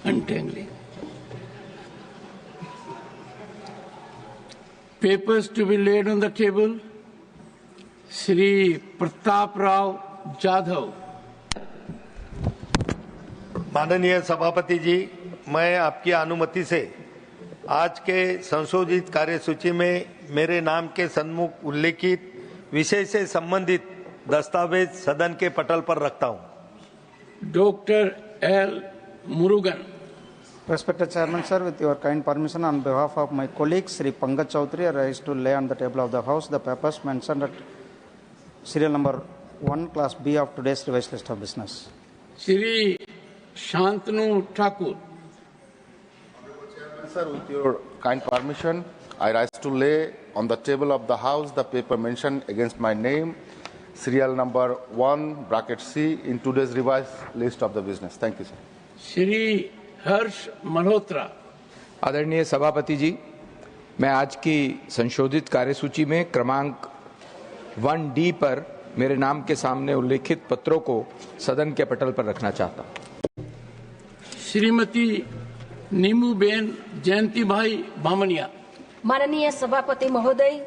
Untangling. Papers to be laid on the table. Shri Pratap Rao Jadhav. माननीय सभापति जी, मैं आपकी अनुमति से आज के संशोधित कार्यसूची में मेरे नाम के सन्मुख उल्लेखित विषय से संबंधित दस्तावेज सदन के पटल पर रखता हूं। Doctor L Murugan. Respected Chairman, sir, with your kind permission, on behalf of my colleague Sri Pankaj Chaudhary, I rise to lay on the table of the House the papers mentioned at serial number 1, Class B of today's revised list of business. Shri Shantanu Thakur. Sir, with your kind permission, I rise to lay on the table of the House the paper mentioned against my name, serial number 1, bracket C, in today's revised list of the business. Thank you, sir. Shri हर्ष मल्होत्रा। आदरणीय सभापति जी, मैं आज की संशोधित कार्यसूची में क्रमांक 1D पर मेरे नाम के सामने उल्लेखित पत्रों को सदन के पटल पर रखना चाहता हूं। श्रीमती नीमूबेन जयंती भाई बामनिया। माननीय सभापति महोदय,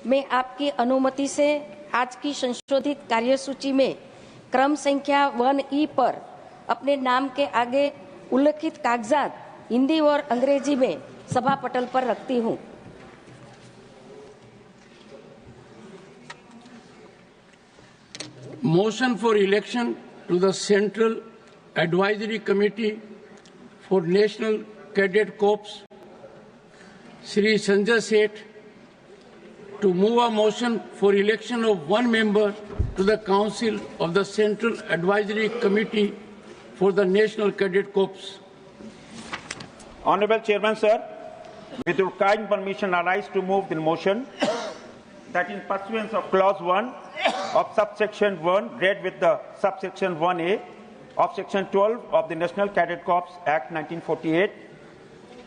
मैं आपकी अनुमति से आज की संशोधित कार्यसूची में क्रम संख्या 1E पर अपने नाम के आगे उल्लेखित कागजात हिंदी और अंग्रेजी में सभा पटल पर रखती हूं। Motion for election to the Central Advisory Committee for National Cadet Corps, Shri Sanjay Seth, to move a motion for election of one member to the Council of the Central Advisory Committee for the National Cadet Corps. Honorable Chairman, sir, with your kind permission, I rise to move the motion that in pursuance of Clause 1 of subsection 1, read with the subsection 1A of Section 12 of the National Cadet Corps Act 1948,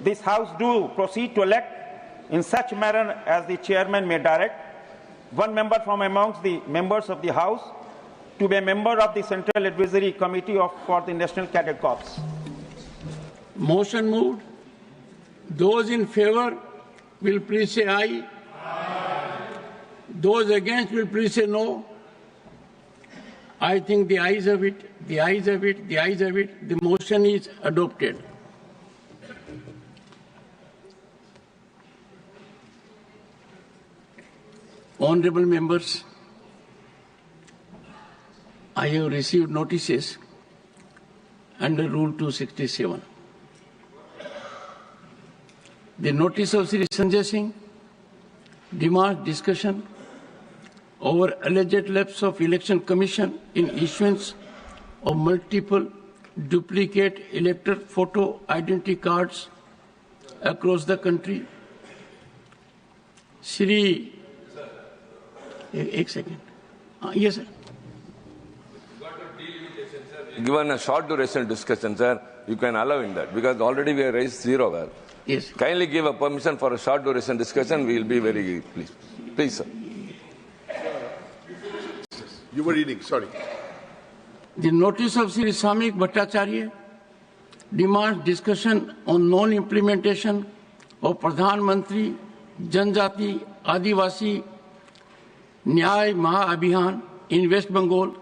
this House do proceed to elect in such manner as the Chairman may direct one member from amongst the members of the House to be a member of the Central Advisory Committee for the National Cadet Corps. Motion moved. Those in favor will please say aye. Those against will please say no. I think the ayes have it, the ayes have it, the ayes have it. The motion is adopted. Honorable members, I have received notices under Rule 267. The notice of Sri Sanjay Singh demands discussion over alleged lapse of Election Commission in issuance of multiple duplicate elector photo identity cards across the country. Shri, एक second. Yes, sir. Given a short duration discussion, sir, you can allow in that because already we have raised 0. Yes. Kindly give a permission for a short duration discussion. We will be very pleased. Please, sir. You were reading, sorry. The notice of Sri Samik Bhattacharya demands discussion on non-implementation of Pradhan Mantri Janjati Adivasi Nyay Maha Abhiyan in West Bengal.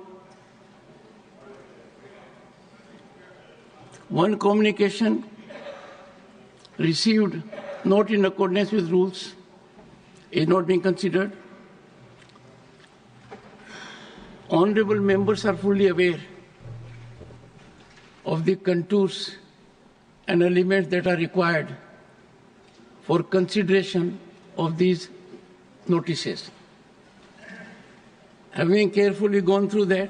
One communication received not in accordance with rules is not being considered. Honorable members are fully aware of the contours and elements that are required for consideration of these notices. Having carefully gone through that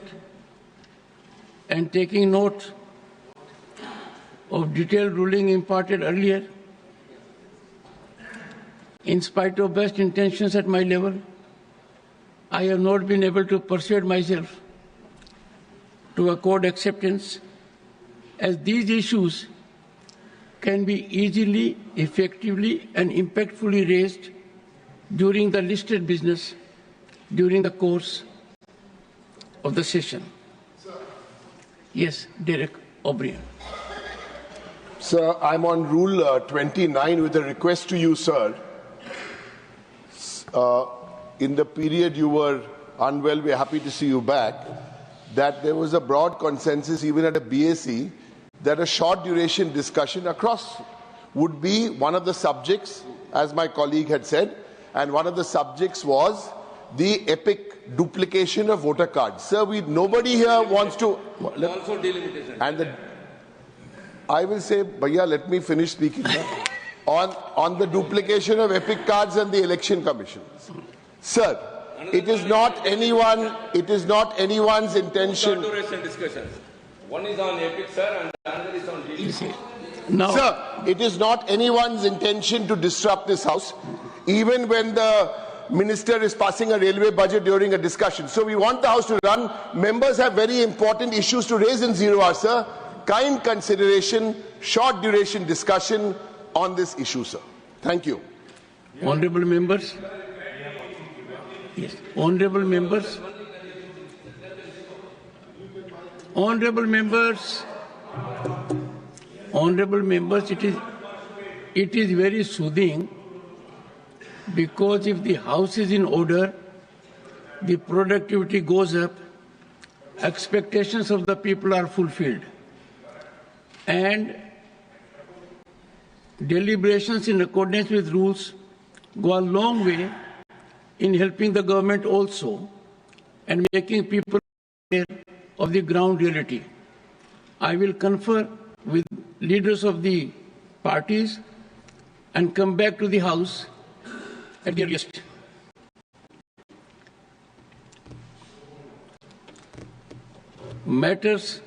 and taking note of detailed ruling imparted earlier, in spite of best intentions at my level, I have not been able to persuade myself to accord acceptance, as these issues can be easily, effectively and impactfully raised during the listed business during the course of the session. Yes, Derek O'Brien. Sir, I'm on Rule 29 with a request to you, sir. In the period you were unwell, we're happy to see you back, that there was a broad consensus even at a BAC that a short duration discussion across would be one of the subjects, as my colleague had said, and one of the subjects was the epic duplication of voter cards. Sir, nobody here wants to... Also delimitation. And I will say, Bhaiya, let me finish speaking. On the duplication of epic cards and the election commission. Sir, it is not anyone's intention. One is on epic, sir, and the other is on delimitation. Now, Sir, it is not anyone's intention to disrupt this house, even when the minister is passing a railway budget during a discussion. So we want the house to run. Members have very important issues to raise in 0 hour, sir. Kind consideration, short duration discussion on this issue, sir. Thank you. honorable members. Yes, honorable members. Honorable members. Honorable members, it is very soothing, because if the house is in order, the productivity goes up, expectations of the people are fulfilled, and deliberations in accordance with rules go a long way in helping the government also and making people aware of the ground reality. I will confer with leaders of the parties and come back to the House at the earliest. Matters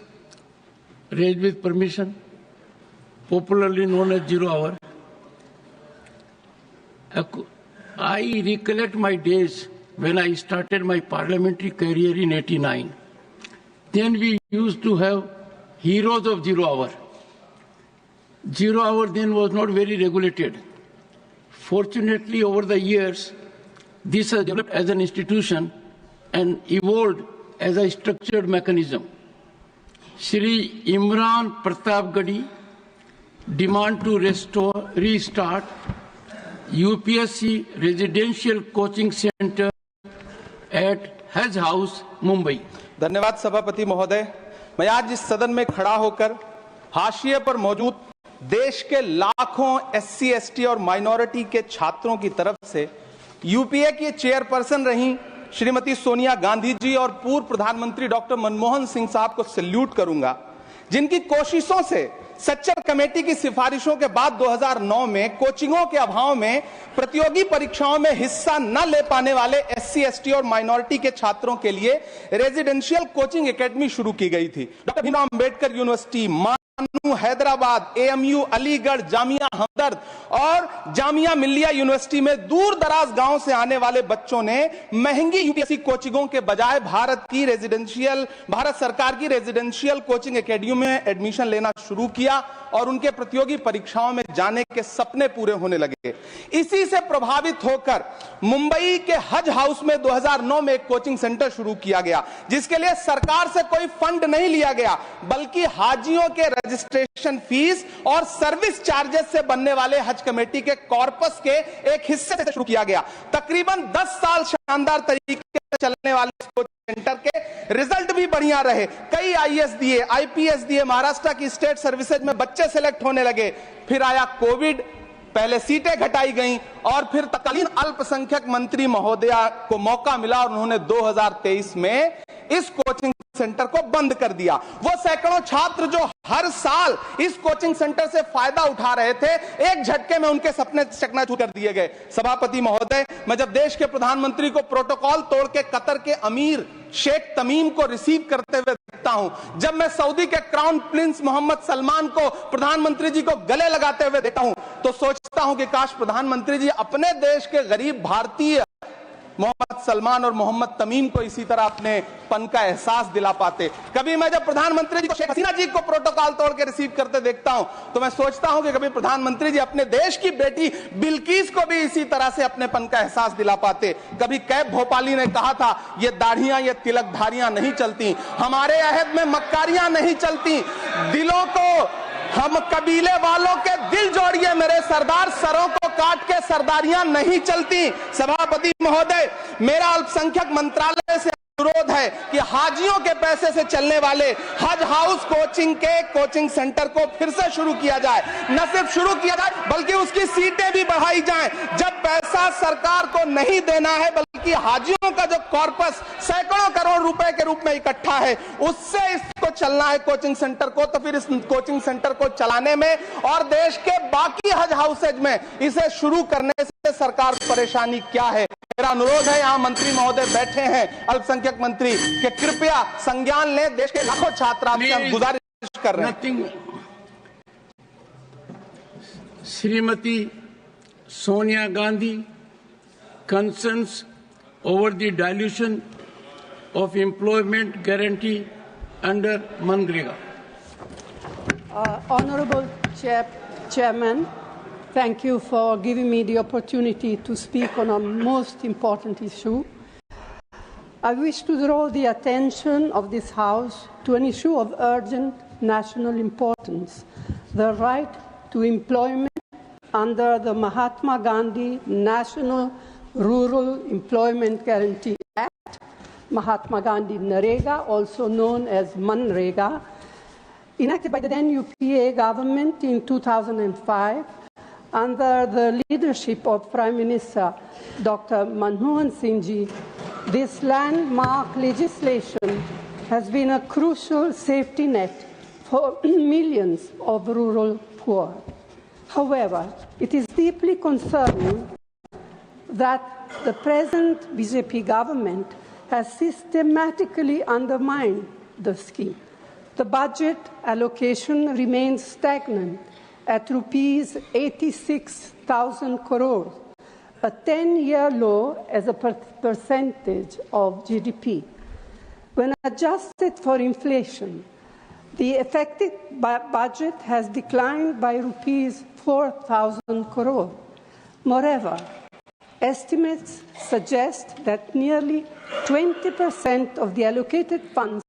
raised with permission, popularly known as 0 hour. I recollect my days when I started my parliamentary career in '89. Then we used to have heroes of 0 hour. 0 hour then was not very regulated. Fortunately, over the years, this has developed as an institution and evolved as a structured mechanism. Shri Imran Pratap Gadi demand to restart UPSC Residential Coaching Center at Hajj House, Mumbai. धन्यवाद सभापति महोदय। मैं आज इस सदन में खड़ा होकर हाशिए पर मौजूद देश के लाखों एससी, एसटी और माइनॉरिटी के छात्रों की तरफ से यूपीए की चेयरपर्सन रही श्रीमती सोनिया गांधी जी और पूर्व प्रधानमंत्री डॉक्टर मनमोहन सिंह साहब को सैल्यूट करूंगा, जिनकी कोशिशों से सच्चर कमेटी की सिफारिशों के बाद 2009 में कोचिंगों के अभाव में प्रतियोगी परीक्षाओं में हिस्सा न ले पाने वाले एससी, एसटी और माइनॉरिटी के छात्रों के लिए रेजिडेंशियल कोचिंग एकेडमी शुरू की गई थी। Doctor Bhimrao Ambedkar university, Hyderabad, AMU, Aligarh, Jamia Hamdard और जामिया मिल्लिया यूनिवर्सिटी में दूर दराज गांव से आने वाले बच्चों ने महंगी यूपीएससी कोचिंगों के बजाय भारत सरकार की रेजिडेंशियल कोचिंग एकेडमी में एडमिशन लेना शुरू किया और उनके प्रतियोगी परीक्षाओं में जाने के सपने पूरे होने लगे। इसी से प्रभावित होकर मुंबई के हज हाउस में 2009 में एक कोचिंग सेंटर शुरू किया गया, जिसके लिए सरकार से कोई फंड नहीं लिया गया, बल्कि हाजियों के रजिस्ट्रेशन फीस और सर्विस चार्जेस से बनने वाले हज कमेटी के कॉर्पस के एक हिस्से से शुरू किया गया। तकरीबन 10 साल शानदार तरीके से चलने वाले इस कोचिंग सेंटर के रिजल्ट भी बढ़िया रहे। कई आईएएस दिए, आईपीएस दिए, महाराष्ट्र की स्टेट सर्विसेज में बच्चे सेलेक्ट होने लगे। फिर आया कोविड, पहले सीटें घटाई गईं और फिर तत्कालीन अल्पसंख्यक मंत्री महोदया को मौका मिला और उन्होंने 2023 में इस कोचिंग सेंटर को बंद कर दिया। वो सैकड़ों छात्र जो हर साल इस कोचिंग सेंटर से फायदा उठा रहे थे, एक झटके में उनके सपने चकनाचूर कर दिए गए। सभापति महोदय, मैं जब देश के प्रधानमंत्री को प्रोटोकॉल तोड़ के कतर के अमीर शेख तमीम को रिसीव करते हुए देखता हूं, जब मैं सऊदी के क्राउन प्रिंस मोहम्मद सलमान को प्रधानमंत्री जी को गले लगाते हुए देखता हूं, तो सोचता हूं कि काश प्रधानमंत्री जी अपने देश के गरीब भारतीय मोहम्मद सलमान और मोहम्मद तमीम को इसी तरह अपने पन का एहसास दिला पाते। कभी मैं जब प्रधानमंत्री जी को, शेख हसीना जी को प्रोटोकॉल तोड़ के रिसीव करते देखता हूं तो मैं सोचता हूं कि कभी प्रधानमंत्री जी अपने देश की बेटी बिल्किस को भी इसी तरह से अपने पन का एहसास दिला पाते। कभी कैब भोपाली ने कहा था, ये दाढ़ियां, ये तिलकधारियां नहीं चलती, हमारे अहद में मक्कारियां नहीं चलती, दिलों को हम कबीले वालों के दिल जोड़िए मेरे सरदार, सरों को काट के सरदारियां नहीं चलती। सभापति महोदय, मेरा अल्पसंख्यक मंत्रालय से अनुरोध है कि हाजियों के पैसे से चलने वाले हज हाउस कोचिंग के कोचिंग सेंटर को फिर से शुरू किया जाए। न सिर्फ शुरू किया जाए बल्कि उसकी सीटें भी बढ़ाई जाएं। जब पैसा सरकार को नहीं देना है बल्कि हाजियों का जो कॉर्पस सैकड़ों करोड़ रुपए के रूप में इकट्ठा है उससे इसको चलना है कोचिंग सेंटर को, तो फिर इस कोचिंग सेंटर को चलाने में और देश के बाकी हज हाउसेज में इसे शुरू करने से सरकार परेशानी क्या है। मेरा अनुरोध है, यहाँ मंत्री महोदय बैठे हैं अल्पसंख्यक मंत्री, कि कृपया संज्ञान लें। देश के लाखों छात्र आपसे गुजारिश कर रहे हैं। Shrimati Sonia Gandhi concerns over the dilution of employment guarantee under MGNREGA. Honorable Chairman, thank you for giving me the opportunity to speak on a most important issue. I wish to draw the attention of this House to an issue of urgent national importance, the right to employment under the Mahatma Gandhi National Rural Employment Guarantee Act, Mahatma Gandhi NREGA, also known as MGNREGA, enacted by the then UPA government in 2005 under the leadership of Prime Minister Dr. Manmohan Singh Ji. This landmark legislation has been a crucial safety net for millions of rural poor. However, it is deeply concerning that the present BJP government has systematically undermined the scheme. The budget allocation remains stagnant at rupees 86,000 crores, a 10-year low as a percentage of GDP. When adjusted for inflation, the effective budget has declined by rupees 4,000 crores. Moreover, estimates suggest that nearly 20% of the allocated funds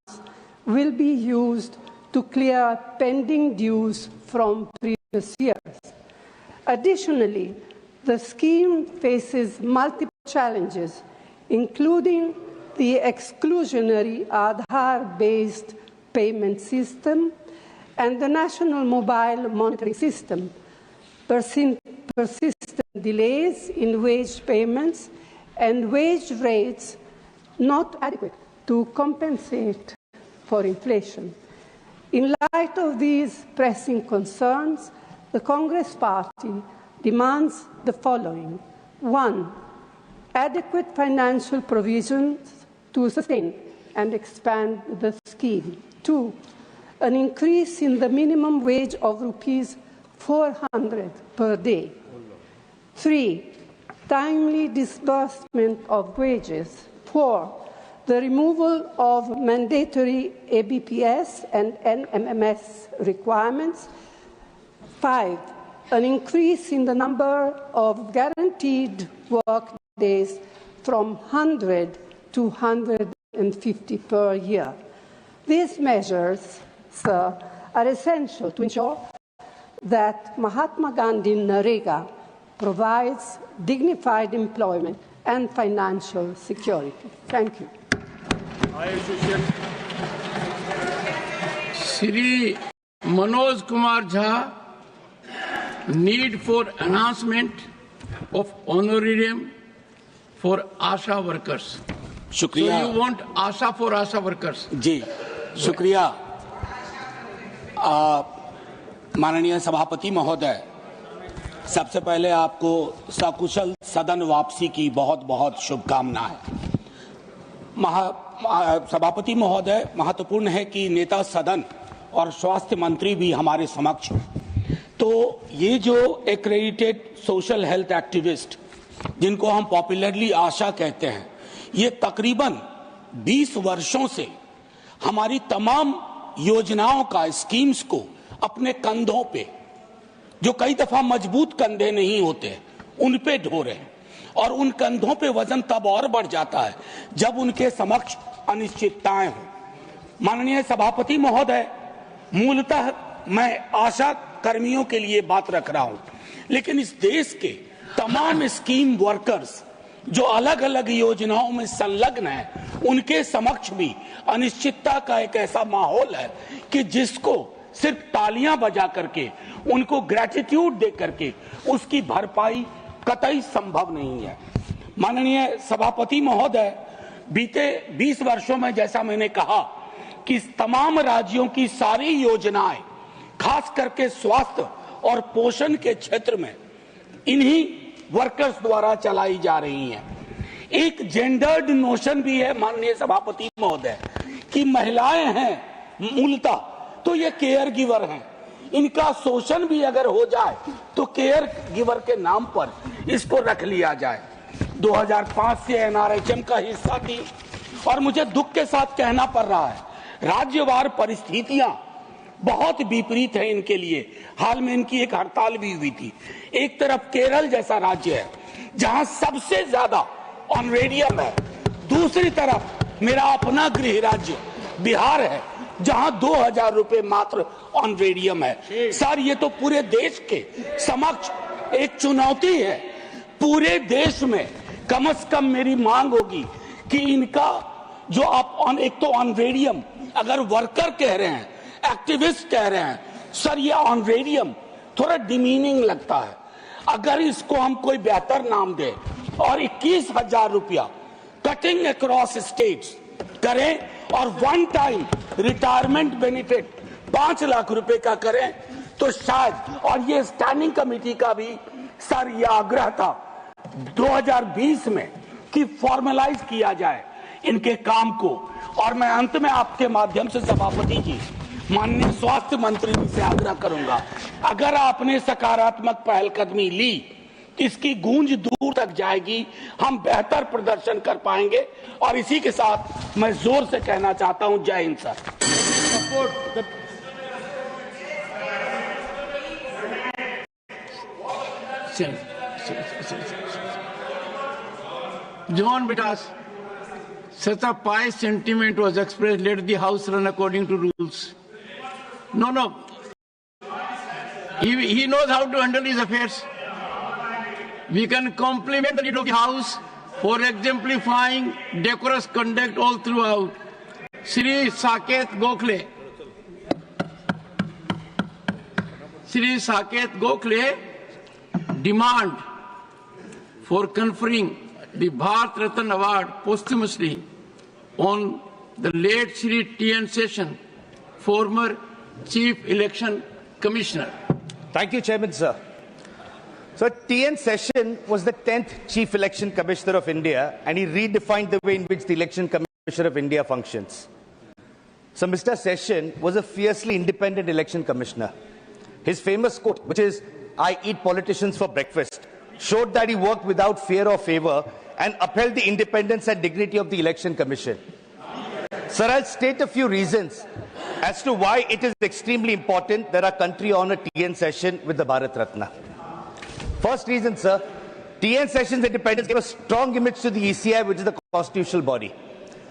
will be used to clear pending dues from previous years. Additionally, the scheme faces multiple challenges, including the exclusionary Aadhaar-based payment system and the national mobile monitoring system, persistent delays in wage payments and wage rates not adequate to compensate for inflation. In light of these pressing concerns, the Congress Party demands the following. 1. Adequate financial provisions to sustain and expand the scheme. 2. An increase in the minimum wage of rupees 400 per day. 3. Timely disbursement of wages. 4. The removal of mandatory ABPS and NMMS requirements. 5. An increase in the number of guaranteed work days from 100 to 150 per year. These measures, sir, are essential to ensure that Mahatma Gandhi NREGA provides dignified employment and financial security. Thank you. Shri Manoj Kumar Jha, need for enhancement of honorarium for ASHA workers. शुक्रिया। So you want ASHA for ASHA workers? जी, शुक्रिया। माननीय सभापति महोदय, सबसे पहले आपको सकुशल सदन वापसी की बहुत बहुत शुभकामनाएं। सभापति महोदय, महत्वपूर्ण है कि नेता सदन और स्वास्थ्य मंत्री भी हमारे समक्ष हो। तो ये जो एक्रेडिटेड सोशल हेल्थ एक्टिविस्ट जिनको हम पॉपुलरली आशा कहते हैं, ये तकरीबन 20 वर्षों से हमारी तमाम योजनाओं का, स्कीम्स को अपने कंधों पे, जो कई दफा मजबूत कंधे नहीं होते, उन पे ढो रहे हैं। और उन कंधों पे वजन तब और बढ़ जाता है जब उनके समक्ष अनिश्चितताएं हो। माननीय सभापति महोदय, मूलतः मैं आशा कर्मियों के लिए बात रख रहा हूं, लेकिन इस देश के तमाम स्कीम वर्कर्स जो अलग अलग योजनाओं में संलग्न हैं, उनके समक्ष भी अनिश्चितता का एक ऐसा माहौल है कि जिसको सिर्फ तालियां बजा करके, उनको ग्रेटिट्यूड दे करके उसकी भरपाई कतई संभव नहीं है। माननीय सभापति महोदय, बीते 20 वर्षों में जैसा मैंने कहा कि तमाम राज्यों की सारी योजनाएं, खास करके स्वास्थ्य और पोषण के क्षेत्र में, इन्हीं वर्कर्स द्वारा चलाई जा रही हैं। एक जेंडर्ड नोशन भी है माननीय सभापति महोदय कि महिलाएं हैं मूलतः तो ये केयर गिवर हैं, इनका शोषण भी अगर हो जाए तो केयर गिवर के नाम पर इसको रख लिया जाए। 2005 से एनआरएचएम का हिस्सा थी और मुझे दुख के साथ कहना पड़ रहा है, राज्यवार परिस्थितियां बहुत विपरीत है इनके लिए। हाल में इनकी एक हड़ताल भी हुई थी। एक तरफ केरल जैसा राज्य है जहां सबसे ज्यादा ऑनरेडियम है, दूसरी तरफ मेरा अपना गृह राज्य बिहार है जहां 2000 रुपए मात्र ऑनरेडियम है। सर, ये तो पूरे देश के समक्ष एक चुनौती है। पूरे देश में कम से कम मेरी मांग होगी कि इनका जो आप एक तो ऑनरेडियम अगर वर्कर कह रहे हैं, एक्टिविस्ट कह रहे हैं, सर ये ऑनरेडियम थोड़ा डिमीनिंग लगता है। अगर इसको हम कोई बेहतर नाम दे और 21,000 रुपया कटिंग अक्रॉस स्टेट्स करें और one time retirement benefit 5 lakh रुपए का करें तो शायद, और ये स्टैंडिंग कमेटी का भी सर ये आग्रह था 2020 में कि फॉर्मलाइज किया जाए इनके काम को। और मैं अंत में आपके माध्यम से सभापति जी, माननीय स्वास्थ्य मंत्री जी से आग्रह करूंगा, अगर आपने सकारात्मक पहलकदमी ली इसकी गूंज दूर तक जाएगी, हम बेहतर प्रदर्शन कर पाएंगे। और इसी के साथ मैं जोर से कहना चाहता हूं, जय Hind sir. John Bitas, such a pious sentiment was expressed, let the house run according to rules. No. He knows how to handle his affairs. We can compliment the leader of the house for exemplifying decorous conduct all throughout. Shri Saket Gokhale demand for conferring the Bharat Ratna Award posthumously on the late Shri T.N. Session, former Chief Election Commissioner. Thank you, Chairman, sir. So, T.N. Session was the 10th Chief Election Commissioner of India, and he redefined the way in which the Election Commissioner of India functions. So, Mr. Session was a fiercely independent election commissioner. His famous quote, which is, "I eat politicians for breakfast," showed that he worked without fear or favor and upheld the independence and dignity of the Election Commission. Sir, I'll state a few reasons as to why it is extremely important that our country honor T.N. Session with the Bharat Ratna. First reason, sir, T.N. Session's independence gave a strong image to the ECI, which is the constitutional body.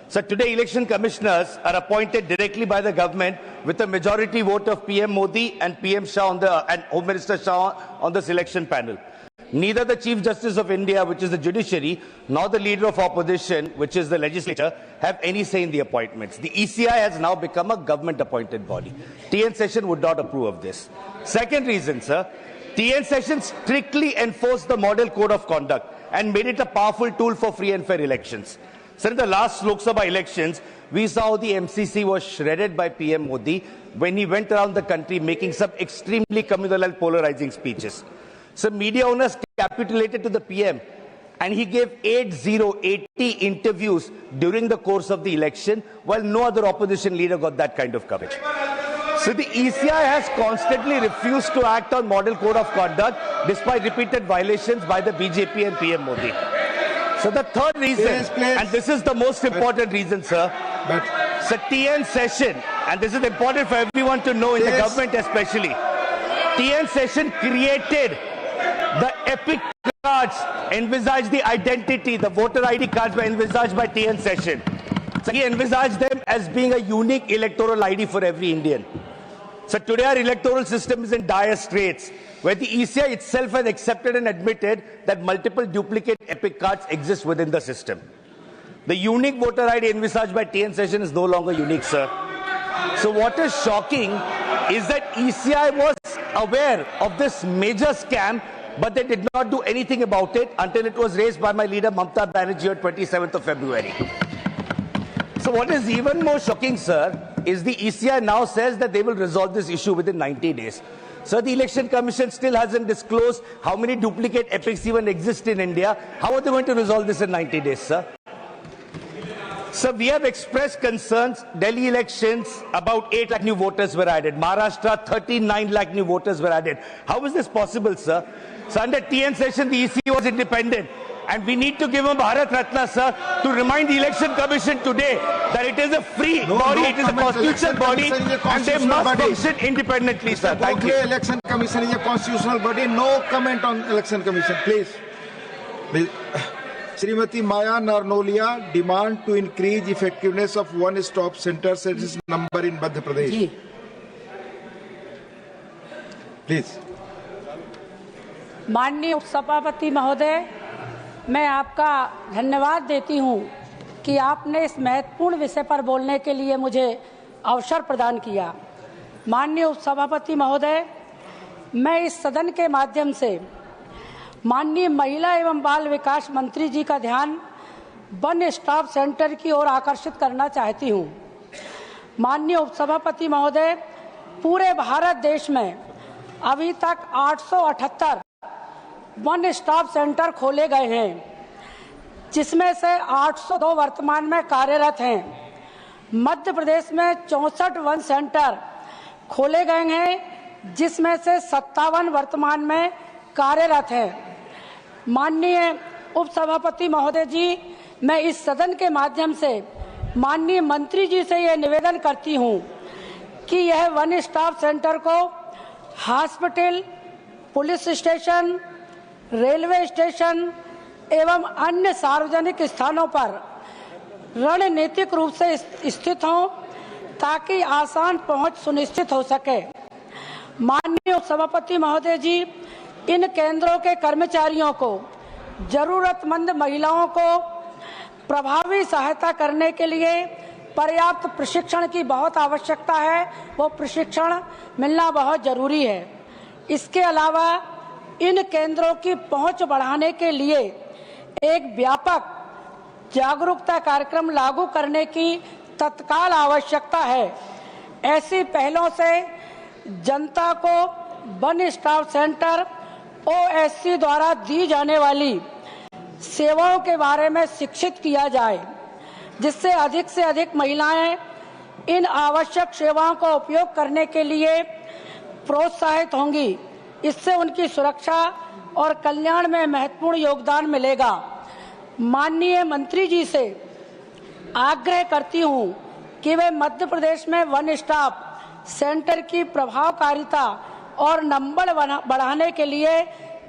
So today, election commissioners are appointed directly by the government with a majority vote of PM Modi and PM Shah and Home Minister Shah on the selection panel. Neither the Chief Justice of India, which is the judiciary, nor the leader of opposition, which is the legislature, have any say in the appointments. The ECI has now become a government-appointed body. T.N. Session would not approve of this. Second reason, sir, T.N. Session strictly enforced the Model Code of Conduct and made it a powerful tool for free and fair elections. Sir, in the last Lok Sabha elections, we saw how the MCC was shredded by PM Modi when he went around the country making some extremely communal and polarizing speeches. So media owners capitulated to the PM and he gave 80 interviews during the course of the election while no other opposition leader got that kind of coverage. So the ECI has constantly refused to act on model code of conduct despite repeated violations by the BJP and PM Modi. So the third reason, and this is the most important reason, sir. So TN session, and this is important for everyone to know in the government especially, TN session created the epic cards, envisaged the identity, the voter ID cards were envisaged by TN session. So he envisaged them as being a unique electoral ID for every Indian. So today our electoral system is in dire straits, where the ECI itself has accepted and admitted that multiple duplicate epic cards exist within the system. The unique voter ID envisaged by TN session is no longer unique, sir. So what is shocking is that ECI was aware of this major scam, but they did not do anything about it until it was raised by my leader Mamata Banerjee on 27th of February. So what is even more shocking, sir, is the ECI now says that they will resolve this issue within 90 days. So the Election Commission still hasn't disclosed how many duplicate epics even exist in India. How are they going to resolve this in 90 days, sir? So we have expressed concerns. Delhi elections, about 8 lakh new voters were added. Maharashtra, 39 lakh new voters were added. How is this possible, sir? So under TN session, the EC was independent. And we need to give him Bharat Ratna, sir, to remind the Election Commission today that it is a free body, it is a constitutional body, and they must function independently, sir. Thank you. Election Commission is a constitutional body. No comment on Election Commission, please. Srimati Maya Narnolia demand to increase effectiveness of one-stop center service number in Madhya Pradesh. Please. माननीय उपसभापति महोदय, मैं आपका धन्यवाद देती हूं कि आपने इस महत्वपूर्ण विषय पर बोलने के लिए मुझे अवसर प्रदान किया। माननीय उपसभापति महोदय, मैं इस सदन के माध्यम से माननीय महिला एवं बाल विकास मंत्री जी का ध्यान वन स्टॉप सेंटर की ओर आकर्षित करना चाहती हूं। माननीय उपसभापति महोदय, पूरे भारत देश में अभी तक 878 वन स्टॉप सेंटर खोले गए हैं, जिसमें से 802 वर्तमान में कार्यरत हैं। मध्य प्रदेश में 64 वन सेंटर खोले गए हैं, जिसमें से 57 वर्तमान में कार्यरत हैं। माननीय उपसभापति महोदय जी, मैं इस सदन के माध्यम से माननीय मंत्री जी से यह निवेदन करती हूं कि यह वन स्टॉप सेंटर को hospital, police station, railway station एवं अन्य सार्वजनिक स्थानों पर रणनीतिक रूप से स्थित हों, ताकि आसान पहुंच सुनिश्चित हो सके। माननीय सभापति महोदय जी, इन केंद्रों के कर्मचारियों को, जरूरतमंद महिलाओं को प्रभावी सहायता करने के लिए पर्याप्त प्रशिक्षण की बहुत आवश्यकता है। वो प्रशिक्षण मिलना बहुत जरूरी है। इसके अलावा इन केंद्रों की पहुंच बढ़ाने के लिए एक व्यापक जागरूकता कार्यक्रम लागू करने की तत्काल आवश्यकता है। ऐसी पहलों से जनता को वन स्टॉप सेंटर OSC द्वारा दी जाने वाली सेवाओं के बारे में शिक्षित किया जाए, जिससे अधिक से अधिक महिलाएं इन आवश्यक सेवाओं का उपयोग करने के लिए प्रोत्साहित होंगी। इससे उनकी सुरक्षा और कल्याण में महत्वपूर्ण योगदान मिलेगा। माननीय मंत्री जी से आग्रह करती हूं कि वे मध्य प्रदेश में वन स्टॉप सेंटर की प्रभावकारिता और नंबर बढ़ाने के लिए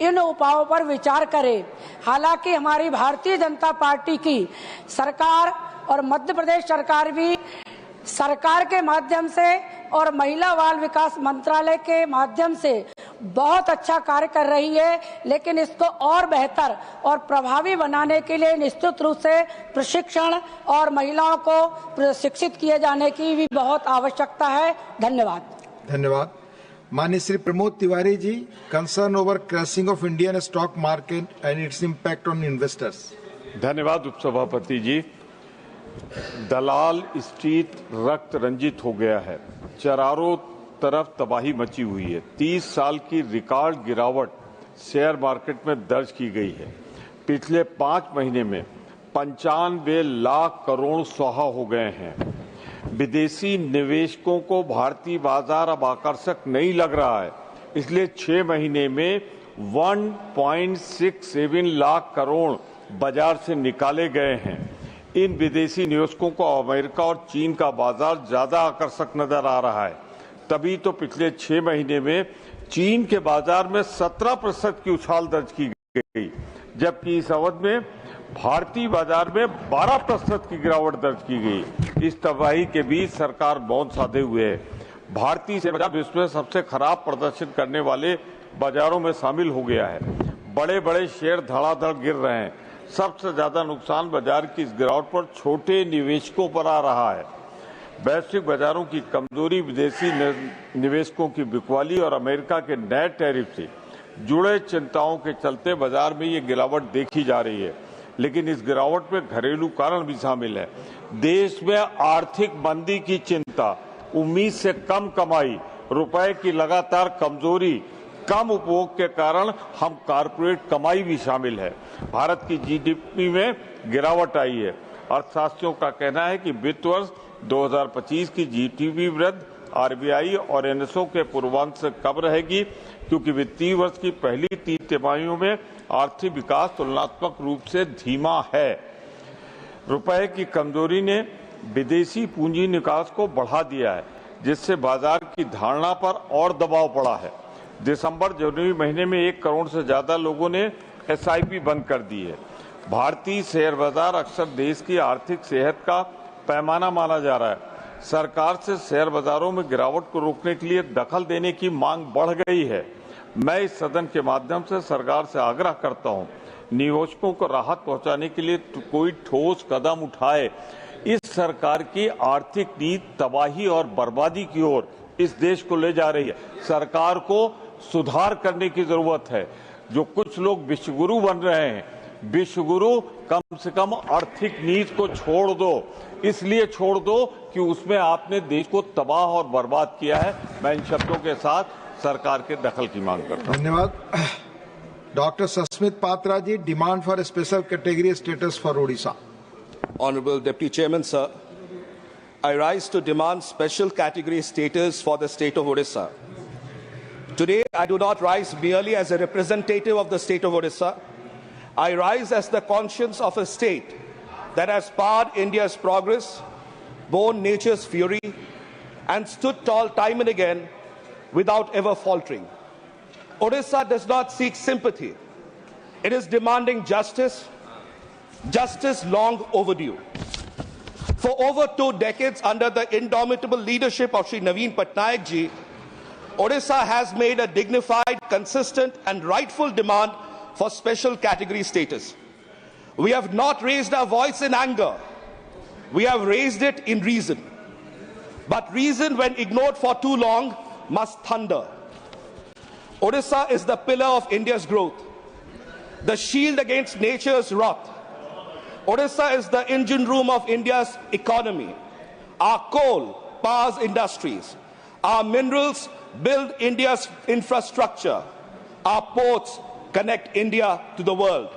इन उपायों पर विचार करें। हालांकि हमारी भारतीय जनता पार्टी की सरकार और मध्य प्रदेश सरकार भी सरकार के माध्यम से और महिला बाल विकास मंत्रालय के माध्यम से बहुत अच्छा कार्य कर रही है, लेकिन इसको और बेहतर और प्रभावी बनाने के लिए निश्चित रूप से प्रशिक्षण और महिलाओं को प्रशिक्षित किए जाने की भी बहुत आवश्यकता है। धन्यवाद। धन्यवाद। माननीय Shri Pramod Tiwari ji, concern over crashing of Indian stock market and its impact on investors. धन्यवाद उपसभापति जी। दलाल स्ट्रीट रक्त रंजित हो गया है, चारों तरफ तबाही मची हुई है। 30 साल की रिकॉर्ड गिरावट शेयर मार्केट में दर्ज की गई है। पिछले 5 महीने में 95 लाख करोड़ स्वाहा हो गए हैं। विदेशी निवेशकों को भारतीय बाजार अब आकर्षक नहीं लग रहा है, इसलिए 6 महीने में 1.67 लाख करोड़ बाजार से निकाले गए हैं। इन विदेशी निवेशकों को अमेरिका और चीन का बाजार ज्यादा आकर्षक नजर आ रहा है। तभी तो पिछले 6 महीने में चीन के बाजार में 17% की उछाल दर्ज की गई, जबकि इस अवधि में भारतीय बाजार में 12% की गिरावट दर्ज की गई। इस तबाही के बीच सरकार मौन साधे हुए है। भारतीय शेयर बाजार विश्व में सबसे खराब प्रदर्शन करने वाले बाजारों में शामिल हो गया है। बड़े बड़े शेयर धड़ाधड़ गिर रहे हैं। सबसे ज्यादा नुकसान बाजार की इस गिरावट पर छोटे निवेशकों पर आ रहा है। वैश्विक बाजारों की कमजोरी, विदेशी निवेशकों की बिकवाली और अमेरिका के नए टैरिफ से जुड़े चिंताओं के चलते बाजार में ये गिरावट देखी जा रही है। लेकिन इस गिरावट में घरेलू कारण भी शामिल है। देश में आर्थिक मंदी की चिंता, उम्मीद से कम कमाई, रुपए की लगातार कमजोरी, कम उपभोग के कारण हम कारपोरेट कमाई भी शामिल है। भारत की जीडीपी में गिरावट आई है। अर्थशास्त्रियों का कहना है कि वित्त वर्ष 2025 की जीडीपी वृद्धि आरबीआई और एनएसओ के पूर्वानुमान से कम रहेगी, क्योंकि वित्तीय वर्ष की पहली 3 तिमाहियों में आर्थिक विकास तुलनात्मक रूप से धीमा है। रुपए की कमजोरी ने विदेशी पूंजी निकास को बढ़ा दिया है, जिससे बाजार की धारणा पर और दबाव पड़ा है। दिसंबर जनवरी महीने में 1 करोड़ से ज्यादा लोगों ने एसआईपी बंद कर दी है। भारतीय शेयर बाजार अक्सर देश की आर्थिक सेहत का पैमाना माना जा रहा है। सरकार से शेयर बाजारों में गिरावट को रोकने के लिए दखल देने की मांग बढ़ गई है। मैं इस सदन के माध्यम से सरकार से आग्रह करता हूं, निवेशकों को राहत पहुंचाने के लिए कोई ठोस कदम उठाए। इस सरकार की आर्थिक नीति तबाही और बर्बादी की ओर इस देश को ले जा रही है। सरकार को सुधार करने की जरूरत है। जो कुछ लोग विश्वगुरु बन रहे हैं, विश्वगुरु कम से कम आर्थिक नीति को छोड़ दो, इसलिए छोड़ दो कि उसमें आपने देश को तबाह और बर्बाद किया है। मैं इन शब्दों के साथ सरकार के दखल की मांग करता हूं। धन्यवाद। Doctor Sasmit Patra ji, demand for special category status for Odisha. Honorable Deputy Chairman, sir, I rise to demand special category status for the state of Odisha. Today, I do not rise merely as a representative of the state of Odisha. I rise as the conscience of a state that has powered India's progress, borne nature's fury, and stood tall time and again without ever faltering. Odisha does not seek sympathy. It is demanding justice, justice long overdue. For over 2 decades, under the indomitable leadership of Shri Naveen Patnaik ji, Odisha has made a dignified, consistent and rightful demand for special category status. We have not raised our voice in anger. We have raised it in reason. But reason, when ignored for too long, must thunder. Odisha is the pillar of India's growth, the shield against nature's wrath. Odisha is the engine room of India's economy. Our coal powers industries. Our minerals build India's infrastructure. Our ports connect India to the world.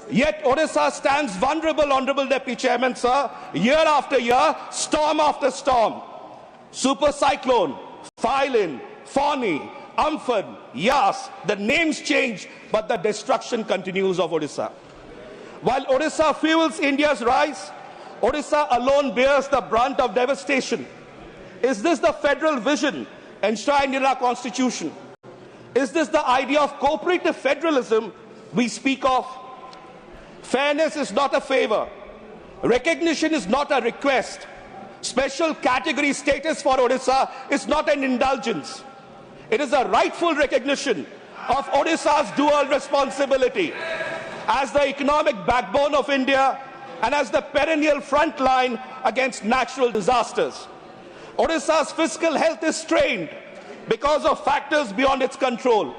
Yet Odisha stands vulnerable, Honorable Deputy Chairman, sir, year after year, storm after storm. Super cyclone, Phylin, Fani, Amphan, Yas, the names change, but the destruction continues of Odisha. While Odisha fuels India's rise, Odisha alone bears the brunt of devastation. Is this the federal vision enshrined in our constitution? Is this the idea of cooperative federalism we speak of? Fairness is not a favor. Recognition is not a request. Special category status for Odisha is not an indulgence. It is a rightful recognition of Odisha's dual responsibility as the economic backbone of India and as the perennial front line against natural disasters. Odisha's fiscal health is strained because of factors beyond its control.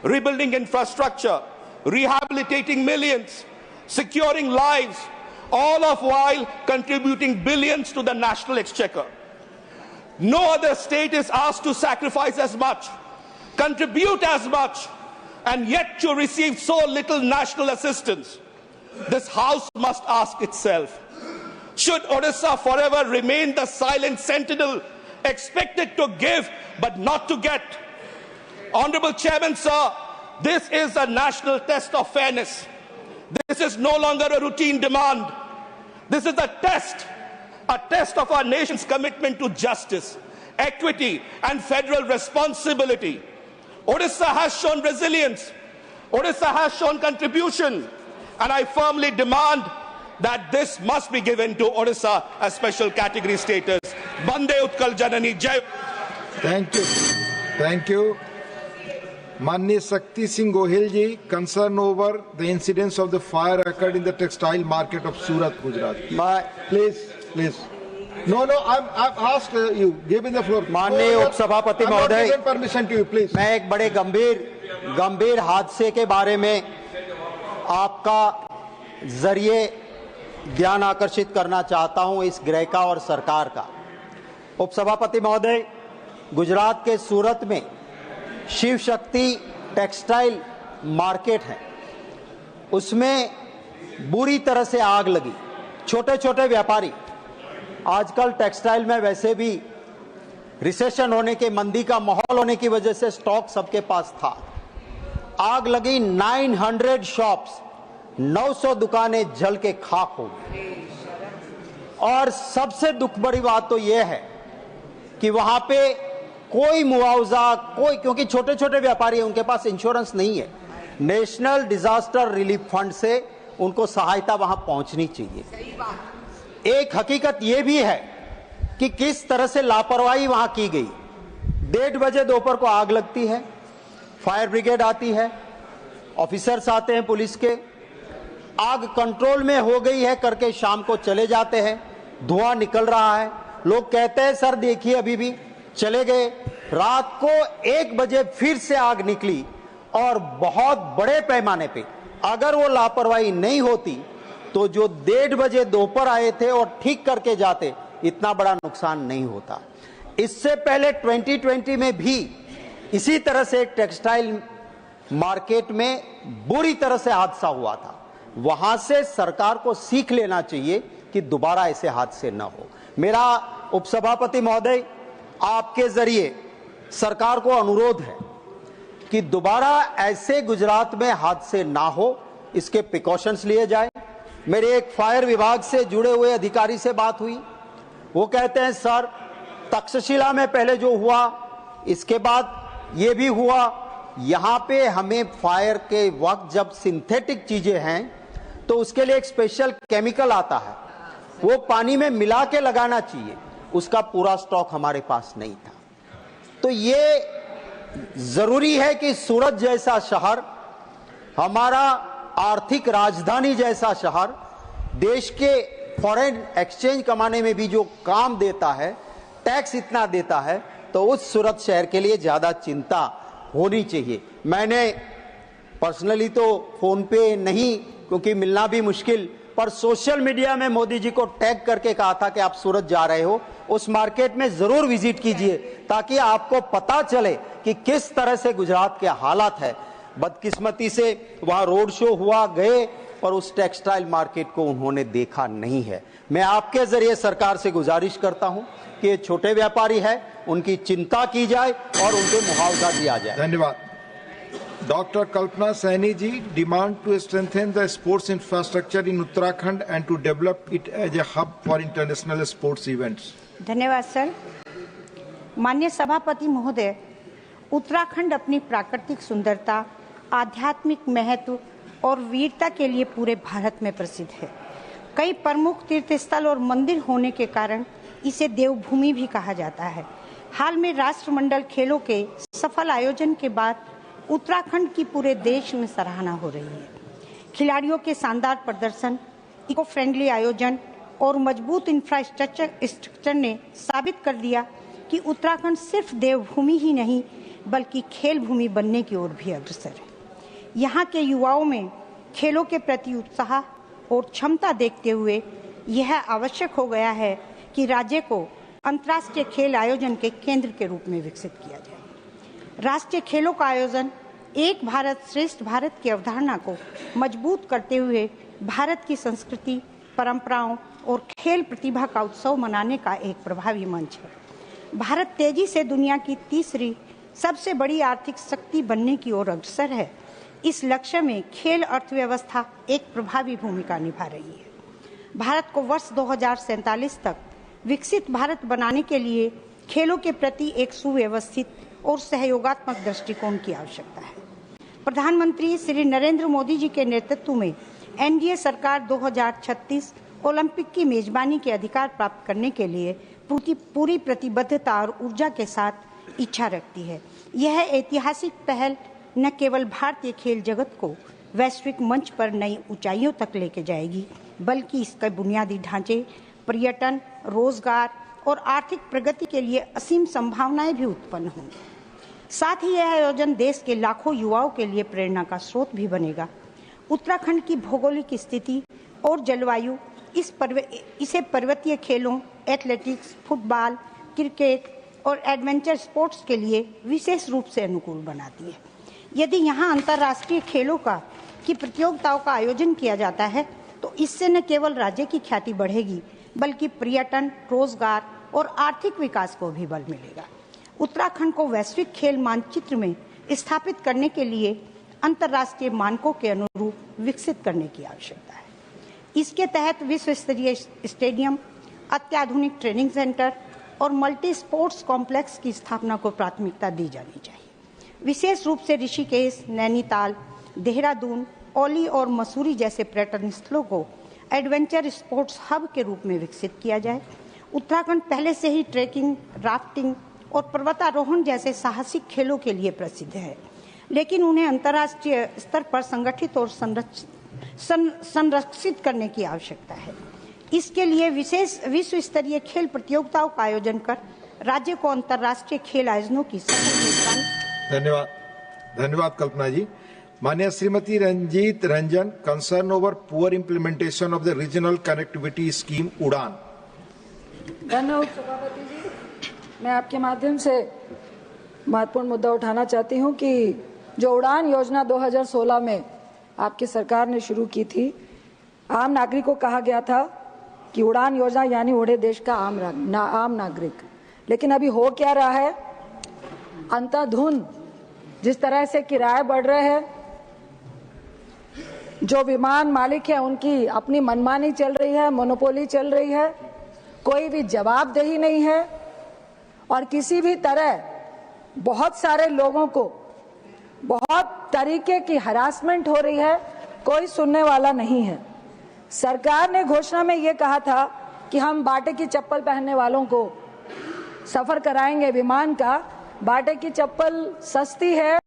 Rebuilding infrastructure, rehabilitating millions, securing lives, all of while contributing billions to the national exchequer. No other state is asked to sacrifice as much, contribute as much, and yet to receive so little national assistance. This House must ask itself, Should Odisha forever remain the silent sentinel, expected to give but not to get? Honorable Chairman, sir, this is a national test of fairness. This is no longer a routine demand. This is a test of our nation's commitment to justice, equity, and federal responsibility. Odisha has shown resilience. Odisha has shown contribution. And I firmly demand that this must be given to Odisha a special category status. Bande Utkal Janani Jai. Thank you. Thank you. Mani Sakti Singh Gohil ji, concern over the incidents of the fire occurred in the textile market of Surat, Gujarat. Please. No, I've asked you. Give me the floor. माननीय उपसभापति महोदय, permission to you, please. मैं एक बड़े गंभीर हादसे के बारे में आपका जरिए ध्यान आकर्षित करना चाहता हूं इस गृह का और सरकार का। उपसभापति महोदय, गुजरात के सूरत में शिव शक्ति टेक्सटाइल मार्केट है, उसमें बुरी तरह से आग लगी। छोटे छोटे व्यापारी, आजकल टेक्सटाइल में वैसे भी रिसेशन होने के, मंदी का माहौल होने की वजह से स्टॉक सबके पास था। आग लगी, 900 शॉप्स, 900 दुकानें जल के खाक हो गई। और सबसे दुख बड़ी बात तो यह है कि वहां पे कोई मुआवजा, क्योंकि छोटे छोटे व्यापारी हैं, उनके पास इंश्योरेंस नहीं है। नेशनल डिजास्टर रिलीफ फंड से उनको सहायता वहां पहुंचनी चाहिए। एक हकीकत यह भी है कि किस तरह से लापरवाही वहां की गई। 1:30 बजे दोपहर को आग लगती है, फायर ब्रिगेड आती है, ऑफिसर्स आते हैं पुलिस के, आग कंट्रोल में हो गई है करके शाम को चले जाते हैं, धुआं निकल रहा है, लोग कहते हैं सर देखिए अभी भी, चले गए। रात को 1 बजे फिर से आग निकली और बहुत बड़े पैमाने पे, अगर वो लापरवाही नहीं होती तो जो 1:30 बजे दोपहर आए थे और ठीक करके जाते, इतना बड़ा नुकसान नहीं होता। इससे पहले 2020 में भी इसी तरह से एक टेक्सटाइल मार्केट में बुरी तरह से हादसा हुआ था। वहां से सरकार को सीख लेना चाहिए कि दोबारा ऐसे हादसे न हो। मेरा उपसभापति महोदय, आपके जरिए सरकार को अनुरोध है कि दोबारा ऐसे गुजरात में हादसे ना हो, इसके प्रिकॉशंस लिए जाए। मेरे एक फायर विभाग से जुड़े हुए अधिकारी से बात हुई, वो कहते हैं सर तक्षशिला में पहले जो हुआ, इसके बाद ये भी हुआ, यहां पे हमें फायर के वक्त जब सिंथेटिक चीजें हैं तो उसके लिए एक स्पेशल केमिकल आता है, वो पानी में मिला के लगाना चाहिए, उसका पूरा स्टॉक हमारे पास नहीं था। तो ये जरूरी है कि सूरत जैसा शहर, हमारा आर्थिक राजधानी जैसा शहर, देश के फॉरेन एक्सचेंज कमाने में भी जो काम देता है, टैक्स इतना देता है, तो उस सूरत शहर के लिए ज्यादा चिंता होनी चाहिए। मैंने पर्सनली तो फोन पे नहीं, क्योंकि मिलना भी मुश्किल, पर सोशल मीडिया में मोदी जी को टैग करके कहा था कि आप सूरत जा रहे हो, उस मार्केट में जरूर विजिट कीजिए ताकि आपको पता चले कि किस तरह से गुजरात के हालात है। बदकिस्मती से वहां रोड शो हुआ, गए, पर उस टेक्सटाइल मार्केट को उन्होंने देखा नहीं है। मैं आपके जरिए सरकार से गुजारिश करता हूं कि ये छोटे व्यापारी है, उनकी चिंता की जाए और उनको मुआवजा दिया जाए। धन्यवाद। Dr. Kalpana Saini ji, demand to strengthen the sports infrastructure in Uttarakhand and to develop it as a hub for international sports events. धन्यवाद सर। माननीय सभापति महोदय, उत्तराखंड अपनी प्राकृतिक सुंदरता, आध्यात्मिक महत्व और वीरता के लिए पूरे भारत में प्रसिद्ध है। कई प्रमुख तीर्थस्थल और मंदिर होने के कारण इसे देवभूमि भी कहा जाता है। हाल में राष्ट्रमंडल खेलों के सफल आयोजन के बाद उत्तराखंड की पूरे देश में सराहना हो रही है। खिलाड़ियों के शानदार प्रदर्शन, इको फ्रेंडली आयोजन और मजबूत इंफ्रास्ट्रक्चर ने साबित कर दिया कि उत्तराखंड सिर्फ देवभूमि ही नहीं बल्कि खेल भूमि बनने की ओर भी अग्रसर है। यहाँ के युवाओं में खेलों के प्रति उत्साह और क्षमता देखते हुए यह आवश्यक हो गया है कि राज्य को अंतर्राष्ट्रीय खेल आयोजन के केंद्र के रूप में विकसित किया जाए। राष्ट्रीय खेलों का आयोजन एक भारत श्रेष्ठ भारत की अवधारणा को मजबूत करते हुए भारत की संस्कृति, परंपराओं और खेल प्रतिभा का उत्सव मनाने का एक प्रभावी मंच है। भारत तेजी से दुनिया की तीसरी सबसे बड़ी आर्थिक शक्ति बनने की ओर अग्रसर है। इस लक्ष्य में खेल अर्थव्यवस्था एक प्रभावी भूमिका निभा रही है। भारत को वर्ष 2047 तक विकसित भारत बनाने के लिए खेलों के प्रति एक सुव्यवस्थित और सहयोगात्मक दृष्टिकोण की आवश्यकता है। प्रधानमंत्री श्री नरेंद्र मोदी जी के नेतृत्व में एनडीए सरकार 2036 ओलंपिक की मेजबानी के अधिकार प्राप्त करने के लिए पूरी प्रतिबद्धता और ऊर्जा के साथ इच्छा रखती है। यह ऐतिहासिक पहल न केवल भारतीय खेल जगत को वैश्विक मंच पर नई ऊंचाइयों तक लेके जाएगी, बल्कि इसके बुनियादी ढांचे, पर्यटन, रोजगार और आर्थिक प्रगति के लिए असीम संभावनाएं भी उत्पन्न होंगी। साथ ही यह आयोजन देश के लाखों युवाओं के लिए प्रेरणा का स्रोत भी बनेगा। उत्तराखंड की भौगोलिक स्थिति और जलवायु इसे पर्वतीय खेलों, एथलेटिक्स, फुटबॉल, क्रिकेट और एडवेंचर स्पोर्ट्स के लिए विशेष रूप से अनुकूल बनाती है। यदि यहाँ अंतर्राष्ट्रीय खेलों की प्रतियोगिताओं का आयोजन किया जाता है तो इससे न केवल राज्य की ख्याति बढ़ेगी, बल्कि पर्यटन, रोजगार और आर्थिक विकास को भी बल मिलेगा। उत्तराखंड को वैश्विक खेल मानचित्र में स्थापित करने के लिए अंतर्राष्ट्रीय मानकों के अनुरूप विकसित करने की आवश्यकता है। इसके तहत विश्व स्तरीय स्टेडियम, अत्याधुनिक ट्रेनिंग सेंटर और मल्टी स्पोर्ट्स कॉम्प्लेक्स की स्थापना को प्राथमिकता दी जानी चाहिए। विशेष रूप से ऋषिकेश, नैनीताल, देहरादून, औली और मसूरी जैसे पर्यटन स्थलों को एडवेंचर स्पोर्ट्स हब के रूप में विकसित किया जाए। उत्तराखंड पहले से ही ट्रैकिंग, राफ्टिंग और पर्वतारोहण जैसे साहसिक खेलों के लिए प्रसिद्ध है, लेकिन उन्हें अंतर्राष्ट्रीय स्तर पर संगठित और संरक्षित करने की आवश्यकता है। इसके लिए विश्व स्तरीय खेल प्रतियोगिताओं का आयोजन कर राज्य को अंतर्राष्ट्रीय खेल आयोजनों की सफल मेजबानी। धन्यवाद कल्पना जी। माननीय Shrimati Ranjeet Ranjan, concern over poor implementation of the regional connectivity scheme Udan. धन्यवाद सभापति जी। मैं आपके माध्यम से महत्वपूर्ण मुद्दा उठाना चाहती हूं कि जो उड़ान योजना 2016 में आपकी सरकार ने शुरू की थी, आम नागरिक को कहा गया था कि उड़ान योजना यानी उड़े देश का आम नागरिक। लेकिन अभी हो क्या रहा है? अंधाधुंध जिस तरह से किराए बढ़ रहे हैं, जो विमान मालिक है उनकी अपनी मनमानी चल रही है, मोनोपोली चल रही है, कोई भी जवाबदेही नहीं है और किसी भी तरह बहुत सारे लोगों को बहुत तरीके की हरासमेंट हो रही है, कोई सुनने वाला नहीं है। सरकार ने घोषणा में ये कहा था कि हम बाटे की चप्पल पहनने वालों को सफर कराएंगे विमान का। बाटे की चप्पल सस्ती है,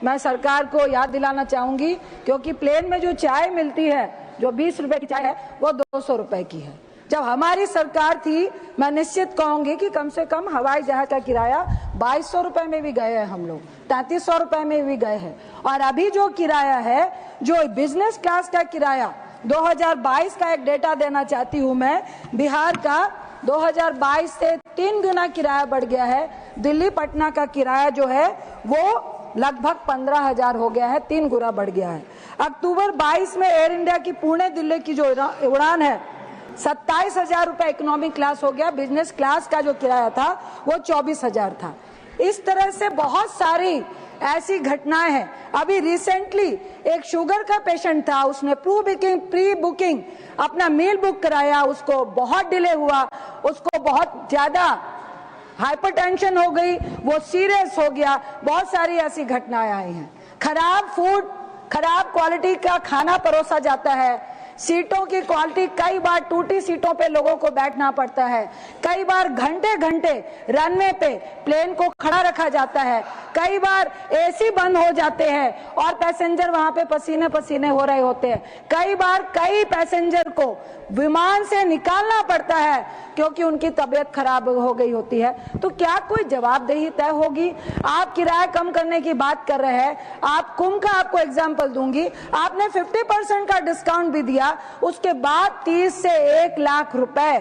मैं सरकार को याद दिलाना चाहूंगी, क्योंकि प्लेन में जो चाय मिलती है, जो 20 रुपए की चाय है, वो 200 रुपए की है। जब हमारी सरकार थी, मैं निश्चित कहूंगी कि कम से कम हवाई जहाज का किराया 2200 रुपए में भी गए हैं, हम लोग 3300 रुपए में भी गए हैं। और अभी जो किराया है, जो बिजनेस क्लास का किराया, 2022 का एक डेटा देना चाहती हूं मैं, बिहार का 2022 से 3 गुना किराया बढ़ गया है। दिल्ली पटना का किराया जो है वो लगभग 15,000 हो गया है, 3 गुना बढ़ गया है। अक्टूबर 22 में एयर इंडिया की पुणे दिल्ली की जो उड़ान है 27,000 रुपए इकोनॉमिक क्लास हो गया। बिजनेस क्लास का जो किराया था वो 24,000 था। इस तरह से बहुत सारी ऐसी घटनाएं हैं। अभी रिसेंटली एक शुगर का पेशेंट था, उसने प्री बुकिंग अपना मील बुक कराया, उसको बहुत डिले हुआ, उसको बहुत ज्यादा हाइपरटेंशन हो गई, वो सीरियस हो गया। बहुत सारी ऐसी घटनाएं आई हैं। खराब फूड, खराब क्वालिटी का खाना परोसा जाता है। सीटों की क्वालिटी, कई बार टूटी सीटों पे लोगों को बैठना पड़ता है। कई बार घंटे घंटे रनवे पे प्लेन को खड़ा रखा जाता है। कई बार एसी बंद हो जाते हैं और पैसेंजर वहां पे पसीने पसीने हो रहे होते हैं। कई बार कई पैसेंजर को विमान से निकालना पड़ता है क्योंकि उनकी तबीयत खराब हो गई होती है। तो क्या कोई जवाबदेही तय होगी? आप किराया कम करने की बात कर रहे हैं। आप कुंभ का आपको एग्जाम्पल दूंगी, आपने 50% का डिस्काउंट भी दिया, उसके बाद 30 से 1 लाख रुपए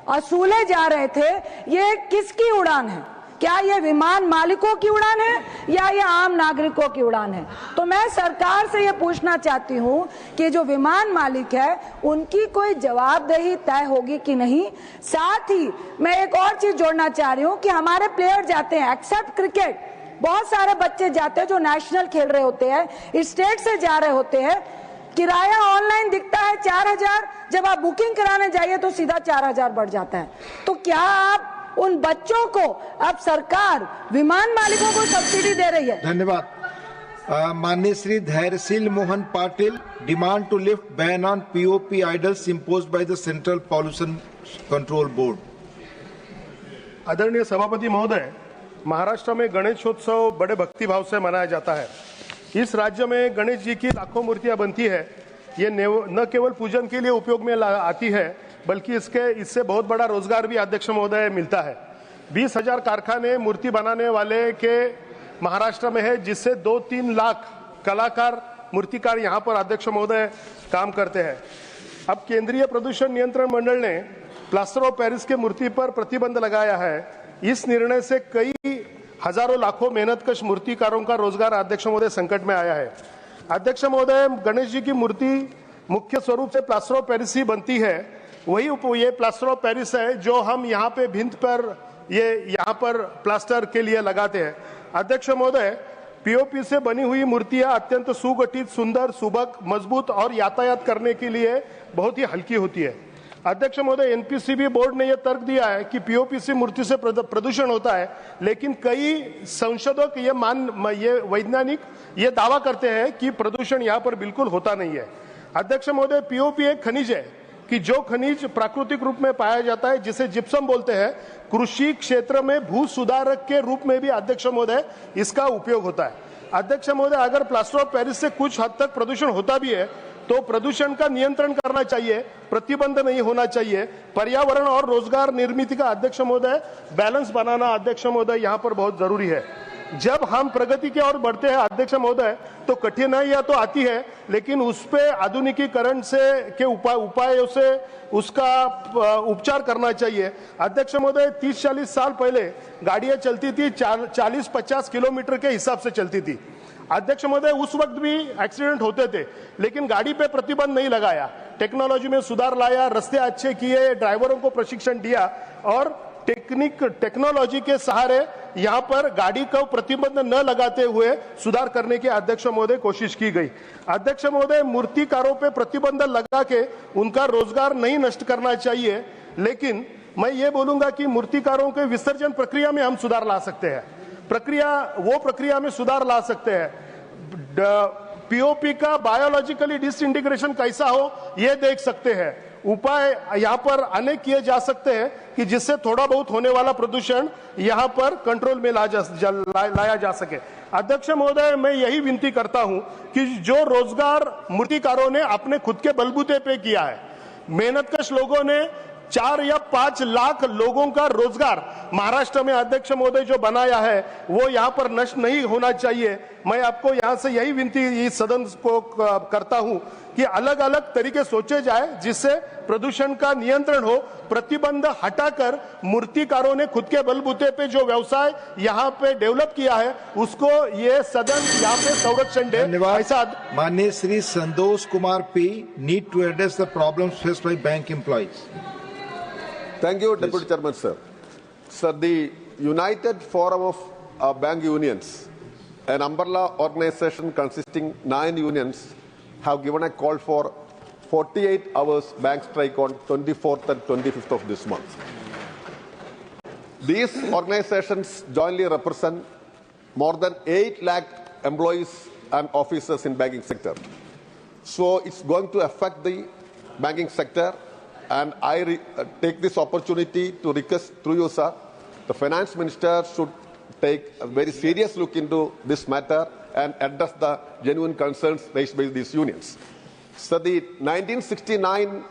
वसूले जा रहे थे। ये किसकी उड़ान है? क्या ये विमान मालिकों की उड़ान है या ये आम नागरिकों की उड़ान है? तो मैं सरकार से ये पूछना चाहती हूँ कि जो विमान मालिक है उनकी कोई जवाबदेही तय होगी कि नहीं। साथ ही मैं एक और चीज जोड़ना चाह रही हूँ कि हमारे प्लेयर जाते हैं, एक्सेप्ट क्रिकेट, बहुत सारे बच्चे जाते हैं जो नेशनल खेल रहे होते हैं, स्टेट से जा रहे होते हैं, किराया ऑनलाइन दिखता है 4,000, जब आप बुकिंग कराने जाइए तो सीधा 4,000 बढ़ जाता है। तो क्या आप उन बच्चों को, अब सरकार विमान मालिकों को सब्सिडी दे रही है? धन्यवाद। माननीय Shri Dhairyasheel Mohan Patil, demand to lift ban on POP idols imposed by the Central Pollution Control Board. आदरणीय सभापति महोदय, महाराष्ट्र में गणेशोत्सव बड़े भक्तिभाव से मनाया जाता है। इस राज्य में गणेश जी की लाखों मूर्तियां बनती है। ये न केवल पूजन के लिए उपयोग में आती है, बल्कि इससे बहुत बड़ा रोजगार भी अध्यक्ष महोदय मिलता है। 20,000 कारखाने मूर्ति बनाने वाले के महाराष्ट्र में है, जिससे 2-3 लाख कलाकार, मूर्तिकार यहाँ पर अध्यक्ष महोदय काम करते हैं। अब केंद्रीय प्रदूषण नियंत्रण मंडल ने प्लास्टर ऑफ पेरिस के मूर्ति पर प्रतिबंध लगाया है। इस निर्णय से कई हजारों लाखों मेहनतकश मूर्तिकारों का रोजगार अध्यक्ष महोदय संकट में आया है। अध्यक्ष महोदय, गणेश जी की मूर्ति मुख्य स्वरूप से प्लास्टर ऑफ पेरिस ही बनती है। वही ये प्लास्टर ऑफ पेरिस है जो हम यहाँ पे भिंत पर यहाँ पर प्लास्टर के लिए लगाते हैं। अध्यक्ष महोदय, पीओपी से बनी हुई मूर्तियां अत्यंत सुगठित, सुंदर, सुबक, मजबूत और यातायात करने के लिए बहुत ही हल्की होती है। अध्यक्ष महोदय, एनपीसीबी बोर्ड ने यह तर्क दिया है कि पीओपीसी मूर्ति से प्रदूषण होता है, लेकिन कई संशोधक ये वैज्ञानिक ये दावा करते हैं कि प्रदूषण यहाँ पर बिल्कुल होता नहीं है। अध्यक्ष महोदय, पीओपी एक खनिज है कि जो खनिज प्राकृतिक रूप में पाया जाता है, जिसे जिप्सम बोलते हैं। कृषि क्षेत्र में भू सुधारक के रूप में भी अध्यक्ष महोदय इसका उपयोग होता है। अध्यक्ष महोदय, अगर प्लास्टर ऑफ पेरिस से कुछ हद तक प्रदूषण होता भी है तो प्रदूषण का नियंत्रण करना चाहिए, प्रतिबंध नहीं होना चाहिए। पर्यावरण और रोजगार निर्मित का अध्यक्ष महोदय बैलेंस बनाना अध्यक्ष महोदय यहाँ पर बहुत जरूरी है। जब हम प्रगति की ओर बढ़ते हैं अध्यक्ष महोदय, तो कठिनाइयां तो आती है, लेकिन उस पे आधुनिकीकरण के उपायों से उसका उपचार करना चाहिए। अध्यक्ष महोदय, 30-40 साल पहले गाड़ियां चलती थी 40-50 किलोमीटर के हिसाब से चलती थी। अध्यक्ष महोदय, उस वक्त भी एक्सीडेंट होते थे, लेकिन गाड़ी पे प्रतिबंध नहीं लगाया। टेक्नोलॉजी में सुधार लाया, रास्ते अच्छे किए, ड्राइवरों को प्रशिक्षण दिया और टेक्नोलॉजी के सहारे यहाँ पर गाड़ी को प्रतिबंध न लगाते हुए सुधार करने की अध्यक्ष महोदय कोशिश की गई। अध्यक्ष महोदय, मूर्तिकारों पे प्रतिबंध लगा के उनका रोजगार नहीं नष्ट करना चाहिए, लेकिन मैं ये बोलूंगा कि मूर्तिकारों के विसर्जन प्रक्रिया में हम सुधार ला सकते हैं। प्रक्रिया में सुधार ला सकते हैं। पीओपी का बायोलॉजिकली डिसइंटीग्रेशन कैसा हो ये देख सकते हैं। उपाय यहाँ पर अनेक किए जा सकते हैं कि जिससे थोड़ा बहुत होने वाला प्रदूषण यहाँ पर कंट्रोल में लाया जा सके। अध्यक्ष महोदय, मैं यही विनती करता हूं कि जो रोजगार मूर्तिकारों ने अपने खुद के बलबूते पे किया है, मेहनतकश लोगों ने 4 या 5 लाख लोगों का रोजगार महाराष्ट्र में अध्यक्ष महोदय जो बनाया है, वो यहाँ पर नष्ट नहीं होना चाहिए। मैं आपको यहाँ से यही विनती इस सदन को करता हूँ कि अलग अलग तरीके सोचे जाए जिससे प्रदूषण का नियंत्रण हो। प्रतिबंध हटाकर मूर्तिकारों ने खुद के बलबूते पे जो व्यवसाय यहाँ पे डेवलप किया है, उसको ये सदन यहाँ पे संरक्षण दे। धन्यवाद। माननीय Shri Santosh Kumar P, need to address the problems faced by bank employees. Thank you, Deputy Chairman, sir. Sir, the United Forum of Bank Unions, an umbrella organization consisting 9 unions, have given a call for 48 hours bank strike on 24th and 25th of this month. These organizations jointly represent more than 8 lakh employees and officers in banking sector. So it's going to affect the banking sector. And I take this opportunity to request through you, sir, the finance minister should take a very serious look into this matter and address the genuine concerns raised by these unions. So the 1969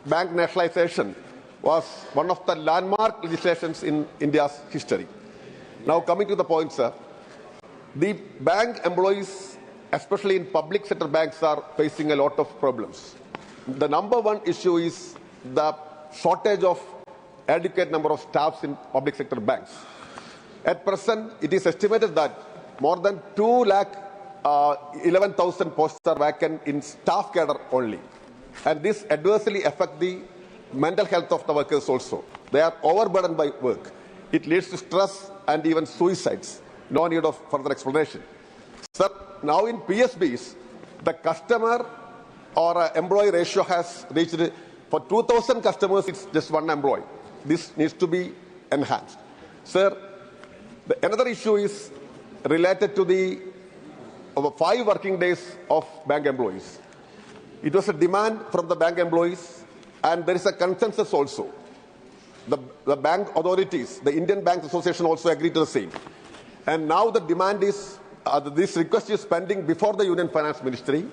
bank nationalization was one of the landmark legislations in India's history. Now coming to the point, sir, the bank employees, especially in public sector banks, are facing a lot of problems. The number one issue is the shortage of adequate number of staffs in public sector banks. At present, it is estimated that more than 2,11,000 posts are vacant in staff cadre only. And this adversely affects the mental health of the workers also. They are overburdened by work. It leads to stress and even suicides. No need of further explanation. Sir, now in PSBs, the customer or employee ratio has reached, for 2,000 customers, it's just one employee. This needs to be enhanced. Sir, another issue is related to the 5 working days of bank employees. It was a demand from the bank employees, and there is a consensus also. The bank authorities, the Indian Banks Association also agreed to the same. And now the demand is, this request is pending before the Union Finance Ministry,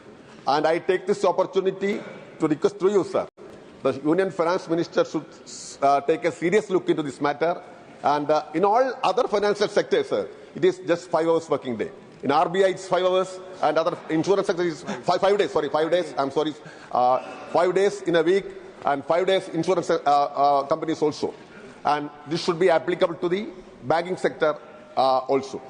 and I take this opportunity to request through you, sir. The Union Finance Minister should take a serious look into this matter. And in all other financial sectors, sir, it is just 5 hours working day. In RBI, it's 5 hours, and other insurance sector is 5 days. Sorry, 5 days. I'm sorry, 5 days in a week, and 5 days insurance companies also. And this should be applicable to the banking sector also.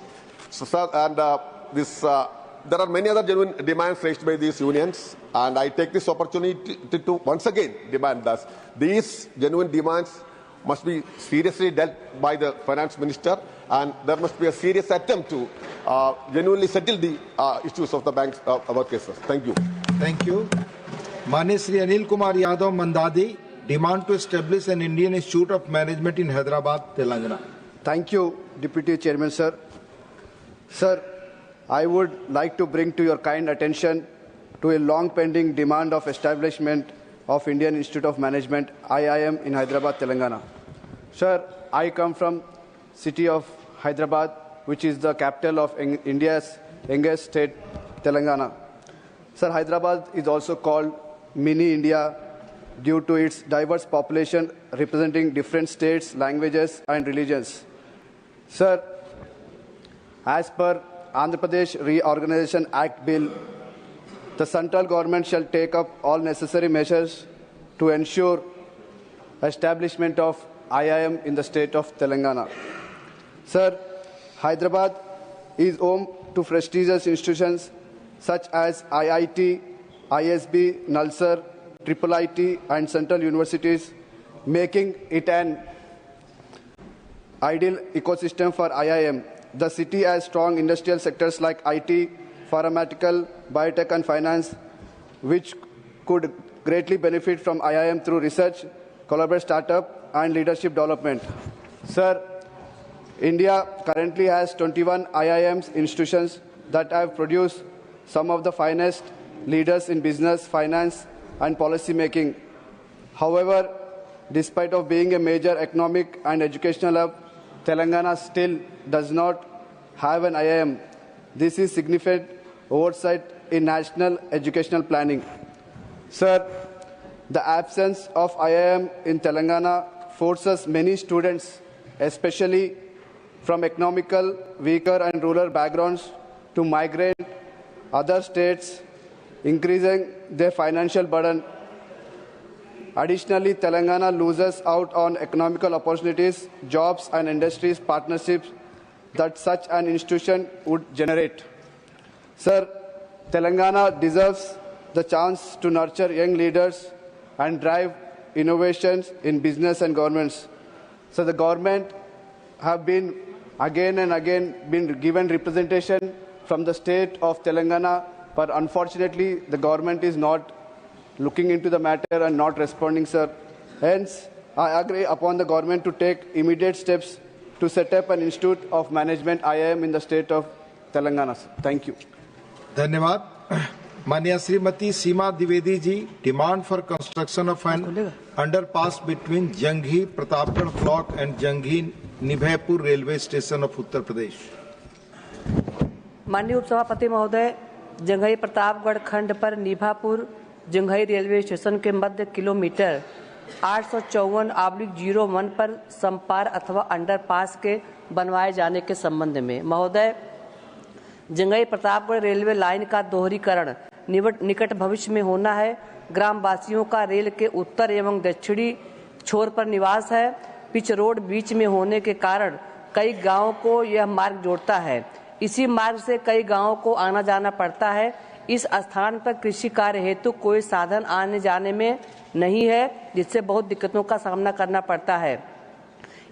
So, sir, and there are many other genuine demands raised by these unions, and I take this opportunity to once again demand that these genuine demands must be seriously dealt by the finance minister, and there must be a serious attempt to genuinely settle the issues of the banks workers. Thank you. Thank you. Mane Shri Anil Kumar Yadav Mandadi, demand to establish an Indian Institute of Management in Hyderabad, Telangana. Thank you, Deputy Chairman, sir. Sir, I would like to bring to your kind attention to a long-pending demand of establishment of Indian Institute of Management, IIM, in Hyderabad, Telangana. Sir, I come from city of Hyderabad, which is the capital of India's youngest state, Telangana. Sir, Hyderabad is also called Mini India due to its diverse population representing different states, languages, and religions. Sir, as per Andhra Pradesh Reorganization Act Bill, the central government shall take up all necessary measures to ensure establishment of IIM in the state of Telangana. Sir, Hyderabad is home to prestigious institutions such as IIT, ISB, Nalsar, IIIT, and central universities, making it an ideal ecosystem for IIM. The city has strong industrial sectors like IT, pharmaceutical, biotech, and finance, which could greatly benefit from IIM through research, collaborative startup, and leadership development. Sir, India currently has 21 IIMs institutions that have produced some of the finest leaders in business, finance, and policy making. However, despite of being a major economic and educational hub, Telangana still does not have an IIM. This is significant oversight in national educational planning. Sir, the absence of IIM in Telangana forces many students, especially from economical, weaker and rural backgrounds, to migrate other states, increasing their financial burden. Additionally, Telangana loses out on economical opportunities, jobs, and industries partnerships that such an institution would generate. Sir, Telangana deserves the chance to nurture young leaders and drive innovations in business and governments. So the government have been again and again been given representation from the state of Telangana, but unfortunately the government is not looking into the matter and not responding, sir. Hence, I agree upon the government to take immediate steps to set up an Institute of Management IIM in the state of Telangana. Thank you. Dhanyavad. Manya Srimati Seema Dwivedi ji, demand for construction of an underpass between Janghi Pratapgarh block and Janghi Nibhaipur railway station of Uttar Pradesh. माननीय उपसभापति महोदय, जंघई प्रतापगढ़ खंड पर निभापुर Janghai railway station के मध्य kilometre 854/01 पर संपार अथवा underpass के बनवाए जाने के संबंध में महोदय, जंघई प्रतापगढ़ रेलवे लाइन का दोहरीकरण निकट भविष्य में होना है। ग्रामवासियों का रेल के उत्तर एवं दक्षिणी छोर पर निवास है। पिच रोड बीच में होने के कारण कई गांवों को यह मार्ग जोड़ता है। इसी मार्ग से कई गांवों को आना जाना पड़ता है। इस स्थान पर कृषि कार्य हेतु कोई साधन आने जाने में नहीं है, जिससे बहुत दिक्कतों का सामना करना पड़ता है।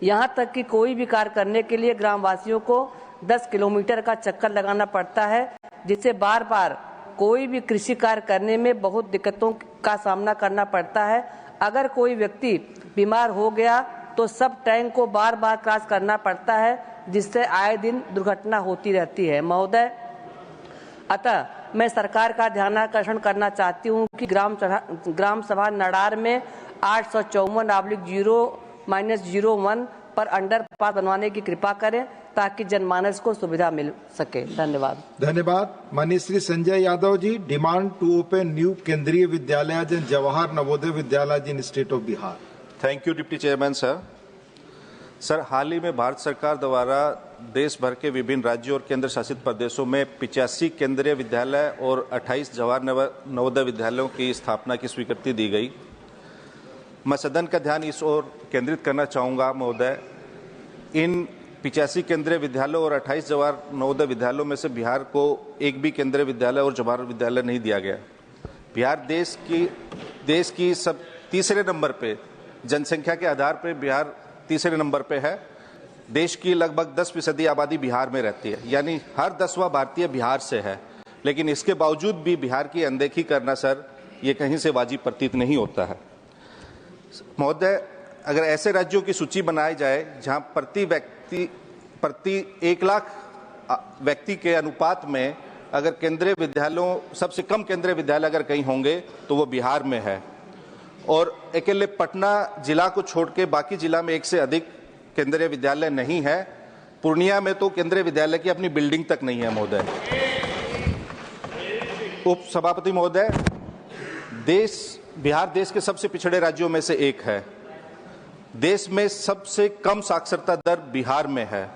यहाँ तक कि कोई भी कार्य करने के लिए ग्रामवासियों को 10 किलोमीटर का चक्कर लगाना पड़ता है, जिससे बार बार कोई भी कृषि कार्य करने में बहुत दिक्कतों का सामना करना पड़ता है। अगर कोई व्यक्ति बीमार हो गया तो सब टैंक को बार बार क्रॉस करना पड़ता है, जिससे आए दिन दुर्घटना होती रहती है। महोदय, अतः मैं सरकार का ध्यानाकर्षण करना चाहती हूँ कि ग्राम सभा नडार में 854/0-01 पर अंडरपास बनवाने की कृपा करें, ताकि जनमानस को सुविधा मिल सके। धन्यवाद। धन्यवाद। माननीय Shri Sanjay Yadav ji, demand to open new Kendriya Vidyalaya and Jawahar Navodaya Vidyalaya in state of Bihar. Thank you deputy chairman sir. Sir, हाल ही में भारत सरकार द्वारा देश भर के विभिन्न राज्यों और केंद्र शासित प्रदेशों में 85 केंद्रीय विद्यालय और 28 जवाहर नवोदय विद्यालयों की स्थापना की स्वीकृति दी गई। मैं सदन का ध्यान इस ओर केंद्रित करना चाहूँगा महोदय, इन 85 केंद्रीय विद्यालयों और 28 जवाहर नवोदय विद्यालयों में से बिहार को एक भी केंद्रीय विद्यालय और जवाहर विद्यालय नहीं दिया गया। बिहार देश की सब तीसरे नंबर पे, जनसंख्या के आधार पर बिहार तीसरे नंबर पे है। देश की लगभग 10% आबादी बिहार में रहती है, यानी हर 10वां भारतीय बिहार से है। लेकिन इसके बावजूद भी बिहार की अनदेखी करना सर, ये कहीं से वाजिब प्रतीत नहीं होता है। महोदय, अगर ऐसे राज्यों की सूची बनाई जाए जहां प्रति 1 लाख व्यक्ति के अनुपात में अगर केंद्रीय विद्यालयों, सबसे कम केंद्रीय विद्यालय अगर कहीं होंगे तो वो बिहार में है। और अकेले पटना जिला को छोड़ के बाकी जिला में 1 से अधिक केंद्रीय विद्यालय नहीं है। पूर्णिया में तो केंद्रीय विद्यालय की अपनी बिल्डिंग तक नहीं है महोदय। उप सभापति महोदय, बिहार देश के सबसे पिछड़े राज्यों में से एक है। देश में सबसे कम साक्षरता दर बिहार में है।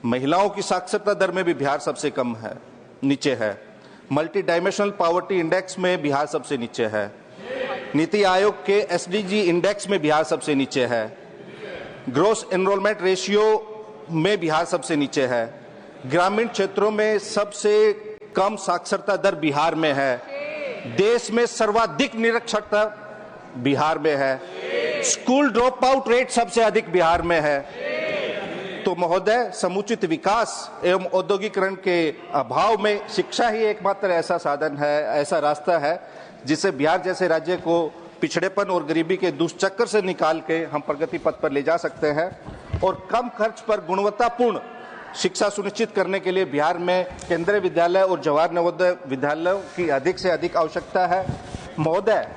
महिलाओं की साक्षरता दर में भी बिहार सबसे कम है, नीचे है। मल्टी डायमेंशनल पॉवर्टी इंडेक्स में बिहार सबसे नीचे है। नीति आयोग के एसडीजी इंडेक्स में बिहार सबसे नीचे है। ग्रोस एनरोलमेंट रेशियो में बिहार सबसे नीचे है। ग्रामीण क्षेत्रों में सबसे कम साक्षरता दर बिहार में है। देश में सर्वाधिक निरक्षरता बिहार में है। स्कूल ड्रॉप आउट रेट सबसे अधिक बिहार में है। तो महोदय, समुचित विकास एवं औद्योगिकरण के अभाव में शिक्षा ही एकमात्र ऐसा साधन है, ऐसा रास्ता है जिससे बिहार जैसे राज्य को पिछड़ेपन और गरीबी के दुष्चक्र से निकाल के हम प्रगति पथ पर ले जा सकते हैं। और कम खर्च पर गुणवत्तापूर्ण शिक्षा सुनिश्चित करने के लिए बिहार में केंद्रीय विद्यालय और जवाहर नवोदय विद्यालयों की अधिक से अधिक आवश्यकता है। महोदय,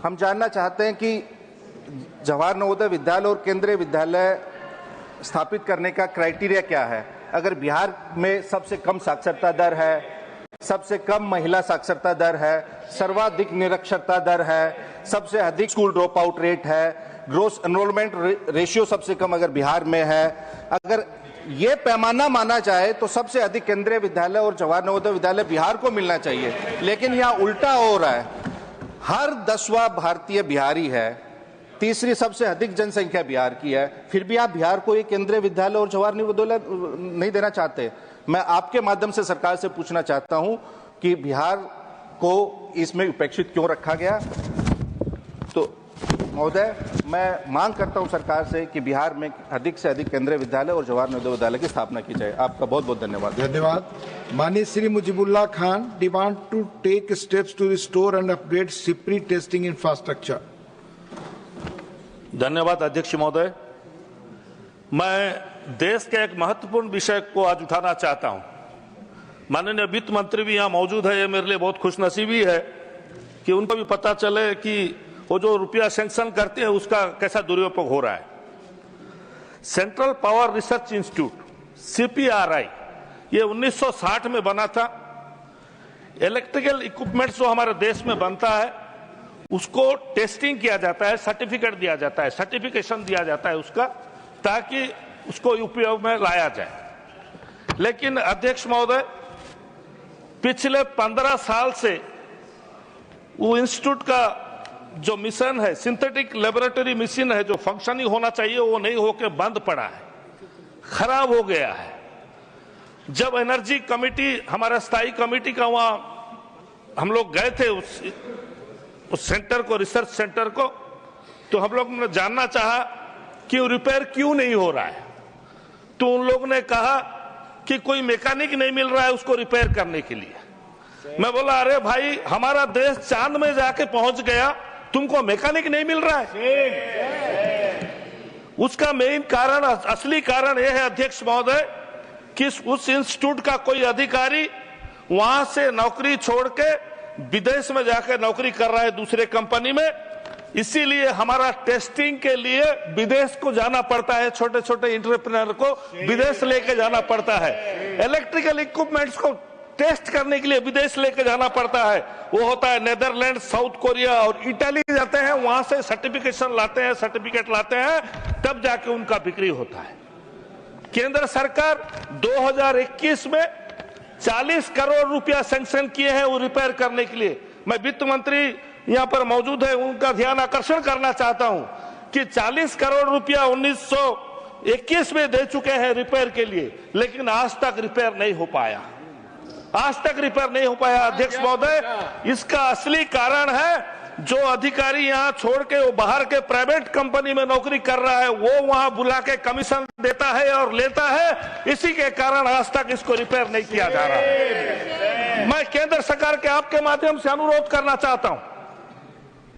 हम जानना चाहते हैं कि जवाहर नवोदय विद्यालय और केंद्रीय विद्यालय स्थापित करने का क्राइटेरिया क्या है। अगर बिहार में सबसे कम साक्षरता दर है, सबसे कम महिला साक्षरता दर है, सर्वाधिक निरक्षरता दर है, सबसे अधिक स्कूल ड्रॉप आउट रेट है, ग्रोस एनरोलमेंट रेशियो सबसे कम अगर बिहार में है, अगर ये पैमाना माना जाए तो सबसे अधिक केंद्रीय विद्यालय और जवाहर नवोदय विद्यालय बिहार को मिलना चाहिए। लेकिन यहाँ उल्टा हो रहा है। हर 10वां भारतीय बिहारी है, तीसरी सबसे अधिक जनसंख्या बिहार की है, फिर भी आप बिहार को एक केंद्रीय विद्यालय और जवाहर नवोदय नहीं देना चाहते। मैं आपके माध्यम से सरकार से पूछना चाहता हूं कि बिहार को इसमें उपेक्षित क्यों रखा गया। तो महोदय, मैं मांग करता हूं सरकार से कि बिहार में अधिक से अधिक केंद्रीय विद्यालय और जवाहर नवोदय विद्यालय की स्थापना की जाए। आपका बहुत बहुत धन्यवाद। धन्यवाद। माननीय Shri Mujibullah Khan, demand to take steps to restore and upgrade CPRI testing infrastructure. धन्यवाद अध्यक्ष महोदय। मैं देश के एक महत्वपूर्ण विषय को आज उठाना चाहता हूं। माननीय वित्त मंत्री भी यहां मौजूद है, ये मेरे लिए बहुत खुशनसीबी है कि उनको भी पता चले कि वो जो रुपया सैंक्शन करते हैं उसका कैसा दुरुपयोग हो रहा है। Central power research institute CPRI ये 1960 में बना था। इलेक्ट्रिकल इक्विपमेंट्स जो हमारे देश में बनता है उसको टेस्टिंग किया जाता है, सर्टिफिकेट दिया जाता है, सर्टिफिकेशन दिया जाता है उसका, ताकि उसको उपयोग में लाया जाए। लेकिन अध्यक्ष महोदय, पिछले 15 साल से वो इंस्टीट्यूट का जो मिशन है, सिंथेटिक लेबोरेटरी मिशन है, जो फंक्शनिंग होना चाहिए वो नहीं होकर बंद पड़ा है। खराब हो गया है। जब एनर्जी कमेटी, हमारा स्थायी कमेटी का वहां हम लोग गए थे उस सेंटर को, रिसर्च सेंटर को, तो हम लोग ने जानना चाहा कि वो रिपेयर क्यों नहीं हो रहा है। तो उन लोगों ने कहा कि कोई मैकेनिक नहीं मिल रहा है उसको रिपेयर करने के लिए। मैं बोला, अरे भाई, हमारा देश चांद में जाके पहुंच गया, तुमको मैकेनिक नहीं मिल रहा है। उसका मेन कारण, असली कारण यह है अध्यक्ष महोदय, कि उस इंस्टीट्यूट का कोई अधिकारी वहां से नौकरी छोड़ के विदेश में जाकर नौकरी कर रहा है दूसरे कंपनी में। इसीलिए हमारा टेस्टिंग के लिए विदेश को जाना पड़ता है, छोटे छोटे एंटरप्रेन्योर को विदेश लेके जाना पड़ता है। इलेक्ट्रिकल इक्विपमेंट्स को टेस्ट करने के लिए विदेश लेके जाना पड़ता है। वो होता है नेदरलैंड, साउथ कोरिया और इटली जाते हैं, वहां से सर्टिफिकेशन लाते हैं, सर्टिफिकेट लाते हैं, तब जाके उनका बिक्री होता है। केंद्र सरकार 2021 में 40 करोड़ रुपया सैंक्शन किए हैं वो रिपेयर करने के लिए। मैं वित्त मंत्री यहां पर मौजूद है, उनका ध्यान आकर्षण करना चाहता हूं कि 40 करोड़ रुपया 1921 में दे चुके हैं रिपेयर के लिए, लेकिन आज तक रिपेयर नहीं हो पाया, आज तक रिपेयर नहीं हो पाया। अध्यक्ष महोदय, इसका असली कारण है जो अधिकारी यहां छोड़ के वो बाहर के प्राइवेट कंपनी में नौकरी कर रहा है, वो वहां बुला के कमीशन देता है और लेता है। इसी के कारण आज तक इसको रिपेयर नहीं किया जा रहा है। मैं केंद्र सरकार के आपके माध्यम से अनुरोध करना चाहता हूं,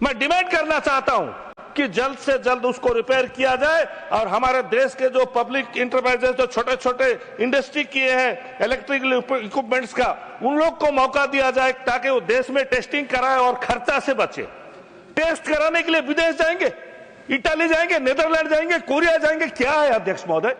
मैं डिमांड करना चाहता हूं कि जल्द से जल्द उसको रिपेयर किया जाए और हमारे देश के जो पब्लिक इंटरप्राइजेस, जो छोटे छोटे इंडस्ट्री किए हैं इलेक्ट्रिकल इक्विपमेंट्स का, उन लोग को मौका दिया जाए ताकि वो देश में टेस्टिंग कराए और खर्चा से बचे। टेस्ट कराने के लिए विदेश जाएंगे, इटली जाएंगे, नेदरलैंड जाएंगे, कोरिया जाएंगे, क्या है अध्यक्ष महोदय।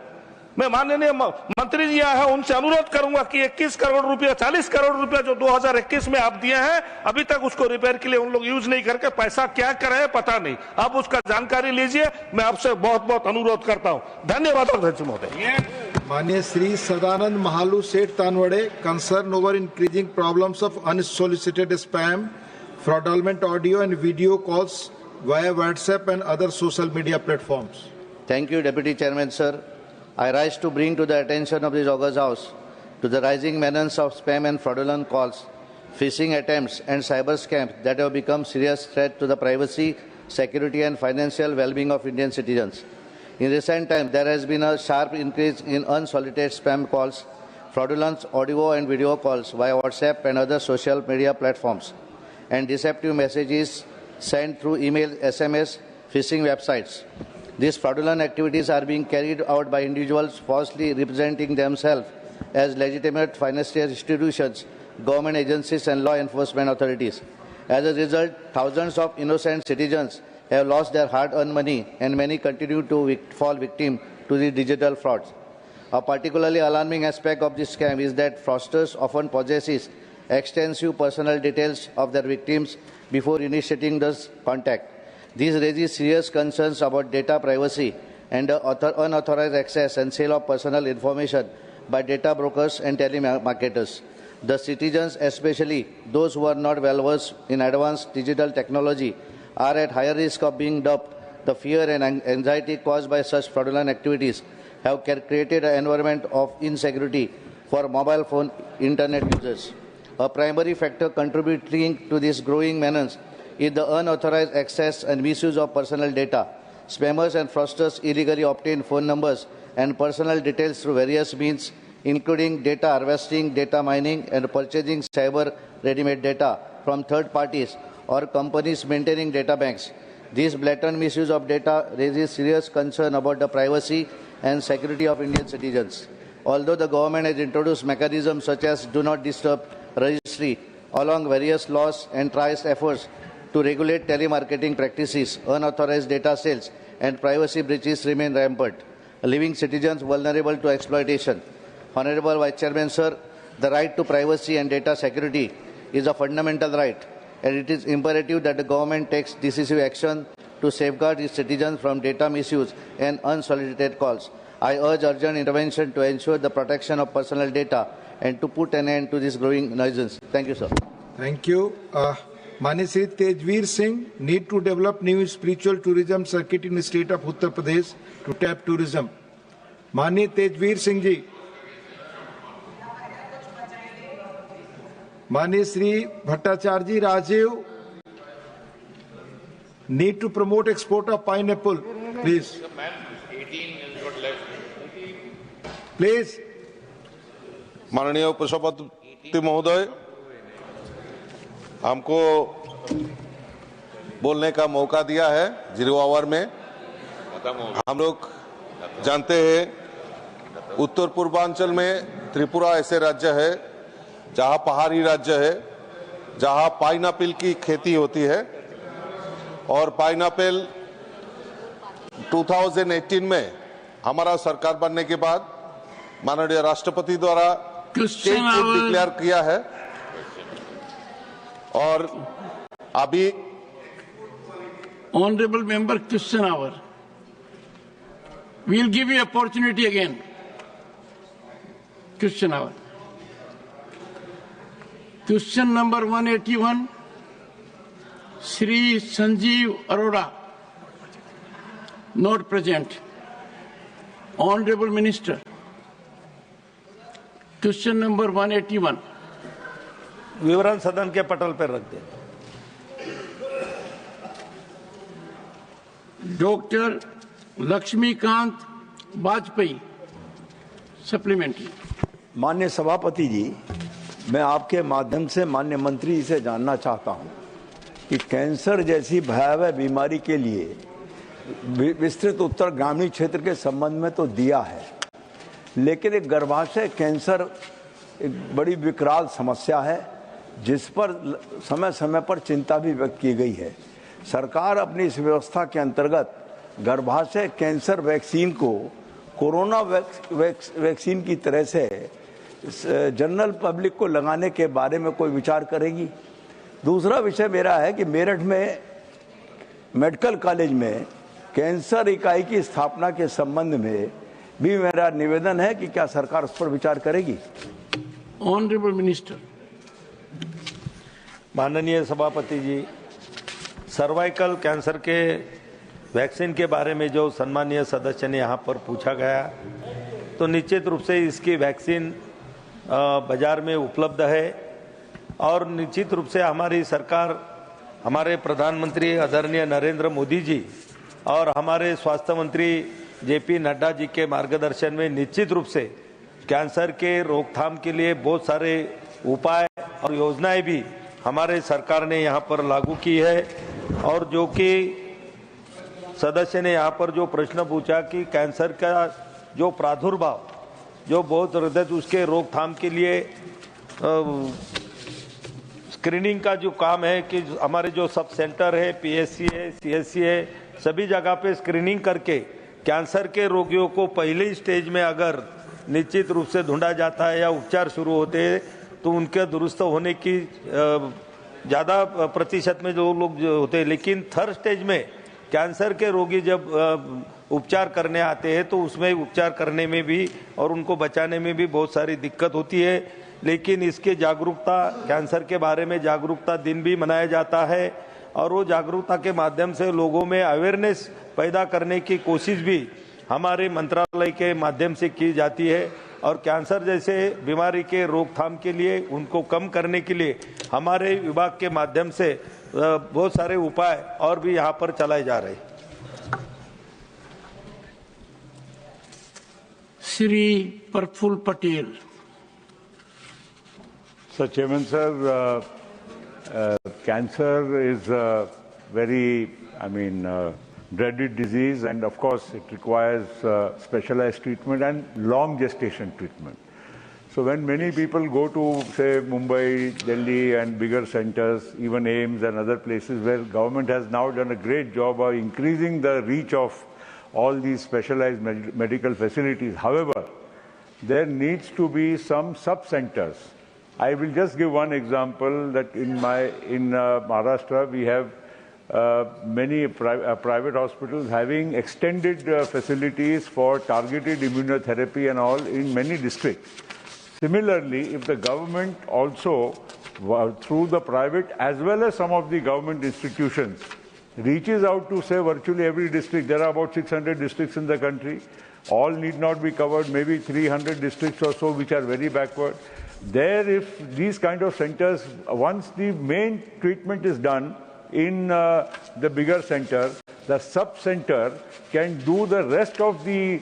मैं माननीय मंत्री जी आए हैं, उनसे अनुरोध करूंगा कि 21 करोड़ रुपया, 40 करोड़ रुपया जो 2021 में आप दिए हैं, अभी तक उसको रिपेयर के लिए उन लोग यूज नहीं करके पैसा क्या कर रहे हैं पता नहीं। आप उसका जानकारी लीजिए, मैं आपसे बहुत बहुत अनुरोध करता हूं। धन्यवाद अध्यक्ष महोदय। माननीय Shri Sadanand Mahalu Shet Tanavade, concern over increasing problems of unsolicited spam, fraudulent audio and video calls via WhatsApp and other social media platforms. Thank you, Deputy Chairman, sir. I rise to bring to the attention of this August House to the rising menace of spam and fraudulent calls, phishing attempts and cyber scams that have become serious threat to the privacy, security and financial well-being of Indian citizens. In recent times, there has been a sharp increase in unsolicited spam calls, fraudulent audio and video calls via WhatsApp and other social media platforms, and deceptive messages sent through email, SMS, phishing websites. These fraudulent activities are being carried out by individuals falsely representing themselves as legitimate financial institutions, government agencies and law enforcement authorities. As a result, thousands of innocent citizens have lost their hard-earned money and many continue to fall victim to the digital frauds. A particularly alarming aspect of this scam is that fraudsters often possess extensive personal details of their victims before initiating this contact. These raise serious concerns about data privacy and unauthorized access and sale of personal information by data brokers and telemarketers. The citizens, especially those who are not well versed in advanced digital technology, are at higher risk of being duped. The fear and anxiety caused by such fraudulent activities have created an environment of insecurity for mobile phone internet users. A primary factor contributing to this growing menace is the unauthorized access and misuse of personal data. Spammers and fraudsters illegally obtain phone numbers and personal details through various means, including data harvesting, data mining, and purchasing cyber ready-made data from third parties or companies maintaining data banks. This blatant misuse of data raises serious concern about the privacy and security of Indian citizens. Although the government has introduced mechanisms such as Do Not Disturb registry, along various laws and tries efforts to regulate telemarketing practices, unauthorized data sales, and privacy breaches remain rampant, leaving citizens vulnerable to exploitation. Honorable Vice Chairman, sir, the right to privacy and data security is a fundamental right, and it is imperative that the government takes decisive action to safeguard its citizens from data misuse and unsolicited calls. I urge urgent intervention to ensure the protection of personal data and to put an end to this growing nuisance. Thank you, sir. Thank you. Mani Sri Tejveer Singh, need to develop new spiritual tourism circuit in the state of Uttar Pradesh to tap tourism. माननीय तेजवीर सिंह जी, माननीय श्री भट्टाचार्य जी Rajiv, need to promote export of pineapple, please. Please. माननीय उपसभापति महोदय, हमको बोलने का मौका दिया है 0 आवर में। हम लोग जानते हैं उत्तर पूर्वांचल में त्रिपुरा ऐसे राज्य है जहां पहाड़ी राज्य है, जहां पाइनएप्पल की खेती होती है और पाइनएप्पल 2018 में हमारा सरकार बनने के बाद माननीय राष्ट्रपति द्वारा स्टेट फूड डिक्लेयर किया है और अभी Honorable member, question hour. We'll give you opportunity again. Question hour. Question number 181. Shri Sanjeev Arora, not present. Honorable Minister. Question number 181. विवरण सदन के पटल पर रख दें। Doctor Laxmikant Vajpayee, supplementary. माननीय सभापति जी, मैं आपके माध्यम से माननीय मंत्री जी से जानना चाहता हूं कि कैंसर जैसी भयावह बीमारी के लिए विस्तृत उत्तर ग्रामीण क्षेत्र के संबंध में तो दिया है, लेकिन एक गर्भाशय कैंसर एक बड़ी विकराल समस्या है जिस पर समय समय पर चिंता भी व्यक्त की गई है। सरकार अपनी इस व्यवस्था के अंतर्गत गर्भाशय कैंसर वैक्सीन को कोरोना वैक्सीन की तरह से जनरल पब्लिक को लगाने के बारे में कोई विचार करेगी। दूसरा विषय मेरा है कि मेरठ में मेडिकल कॉलेज में कैंसर इकाई की स्थापना के संबंध में भी मेरा निवेदन है कि क्या सरकार उस पर विचार करेगी। Honourable minister. माननीय सभापति जी, सर्वाइकल कैंसर के वैक्सीन के बारे में जो सम्मानीय सदस्य ने यहाँ पर पूछा गया, तो निश्चित रूप से इसकी वैक्सीन बाजार में उपलब्ध है और निश्चित रूप से हमारी सरकार, हमारे प्रधानमंत्री आदरणीय नरेंद्र मोदी जी और हमारे स्वास्थ्य मंत्री जेपी नड्डा जी के मार्गदर्शन में निश्चित रूप से कैंसर के रोकथाम के लिए बहुत सारे उपाय और योजनाएं भी हमारे सरकार ने यहाँ पर लागू की है। और जो कि सदस्य ने यहाँ पर जो प्रश्न पूछा कि कैंसर का जो प्रादुर्भाव जो बहुत हृदय, उसके रोकथाम के लिए स्क्रीनिंग का जो काम है कि हमारे जो सब सेंटर है, पीएससी है, सीएससी है, सभी जगह पे स्क्रीनिंग करके कैंसर के रोगियों को पहले ही स्टेज में अगर निश्चित रूप से ढूंढा जाता है या उपचार शुरू होते हैं तो उनके दुरुस्त होने की ज़्यादा प्रतिशत में जो लोग जो होते हैं, लेकिन थर्ड स्टेज में कैंसर के रोगी जब उपचार करने आते हैं तो उसमें उपचार करने में भी और उनको बचाने में भी बहुत सारी दिक्कत होती है। लेकिन इसके जागरूकता, कैंसर के बारे में जागरूकता दिन भी मनाया जाता है और वो जागरूकता के माध्यम से लोगों में अवेयरनेस पैदा करने की कोशिश भी हमारे मंत्रालय के माध्यम से की जाती है और कैंसर जैसे बीमारी के रोकथाम के लिए, उनको कम करने के लिए हमारे विभाग के माध्यम से बहुत सारे उपाय और भी यहाँ पर चलाए जा रहे हैं। Shri Praful Patel. Sir, Chairman, sir, cancer is a very, dreaded disease, and of course it requires specialized treatment and long gestation treatment. So when many people go to, say, Mumbai, Delhi and bigger centers, even AIIMS and other places where government has now done a great job of increasing the reach of all these specialized medical facilities. However, there needs to be some sub-centers. I will just give one example that in Maharashtra we have many private hospitals having extended facilities for targeted immunotherapy and all in many districts. Similarly, if the government also, through the private as well as some of the government institutions, reaches out to, say, virtually every district, there are about 600 districts in the country, All need not be covered, maybe 300 districts or so which are very backward. There, if these kind of centers, once the main treatment is done in the bigger center, the sub-center can do the rest of the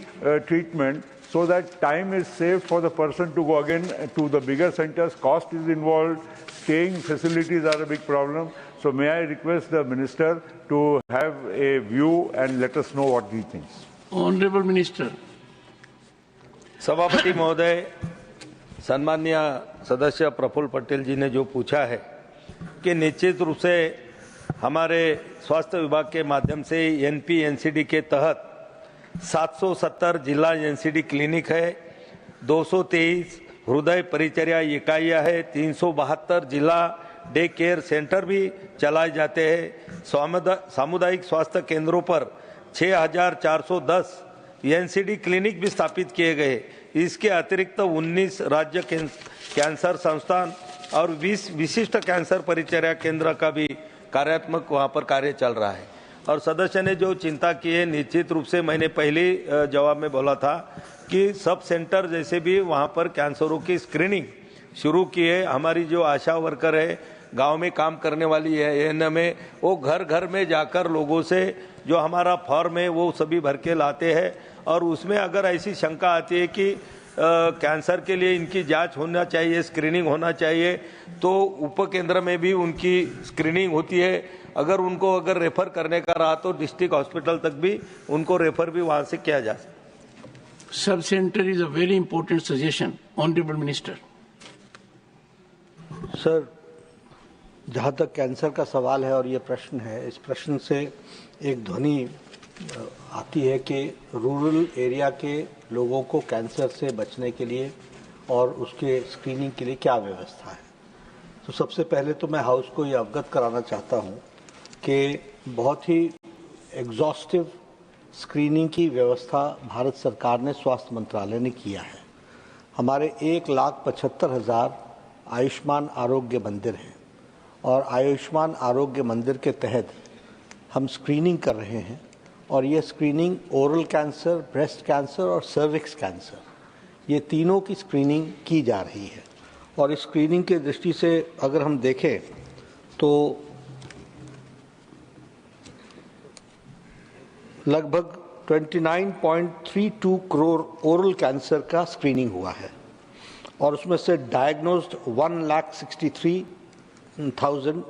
treatment so that time is saved for the person to go again to the bigger centers. Cost is involved, staying facilities are a big problem. So may I request the Minister to have a view and let us know what he thinks. Honorable Minister. सभापति महोदय, सम्माननीय सदस्य प्रफुल्ल पटेल जी ने जो पूछा है कि निश्चित रूप से हमारे स्वास्थ्य विभाग के माध्यम से एनपी एनसीडी के तहत 770 जिला एनसीडी क्लिनिक है, 223 हृदय परिचर्या इकाइयां है, 372 जिला डे केयर सेंटर भी चलाए जाते हैं। सामुदायिक स्वास्थ्य केंद्रों पर 6410 एनसीडी क्लिनिक भी स्थापित किए गए। इसके अतिरिक्त 19 राज्य कैंसर संस्थान और 20 विशिष्ट कैंसर परिचर्या केंद्र का भी कार्यात्मक वहां पर कार्य चल रहा है। और सदस्य ने जो चिंता की है, निश्चित रूप से मैंने पहले जवाब में बोला था कि सब सेंटर जैसे भी वहां पर कैंसरों की स्क्रीनिंग शुरू की है। हमारी जो आशा वर्कर है, गांव में काम करने वाली है एएनएम में, वो घर घर में जाकर लोगों से जो हमारा फॉर्म है वो सभी भर के लाते हैं और उसमें अगर ऐसी शंका आती है कि कैंसर के लिए इनकी जांच होना चाहिए, स्क्रीनिंग होना चाहिए, तो उपकेंद्र में भी उनकी स्क्रीनिंग होती है। अगर उनको रेफर करने का रहा तो डिस्ट्रिक्ट हॉस्पिटल तक भी उनको रेफर भी वहां से किया जा सकता। Sub centre is a very important suggestion. Honourable minister. Sir, जहाँ तक कैंसर का सवाल है और ये प्रश्न है, इस प्रश्न से एक ध्वनि आती है कि रूरल एरिया के लोगों को कैंसर से बचने के लिए और उसके स्क्रीनिंग के लिए क्या व्यवस्था है। तो सबसे पहले तो मैं हाउस को ये अवगत कराना चाहता हूँ कि बहुत ही एग्जॉस्टिव स्क्रीनिंग की व्यवस्था भारत सरकार ने स्वास्थ्य मंत्रालय ने किया है। हमारे 1,75,000 आयुष्मान आरोग्य मंदिर हैं और आयुष्मान आरोग्य मंदिर के तहत हम स्क्रीनिंग कर रहे हैं और ये screening oral cancer, breast cancer और सर्विक्स कैंसर, ये तीनों की स्क्रीनिंग की जा रही है। और इस स्क्रीनिंग की दृष्टि से अगर हम देखें तो लगभग 29.32 करोड़ ओरल कैंसर का स्क्रीनिंग हुआ है और उसमें से डायग्नोज्ड 1,63,000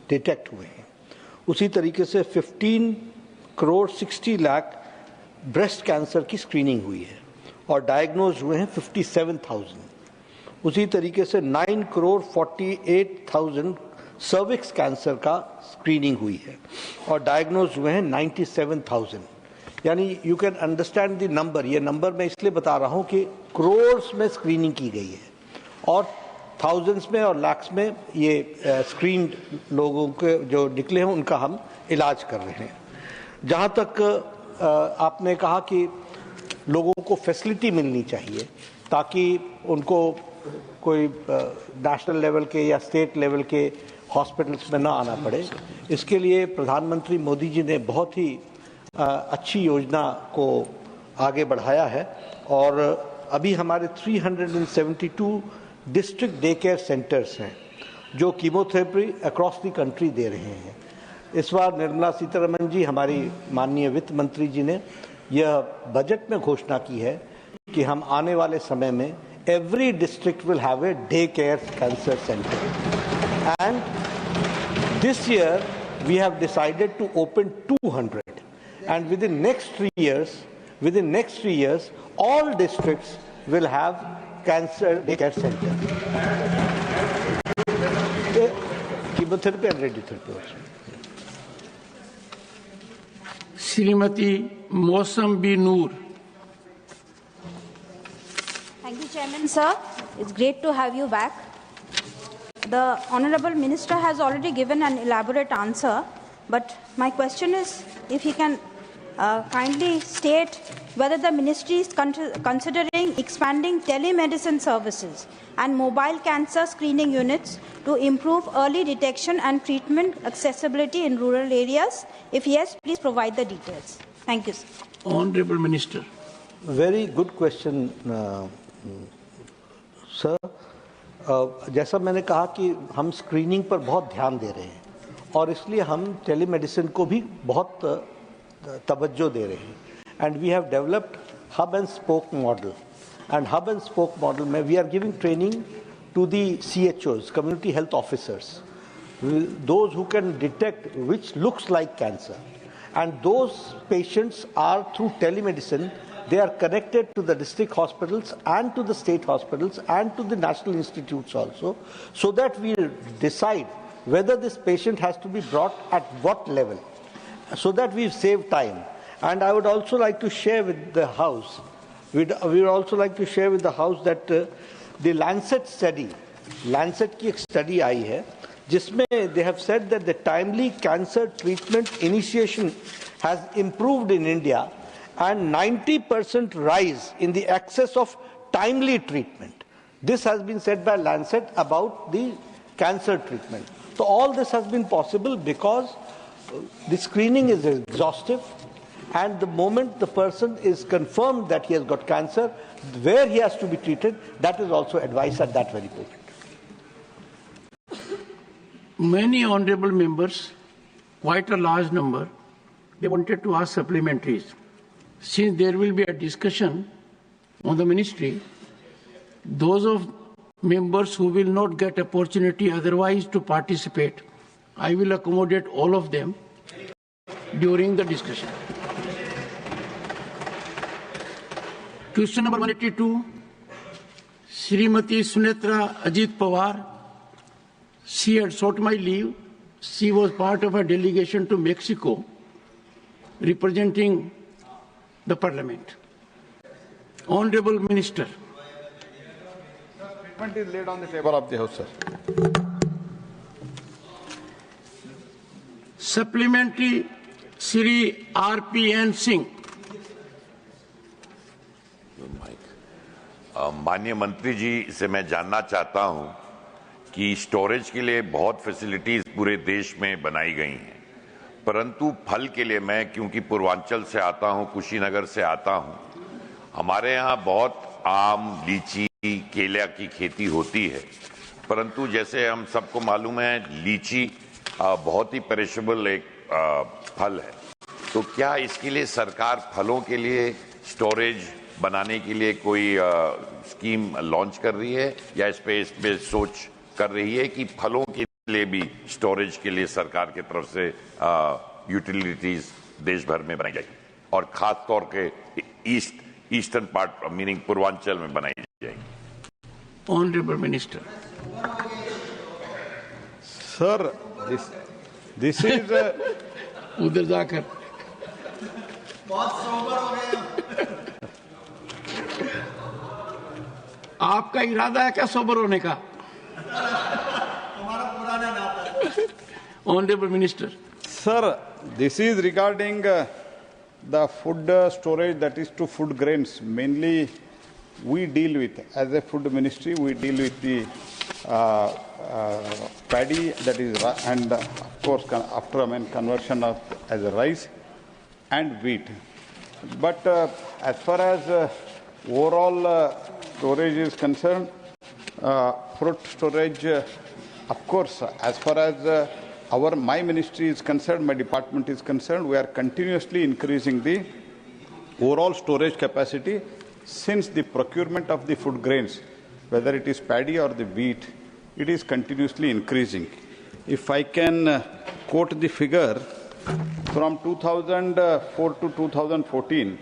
डिटेक्ट हुए हैं। उसी तरीके से 15 करोड़ 60 लाख ब्रेस्ट कैंसर की स्क्रीनिंग हुई है और डायग्नोज हुए हैं 57,000। उसी तरीके से 9 करोड़ 48,000 सर्विक्स कैंसर का स्क्रीनिंग हुई है और डायग्नोज हुए हैं 97,000। यानी you can understand the number. ये नंबर मैं इसलिए बता रहा हूँ कि करोड़्स में स्क्रीनिंग की गई है और थाउजेंड्स में और लाख्स में ये स्क्रीन्ड लोगों के जो निकले हैं उनका हम इलाज कर रहे हैं। जहाँ तक आपने कहा कि लोगों को फैसिलिटी मिलनी चाहिए ताकि उनको कोई नेशनल लेवल के या स्टेट लेवल के हॉस्पिटल्स में ना आना पड़े, इसके लिए प्रधानमंत्री मोदी जी ने बहुत ही अच्छी योजना को आगे बढ़ाया है और अभी हमारे 372 डिस्ट्रिक्ट डे केयर सेंटर्स हैं जो कीमोथेरेपी अक्रॉस द कंट्री दे रहे हैं। इस बार निर्मला सीतारमण जी, हमारी माननीय वित्त मंत्री जी ने यह बजट में घोषणा की है कि हम आने वाले समय में every district will have a daycare cancer center, and this year we have decided to open 200, and within next 3 years all districts will have cancer daycare center, chemotherapy and radiotherapy also. Shrimati Mausam B Noor. Thank you, Chairman, sir. It's great to have you back. The Honorable Minister has already given an elaborate answer, but my question is if he can kindly state whether the Ministry is considering expanding telemedicine services and mobile cancer screening units to improve early detection and treatment accessibility in rural areas. If yes, please provide the details. Thank you, sir. Honorable Minister. Very good question sir. जैसा मैंने कहा कि हम screening पर बहुत ध्यान दे रहे हैं और इसलिए हम टेलीमेडिसिन को भी बहुत तवज्जो दे रहे हैं। And we have developed hub and spoke model, and hub and spoke model में we are giving training to the CHOs, community health officers, those who can detect which looks like cancer. And those patients are through telemedicine, they are connected to the district hospitals and to the state hospitals and to the national institutes also, so that we decide whether this patient has to be brought at what level, so that we save time. And I would also like to share with the House, we would also like to share with the House that the Lancet study, Lancet की एक study आई है, जिसमें they have said that the timely cancer treatment initiation has improved in India and 90% rise in the access of timely treatment. This has been said by Lancet about the cancer treatment. So all this has been possible because the screening is exhaustive, and the moment the person is confirmed that he has got cancer, where he has to be treated, that is also advised at that very moment. Many honorable members, quite a large number, they wanted to ask supplementaries. Since there will be a discussion on the ministry, those of members who will not get opportunity otherwise to participate, I will accommodate all of them during the discussion. Question number 182, Srimati Sunetra Ajit Pawar. She had sought my leave. She was part of a delegation to Mexico representing the Parliament. Honorable Minister. Statement is laid on the table of the House, sir. Supplementary, Shri RPN Singh. माननीय मंत्री जी से मैं जानना चाहता हूं कि storage के लिए बहुत फैसिलिटीज पूरे देश में बनाई गई हैं, परंतु फल के लिए मैं क्योंकि पूर्वांचल से आता हूं, कुशीनगर से आता हूं, हमारे यहाँ बहुत आम, लीची, केला की खेती होती है, परंतु जैसे हम सबको मालूम है लीची बहुत ही पेरिशेबल एक फल है, तो क्या इसके लिए सरकार फलों के लिए स्टोरेज बनाने के लिए कोई स्कीम लॉन्च कर रही है या इस पे सोच कर रही है कि फलों के लिए भी स्टोरेज के लिए सरकार की तरफ से यूटिलिटीज देश भर में बनाई जाएगी और खास तौर के ईस्टर्न पार्ट मीनिंग पूर्वांचल में बनाई जाएगी? Honourable minister. Sir, this is उधर जाकर बहुत सोबर हो गए. आपका इरादा है क्या सोबर होने का? हमारा पुराना नाता है. Honorable Minister. Sir, this is regarding the food storage, that is to food grains. Mainly, we deal with, as a food ministry, we deal with the paddy, that is, and of course, after conversion of as a rice and wheat. But as far as overall storage is concerned, fruit storage, of course, as far as my ministry is concerned, my department is concerned, we are continuously increasing the overall storage capacity, since the procurement of the food grains, whether it is paddy or the wheat, it is continuously increasing. If I can quote the figure, from 2004 to 2014,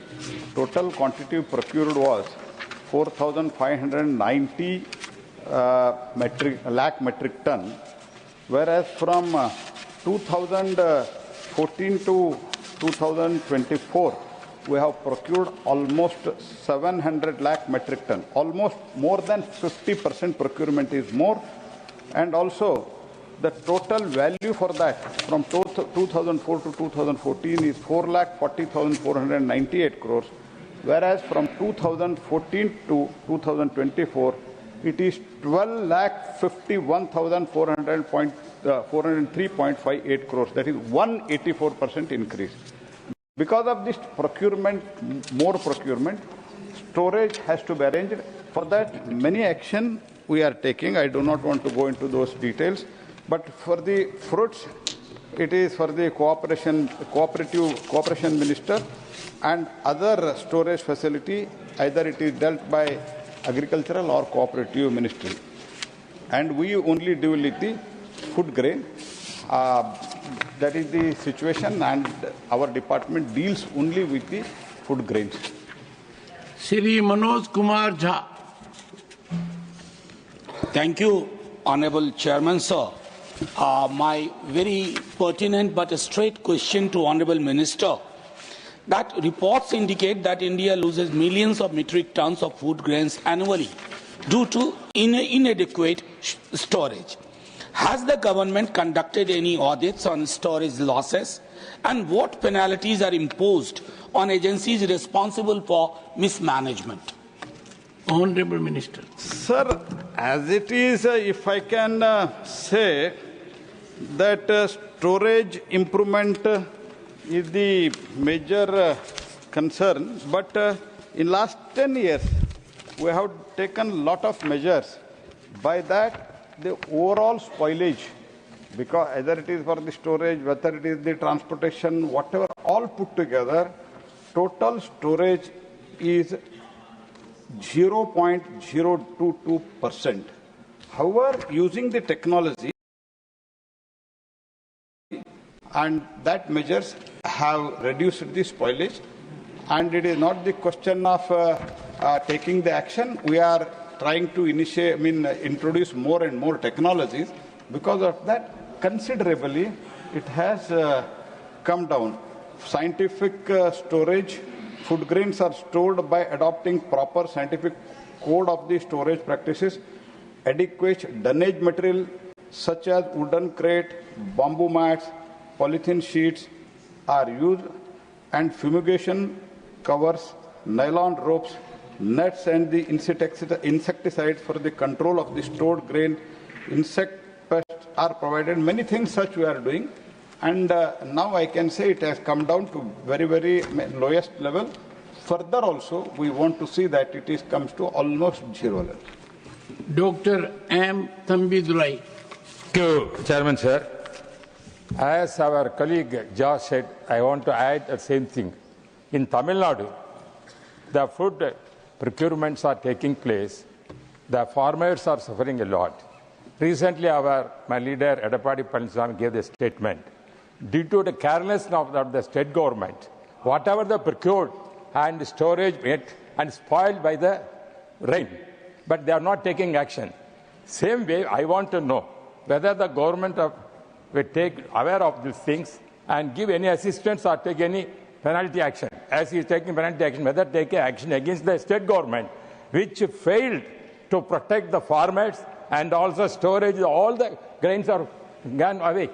total quantity procured was 4,590 lakh metric ton, whereas from 2014 to 2024, we have procured almost 700 lakh metric ton. Almost more than 50% procurement is more, and also the total value for that from 2004 to 2014 is 4,40,498 crores, whereas from 2014 to 2024, it is 12,51,403.58 crores. That is 184% increase. Because of this procurement, more procurement, storage has to be arranged. For that, many action we are taking. I do not want to go into those details. But for the fruits, it is for the cooperation minister and other storage facility, either it is dealt by agricultural or cooperative ministry. And we only deal with the food grain. That is the situation, and our department deals only with the food grains. Shri Manoj Kumar Jha. Thank you, Honorable Chairman, sir. My very pertinent but straight question to Honorable Minister, that reports indicate that India loses millions of metric tons of food grains annually due to inadequate storage. Has the government conducted any audits on storage losses, and what penalties are imposed on agencies responsible for mismanagement? Honorable Minister. Sir, as it is, if I can say that storage improvement is the major concern, but in last 10 years, we have taken a lot of measures. By that, the overall spoilage, because either it is for the storage, whether it is the transportation, whatever, all put together, total storage is 0.022%. However, using the technology, and that measures have reduced the spoilage, and it is not the question of taking the action. We are trying to introduce more and more technologies. Because of that, considerably, it has come down. Scientific storage, food grains are stored by adopting proper scientific code of the storage practices. Adequate dunnage material such as wooden crate, bamboo mats, polythene sheets are used, and fumigation covers, nylon ropes, nets and the insecticides for the control of the stored grain, insect pests are provided. Many things such we are doing, and now I can say it has come down to very, very lowest level. Further also, we want to see that it comes to almost zero level. Dr. M. Thambidulai. Thank you, Chairman, sir. As our colleague Josh said, I want to add the same thing. In Tamil Nadu, the food procurements are taking place. The farmers are suffering a lot. Recently, my leader, Edappadi Palaniswamy, gave a statement. Due to the carelessness of the state government, whatever they procured and storage it and spoiled by the rain, but they are not taking action. Same way, I want to know whether the government will take aware of these things and give any assistance or take any penalty action. As he is taking penalty action, whether take action against the state government, which failed to protect the farmers and also storage, all the grains are gone away.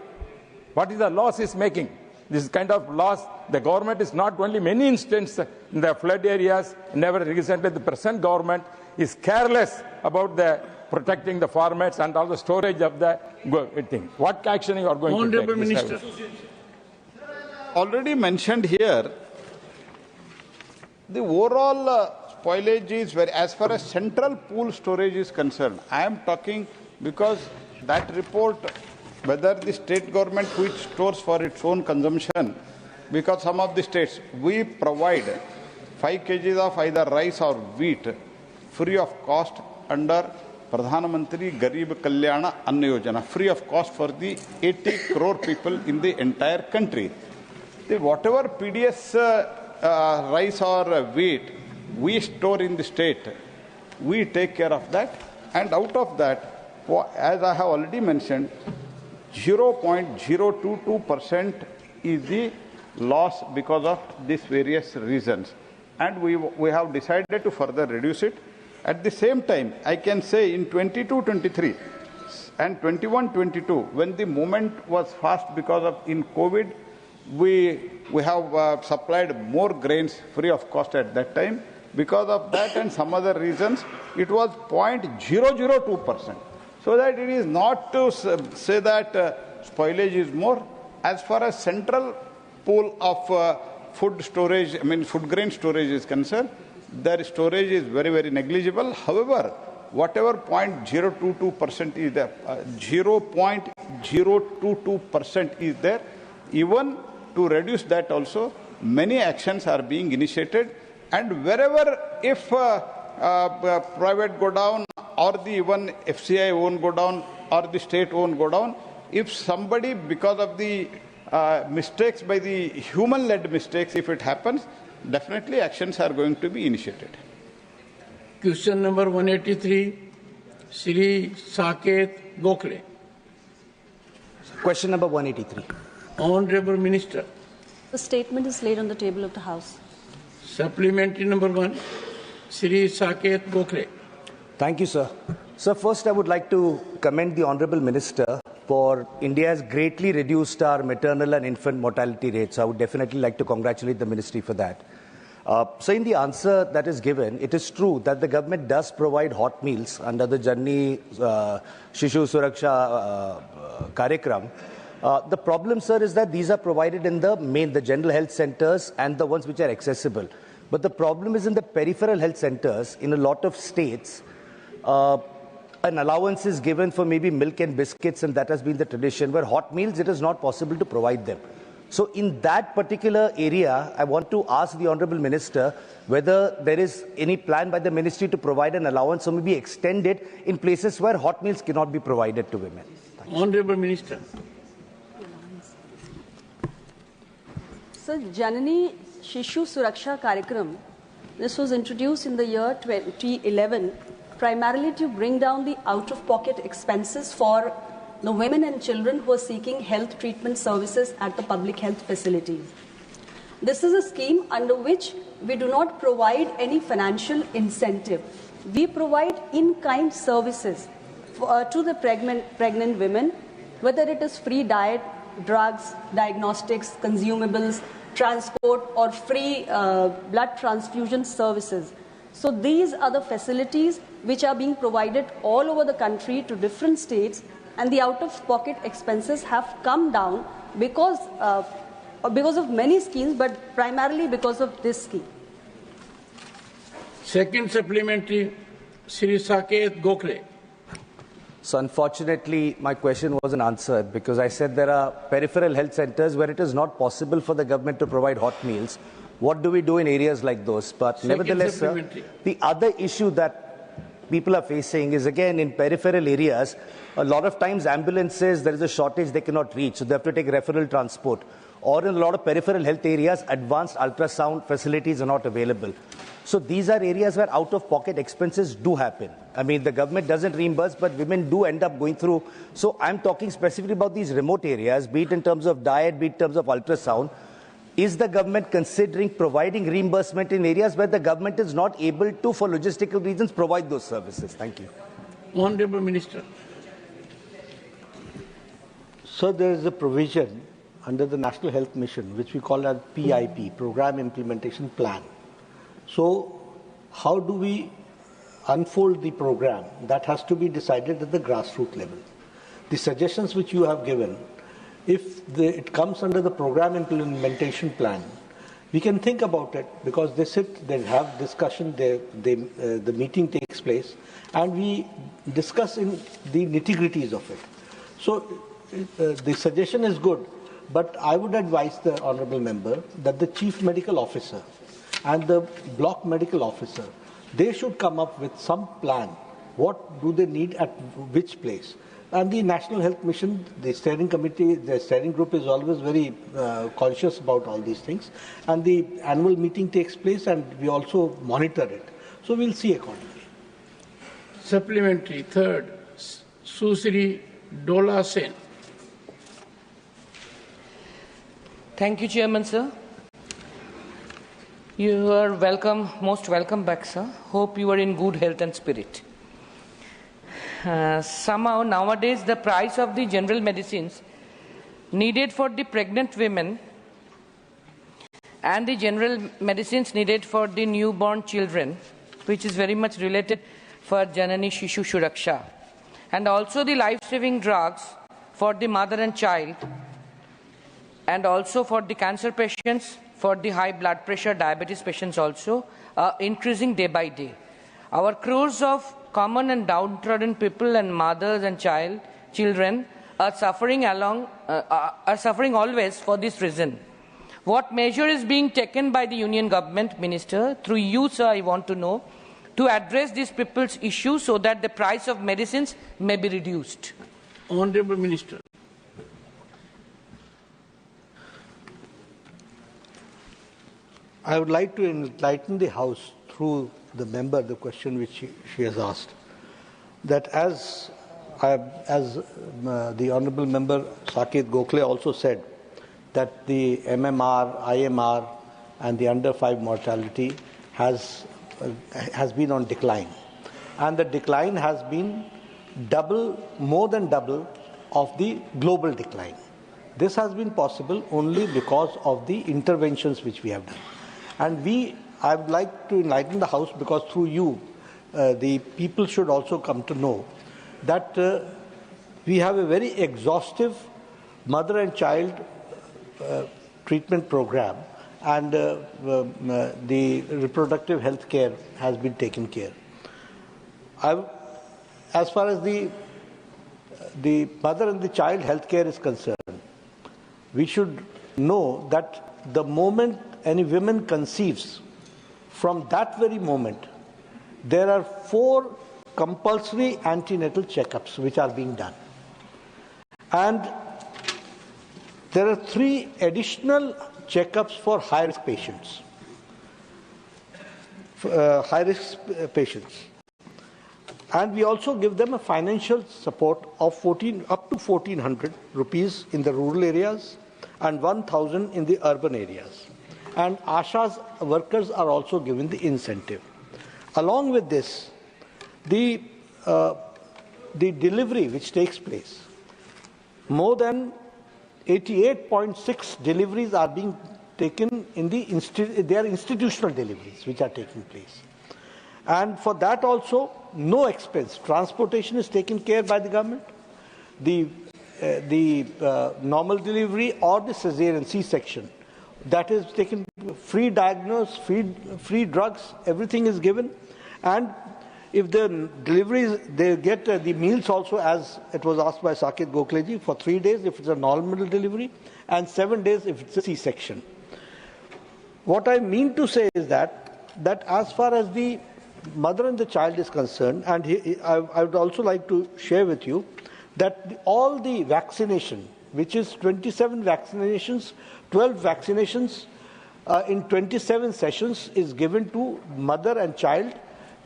What is the loss is making? This kind of loss, the government is not only many instances in the flood areas, never recently the present government is careless about the protecting the farmers and all the storage of the thing. What action you are going to take? Honorable Minister. Already mentioned here, the overall spoilage is very, as far as central pool storage is concerned. I am talking because that report, whether the state government which stores for its own consumption, because some of the states, we provide 5 kgs of either rice or wheat free of cost under Pradhan Mantri Garib Kalyana Anna Yojana, free of cost for the 80 crore people in the entire country. Whatever PDS rice or wheat we store in the state, we take care of that, and out of that, as I have already mentioned, 0.022% is the loss because of these various reasons, and we have decided to further reduce it. At the same time, I can say in 22-23 and 21-22, when the movement was fast because of in COVID, we have supplied more grains free of cost at that time. Because of that and some other reasons, it was 0.002%. So that it is not to say that spoilage is more. As far as central pool of food storage, food grain storage is concerned, their storage is very, very negligible. However, whatever 0.022% is there, 0.022% is there, even to reduce that also, many actions are being initiated. And wherever, if private go down, or the even FCI won't go down, or the state won't go down, if somebody, because of the mistakes, by the human-led mistakes, if it happens, definitely actions are going to be initiated. Question number 183, Shri Saket Gokhale. Question number 183. Honorable Minister. The statement is laid on the table of the House. Supplementary number 1, Shri Saket Gokhale. Thank you, sir. Sir, first I would like to commend the Honourable Minister for India has greatly reduced our maternal and infant mortality rates. I would definitely like to congratulate the Ministry for that. So in the answer that is given, it is true that the government does provide hot meals under the Janni Shishu Suraksha Karyakram. The problem, sir, is that these are provided in the general health centres and the ones which are accessible. But the problem is in the peripheral health centres, in a lot of states, an allowance is given for maybe milk and biscuits, and that has been the tradition, where hot meals, it is not possible to provide them. So in that particular area, I want to ask the Honourable Minister whether there is any plan by the Ministry to provide an allowance or maybe extend it in places where hot meals cannot be provided to women. Honourable Minister. Sir, Janani Shishu Suraksha Karyakram, this was introduced in the year 2011 primarily to bring down the out-of-pocket expenses for the women and children who are seeking health treatment services at the public health facilities. This is a scheme under which we do not provide any financial incentive. We provide in-kind services to the pregnant women, whether it is free diet, drugs, diagnostics, consumables, transport, or free blood transfusion services. So these are the facilities which are being provided all over the country to different states, and the out-of-pocket expenses have come down because of many schemes, but primarily because of this scheme. Second supplementary, Shri Saket Gokhale. So unfortunately, my question wasn't answered because I said there are peripheral health centres where it is not possible for the government to provide hot meals. What do we do in areas like those? But nevertheless, sir, the other issue that people are facing is, again, in peripheral areas, a lot of times ambulances, there is a shortage, they cannot reach, so they have to take referral transport. Or in a lot of peripheral health areas, advanced ultrasound facilities are not available. So these are areas where out-of-pocket expenses do happen. I mean, the government doesn't reimburse, but women do end up going through. So I'm talking specifically about these remote areas, be it in terms of diet, be it in terms of ultrasound. Is the government considering providing reimbursement in areas where the government is not able to, for logistical reasons, provide those services? Thank you. Honourable Minister. So there is a provision under the National Health Mission, which we call as PIP, Program Implementation Plan. So how do we unfold the program? That has to be decided at the grassroots level. The suggestions which you have given, if it comes under the Program Implementation Plan, we can think about it because they sit, they have discussion, the meeting takes place, and we discuss in the nitty-gritties of it. So the suggestion is good, but I would advise the Honourable Member that the Chief Medical Officer and the Block Medical Officer, they should come up with some plan. What do they need at which place? And the National Health Mission, the steering committee, the steering group is always very conscious about all these things. And the annual meeting takes place and we also monitor it. So we'll see accordingly. Supplementary, third, Susri Dola Sen. Thank you, Chairman, sir. You are welcome, most welcome back, sir. Hope you are in good health and spirit. Somehow, nowadays, the price of the general medicines needed for the pregnant women and the general medicines needed for the newborn children, which is very much related for Janani Shishu Suraksha, and also the life-saving drugs for the mother and child, and also for the cancer patients, for the high blood pressure, diabetes patients also, increasing day by day. Our crores of common and downtrodden people and mothers and children are suffering always for this reason. What measure is being taken by the Union Government, Minister, through you, sir, I want to know, to address these people's issues so that the price of medicines may be reduced? Honorable Minister. I would like to enlighten the House through the member, the question which she has asked, that as the Honourable Member Saket Gokhale also said, that the MMR, IMR and the under 5 mortality has been on decline. And the decline has been more than double of the global decline. This has been possible only because of the interventions which we have done. And I would like to enlighten the House, because through you, the people should also come to know that we have a very exhaustive mother and child treatment program, and the reproductive health care has been taken care. As far as the mother and the child health care is concerned, we should know that the moment any woman conceives, from that very moment, there are 4 compulsory antenatal checkups which are being done. And there are 3 additional checkups for high-risk patients. And we also give them a financial support of up to 1,400 rupees in the rural areas and 1,000 in the urban areas. And ASHA's workers are also given the incentive. Along with this, the delivery which takes place, more than 88.6 deliveries are being taken in they are institutional deliveries which are taking place. And for that also, no expense. Transportation is taken care by the government. The normal delivery or the cesarean C-section, that is taken, free diagnosis, free drugs, everything is given. And if the deliveries, they get the meals also, as it was asked by Saket Gokhale ji, for 3 days if it's a normal delivery and 7 days if it's a C-section. What I mean to say is that as far as the mother and the child is concerned, and I would also like to share with you that all the vaccination, which is 27 vaccinations, 12 vaccinations in 27 sessions is given to mother and child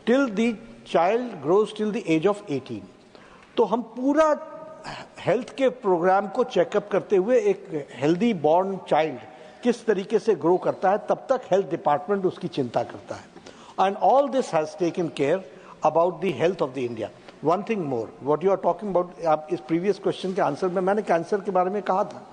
till the child grows till the age of 18. तो हम पूरा health के programme को checkup करते हुए एक healthy born child किस तरीके से ग्रो करता है, तब तक हेल्थ डिपार्टमेंट उसकी चिंता करता है. And all this has taken care about the health of the India. One thing more, what you are talking about, इस previous question के आंसर में मैंने कैंसर के बारे में कहा था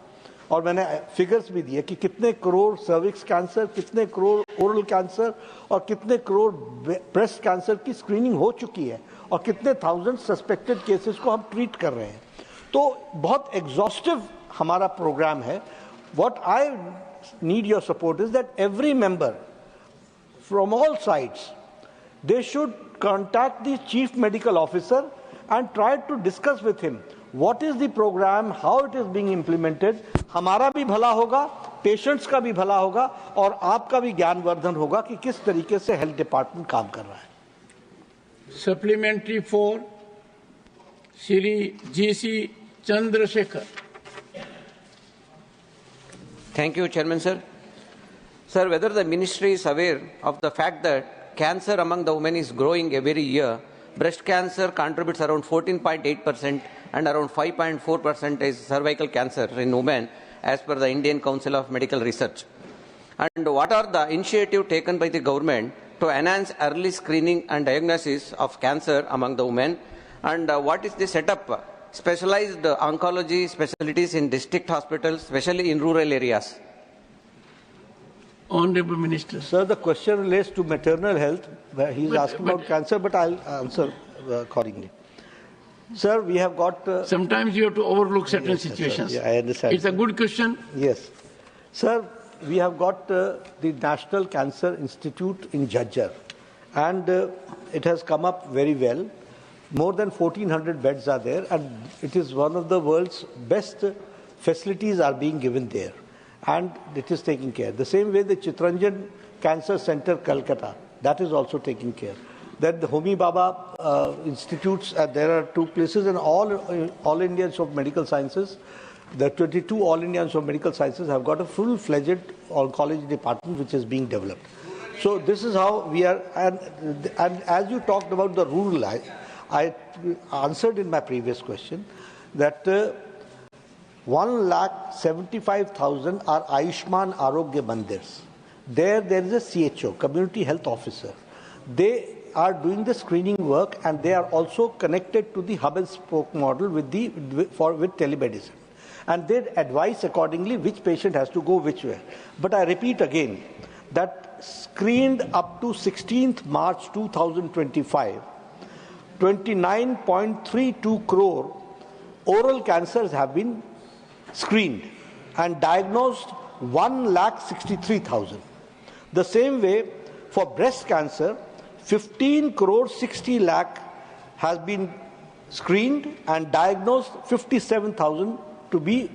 और मैंने फिगर्स भी दिए कि कितने करोड़ सर्विक्स कैंसर, कितने करोड़ ओरल कैंसर और कितने करोड़ ब्रेस्ट कैंसर की स्क्रीनिंग हो चुकी है और कितने थाउजेंड सस्पेक्टेड केसेस को हम ट्रीट कर रहे हैं. तो बहुत एग्जॉस्टिव हमारा प्रोग्राम है. What I need your support is that every member from all sides, they should contact the chief medical officer and try to discuss with him what is the program, how it is being implemented. हमारा भी भला होगा, patients का भी भला होगा और आपका भी ज्ञानवर्धन होगा कि किस तरीके से हेल्थ डिपार्टमेंट काम कर रहा है. Supplementary for Shri G.C. Chandrasekhar. Thank you, Chairman, sir. Sir, whether the ministry is aware of the fact that cancer among the women is growing every year. Breast cancer contributes around 14.8% and around 5.4% is cervical cancer in women as per the Indian Council of Medical Research. And what are the initiatives taken by the government to enhance early screening and diagnosis of cancer among the women? And what is the setup, specialized oncology specialties in district hospitals, especially in rural areas? Honorable Minister. Sir, the question relates to maternal health. He is asking about cancer, but I'll answer accordingly. Sir, we have got... Sometimes you have to overlook certain situations. Sir. Yeah, I understand. It's a good question. Yes. Sir, we have got the National Cancer Institute in Jhajjar, and it has come up very well. More than 1,400 beds are there, and it is one of the world's best facilities are being given there, and it is taking care. The same way the Chitranjan Cancer Center, Calcutta, that is also taking care. Then the Homi Baba institutes, there are 2 places, and all Indians of Medical Sciences, the 22 All Indians of Medical Sciences have got a full-fledged oncology department which is being developed. So this is how we are, and as you talked about the rural life, I answered in my previous question that 1,75,000 are Ayushman Arogya Mandirs. There is a CHO, Community Health Officer. They are doing the screening work, and they are also connected to the hub and spoke model with telemedicine. And they advise accordingly which patient has to go which way. But I repeat again that screened up to 16th March 2025, 29.32 crore oral cancers have been screened and diagnosed 1,63,000. The same way for breast cancer, 15 crore 60 lakh has been screened and diagnosed 57,000 to be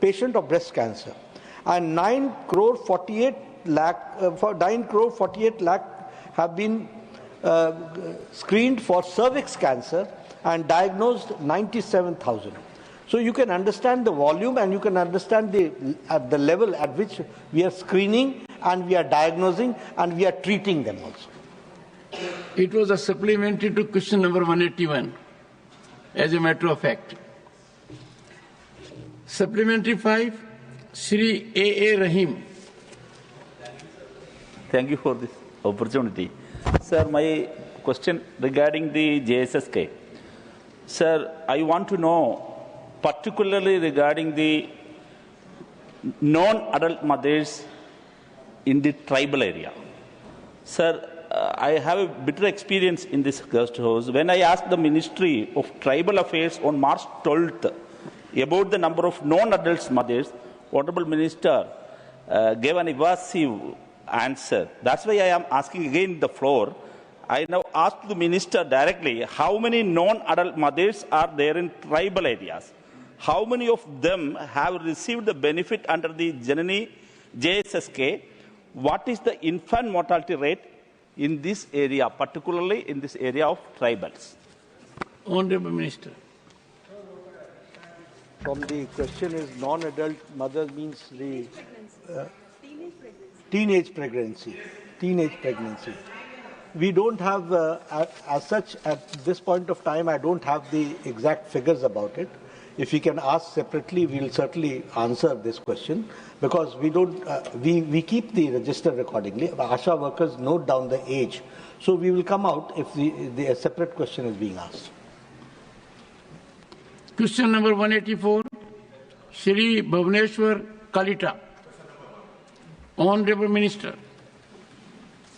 patient of breast cancer, and 9 crore 48 lakh have been screened for cervix cancer and diagnosed 97,000. So you can understand the volume, and you can understand at the level at which we are screening and we are diagnosing and we are treating them also. It was a supplementary to question number 181, as a matter of fact. Supplementary 5, Shri A.A. Rahim. Thank you for this opportunity. Sir, my question regarding the JSSK. Sir, I want to know particularly regarding the non-adult mothers in the tribal area. Sir, I have a bitter experience in this guest house. When I asked the Ministry of Tribal Affairs on March 12th about the number of non-adult mothers, Honorable Minister gave an evasive answer. That's why I am asking again the floor. I now ask the Minister directly, how many non-adult mothers are there in tribal areas? How many of them have received the benefit under the Janani JSSK? What is the infant mortality rate in this area, particularly in this area of tribals? Honorable Minister. From the question is non-adult mother means the teenage pregnancy. We don't have, as such, at this point of time, I don't have the exact figures about it. If you can ask separately, we will certainly answer this question, because we don't, we keep the register accordingly. ASHA workers note down the age. So we will come out if the separate question is being asked. Question number 184, Shri Bhuvaneshwar Kalita. Honorable Minister.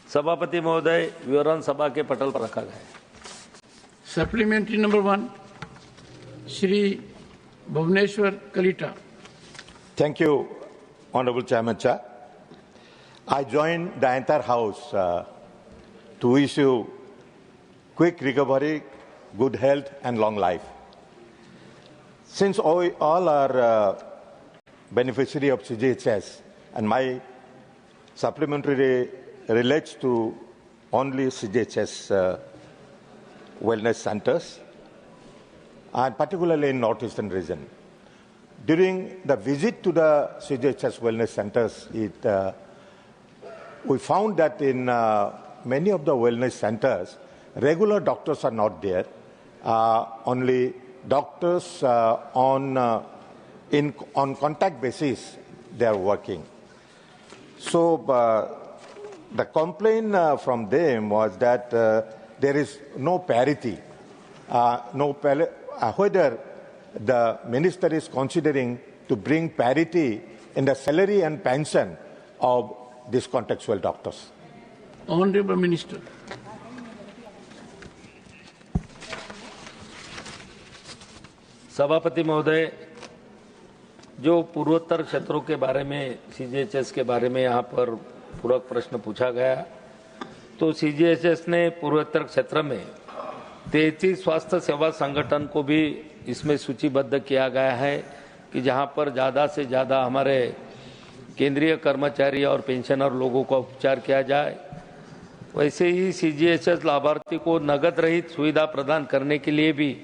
सभापति महोदय, विवरण सभा के पटल पर रखा गया है. Supplementary number 1, Shri Bhuvaneshwar Kalita. Thank you, Honorable Chairman Cha. I join the entire House to wish you quick recovery, good health and long life. Since all are beneficiary of CGHS, and my supplementary relates to only CGHS wellness centers, and particularly in northeastern region. During the visit to the CGHS wellness centers, we found that in many of the wellness centers, regular doctors are not there. Only doctors on contact basis they are working. So the complaint from them was that there is no parity, whether the minister is considering to bring parity in the salary and pension of these contextual doctors. Honorable Minister. सभापति महोदय, जो पूर्वोत्तर क्षेत्रों के बारे में CGHS के बारे में यहाँ पर पूरक प्रश्न पूछा गया, तो सीजीएचएस ने पूर्वोत्तर क्षेत्र में 33 स्वास्थ्य सेवा संगठन को भी इसमें सूचीबद्ध किया गया है कि जहाँ पर ज़्यादा से ज़्यादा हमारे केंद्रीय कर्मचारी और पेंशनर लोगों का उपचार किया जाए। वैसे ही सीजीएचएस लाभार्थी को नगद रहित सुविधा प्रदान करने के लिए भी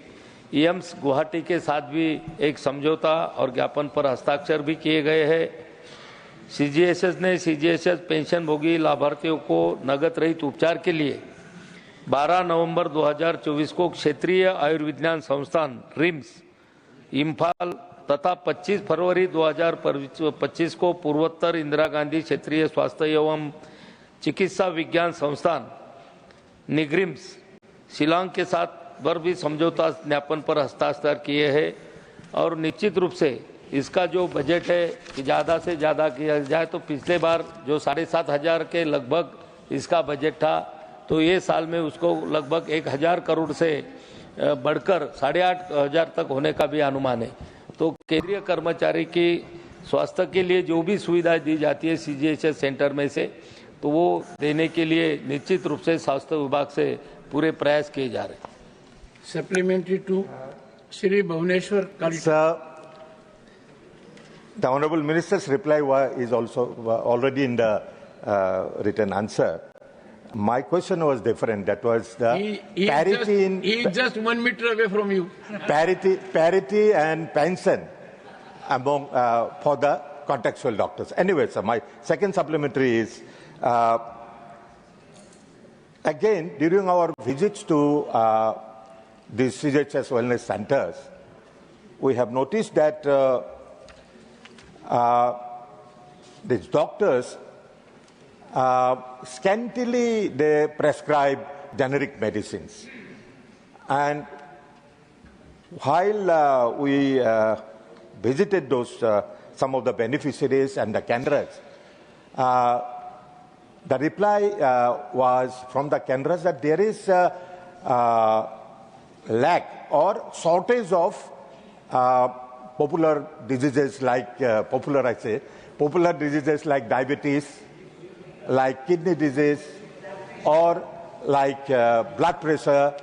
एम्स गुवाहाटी के साथ भी एक समझौता और ज्ञापन पर हस्ताक्षर भी किए गए हैं। सीजीएचएस ने सीजीएचएस पेंशन भोगी लाभार्थियों को नगद रहित उपचार के लिए 12 नवंबर 2024 को क्षेत्रीय आयुर्विज्ञान संस्थान रिम्स इम्फाल तथा 25 फरवरी 2025 को पूर्वोत्तर इंदिरा गांधी क्षेत्रीय स्वास्थ्य एवं चिकित्सा विज्ञान संस्थान निग्रिम्स शिलांग के साथ पर भी समझौता ज्ञापन पर हस्ताक्षर किए हैं। और निश्चित रूप से इसका जो बजट है कि ज़्यादा से ज़्यादा किया जाए, तो पिछले बार जो 7,500 के लगभग इसका बजट था, तो ये साल में उसको लगभग 1,000 करोड़ से बढ़कर 8,500 तक होने का भी अनुमान है। तो केंद्रीय कर्मचारी की स्वास्थ्य के लिए जो भी सुविधाएं दी जाती है सीजीएचएस सेंटर में से, तो वो देने के लिए निश्चित रूप से स्वास्थ्य विभाग से पूरे प्रयास किए जा रहे हैं। Supplementary to Shri Bhuvaneshwar Kalita. Sir, the Honourable Minister's reply is also already in the written answer. My question was different. That was the parity he is just 1 meter away from you. Parity and pension among for the contextual doctors. Anyway, sir, my second supplementary is again during our visits to these CGHS wellness centers, we have noticed that these doctors scantily they prescribe generic medicines, and while we visited those some of the beneficiaries and the Kendras, the reply was from the Kendras that there is lack or shortage of popular diseases like popular diseases like diabetes, like kidney disease, or like blood pressure.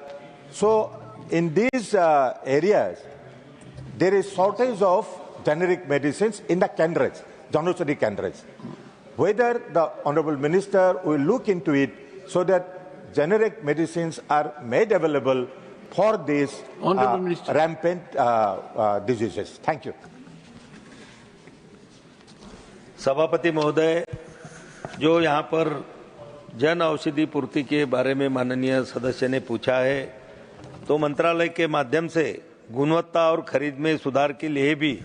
So in these areas, there is shortage of generic medicines in the Kendras, Janusari Kendras. Whether the Honourable Minister will look into it so that generic medicines are made available for these rampant diseases. Thank you. सभापति महोदय, जो यहाँ पर जन औषधि पूर्ति के बारे में माननीय सदस्य ने पूछा है, तो मंत्रालय के माध्यम से गुणवत्ता और खरीद में सुधार के लिए भी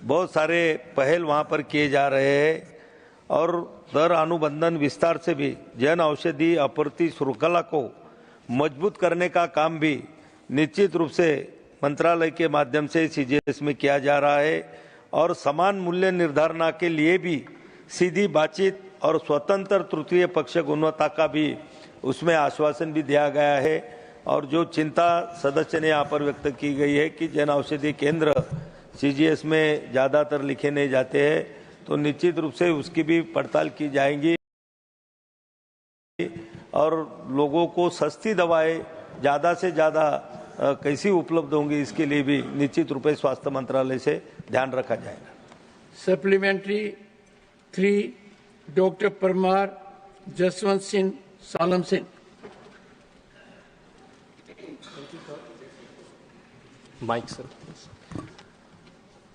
बहुत सारे पहल वहाँ पर किए जा रहे हैं और दर अनुबंधन विस्तार से भी जन औषधि आपूर्ति श्रृंखला को मजबूत करने का काम भी निश्चित रूप से मंत्रालय के माध्यम से सीजीएस में किया जा रहा है और समान मूल्य निर्धारण के लिए भी सीधी बातचीत और स्वतंत्र तृतीय पक्ष गुणवत्ता का भी उसमें आश्वासन भी दिया गया है। और जो चिंता सदस्य ने यहाँ पर व्यक्त की गई है कि जन औषधि केंद्र सीजीएस में ज़्यादातर लिखे नहीं जाते हैं, तो निश्चित रूप से उसकी भी पड़ताल की जाएगी और लोगों को सस्ती दवाएं ज़्यादा से ज़्यादा कैसी उपलब्ध होंगी, इसके लिए भी निश्चित रूप से स्वास्थ्य मंत्रालय से ध्यान रखा जाएगा। Supplementary 3 doctor Parmar Jaswant Singh Salam Singh. Mike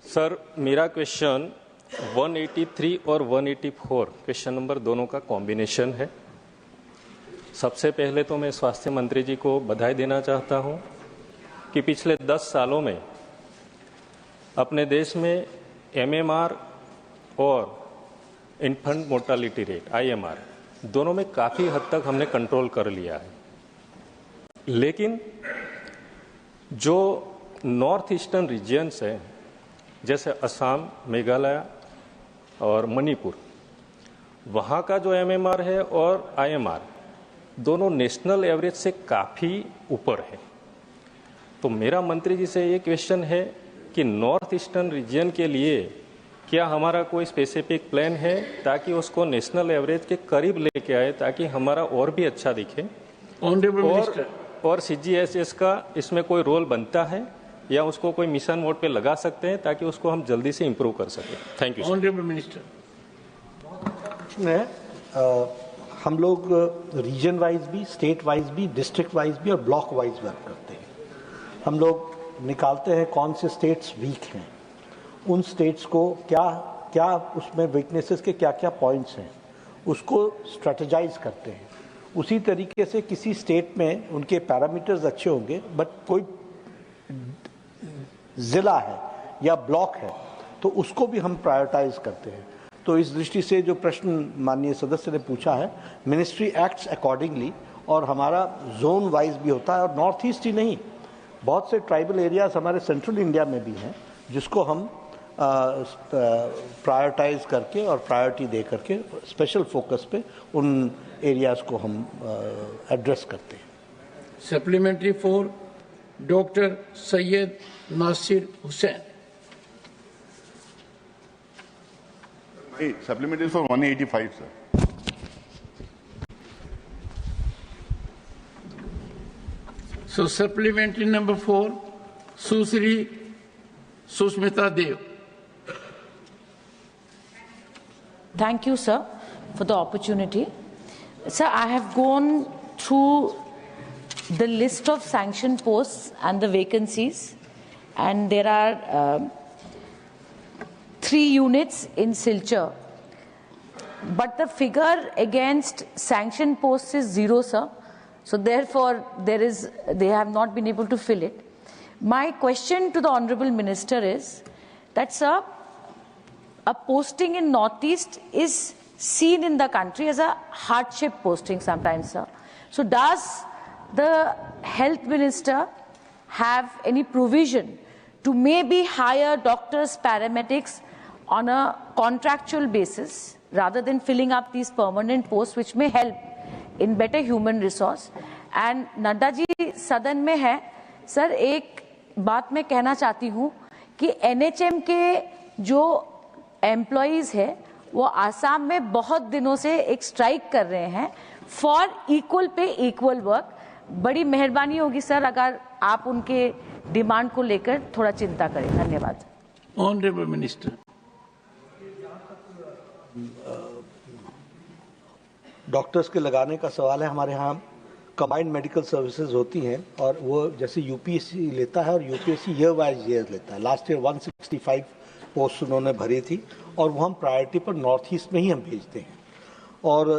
sir, मेरा क्वेश्चन 183 और 184 क्वेश्चन नंबर दोनों का कॉम्बिनेशन है। सबसे पहले तो मैं स्वास्थ्य मंत्री जी को बधाई देना चाहता हूं कि पिछले 10 सालों में अपने देश में एमएमआर और इन्फेंट मोर्टालिटी रेट आईएमआर दोनों में काफ़ी हद तक हमने कंट्रोल कर लिया है, लेकिन जो नॉर्थ ईस्टर्न रीजन्स हैं जैसे असम, मेघालय और मणिपुर, वहाँ का जो एमएमआर है और आईएमआर दोनों नेशनल एवरेज से काफ़ी ऊपर है। तो मेरा मंत्री जी से ये क्वेश्चन है कि नॉर्थ ईस्टर्न रीजन के लिए क्या हमारा कोई स्पेसिफिक प्लान है ताकि उसको नेशनल एवरेज के करीब लेके आए ताकि हमारा और भी अच्छा दिखे? और CGHS का इसमें कोई रोल बनता है या उसको कोई मिशन मोड पे लगा सकते हैं ताकि उसको हम जल्दी से इम्प्रूव कर सकें? Thank you. Honourable minister. हम लोग रीजन वाइज भी, स्टेट वाइज भी, डिस्ट्रिक्ट वाइज भी और ब्लॉक वाइज वर्क करते हैं। हम लोग निकालते हैं कौन से स्टेट्स वीक हैं, उन स्टेट्स को क्या क्या उसमें वीकनेसेस के क्या क्या पॉइंट्स हैं, उसको स्ट्रेटेजाइज करते हैं। उसी तरीके से किसी स्टेट में उनके पैरामीटर्स अच्छे होंगे बट कोई जिला है या ब्लॉक है तो उसको भी हम प्रायोरिटाइज करते हैं। तो इस दृष्टि से जो प्रश्न माननीय सदस्य ने पूछा है, मिनिस्ट्री एक्ट्स अकॉर्डिंगली और हमारा जोन वाइज भी होता है। और नॉर्थ ईस्ट ही नहीं, बहुत से ट्राइबल एरियाज हमारे सेंट्रल इंडिया में भी हैं जिसको हम प्रायोरिटाइज करके और प्रायोरिटी दे करके स्पेशल फोकस पे उन एरियाज को हम एड्रेस करते हैं। Supplementary for doctor Syed Nasir Hussain. Supplementary for 185, sir. So supplementary number 4, Susri Susmita Dev. Thank you, sir, for the opportunity. Sir, I have gone through the list of sanctioned posts and the vacancies, and there are 3 units in Silchar. But the figure against sanctioned posts is 0, sir. So therefore, they have not been able to fill it. My question to the Honourable Minister is that, sir, a posting in Northeast is seen in the country as a hardship posting sometimes, sir. So does the Health Minister have any provision to maybe hire doctors, paramedics on a contractual basis rather than filling up these permanent posts, which may help in better human resource? And Nadda ji सदन में है, sir एक बात मैं कहना चाहती हूँ कि NHM के जो एम्प्लॉइज है वो आसाम में बहुत दिनों से एक स्ट्राइक कर रहे हैं for equal pay equal work. बड़ी मेहरबानी होगी सर अगर आप उनके डिमांड को लेकर थोड़ा चिंता करें। धन्यवाद। Honourable minister. डॉक्टर्स के लगाने का सवाल है। हमारे यहाँ कंबाइंड मेडिकल सर्विसेज होती हैं और वो जैसे यूपीएससी लेता है और यूपीएससी ईयर वाइज ईयर लेता है। लास्ट ईयर 165 पोस्ट उन्होंने भरी थी और वो हम प्रायोरिटी पर नॉर्थ ईस्ट में ही हम भेजते हैं। और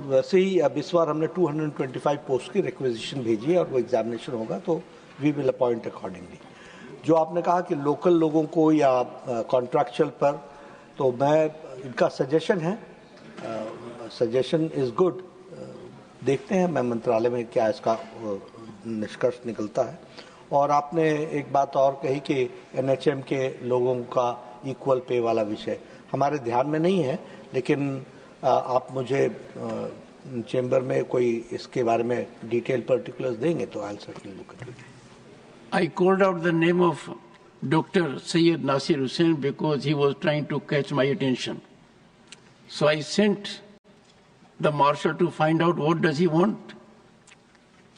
वैसे ही अब इस बार हमने 225 पोस्ट की रिक्वेजिशन भेजी है और वो एग्जामिनेशन होगा तो वी विल अपॉइंट अकॉर्डिंगली। जो आपने कहा कि लोकल लोगों को या कॉन्ट्रैक्चुअल पर, तो मैं इनका सजेशन है, सजेशन इज गुड। देखते हैं मैं मंत्रालय में क्या इसका निष्कर्ष निकलता है। और आपने एक बात और कही कि NHM के लोगों का इक्वल पे वाला विषय हमारे ध्यान में नहीं है, लेकिन आप मुझे चेंबर में कोई इसके बारे में डिटेल पर्टिकुलर्स देंगे तो I will certainly look at it. I called out the name of Dr. Syed Nasir Hussain because he was trying to catch my attention. So I sent the marshal to find out what does he want,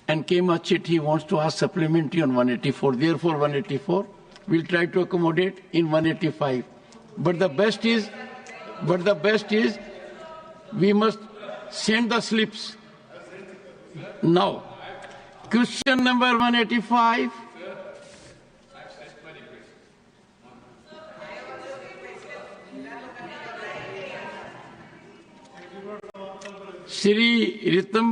and came a chit he wants to ask supplementary on 184. Therefore 184 we'll try to accommodate in 185. But the best is we must send the slips now. Question number 185. Shri Rita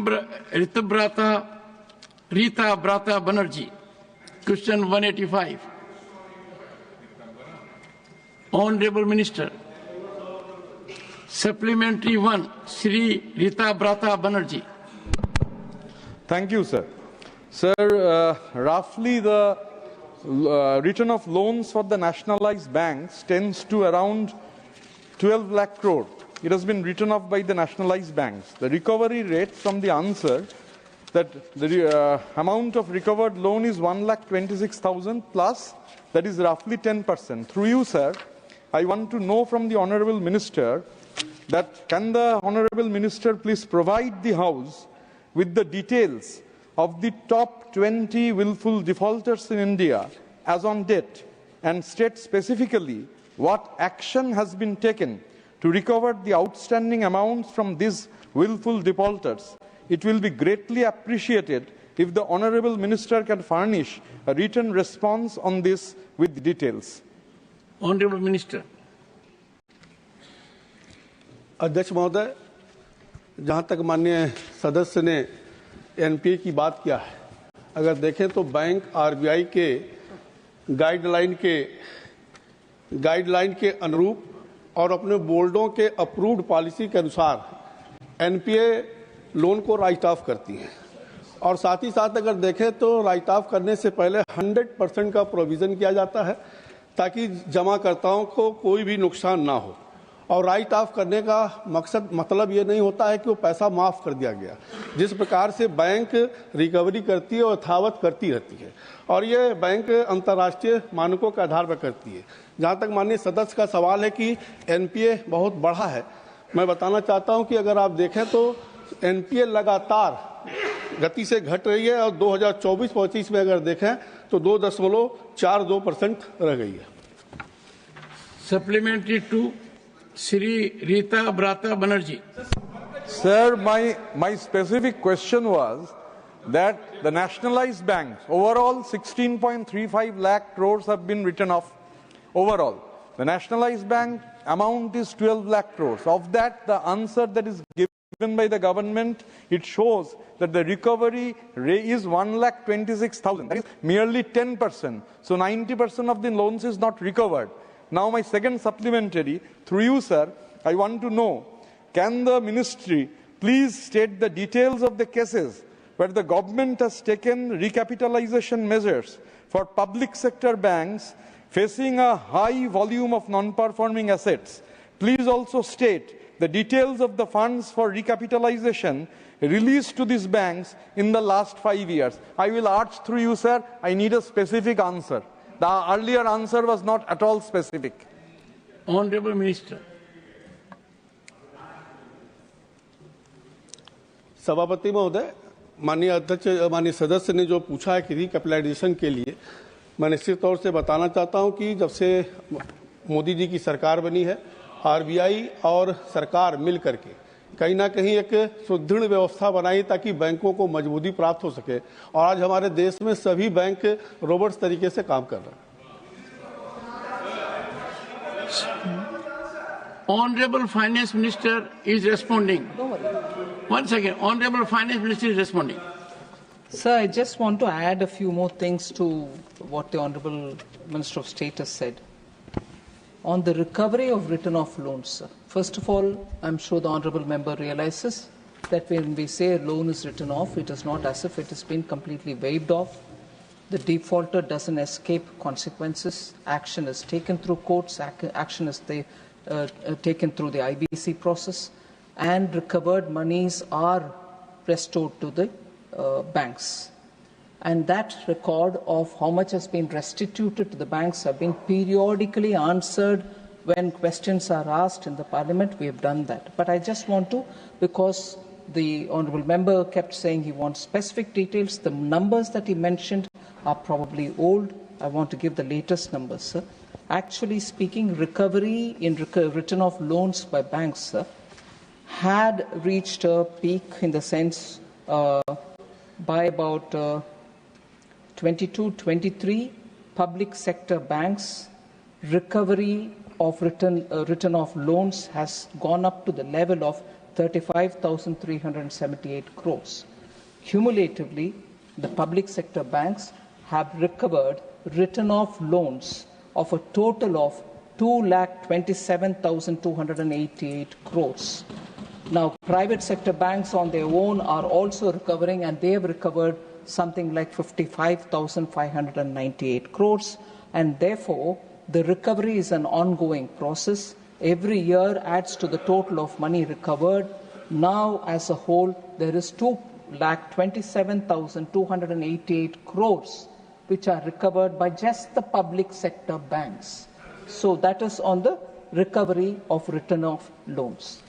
Brata Banerjee. Question 185. Honorable Minister. Supplementary 1, Shri Rita Brata Banerjee. Thank you, sir. Sir, roughly the return of loans for the nationalized banks tends to around 12 lakh crore. It has been written off by the nationalized banks. The recovery rate from the answer that the amount of recovered loan is 1,26,000 plus, that is roughly 10%. Through you, sir, I want to know from the Honourable Minister that can the Honourable Minister please provide the House with the details of the top 20 willful defaulters in India as on date, and state specifically what action has been taken to recover the outstanding amounts from these willful defaulters. It will be greatly appreciated if the Honourable Minister can furnish a written response on this with details. Honourable Minister. अध्यक्ष महोदय, जहाँ तक माननीय सदस्य ने NPA की बात किया है, अगर देखें तो बैंक आरबीआई के गाइडलाइन के अनुरूप और अपने बोर्डों के अप्रूव्ड पॉलिसी के अनुसार एनपीए लोन को राइट ऑफ करती हैं, और साथ ही साथ अगर देखें तो राइट ऑफ करने से पहले 100% का प्रोविजन किया जाता है ताकि जमाकर्ताओं को कोई भी नुकसान ना हो। और राइट ऑफ करने का मतलब ये नहीं होता है कि वो पैसा माफ कर दिया गया। जिस प्रकार से बैंक रिकवरी करती है और यथावत करती रहती है, और ये बैंक अंतर्राष्ट्रीय मानकों के आधार पर करती है। जहाँ तक माननीय सदस्य का सवाल है कि एनपीए बहुत बढ़ा है, मैं बताना चाहता हूँ कि अगर आप देखें तो एनपीए लगातार गति से घट रही है, और 2024-25 में अगर देखें तो 2.42% रह गई है। Supplementary to Sri Rita Brata Banerjee. Sir, my specific question was that the nationalized banks, overall 16.35 lakh crores have been written off. Overall, the nationalized bank amount is 12 lakh crores. Of that, the answer that is given by the government, it shows that the recovery is 1,26,000. That is merely 10%. So 90% of the loans is not recovered. Now my second supplementary, through you, sir, I want to know, can the ministry please state the details of the cases where the government has taken recapitalization measures for public sector banks facing a high volume of non-performing assets? Please also state the details of the funds for recapitalization released to these banks in the last 5 years. I will urge through you, sir, I need a specific answer. The earlier answer was not at all specific. Honourable Minister. सभापति महोदय, माननीय अध्यक्ष, माननीय सदस्य ने जो पूछा है कि रिकैपिटलाइजेशन के लिए, मैं निश्चित तौर से बताना चाहता हूं कि जब से मोदी जी की सरकार बनी है, आरबीआई और सरकार मिल करके कहीं ना कहीं एक सुदृढ़ व्यवस्था बनाई ताकि बैंकों को मजबूती प्राप्त हो सके, और आज हमारे देश में सभी बैंक रोबोट्स तरीके से काम कर रहे हैं। Honourable Finance Minister is responding. One second. Honourable Finance Minister is responding. Sir, I just want to add a few more things to what the Honourable Minister of State has said. On the recovery of written-off loans, sir, first of all, I'm sure the Honourable Member realises that when we say a loan is written off, it is not as if it has been completely waived off. The defaulter doesn't escape consequences. Action is taken through courts, action is taken through the IBC process, and recovered monies are restored to the banks. And that record of how much has been restituted to the banks have been periodically answered when questions are asked in the Parliament. We have done that. But I just want to, because the Honourable Member kept saying he wants specific details, the numbers that he mentioned are probably old. I want to give the latest numbers, sir. Actually speaking, recovery in written-off loans by banks, sir, had reached a peak in the sense by about 22-23 public sector banks, recovery of written-off loans has gone up to the level of 35,378 crores. Cumulatively, the public sector banks have recovered written-off loans of a total of 2,27,288 crores. Now, private sector banks on their own are also recovering, and they have recovered something like 55,598 crores, and therefore the recovery is an ongoing process. Every year adds to the total of money recovered. Now, as a whole, there is 2,27,288 crores which are recovered by just the public sector banks. So that is on the recovery of written off loans.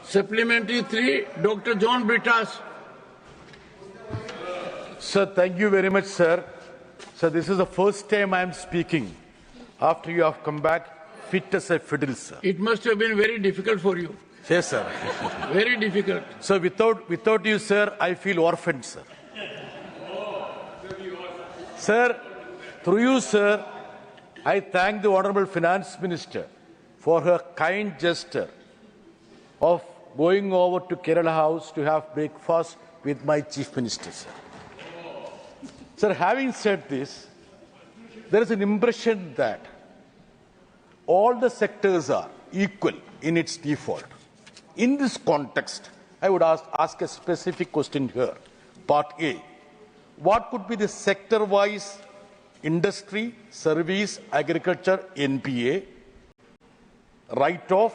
Supplementary 3, Dr. John Britas. Sir, thank you very much, sir. Sir, this is the first time I am speaking after you have come back fit as a fiddle, sir. It must have been very difficult for you. Yes, sir. Very difficult. So without you, sir, I feel orphaned, sir. Sir, through you, sir, I thank the Honorable Finance Minister for her kind gesture of going over to Kerala House to have breakfast with my Chief Minister, sir. Sir, having said this, there is an impression that all the sectors are equal in its default. In this context, I would ask a specific question here. Part A. What could be the sector-wise industry, service, agriculture, NPA, write-off,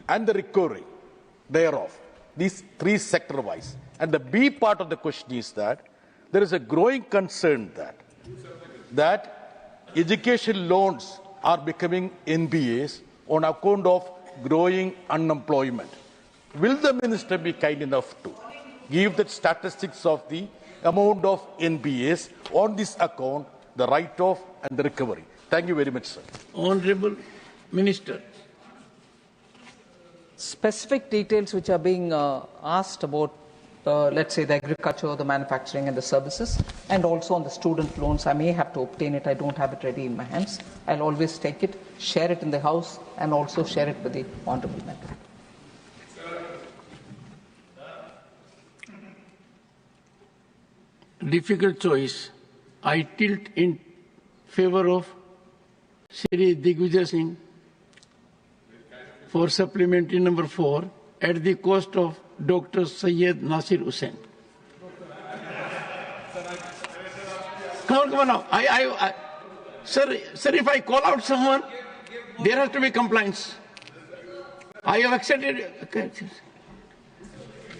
and the recovery thereof? These three sector-wise. And the B part of the question is that there is a growing concern that education loans are becoming NPAs on account of growing unemployment. Will the minister be kind enough to give the statistics of the amount of NPAs on this account, the write-off and the recovery? Thank you very much, sir. Honorable Minister. Specific details which are being asked about, let's say, the agriculture, the manufacturing and the services, and also on the student loans. I may have to obtain it. I don't have it ready in my hands. I'll always take it, share it in the House, and also share it with the Honorable Member. Difficult choice. I tilt in favor of Shri Digvijay Singh for supplementary number 4 at the cost of Dr. Syed Nasir Hussain. Come on now. Sir, if I call out someone, there has to be compliance. I have acceded. Okay.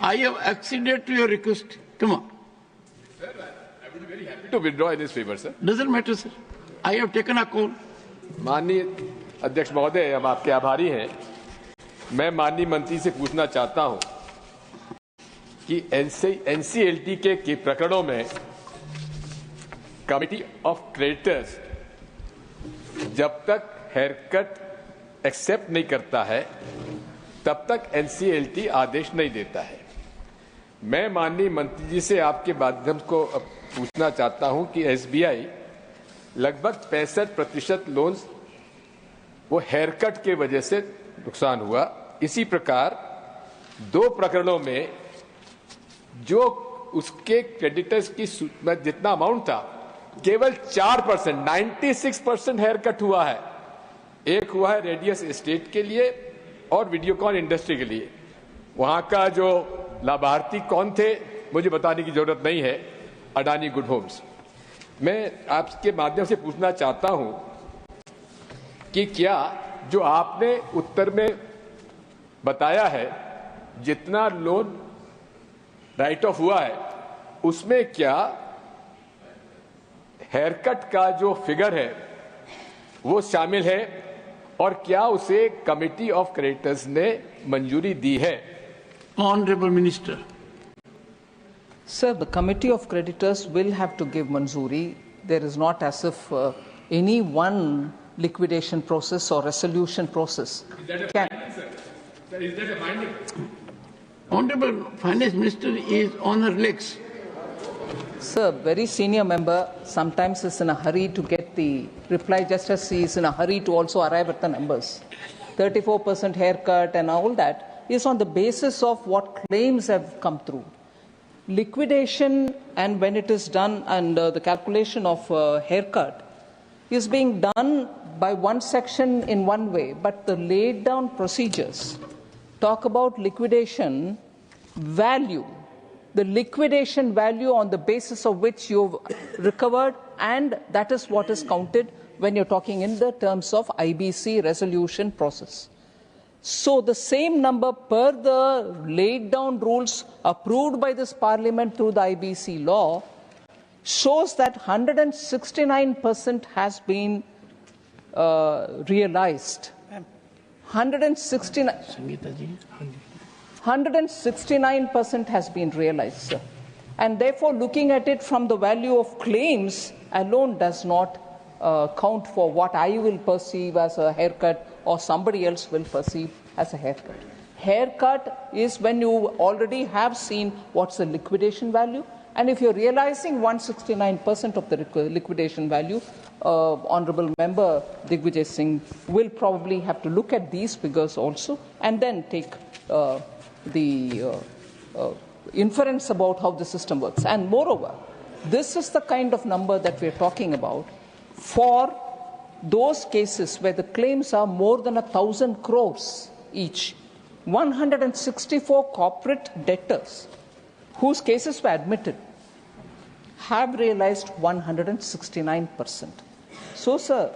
I have acceded to your request. Come on. Sir, I would be very happy to withdraw in this favor, sir. Doesn't matter, sir. I have taken a call. माननीय अध्यक्ष महोदय, हम आपके आभारी हैं। मैं माननीय मंत्री से पूछना चाहता हूं कि एनसीएलटी के प्रकरणों में कमिटी ऑफ क्रेडिटर्स जब तक हेयरकट एक्सेप्ट नहीं करता है तब तक एनसीएलटी आदेश नहीं देता है। मैं माननीय मंत्री जी से आपके माध्यम को पूछना चाहता हूं कि एसबीआई लगभग 65% लोन्स वो हेयरकट के वजह से नुकसान हुआ। इसी प्रकार 2 प्रकरणों में जो उसके क्रेडिटर्स की जितना अमाउंट था केवल 4%, 96% हेयरकट हुआ है। एक हुआ है रेडियस एस्टेट के लिए और वीडियोकॉन इंडस्ट्री के लिए। वहां का जो लाभार्थी कौन थे मुझे बताने की जरूरत नहीं है, अडानी गुड होम्स। मैं आपके माध्यम से पूछना चाहता हूं कि क्या जो आपने उत्तर में बताया है जितना लोन राइट ऑफ हुआ है उसमें क्या हेयरकट का जो फिगर है वो शामिल है और क्या उसे कमिटी ऑफ क्रेडिटर्स ने मंजूरी दी है? Honorable Minister. Sir, the Committee of Creditors will have to give manzoori. There is not as if any one liquidation process or resolution process can. Sir, is that a binding? Honorable Finance Minister is on her legs. Sir, very senior member sometimes is in a hurry to get the reply, just as he is in a hurry to also arrive at the numbers. 34% haircut and all that is on the basis of what claims have come through. Liquidation, and when it is done, and the calculation of haircut is being done by one section in one way, but the laid down procedures talk about liquidation value, the liquidation value on the basis of which you've recovered, and that is what is counted when you're talking in the terms of IBC resolution process. So the same number per the laid down rules approved by this Parliament through the IBC law shows that 169% has been realized. 169% has been realized, sir. And therefore, looking at it from the value of claims alone does not count for what I will perceive as a haircut or somebody else will perceive as a haircut. Haircut is when you already have seen what's the liquidation value, and if you're realizing 169% of the liquidation value, Honourable Member Digvijay Singh will probably have to look at these figures also and then take the inference about how the system works. And moreover, this is the kind of number that we're talking about for those cases where the claims are more than 1,000 crores each. 164 corporate debtors whose cases were admitted have realized 169%. So, sir,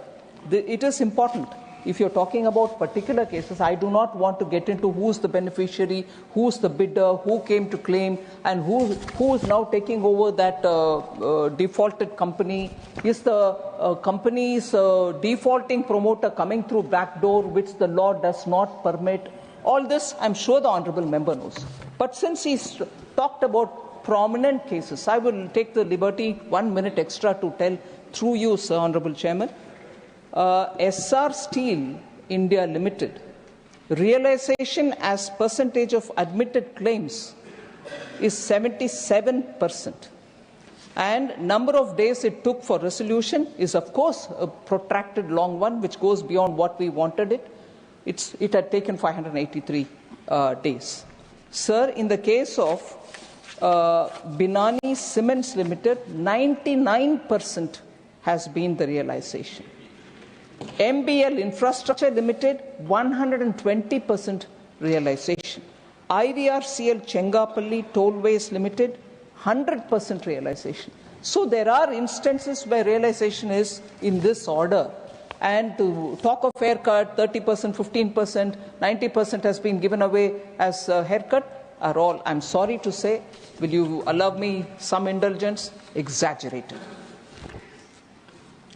it is important. If you're talking about particular cases, I do not want to get into who's the beneficiary, who's the bidder, who came to claim, and who is now taking over that defaulted company. Is the company's defaulting promoter coming through back door, which the law does not permit? All this, I'm sure the Honourable Member knows. But since he's talked about prominent cases, I will take the liberty 1 minute extra to tell through you, Sir Honourable Chairman. SR Steel India Limited, realization as percentage of admitted claims is 77%. And number of days it took for resolution is, of course, a protracted long one, which goes beyond what we wanted it. It had taken 583 days. Sir, in the case of Binani Cements Limited, 99% has been the realization. MBL Infrastructure Limited, 120% realization. IVRCL Chengapalli Tollways Limited, 100% realization. So there are instances where realization is in this order. And to talk of haircut, 30%, 15%, 90% has been given away as a haircut are all, I'm sorry to say, will you allow me some indulgence, exaggerated.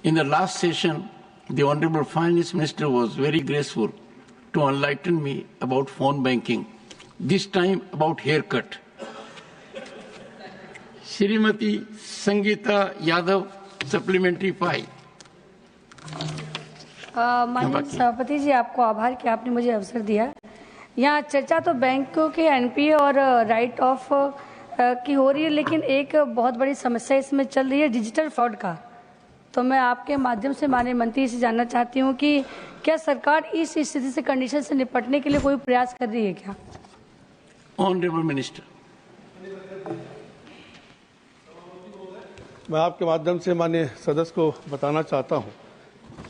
In the last session, the Honourable Finance Minister was very graceful to enlighten me about phone banking, this time about haircut. Srimati Sangeeta Yadav, Supplementary 5. माननीय सभापति जी, आपको आभार कि आपने मुझे अवसर दिया। यहाँ चर्चा तो बैंकों के एनपीए और राइट ऑफ की हो रही है, लेकिन एक बहुत बड़ी समस्या इसमें चल रही है डिजिटल फ्रॉड का। तो मैं आपके माध्यम से माननीय मंत्री से जानना चाहती हूँ कि क्या सरकार इस स्थिति से कंडीशन से निपटने के लिए कोई प्रयास कर रही है क्या? Honourable minister. मैं आपके माध्यम से माननीय सदस्य को बताना चाहता हूँ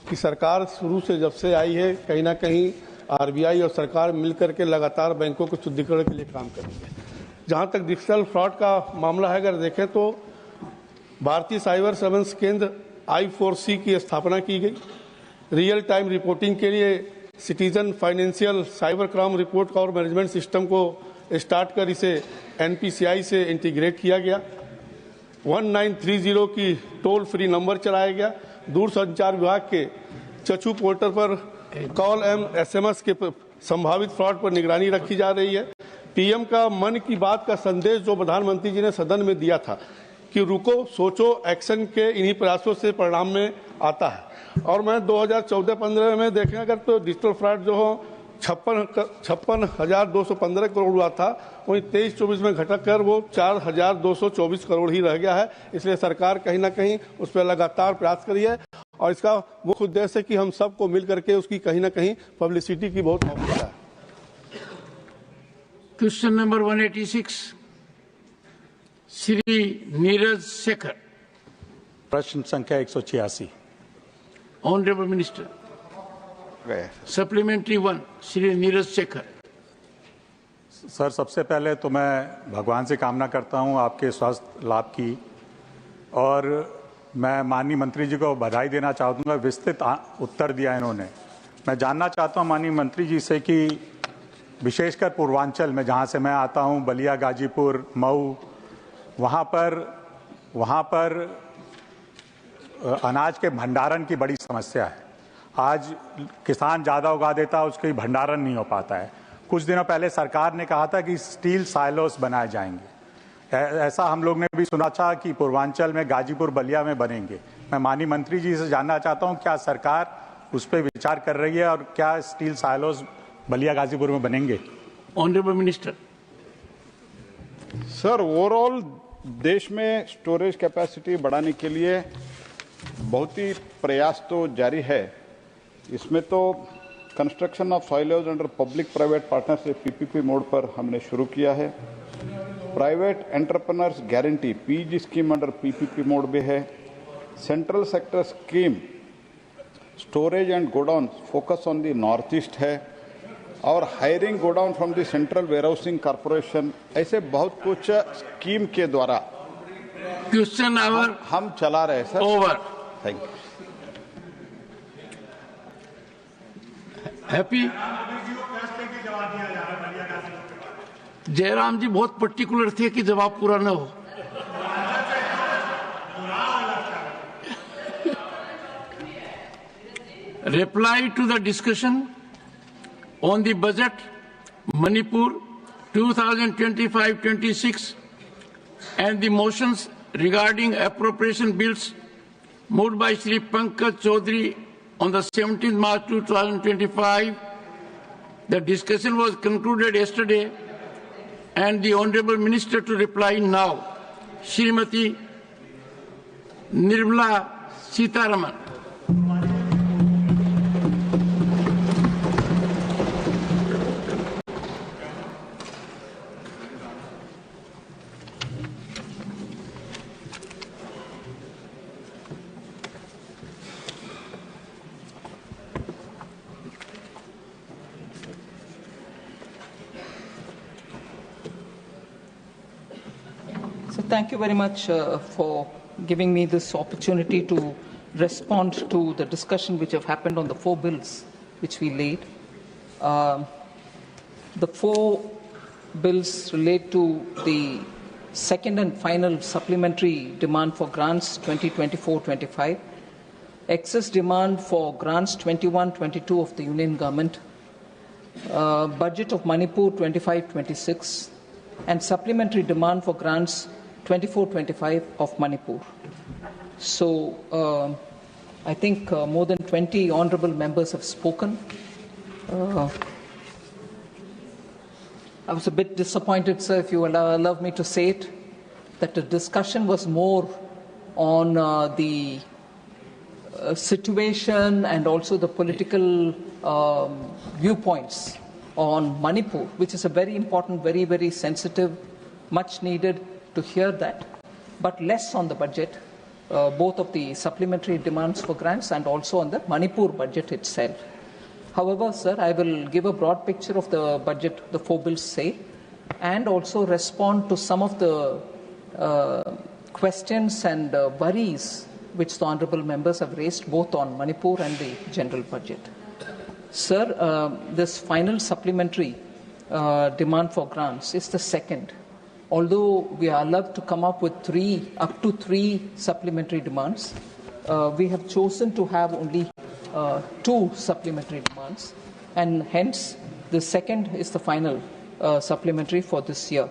कि सरकार शुरू से जब से आई है, कहीं ना कहीं आरबीआई और सरकार मिलकर के लगातार बैंकों को शुद्धिकरण के लिए काम कर रही है। जहाँ तक डिजिटल फ्रॉड का मामला है, अगर देखें तो भारतीय साइबर सर्वेलेंस केंद्र I4C की स्थापना की गई। रियल टाइम रिपोर्टिंग के लिए citizen financial cyber crime report और मैनेजमेंट सिस्टम को स्टार्ट कर इसे NPCI से इंटीग्रेट किया गया। 1930 की टोल फ्री नंबर चलाया गया। दूरसंचार विभाग के चचू पोर्टल पर कॉल एवं SMS के संभावित फ्रॉड पर निगरानी रखी जा रही है। पीएम का मन की बात का संदेश जो प्रधानमंत्री जी ने सदन में दिया था कि रुको सोचो एक्शन के इन्हीं प्रयासों से परिणाम में आता है। और मैं 2014-15 में देखें अगर तो डिजिटल फ्रॉड जो हो 56,215 करोड़ हुआ था, वहीं 23-24 में घटक कर वो 4,224 करोड़ ही रह गया है। इसलिए सरकार कहीं ना कहीं उस पर लगातार प्रयास करी है और इसका मुख्य उद्देश्य है कि हम सबको मिल करके उसकी कहीं ना कहीं पब्लिसिटी की बहुत आवश्यकता है। Question number 186, Shri Neeraj Shekhar. प्रश्न संख्या 186। Honourable minister. Supplementary 1, Shri Neeraj Shekhar. Sir, सबसे पहले तो मैं भगवान से कामना करता हूं आपके स्वास्थ्य लाभ की, और मैं माननीय मंत्री जी को बधाई देना चाहूँगा। विस्तृत उत्तर दिया इन्होंने। मैं जानना चाहता हूं माननीय मंत्री जी से कि विशेषकर पूर्वांचल में, जहां से मैं आता हूं, बलिया, गाजीपुर, मऊ, वहां पर वहाँ पर अनाज के भंडारण की बड़ी समस्या है। आज किसान ज़्यादा उगा देता है, उसके भंडारण नहीं हो पाता है। कुछ दिनों पहले सरकार ने कहा था कि स्टील साइलोस बनाए जाएंगे। ऐसा हम लोग ने भी सुना था कि पूर्वांचल में गाजीपुर बलिया में बनेंगे। मैं माननीय मंत्री जी से जानना चाहता हूं, क्या सरकार उस पर विचार कर रही है और क्या स्टील साइलोस बलिया गाजीपुर में बनेंगे? Honourable minister. सर, ओवरऑल देश में स्टोरेज कैपेसिटी बढ़ाने के लिए बहुत ही प्रयास तो जारी है। इसमें तो construction of silos under public private partnership PPP mode पर हमने शुरू किया है। Private entrepreneurs guarantee PG scheme under PPP mode भी है। Central sector scheme storage and godown focus on the north east है और hiring godown from the central warehousing corporation, ऐसे बहुत कुछ स्कीम के द्वारा क्वेश्चन आवर हम चला रहे हैं sir. Over. Thank you. Happy. Jairam ji बहुत पर्टिकुलर थे कि जवाब पूरा न हो। Reply to the discussion on the budget Manipur 2025-26 and the motions regarding appropriation bills moved by Shri Pankaj Chaudhary on the 17th March 2025. The discussion was concluded yesterday and the Honorable Minister to reply now. Srimati Nirmala Sitharaman. Thank you very much for giving me this opportunity to respond to the discussion which have happened on the 4 bills which we laid. The 4 bills relate to the second and final supplementary demand for grants 2024-25, excess demand for grants 21-22 of the Union Government, budget of Manipur 25-26, and supplementary demand for grants 24-25 of Manipur. So I think more than 20 honorable members have spoken. I was a bit disappointed, sir, if you allow me to say it, that the discussion was more on the situation and also the political viewpoints on Manipur, which is a very important, very, very sensitive, much needed to hear that, but less on the budget, both of the supplementary demands for grants and also on the Manipur budget itself. However, sir, I will give a broad picture of the budget the 4 bills say, and also respond to some of the questions and worries which the honourable members have raised both on Manipur and the general budget. Sir, this final supplementary demand for grants is the second. Although we are allowed to come up with up to three supplementary demands, we have chosen to have only 2 supplementary demands, and hence the second is the final supplementary for this year.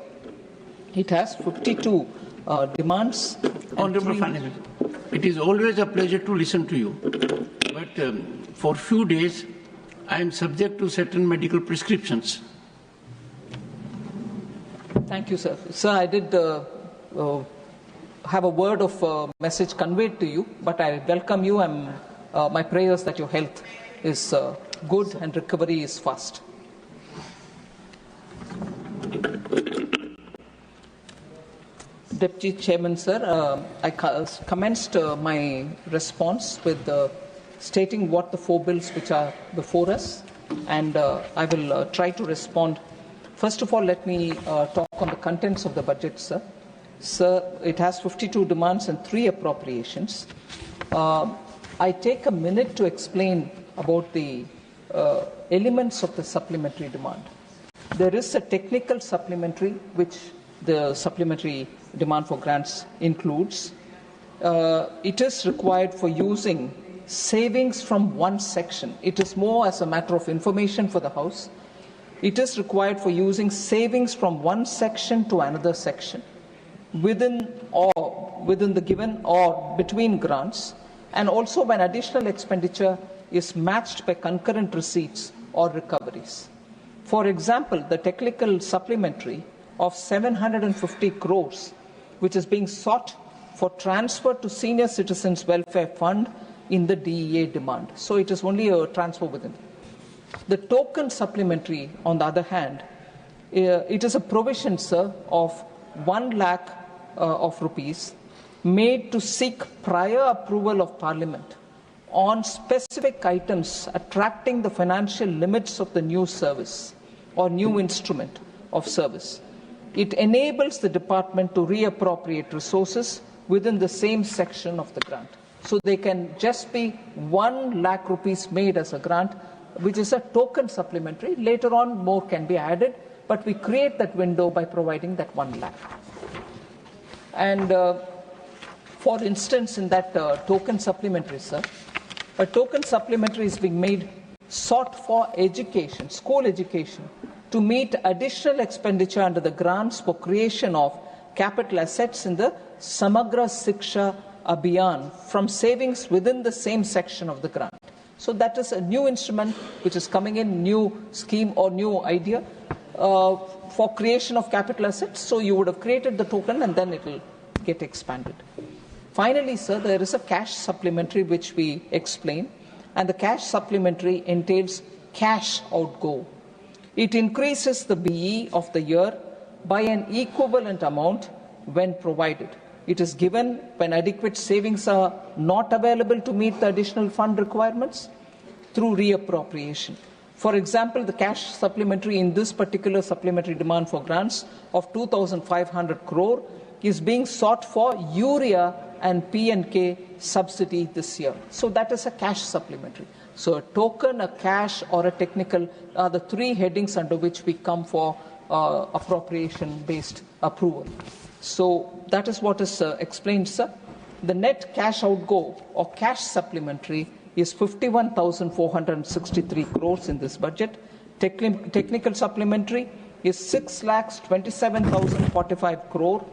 It has 52 demands. Honorable Finance, it is always a pleasure to listen to you, but for few days I am subject to certain medical prescriptions. Thank you, sir. Sir, I did have a word of message conveyed to you, but I welcome you and my prayers that your health is good and recovery is fast. Deputy Chairman, sir, I commenced my response with stating what the 4 bills which are before us, and I will try to respond. First of all, let me talk on the contents of the budget, sir. Sir, it has 52 demands and 3 appropriations. I take a minute to explain about the elements of the supplementary demand. There is a technical supplementary, which the supplementary demand for grants includes, it is required for using savings from one section. It is more as a matter of information for the House. It is required for using savings from one section to another section within the given or between grants, and also when additional expenditure is matched by concurrent receipts or recoveries. For example, the technical supplementary of 750 crores, which is being sought for transfer to Senior Citizens Welfare Fund in the DEA demand. So it is only a transfer within. The token supplementary, on the other hand, it is a provision, sir, of 1 lakh of rupees made to seek prior approval of Parliament on specific items attracting the financial limits of the new service or new instrument of service. It enables the department to reappropriate resources within the same section of the grant. So they can just be 1 lakh rupees made as a grant, which is a token supplementary. Later on, more can be added, but we create that window by providing that 1 lakh. And for instance, in that token supplementary, sir, a token supplementary is being made sought for education, school education, to meet additional expenditure under the grants for creation of capital assets in the Samagra Siksha Abhiyan from savings within the same section of the grant. So that is a new instrument which is coming in, new scheme or new idea for creation of capital assets. So you would have created the token and then it will get expanded. Finally, sir, there is a cash supplementary which we explain, and the cash supplementary entails cash outgo. It increases the BE of the year by an equivalent amount when provided. It is given when adequate savings are not available to meet the additional fund requirements through reappropriation. For example, the cash supplementary in this particular supplementary demand for grants of 2,500 crore is being sought for urea and P&K subsidy this year. So that is a cash supplementary. So a token, a cash, or a technical are the three headings under which we come for appropriation-based approval. So that is what is explained, sir. The net cash outgo or cash supplementary is 51,463 crores in this budget. Technical supplementary is 6,27,045 crore,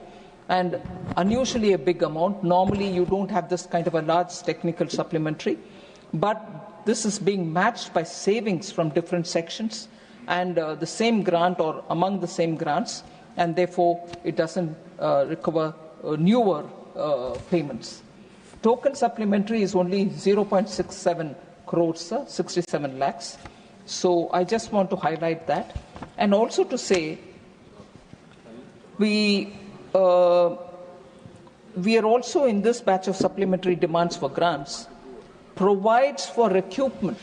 and unusually a big amount. Normally you don't have this kind of a large technical supplementary, but this is being matched by savings from different sections and the same grant or among the same grants, and therefore it doesn't recover newer payments. Token supplementary is only 0.67 crores, 67 lakhs. So I just want to highlight that, and also to say we are also in this batch of supplementary demands for grants provides for recoupment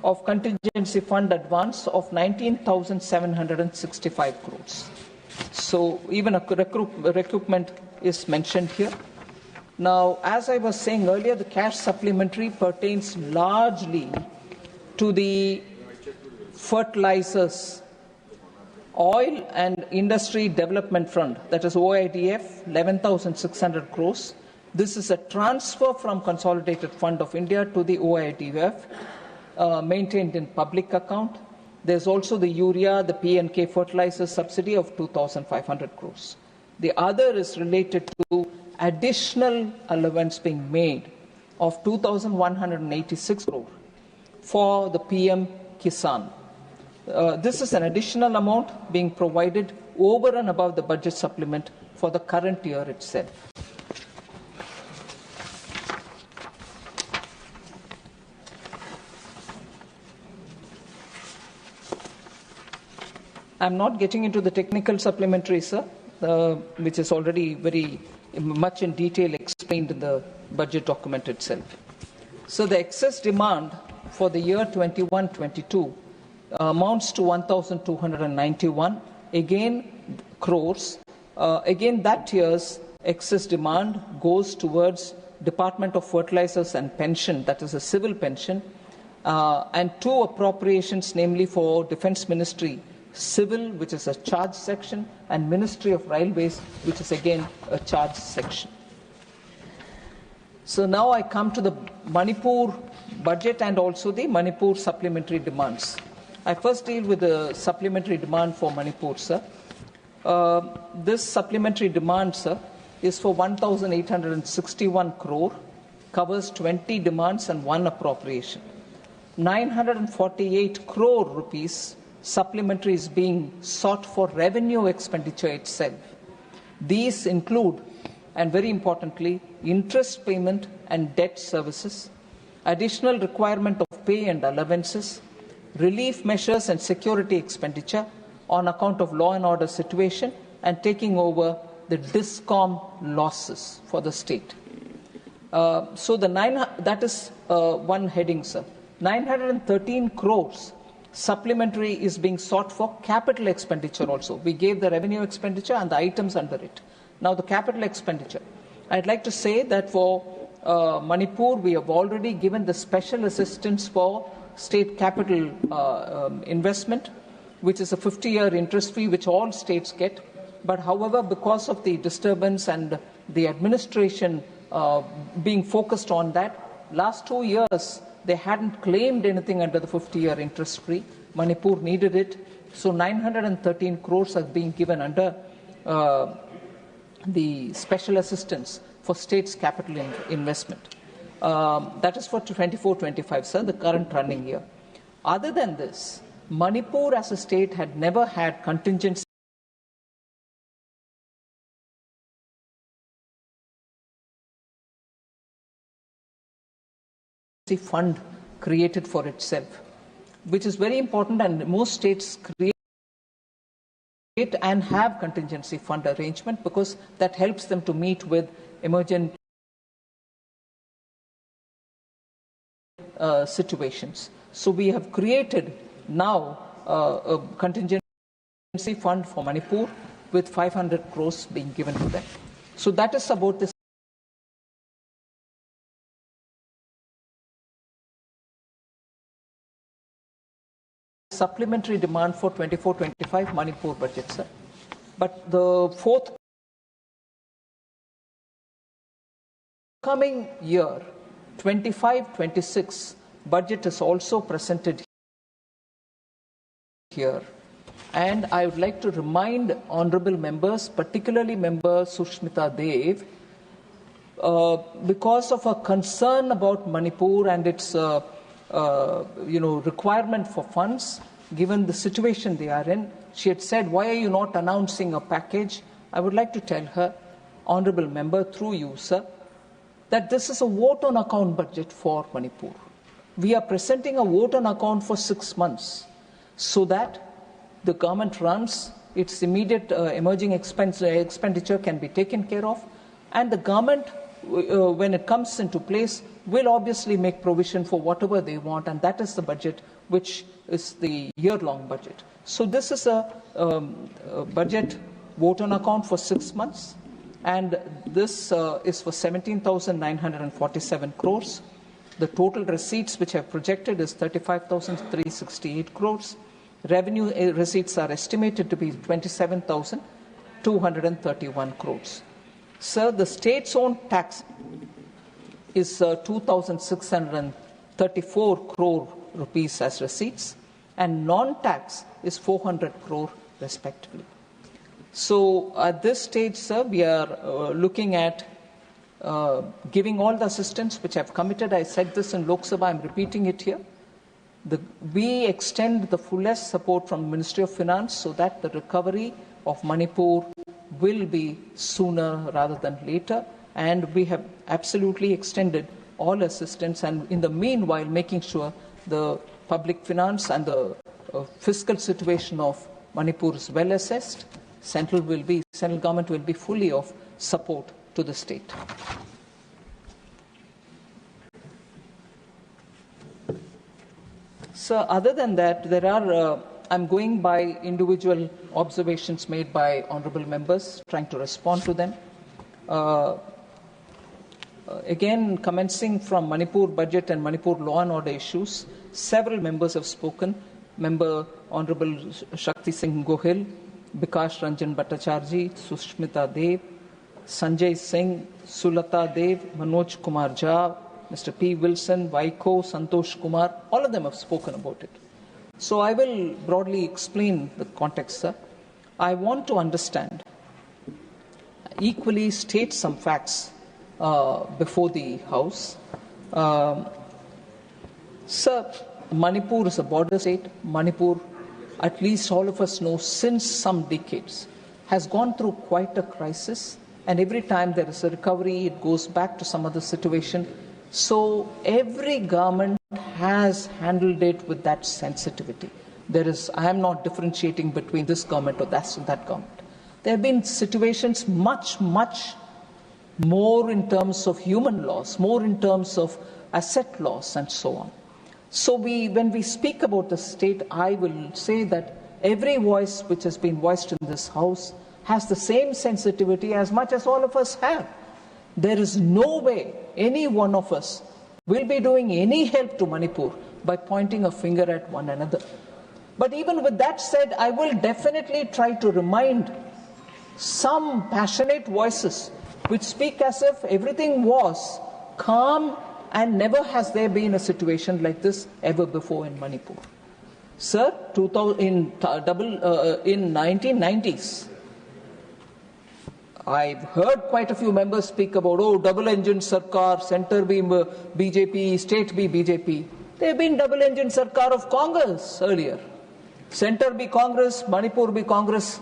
of contingency fund advance of 19,765 crores. So even a recoupment is mentioned here. Now, as I was saying earlier, the cash supplementary pertains largely to the fertilizers, oil and industry development fund, that is OIDF, 11,600 crores. This is a transfer from Consolidated Fund of India to the OIDF, maintained in public account. There's also the urea, the P&K fertilizer subsidy of 2,500 crores. The other is related to additional allowance being made of 2,186 crore for the PM Kisan. This is an additional amount being provided over and above the budget supplement for the current year itself. I'm not getting into the technical supplementary, sir, which is already very much in detail explained in the budget document itself. So the excess demand for the year 21-22 amounts to 1,291 crores. Again, that year's excess demand goes towards Department of Fertilizers and Pension, that is a civil pension, and two appropriations, namely for Defence Ministry Civil, which is a charge section, and Ministry of Railways, which is again a charge section. So now I come to the Manipur budget and also the Manipur supplementary demands. I first deal with the supplementary demand for Manipur, sir. This supplementary demand, sir, is for 1,861 crore, covers 20 demands and 1 appropriation. 948 crore rupees supplementary is being sought for revenue expenditure itself. These include, and very importantly, interest payment and debt services, additional requirement of pay and allowances, relief measures and security expenditure on account of law and order situation, and taking over the DISCOM losses for the state. That is one heading, sir. 913 crores supplementary is being sought for capital expenditure also. We gave the revenue expenditure and the items under it. Now the capital expenditure. I'd like to say that for Manipur, we have already given the special assistance for state capital investment, which is a 50-year interest fee, which all states get. But however, because of the disturbance and the administration being focused on that, last 2 years, they hadn't claimed anything under the 50-year interest free. Manipur needed it. So 913 crores are being given under the special assistance for states' capital investment. That is for 24-25, sir, the current running year. Other than this, Manipur as a state had never had contingency fund created for itself, which is very important, and most states create and have contingency fund arrangement because that helps them to meet with emergent situations. So we have created now a contingency fund for Manipur with 500 crores being given to them. So that is about this supplementary demand for 24-25 Manipur budget, sir. But the forthcoming year, 25-26 budget is also presented here. And I would like to remind honorable members, particularly member Sushmita Dev, because of a concern about Manipur and its requirement for funds, given the situation they are in, she had said, why are you not announcing a package? I would like to tell her, honorable member, through you, sir, that this is a vote on account budget for Manipur. We are presenting a vote on account for 6 months so that the government runs, its immediate emerging expenditure can be taken care of, and the government, when it comes into place, will obviously make provision for whatever they want, and that is the budget, which is the year-long budget. So this is a budget vote on account for 6 months, and this is for 17,947 crores. The total receipts which I've projected is 35,368 crores. Revenue receipts are estimated to be 27,231 crores. Sir, the state's own tax is 2,634 crore rupees as receipts, and non-tax is 400 crore respectively. So at this stage, sir, we are looking at giving all the assistance which I've committed. I said this in Lok Sabha, I'm repeating it here. We extend the fullest support from the Ministry of Finance so that the recovery of Manipur will be sooner rather than later. And we have absolutely extended all assistance, and in the meanwhile making sure the public finance and the fiscal situation of Manipur is well assessed. Central government will be fully of support to the state. So other than that, there are, I'm going by individual observations made by honorable members, trying to respond to them. Again, commencing from Manipur budget and Manipur law and order issues, several members have spoken. Member Honorable Shakti Singh Gohil, Bikash Ranjan Bhattacharjee, Sushmita Dev, Sanjay Singh, Sulata Dev, Manoj Kumar Jha, Mr. P. Wilson, Vaiko, Santosh Kumar, all of them have spoken about it. So I will broadly explain the context, sir. I want to understand, equally state some facts before the House. Sir, Manipur is a border state. Manipur, at least all of us know, since some decades, has gone through quite a crisis. And every time there is a recovery, it goes back to some other situation. So every government has handled it with that sensitivity. I am not differentiating between this government or that government. There have been situations much more in terms of human loss, more in terms of asset loss and so on. So when we speak about the state, I will say that every voice which has been voiced in this House has the same sensitivity as much as all of us have. There is no way any one of us will be doing any help to Manipur by pointing a finger at one another. But even with that said, I will definitely try to remind some passionate voices which speak as if everything was calm and never has there been a situation like this ever before in Manipur. Sir, in 1990s, I've heard quite a few members speak about, double-engine Sarkar, center be BJP, state be BJP. There have been double-engine Sarkar of Congress earlier. Center be Congress, Manipur be Congress.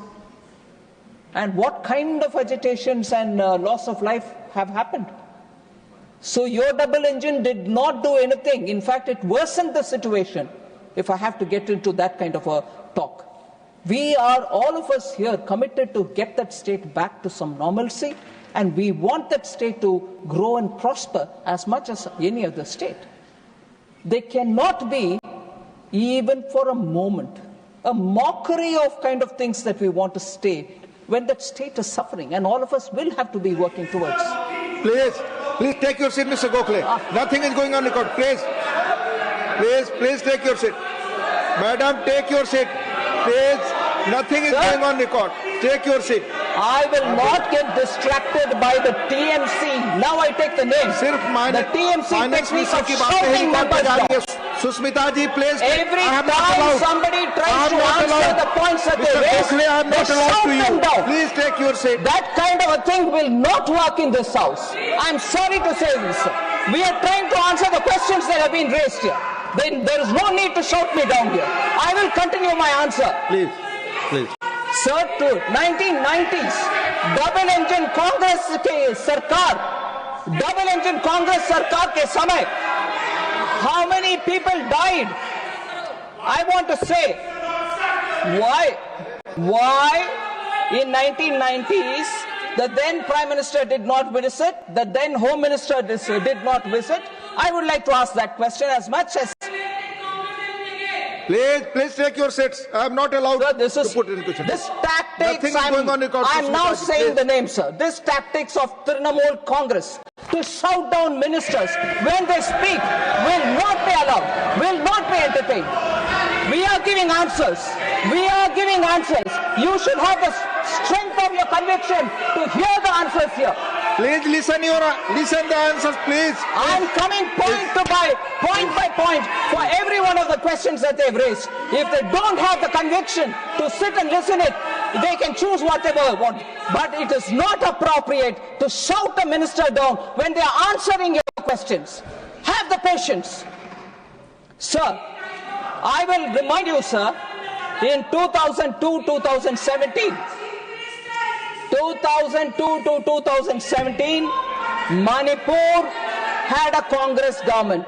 And what kind of agitations and loss of life have happened? So your double engine did not do anything. In fact, it worsened the situation, if I have to get into that kind of a talk. We are, all of us here, committed to get that state back to some normalcy, and we want that state to grow and prosper as much as any other state. There cannot be, even for a moment, a mockery of kind of things that we want to state when that state is suffering, and all of us will have to be working towards. Please take your seat, Mr. Gokhale. Nothing is going on record. Please take your seat. Madam, take your seat. Please, nothing is going on record. Take your seat. I will not get distracted by the TMC. Now I take the name. The TMC technique of shouting numbers down. Susmita ji, please. Every time somebody tries to answer the points that they raise, they shout them down. Please take your seat. That kind of a thing will not work in this House. I'm sorry to say this, sir. We are trying to answer the questions that have been raised here. Then there is no need to shout me down here. I will continue my answer. Please. Sir, to 1990s, double-engine Congress ke Sarkar ke samay, how many people died? I want to say, why in 1990s, the then Prime Minister did not visit, the then Home Minister did not visit? I would like to ask that question as much as... Please take your seats. I am not allowed to put it in question. This tactics, I'm now saying the name, sir. This tactics of Trinamool Congress to shout down ministers when they speak will not be allowed, will not be entertained. We are giving answers. You should have the strength of your conviction to hear the answers here. Please listen the answers, please. I'm coming point by point for every one of the questions that they've raised. If they don't have the conviction to sit and listen it, they can choose whatever they want. But it is not appropriate to shout a minister down when they are answering your questions. Have the patience. Sir, I will remind you, sir, in 2002-2017, Manipur had a Congress government.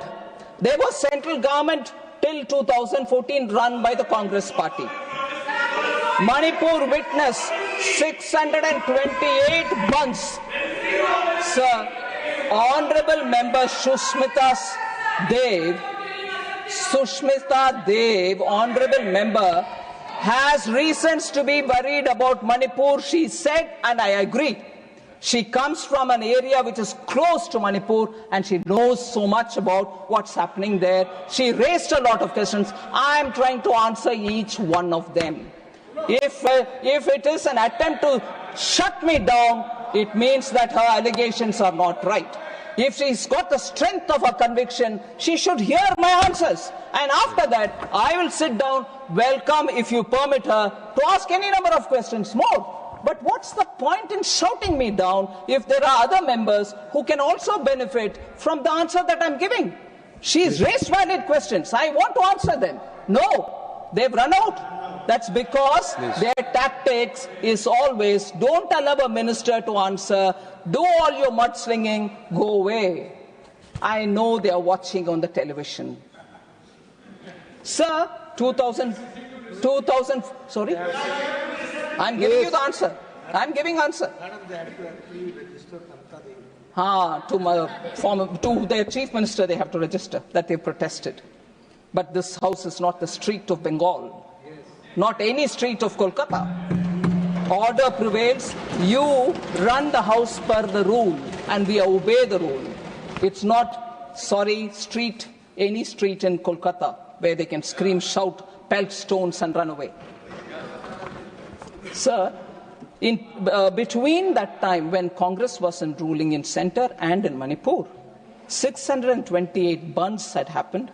There was central government till 2014 run by the Congress party. Manipur witnessed 628 months. Sir, Honorable Member Sushmita Dev, Honorable Member, has reasons to be worried about Manipur, she said, and I agree. She comes from an area which is close to Manipur and she knows so much about what's happening there. She raised a lot of questions. I am trying to answer each one of them. If it is an attempt to shut me down, it means that her allegations are not right. If she's got the strength of her conviction, she should hear my answers. And after that, I will sit down, welcome, if you permit her, to ask any number of questions more. But what's the point in shouting me down if there are other members who can also benefit from the answer that I'm giving? She's raised valid questions. I want to answer them. No, they've run out. That's because their tactics is always, don't allow a minister to answer, do all your mudslinging, go away. I know they are watching on the television. Sir, 2000, sorry? I'm giving you the answer. I'm giving answer. To their chief minister they have to register that they protested. But this house is not the street of Bengal. Not any street of Kolkata. Order prevails. You run the house per the rule and we obey the rule. It's not, street, any street in Kolkata where they can scream, shout, pelt stones and run away. Sir, between that time when Congress was ruling in centre and in Manipur, 628 burns had happened.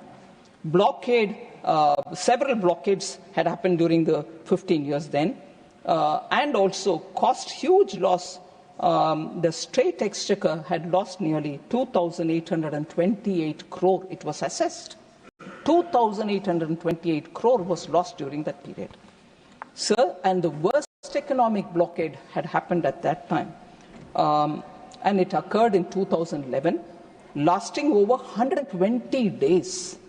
Several blockades had happened during the 15 years then, and also cost huge loss. The state exchequer had lost nearly 2,828 crore. It was assessed. 2,828 crore was lost during that period. Sir, and the worst economic blockade had happened at that time. And it occurred in 2011, lasting over 120 days,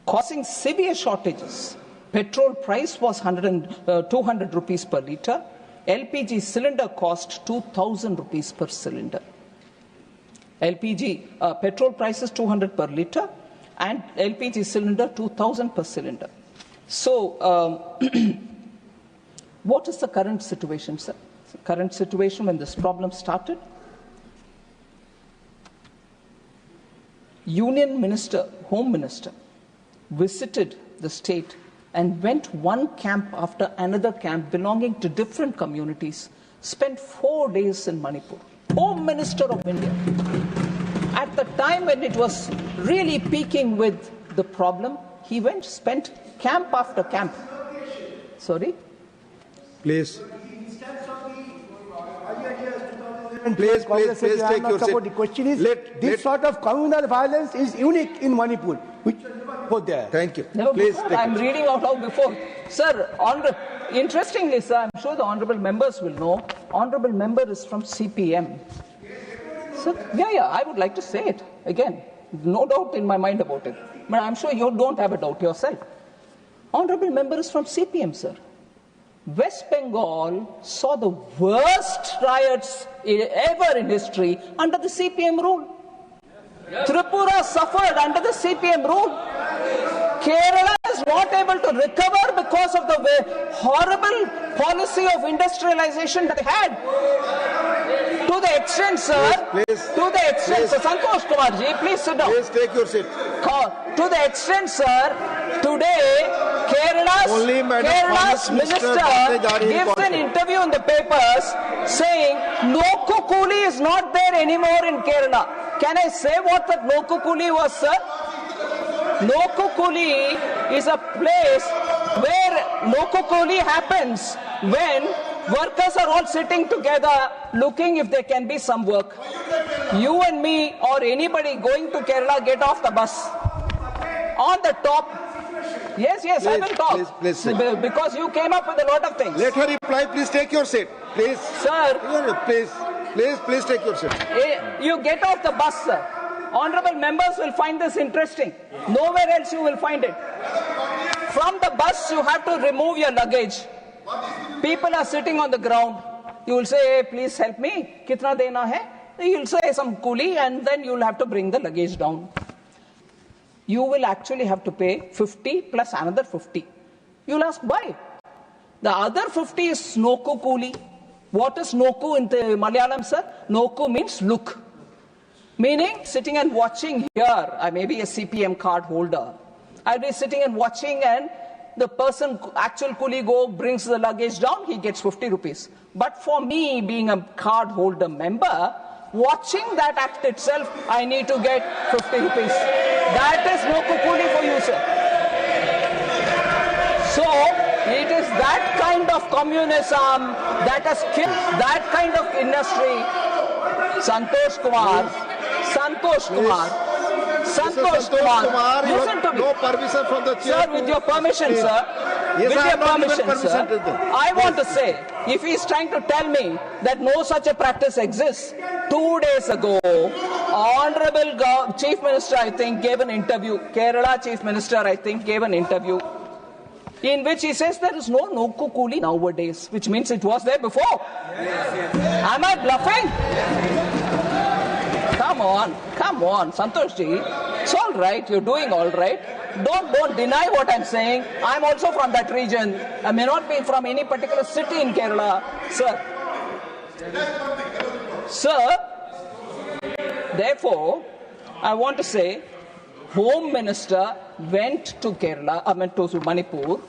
causing severe shortages. Petrol price was 200 rupees per litre. LPG cylinder cost 2,000 rupees per cylinder. Petrol price is 200 per litre and LPG cylinder 2,000 per cylinder. So, what is the current situation, sir? The current situation when this problem started? Union Minister, Home Minister, visited the state and went one camp after another camp belonging to different communities, spent 4 days in Manipur. Home Minister of India. At the time when it was really peaking with the problem, he went, spent camp after camp. Sorry? Please. Please take your seat. The question is, this sort of communal violence is unique in Manipur, which was there. Thank you. Please. I'm reading out loud before. Sir, interestingly, sir, I'm sure the honourable members will know, honourable member is from CPM. Sir, yeah, I would like to say it again. No doubt in my mind about it. But I'm sure you don't have a doubt yourself. Honourable member is from CPM, sir. West Bengal saw the worst riots ever in history under the CPM rule. Tripura suffered under the CPM rule. Kerala is not able to recover because of the horrible policy of industrialization that they had. To the extent, sir, Santosh Kumar ji, please sit down. Please take your seat. To the extent, sir, today, Kerala's minister gives an interview in the papers saying Loku Kuli is not there anymore in Kerala. Can I say what that Loku Kuli was, sir? Loku Kuli is a place where Loku Kuli happens when workers are all sitting together looking if there can be some work. You and me or anybody going to Kerala get off the bus. On the top. Yes, please, I will talk. Please, because you came up with a lot of things. Let her reply. Please take your seat. Please. Sir. Please take your seat. You get off the bus, sir. Honourable members will find this interesting. Nowhere else you will find it. From the bus, you have to remove your luggage. People are sitting on the ground. You will say, hey, please help me. Kitna dena hai? You will say some coolie and then you will have to bring the luggage down. You will actually have to pay 50 plus another 50. You will ask why? The other 50 is Snoko Coolie. What is Noku in the Malayalam, sir? Noku means look. Meaning, sitting and watching here, I may be a CPM card holder. I'll be sitting and watching, and the person, actual coolie brings the luggage down, he gets 50 rupees. But for me, being a card holder member, watching that act itself, I need to get 50 rupees. That is Noku coolie for you, sir. So, it is that kind of communism that has killed that kind of industry. Santosh Kumar, listen to me. No permission from the chair. Sir, with your permission, sir. Yes, with I your have not given permission, permission to sir. them. I want to say, if he is trying to tell me that no such a practice exists, 2 days ago, Honorable Chief Minister, I think, gave an interview. Kerala Chief Minister, I think, gave an interview in which he says there is no Noku coolie nowadays, which means it was there before. Yes. Am I bluffing? Come on, Santosh ji. It's all right, you're doing all right. Don't deny what I'm saying. I'm also from that region. I may not be from any particular city in Kerala, sir. Sir, therefore, I want to say, Home Minister went to to Manipur,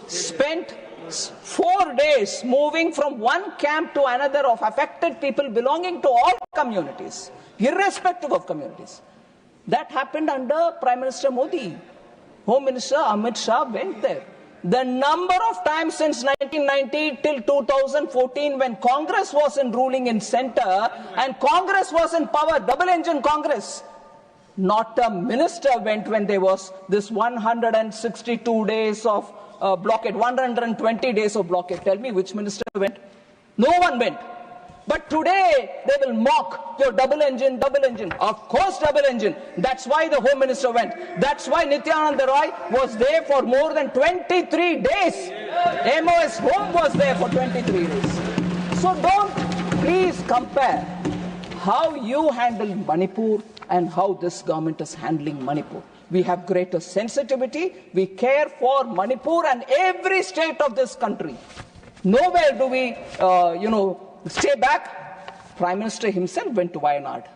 spent 4 days moving from one camp to another of affected people belonging to all communities, irrespective of communities. That happened under Prime Minister Modi. Home Minister Amit Shah went there. The number of times since 1990 till 2014, when Congress was ruling in center and Congress was in power, double engine Congress, not a minister went when there was this 162 days of blockade, 120 days of blockade. Tell me which minister went? No one went. But today they will mock your double engine. Of course double engine. That's why the Home Minister went. That's why Nityananda Roy was there for more than 23 days. MOS Home was there for 23 days. So don't please compare how you handle Manipur and how this government is handling Manipur. We have greater sensitivity. We care for Manipur and every state of this country. Nowhere do we, stay back. Prime Minister himself went to Wayanad.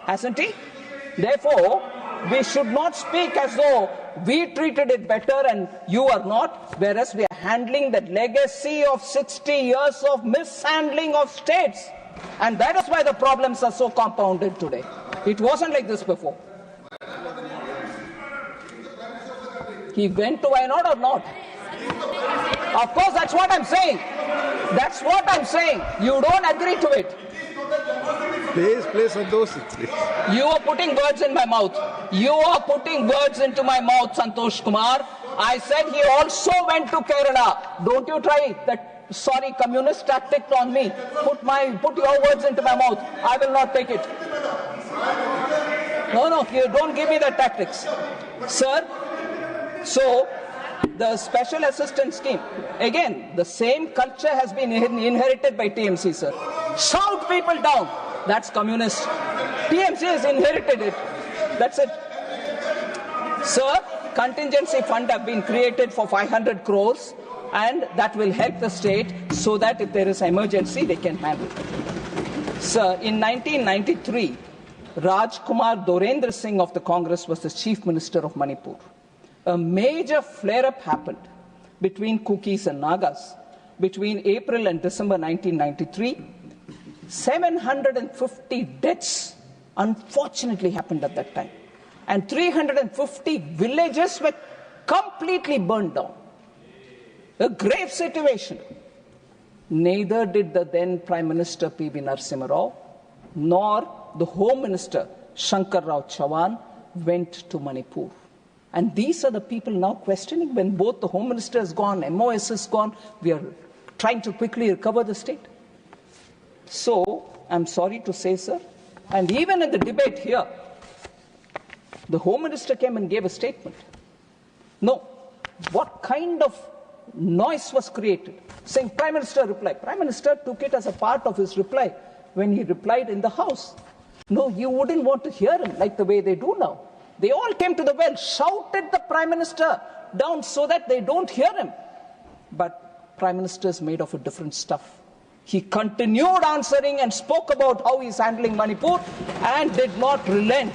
Hasn't he? Therefore, we should not speak as though we treated it better and you are not, whereas we are handling that legacy of 60 years of mishandling of states. And that is why the problems are so compounded today. It wasn't like this before. He went to Wayanad or not? Of course, that's what I'm saying. You don't agree to it. Please, Santosh. Please. You are putting words in my mouth. You are putting words into my mouth, Santosh Kumar. I said he also went to Kerala. Don't you try that communist tactic on me. Put your words into my mouth. I will not take it. No, you don't give me the tactics. Sir, so the special assistance scheme, again, the same culture has been inherited by TMC, sir. Shout people down. That's communist. TMC has inherited it. That's it. Sir, contingency fund have been created for 500 crores and that will help the state so that if there is emergency, they can handle it. Sir, in 1993, Rajkumar Dorendra Singh of the Congress was the Chief Minister of Manipur. A major flare-up happened between Kukis and Nagas between April and December 1993. 750 deaths unfortunately happened at that time. And 350 villages were completely burned down. A grave situation. Neither did the then Prime Minister P.V. Narasimha Rao nor the Home Minister Shankar Rao Chauhan went to Manipur. And these are the people now questioning when both the Home Minister is gone, MOS is gone, we are trying to quickly recover the state. So, I'm sorry to say, sir, and even in the debate here, the Home Minister came and gave a statement. No, what kind of noise was created? Saying Prime Minister replied. Prime Minister took it as a part of his reply when he replied in the House. No, you wouldn't want to hear him like the way they do now. They all came to the well, shouted the Prime Minister down so that they don't hear him. But Prime Minister is made of a different stuff. He continued answering and spoke about how he's handling Manipur and did not relent.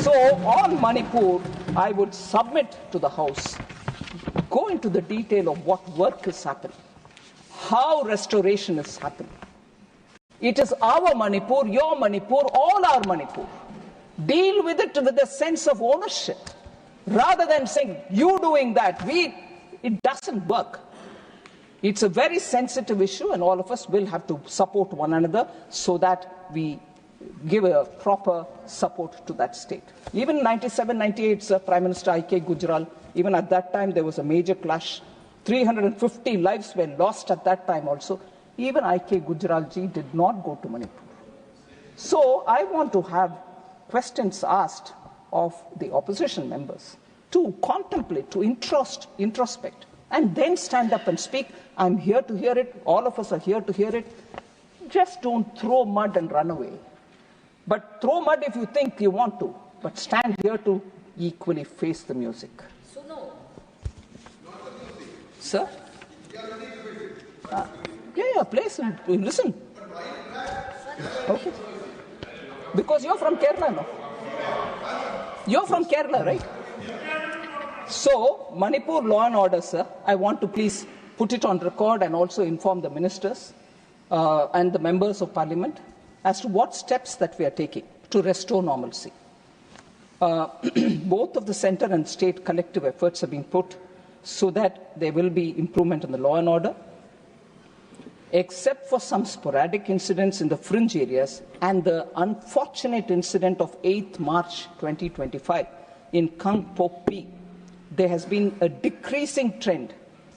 So on Manipur, I would submit to the House, go into the detail of what work is happening, how restoration is happening. It is our Manipur, your Manipur, all our Manipur. Deal with it with a sense of ownership. Rather than saying, you doing that, it doesn't work. It's a very sensitive issue, and all of us will have to support one another so that we give a proper support to that state. Even 97, 98, Prime Minister I.K. Gujral, even at that time there was a major clash. 350 lives were lost at that time also. Even I.K. Gujral ji did not go to Manipur. So I want to have questions asked of the opposition members to contemplate, to introspect, and then stand up and speak. I'm here to hear it. All of us are here to hear it. Just don't throw mud and run away. But throw mud if you think you want to, but stand here to equally face the music. So no. Sir? Please listen. Okay. Because you're from Kerala, no? You're from Kerala, right? So, Manipur law and order, sir, I want to please put it on record and also inform the ministers and the members of parliament as to what steps that we are taking to restore normalcy. Both of the centre and state collective efforts have been put so that there will be improvement in the law and order. Except for some sporadic incidents in the fringe areas and the unfortunate incident of 8th March 2025 in Kang Pok Pi, there has been a decreasing trend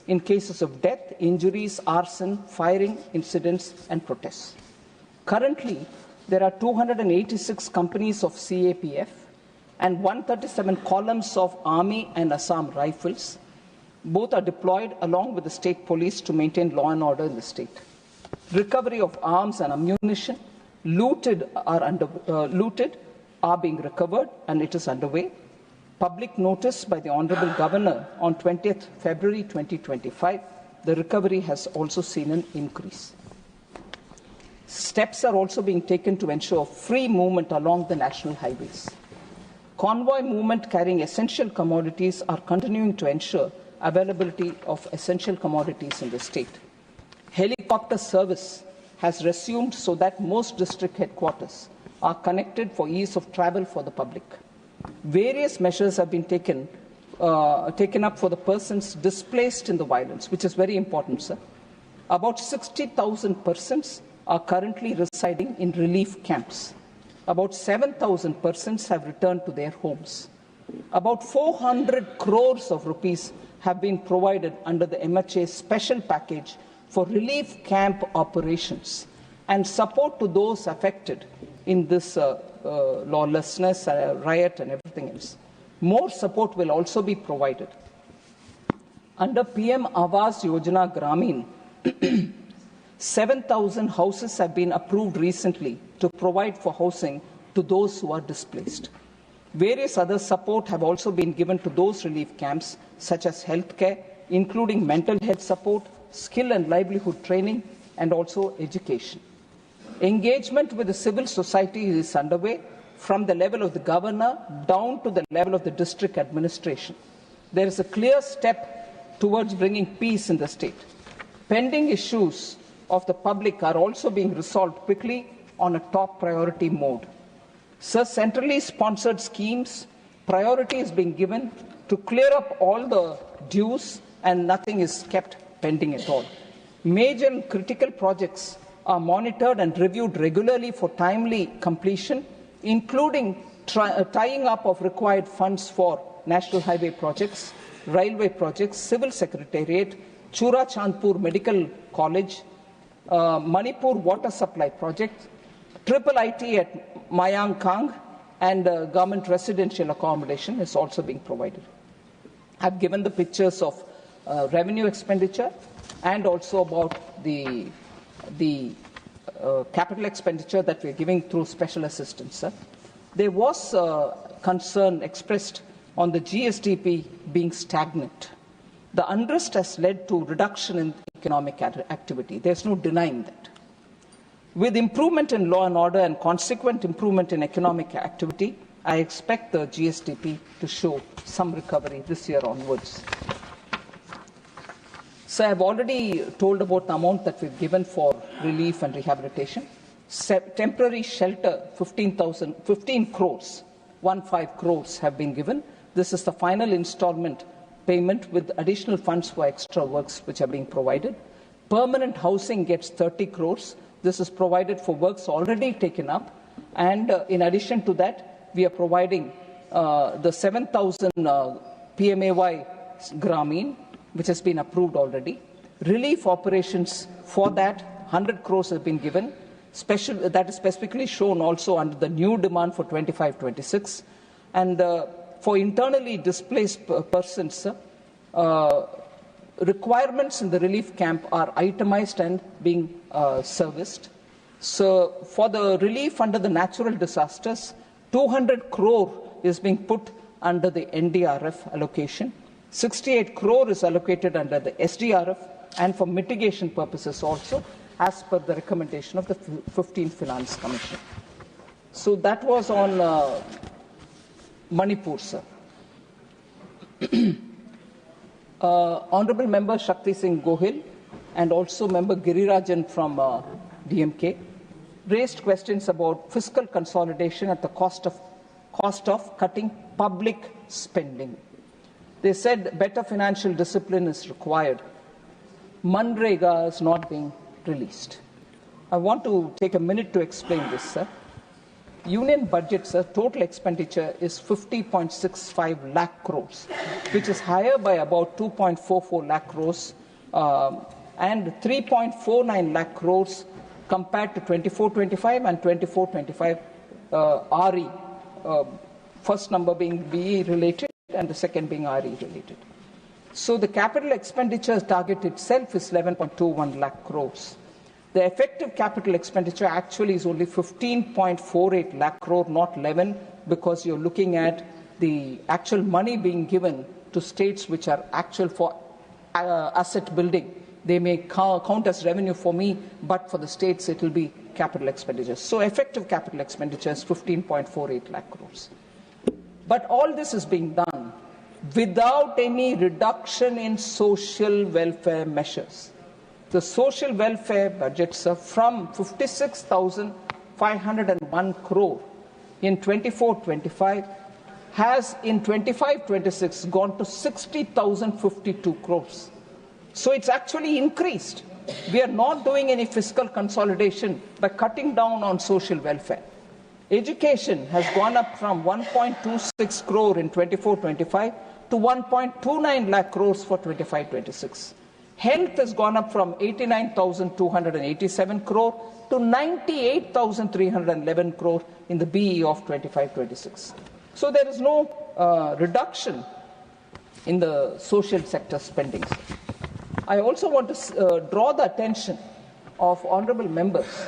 in cases of death, injuries, arson, firing incidents and protests. Currently, there are 286 companies of CAPF and 137 columns of Army and Assam Rifles. Both are deployed along with the state police to maintain law and order in the state. Recovery of arms and ammunition looted are being recovered and it is underway. Public notice by the Honourable Governor on 20th February 2025, the recovery has also seen an increase. Steps are also being taken to ensure free movement along the national highways. Convoy movement carrying essential commodities are continuing to ensure availability of essential commodities in the state. Helicopter service has resumed so that most district headquarters are connected for ease of travel for the public. Various measures have been taken up for the persons displaced in the violence, which is very important, sir. About 60,000 persons are currently residing in relief camps. About 7,000 persons have returned to their homes. About 400 crores of rupees have been provided under the MHA special package for relief camp operations and support to those affected in this lawlessness, riot and everything else. More support will also be provided. Under PM Awas Yojana Gramin, 7,000 houses have been approved recently to provide for housing to those who are displaced. Various other support have also been given to those relief camps, such as healthcare, including mental health support, skill and livelihood training, and also education. Engagement with the civil society is underway from the level of the governor down to the level of the district administration. There is a clear step towards bringing peace in the state. Pending issues of the public are also being resolved quickly on a top priority mode. Sir, centrally sponsored schemes, priority is being given to clear up all the dues and nothing is kept pending at all. Major and critical projects are monitored and reviewed regularly for timely completion, including tying up of required funds for national highway projects, railway projects, civil secretariat, Chura Chandpur Medical College, Manipur water supply project, triple IT at Mayang Kang, and government residential accommodation is also being provided. I've given the pictures of revenue expenditure and also about the capital expenditure that we're giving through special assistance. Sir. There was concern expressed on the GSDP being stagnant. The unrest has led to reduction in economic activity. There's no denying that. With improvement in law and order and consequent improvement in economic activity, I expect the GSDP to show some recovery this year onwards. So I've already told about the amount that we've given for relief and rehabilitation. Temporary shelter, 15 crores, 15 crores have been given. This is the final installment payment with additional funds for extra works which are being provided. Permanent housing gets 30 crores. This is provided for works already taken up. And in addition to that, we are providing the 7,000 PMAY Grameen, which has been approved already. Relief operations for that, 100 crores have been given. That is specifically shown also under the new demand for 25-26. And for internally displaced persons, requirements in the relief camp are itemized and being serviced. So for the relief under the natural disasters, 200 crore is being put under the NDRF allocation. 68 crore is allocated under the SDRF and for mitigation purposes also, as per the recommendation of the 15th Finance Commission. So that was on Manipur, sir. Honorable Member Shakti Singh Gohil and also Member Girirajan from DMK raised questions about fiscal consolidation at the cost of cutting public spending. They said better financial discipline is required. MGNREGA is not being released. I want to take a minute to explain this, sir. Union budget, sir, total expenditure is 50.65 lakh crores, which is higher by about 2.44 lakh crores and 3.49 lakh crores compared to 24-25 and 24-25 RE, first number being BE related and the second being RE related. So the capital expenditure target itself is 11.21 lakh crores. The effective capital expenditure actually is only 15.48 lakh crore, not 11, because you're looking at the actual money being given to states which are actual for asset building. They may count as revenue for me, but for the states it will be capital expenditure. So effective capital expenditure is 15.48 lakh crores. But all this is being done without any reduction in social welfare measures. The social welfare budgets are from 56,501 crore in 24-25 has in 25-26 gone to 60,052 crores. So it's actually increased. We are not doing any fiscal consolidation by cutting down on social welfare. Education has gone up from 1.26 crore in 24-25 to 1.29 lakh crores for 25-26. Health has gone up from 89,287 crore to 98,311 crore in the BE of 25-26. So there is no reduction in the social sector spending. I also want to draw the attention of honourable members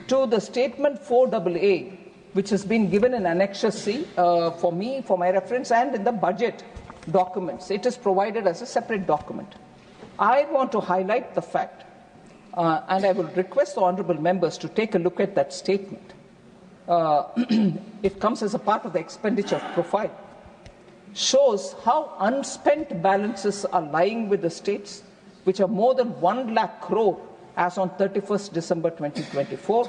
to the statement 4AA, which has been given in Annexure C for me, for my reference, and in the budget documents. It is provided as a separate document. I want to highlight the fact, and I will request the honourable members to take a look at that statement. It comes as a part of the expenditure profile. Shows how unspent balances are lying with the states, which are more than 1 lakh crore as on 31st December 2024.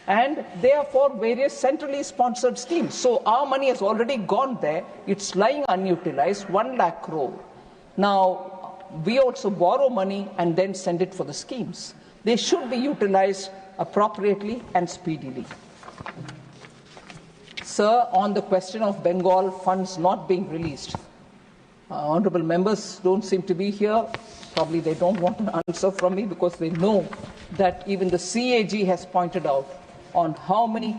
And they are for various centrally sponsored schemes. So our money has already gone there. It's lying unutilized, 1 lakh crore. Now, we also borrow money and then send it for the schemes. They should be utilized appropriately and speedily. Sir, on the question of Bengal funds not being released, honourable members don't seem to be here. Probably they don't want an answer from me because they know that even the CAG has pointed out on how many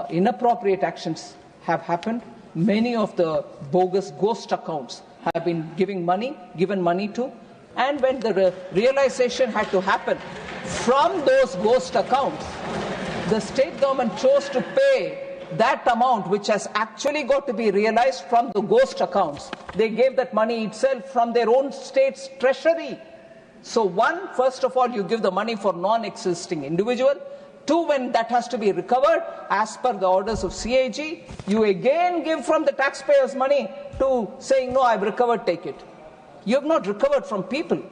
inappropriate actions have happened. Many of the bogus ghost accounts have been given money to, and when the realization had to happen from those ghost accounts, the state government chose to pay that amount which has actually got to be realized from the ghost accounts. They gave that money itself from their own state's treasury. So one, first of all, you give the money for non-existing individual. Two, when that has to be recovered as per the orders of CAG, you again give from the taxpayers' money to saying, no, I've recovered, take it. You have not recovered from people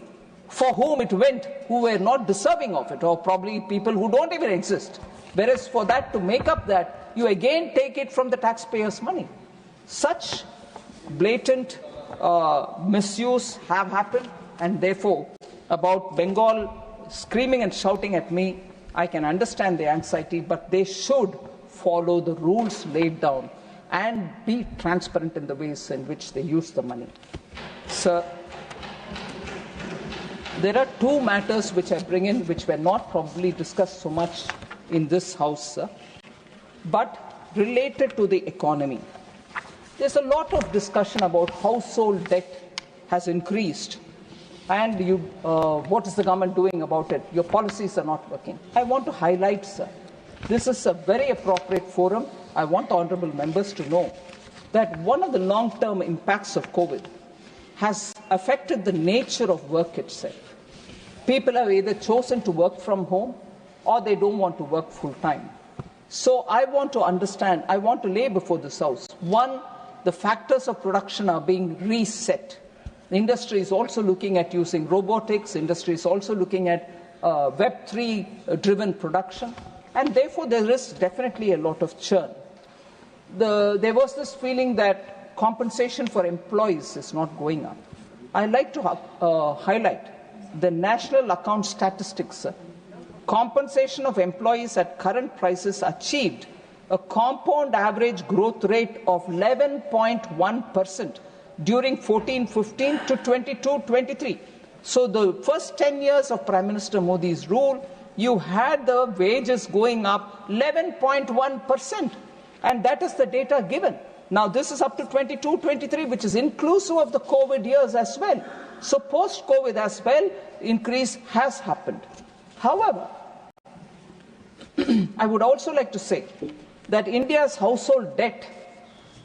for whom it went, who were not deserving of it, or probably people who don't even exist. Whereas for that, to make up that, you again take it from the taxpayers' money. Such blatant misuse have happened, and therefore, about Bengal screaming and shouting at me, I can understand the anxiety, but they should follow the rules laid down and be transparent in the ways in which they use the money. Sir, there are two matters which I bring in which were not probably discussed so much in this House, sir, but related to the economy. There's a lot of discussion about household debt has increased, and what is the government doing about it? Your policies are not working. I want to highlight, sir, this is a very appropriate forum. I want the honourable members to know that one of the long-term impacts of COVID has affected the nature of work itself. People have either chosen to work from home or they don't want to work full-time. So I want to understand, I want to lay before this House, one, the factors of production are being reset. The industry is also looking at using robotics. Industry is also looking at Web3-driven production. And therefore, there is definitely a lot of churn. There was this feeling that compensation for employees is not going up. I'd like to highlight the national account statistics. Compensation of employees at current prices achieved a compound average growth rate of 11.1%. during 14-15 to 22-23. So the first 10 years of Prime Minister Modi's rule, you had the wages going up 11.1%. And that is the data given. Now this is up to 22-23, which is inclusive of the COVID years as well. So post-COVID as well, increase has happened. However, I would also like to say that India's household debt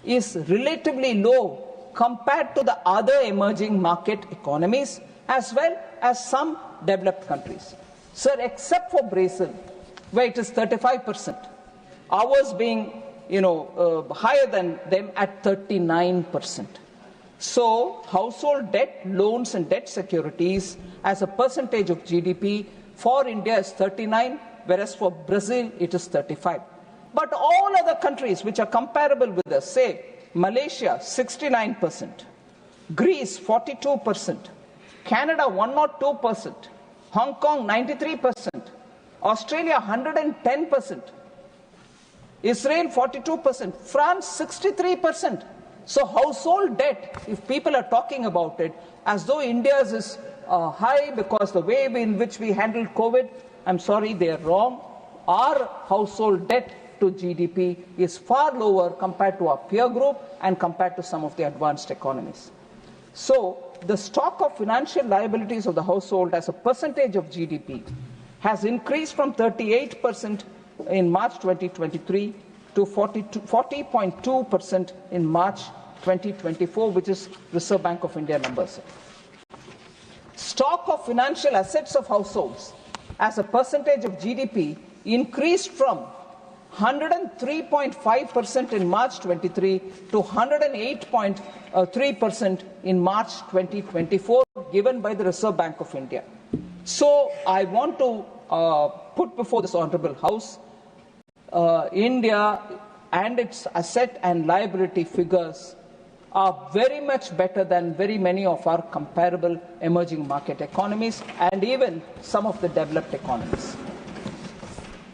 is relatively low compared to the other emerging market economies as well as some developed countries. Sir, except for Brazil, where it is 35%, ours being higher than them at 39%. So household debt, loans and debt securities as a percentage of GDP for India is 39, whereas for Brazil it is 35. But all other countries which are comparable with us, say Malaysia 69%, Greece 42%, Canada 102%, Hong Kong 93%, Australia 110%, Israel 42%, France 63%. So household debt, if people are talking about it as though India's is high because the way in which we handled COVID, I'm sorry, they are wrong. Our household debt to GDP is far lower compared to our peer group and compared to some of the advanced economies. So the stock of financial liabilities of the household as a percentage of GDP has increased from 38% in March 2023 to 40.2% in March 2024, which is Reserve Bank of India numbers. Stock of financial assets of households as a percentage of GDP increased from 103.5% in March 23 to 108.3% in March 2024, given by the Reserve Bank of India. So I want to put before this Honourable House India and its asset and liability figures are very much better than very many of our comparable emerging market economies and even some of the developed economies.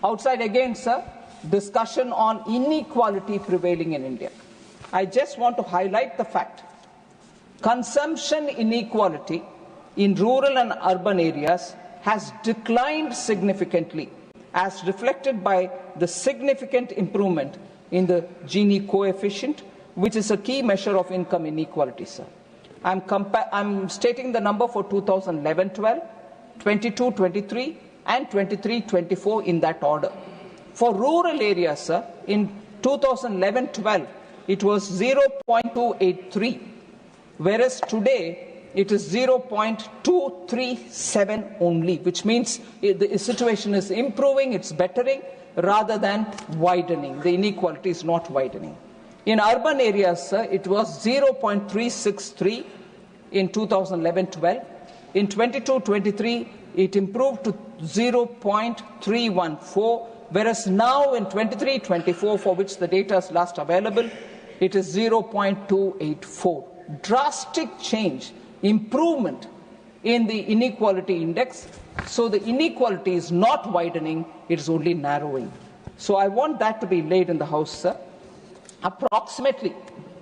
Outside again, sir, discussion on inequality prevailing in India. I just want to highlight the fact consumption inequality in rural and urban areas has declined significantly, as reflected by the significant improvement in the Gini coefficient, which is a key measure of income inequality, sir. I'm stating the number for 2011-12, 22-23, and 23-24 in that order. For rural areas, sir, in 2011-12, it was 0.283, whereas today it is 0.237 only, which means the situation is improving, it's bettering rather than widening. The inequality is not widening. In urban areas, it was 0.363 in 2011-12. In 22-23, it improved to 0.314, whereas now in 23-24, for which the data is last available, it is 0.284. Drastic change, improvement in the inequality index. So the inequality is not widening, it is only narrowing. So I want that to be laid in the House, sir. Approximately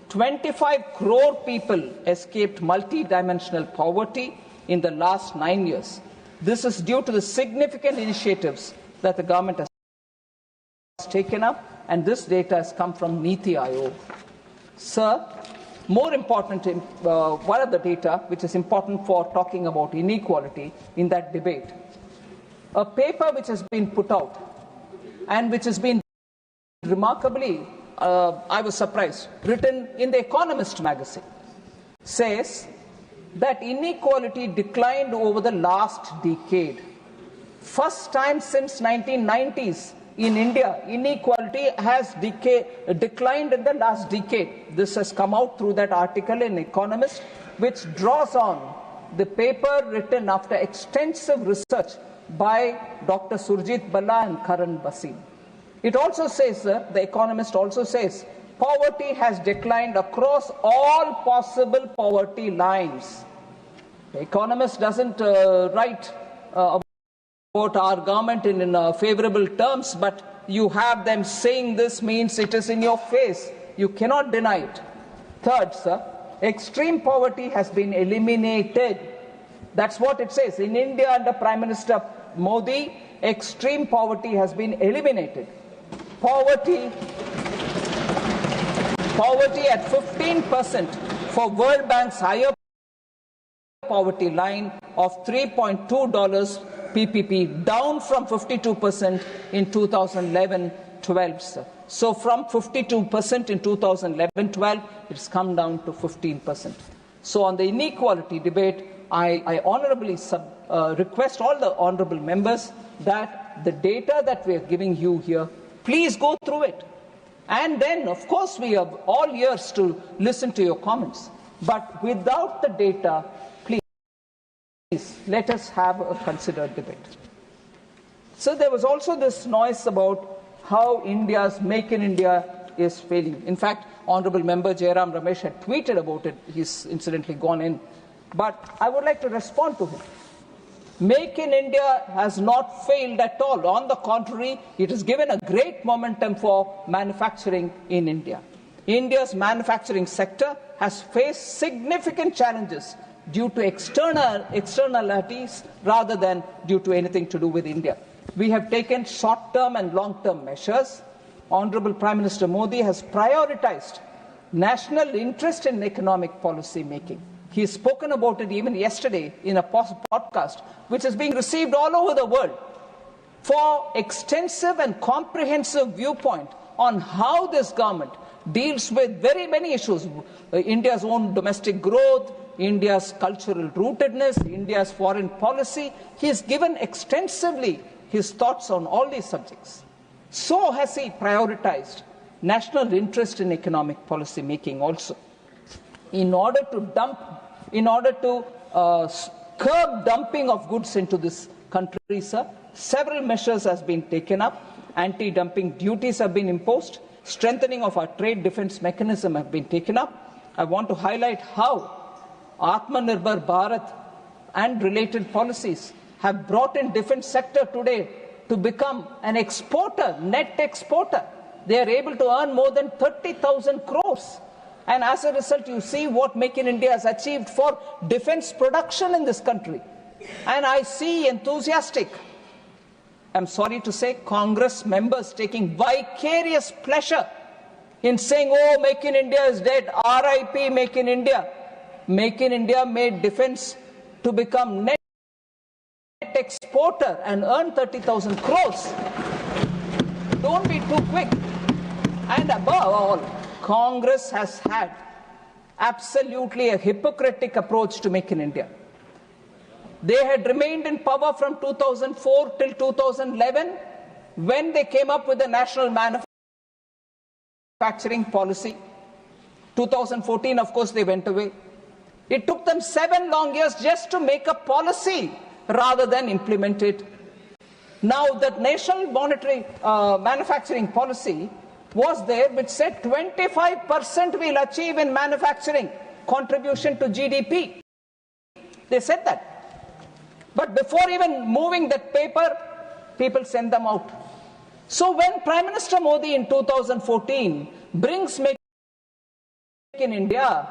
25 crore people escaped multi-dimensional poverty in the last 9 years. This is due to the significant initiatives that the government has taken up, and this data has come from Niti Aayog. Sir, more important, one of the data which is important for talking about inequality in that debate, a paper which has been put out and which has been remarkably, I was surprised, written in the Economist magazine, says that inequality declined over the last decade. First time since 1990s in India, inequality has declined in the last decade. This has come out through that article in Economist, which draws on the paper written after extensive research by Dr. Surjit Balla and Karan Basin. It also says, the Economist also says, poverty has declined across all possible poverty lines. The Economist doesn't write about our government in favorable terms, but you have them saying this means it is in your face. You cannot deny it. Third, sir, extreme poverty has been eliminated. That's what it says. In India, under Prime Minister Modi, extreme poverty has been eliminated. Poverty at 15% for World Bank's higher poverty line of $3.2 PPP, down from 52% in 2011-12, sir. So from 52% in 2011-12, it's come down to 15%. So on the inequality debate, I honorably request all the honorable members that the data that we are giving you here, please go through it. And then, of course, we have all ears to listen to your comments. But without the data, please, let us have a considered debate. So there was also this noise about how India's Make in India is failing. In fact, Honorable Member Jairam Ramesh had tweeted about it. He's incidentally gone in. But I would like to respond to him. Make in India has not failed at all. On the contrary, it has given a great momentum for manufacturing in India. India's manufacturing sector has faced significant challenges due to externalities rather than due to anything to do with India. We have taken short-term and long-term measures. Honorable Prime Minister Modi has prioritized national interest in economic policy making. He has spoken about it even yesterday in a podcast, which is being received all over the world, for extensive and comprehensive viewpoint on how this government deals with very many issues. India's own domestic growth, India's cultural rootedness, India's foreign policy. He has given extensively his thoughts on all these subjects. So has he prioritized national interest in economic policy making also. In order to curb dumping of goods into this country, sir, several measures have been taken up. Anti-dumping duties have been imposed. Strengthening of our trade defense mechanism have been taken up. I want to highlight how Atmanirbhar Bharat and related policies have brought in defense sector today to become an exporter, net exporter. They are able to earn more than 30,000 crores. And as a result, you see what Make in India has achieved for defense production in this country. And I see enthusiastic, I'm sorry to say, Congress members taking vicarious pleasure in saying, oh, Make in India is dead, RIP Make in India. Make in India made defense to become net exporter and earn 30,000 crores. Don't be too quick. And above all, Congress has had absolutely a hypocritical approach to Make in India. They had remained in power from 2004 till 2011 when they came up with the national manufacturing policy. 2014, of course, they went away. It took them 7 long years just to make a policy rather than implement it. Now, that national monetary manufacturing policy was there, which said 25% we'll achieve in manufacturing contribution to GDP. They said that. But before even moving that paper, people send them out. So when Prime Minister Modi in 2014 brings Make in India,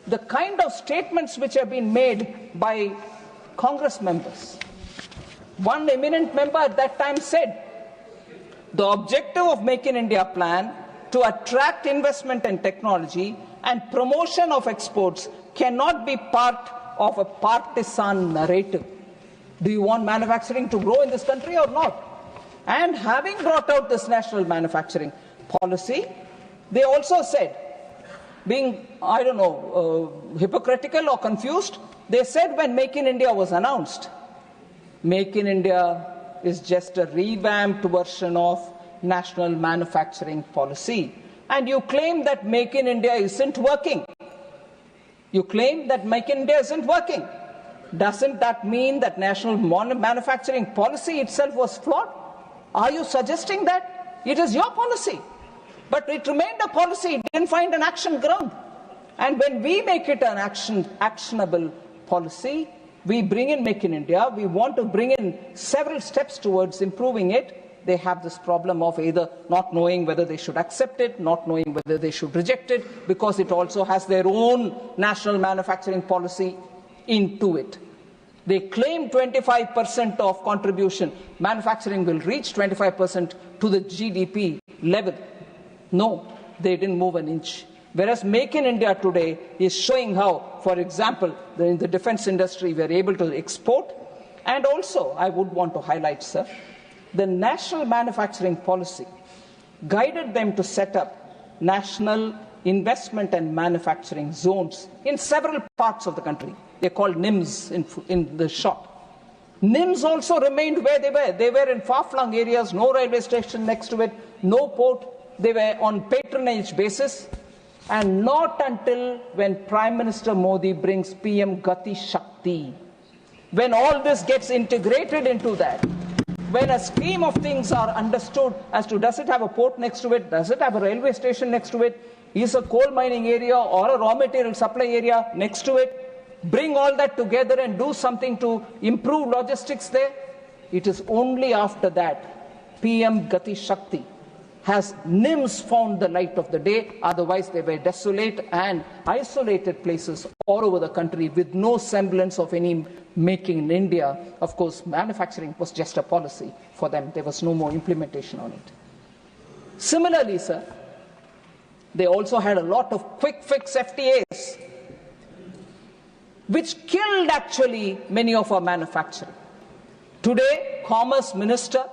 the kind of statements which have been made by Congress members, one eminent member at that time said, the objective of Make in India plan to attract investment and technology and promotion of exports cannot be part of a partisan narrative. Do you want manufacturing to grow in this country or not? And having brought out this national manufacturing policy, they also said, being, I don't know, hypocritical or confused, they said when Make in India was announced, Make in India is just a revamped version of national manufacturing policy. And you claim that Make in India isn't working. You claim that Make in India isn't working. Doesn't that mean that national manufacturing policy itself was flawed? Are you suggesting that? It is your policy. But it remained a policy, it didn't find an action ground. And when we make it an actionable policy, we bring in Make in India, we want to bring in several steps towards improving it. They have this problem of either not knowing whether they should accept it, not knowing whether they should reject it, because it also has their own national manufacturing policy into it. They claim 25% of contribution, manufacturing will reach 25% to the GDP level. No, they didn't move an inch. Whereas Make in India today is showing how, for example, in the defense industry, we are able to export. And also, I would want to highlight, sir, the national manufacturing policy guided them to set up national investment and manufacturing zones in several parts of the country. They're called NIMS in the short. NIMS also remained where they were. They were in far-flung areas, no railway station next to it, no port. They were on patronage basis. And not until when Prime Minister Modi brings PM Gati Shakti, when all this gets integrated into that, when a scheme of things are understood as to does it have a port next to it, does it have a railway station next to it, is a coal mining area or a raw material supply area next to it, bring all that together and do something to improve logistics there. It is only after that PM Gati Shakti has NIMS found the light of the day. Otherwise they were desolate and isolated places all over the country with no semblance of any making in India. Of course, manufacturing was just a policy for them. There was no more implementation on it. Similarly, sir, they also had a lot of quick fix FTAs, which killed actually many of our manufacturing. Today, Commerce Minister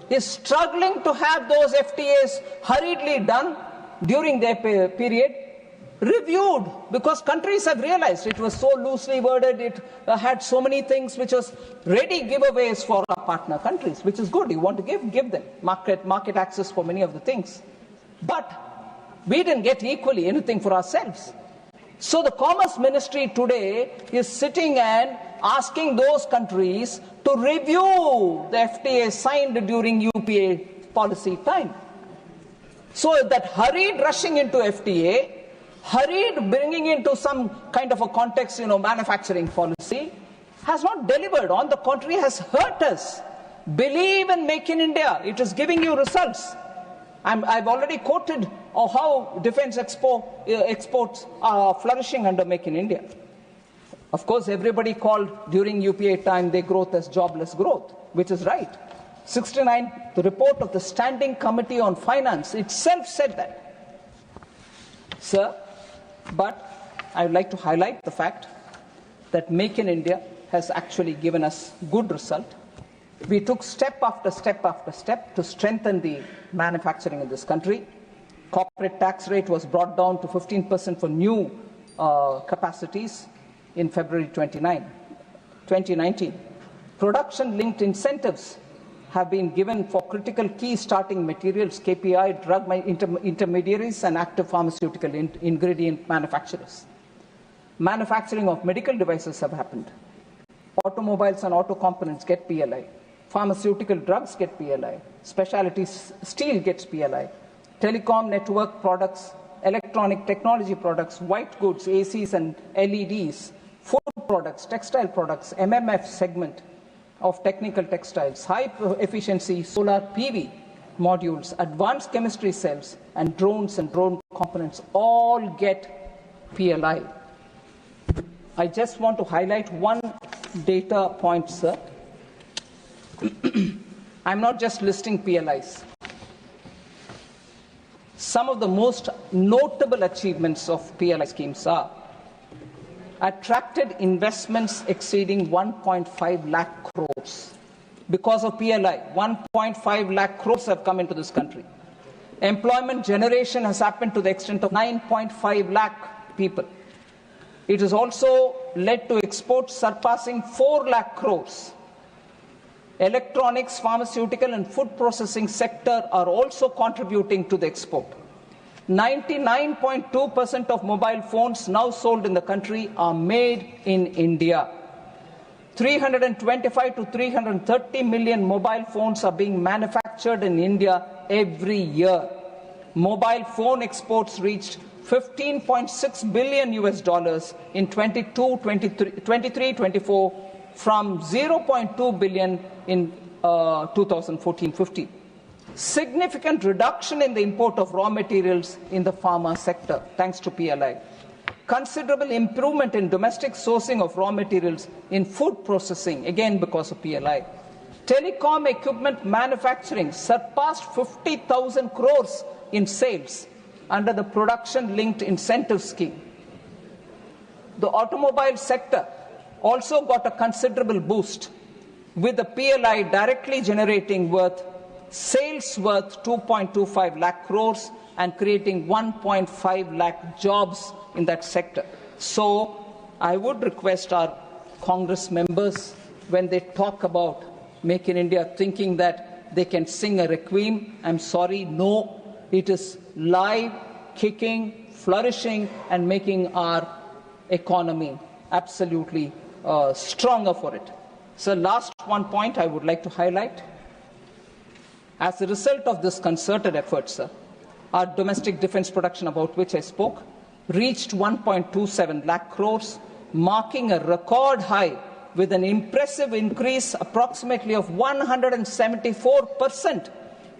is struggling to have those FTAs hurriedly done during their period, reviewed, because countries have realized it was so loosely worded, it had so many things which was ready giveaways for our partner countries, which is good. You want to give them market access for many of the things. But we didn't get equally anything for ourselves. So the Commerce Ministry today is sitting and asking those countries to review the FTA signed during UPA policy time. So that hurried rushing into FTA, hurried bringing into some kind of a context, manufacturing policy, has not delivered. On the contrary, has hurt us. Believe in Make in India. It is giving you results. I've already quoted how defense exports are flourishing under Make in India. Of course, everybody called during UPA time their growth as jobless growth, which is right. 69, the report of the Standing Committee on Finance itself said that. Sir, but I would like to highlight the fact that Make in India has actually given us good result. We took step after step after step to strengthen the manufacturing in this country. corporate tax rate was brought down to 15% for new capacities in February 2019. Production-linked incentives have been given for critical key starting materials, KPI, drug intermediaries, and active pharmaceutical ingredient manufacturers. Manufacturing of medical devices have happened. Automobiles and auto components get PLI. Pharmaceutical drugs get PLI. Specialty steel gets PLI. Telecom network products, electronic technology products, white goods, ACs and LEDs, food products, textile products, MMF segment of technical textiles, high efficiency solar PV modules, advanced chemistry cells, and drones and drone components all get PLI. I just want to highlight one data point, sir. I'm not just listing PLIs. Some of the most notable achievements of PLI schemes are attracted investments exceeding 1.5 lakh crores. Because of PLI, 1.5 lakh crores have come into this country. Employment generation has happened to the extent of 9.5 lakh people. It has also led to exports surpassing 4 lakh crores. Electronics, pharmaceutical and food processing sector are also contributing to the export. 99.2% of mobile phones now sold in the country are made in India. 325 to 330 million mobile phones are being manufactured in India every year. Mobile phone exports reached $15.6 billion in 23-24 from 0.2 billion in 2014-15. Significant reduction in the import of raw materials in the pharma sector, thanks to PLI. Considerable improvement in domestic sourcing of raw materials in food processing, again because of PLI. Telecom equipment manufacturing surpassed 50,000 crores in sales under the production-linked incentive scheme. The automobile sector also got a considerable boost, with the PLI directly generating sales worth 2.25 lakh crores and creating 1.5 lakh jobs in that sector. So I would request our Congress members, when they talk about Make in India, thinking that they can sing a requiem, I'm sorry, no, it is live, kicking, flourishing, and making our economy absolutely stronger for it. So last one point I would like to highlight. As a result of this concerted effort, sir, our domestic defense production, about which I spoke, reached 1.27 lakh crores, marking a record high with an impressive increase approximately of 174%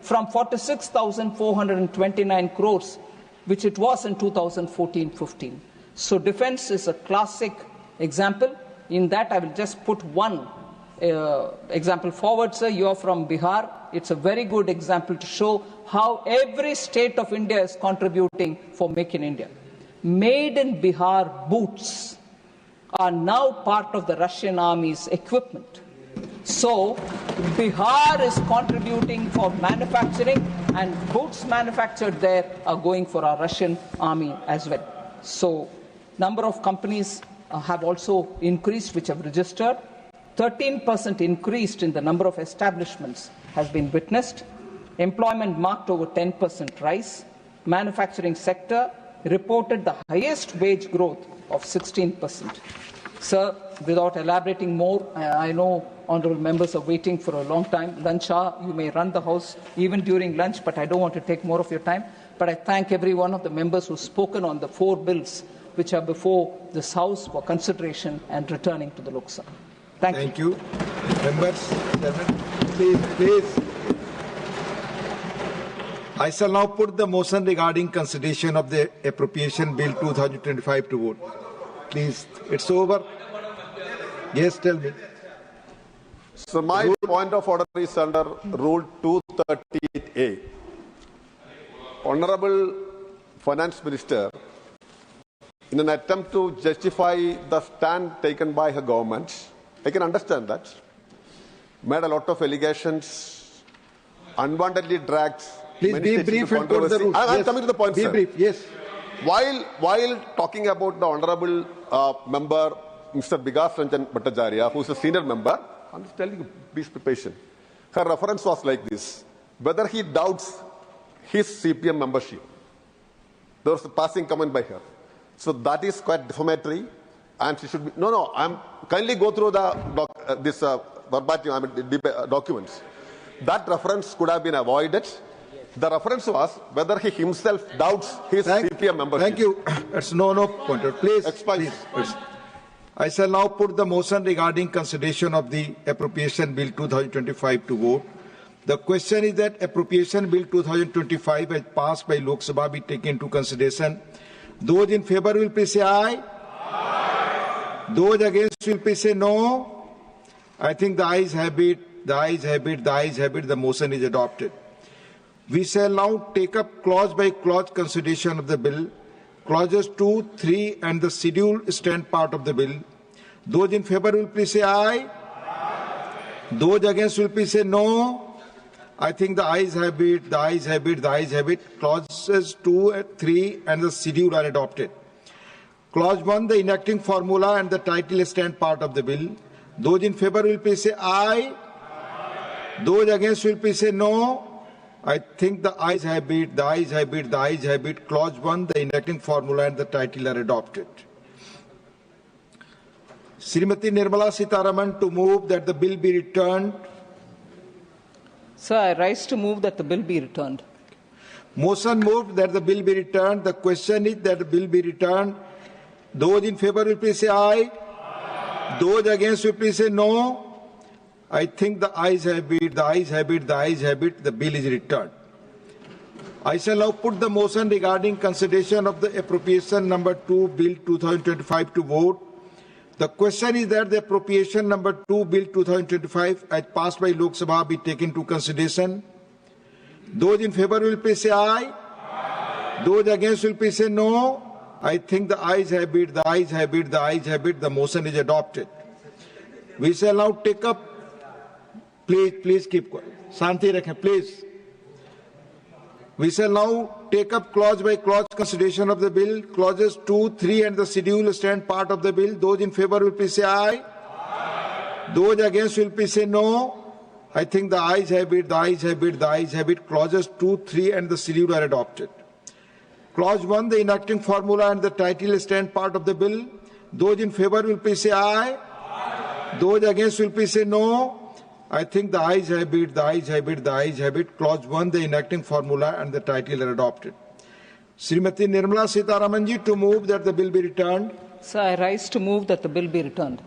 from 46,429 crores, which it was in 2014-15. So defense is a classic example. In that, I will just put one example forward, sir. You are from Bihar. It's a very good example to show how every state of India is contributing for Make in India. Made in Bihar boots are now part of the Russian army's equipment. So Bihar is contributing for manufacturing, and boots manufactured there are going for our Russian army as well. So number of companies have also increased, which have registered. 13% increased in the number of establishments has been witnessed. Employment marked over 10% rise. Manufacturing sector reported the highest wage growth of 16%. Sir, without elaborating more, I know honourable members are waiting for a long time. Lunch hour, you may run the House even during lunch, but I don't want to take more of your time. But I thank every one of the members who've spoken on the 4 bills which are before this House for consideration and returning to the Lok Sabha. Thank you. Members, please. I shall now put the motion regarding consideration of the Appropriation Bill 2025 to vote. Please, it's over. Yes, tell me. So my point of order is under Rule 238A. Honorable Finance Minister, in an attempt to justify the stand taken by her government, I can understand that, made a lot of allegations, unwantedly dragged Please many be states brief into and quote the controversy. rules. I'm Yes. coming to the point, Be sir. brief. Yes. While talking about the honourable member, Mr. Vikas Ranjan Bhattacharya, who is a senior member, I'm just telling you, please be patient. Her reference was like this: whether he doubts his CPM membership. There was a passing comment by her. So that is quite defamatory, and she should be. No. I'm kindly go through the verbatim documents. That reference could have been avoided. The reference was whether he himself doubts his CPM membership. Thank you. It's no pointer. Please. I shall now put the motion regarding consideration of the Appropriation Bill 2025 to vote. The question is that Appropriation Bill 2025 as passed by Lok Sabha be taken into consideration. Those in favour will please say aye. Aye. Those against will please say no. I think the ayes have it. The ayes have it. The ayes have it. The motion is adopted. We shall now take up clause by clause consideration of the bill. Clauses 2, 3 and the scheduled stand part of the bill. Those in favour will please say aye. Aye. Those against will please say no. I think the ayes have it, the ayes have it, the ayes have it. Clauses 2, 3 and the schedule are adopted. Clause 1, the enacting formula and the title stand part of the bill. Those in favour will please say aye. Aye. Those against will please say no. I think the ayes have it, the ayes have it, the ayes have it. Clause 1, the enacting formula and the title are adopted. Srimati Nirmala Sitharaman to move that the bill be returned. Sir, I rise to move that the bill be returned. Motion moved that the bill be returned. The question is that the bill be returned. Those in favour will please say aye. Aye. Those against will please say no. I think the ayes have it, the ayes have it, the ayes have it. The bill is returned. I shall now put the motion regarding consideration of the Appropriation number 2, Bill 2025 to vote. The question is that the Appropriation number 2, Bill 2025 as passed by Lok Sabha be taken to consideration. Those in favour will please say aye. Aye. Those against will please say no. I think the ayes have it, the ayes have it, the ayes have it. The motion is adopted. We shall now take up. Please keep quiet. Shanti rakhein, please. We shall now take up clause by clause consideration of the bill. Clauses 2, 3 and the schedule stand part of the bill. Those in favour will please say aye. Aye. Those against will please say no. I think the ayes have it, the ayes have it, the ayes have it. Clauses 2, 3 and the schedule are adopted. Clause 1, the enacting formula and the title stand part of the bill. Those in favour will please say aye. Aye. Those against will please say no. I think the ayes have it, the ayes have it, the ayes have it. Clause 1, the enacting formula and the title are adopted. Srimati Nirmala Sitharaman to move that the bill be returned. Sir, I rise to move that the bill be returned.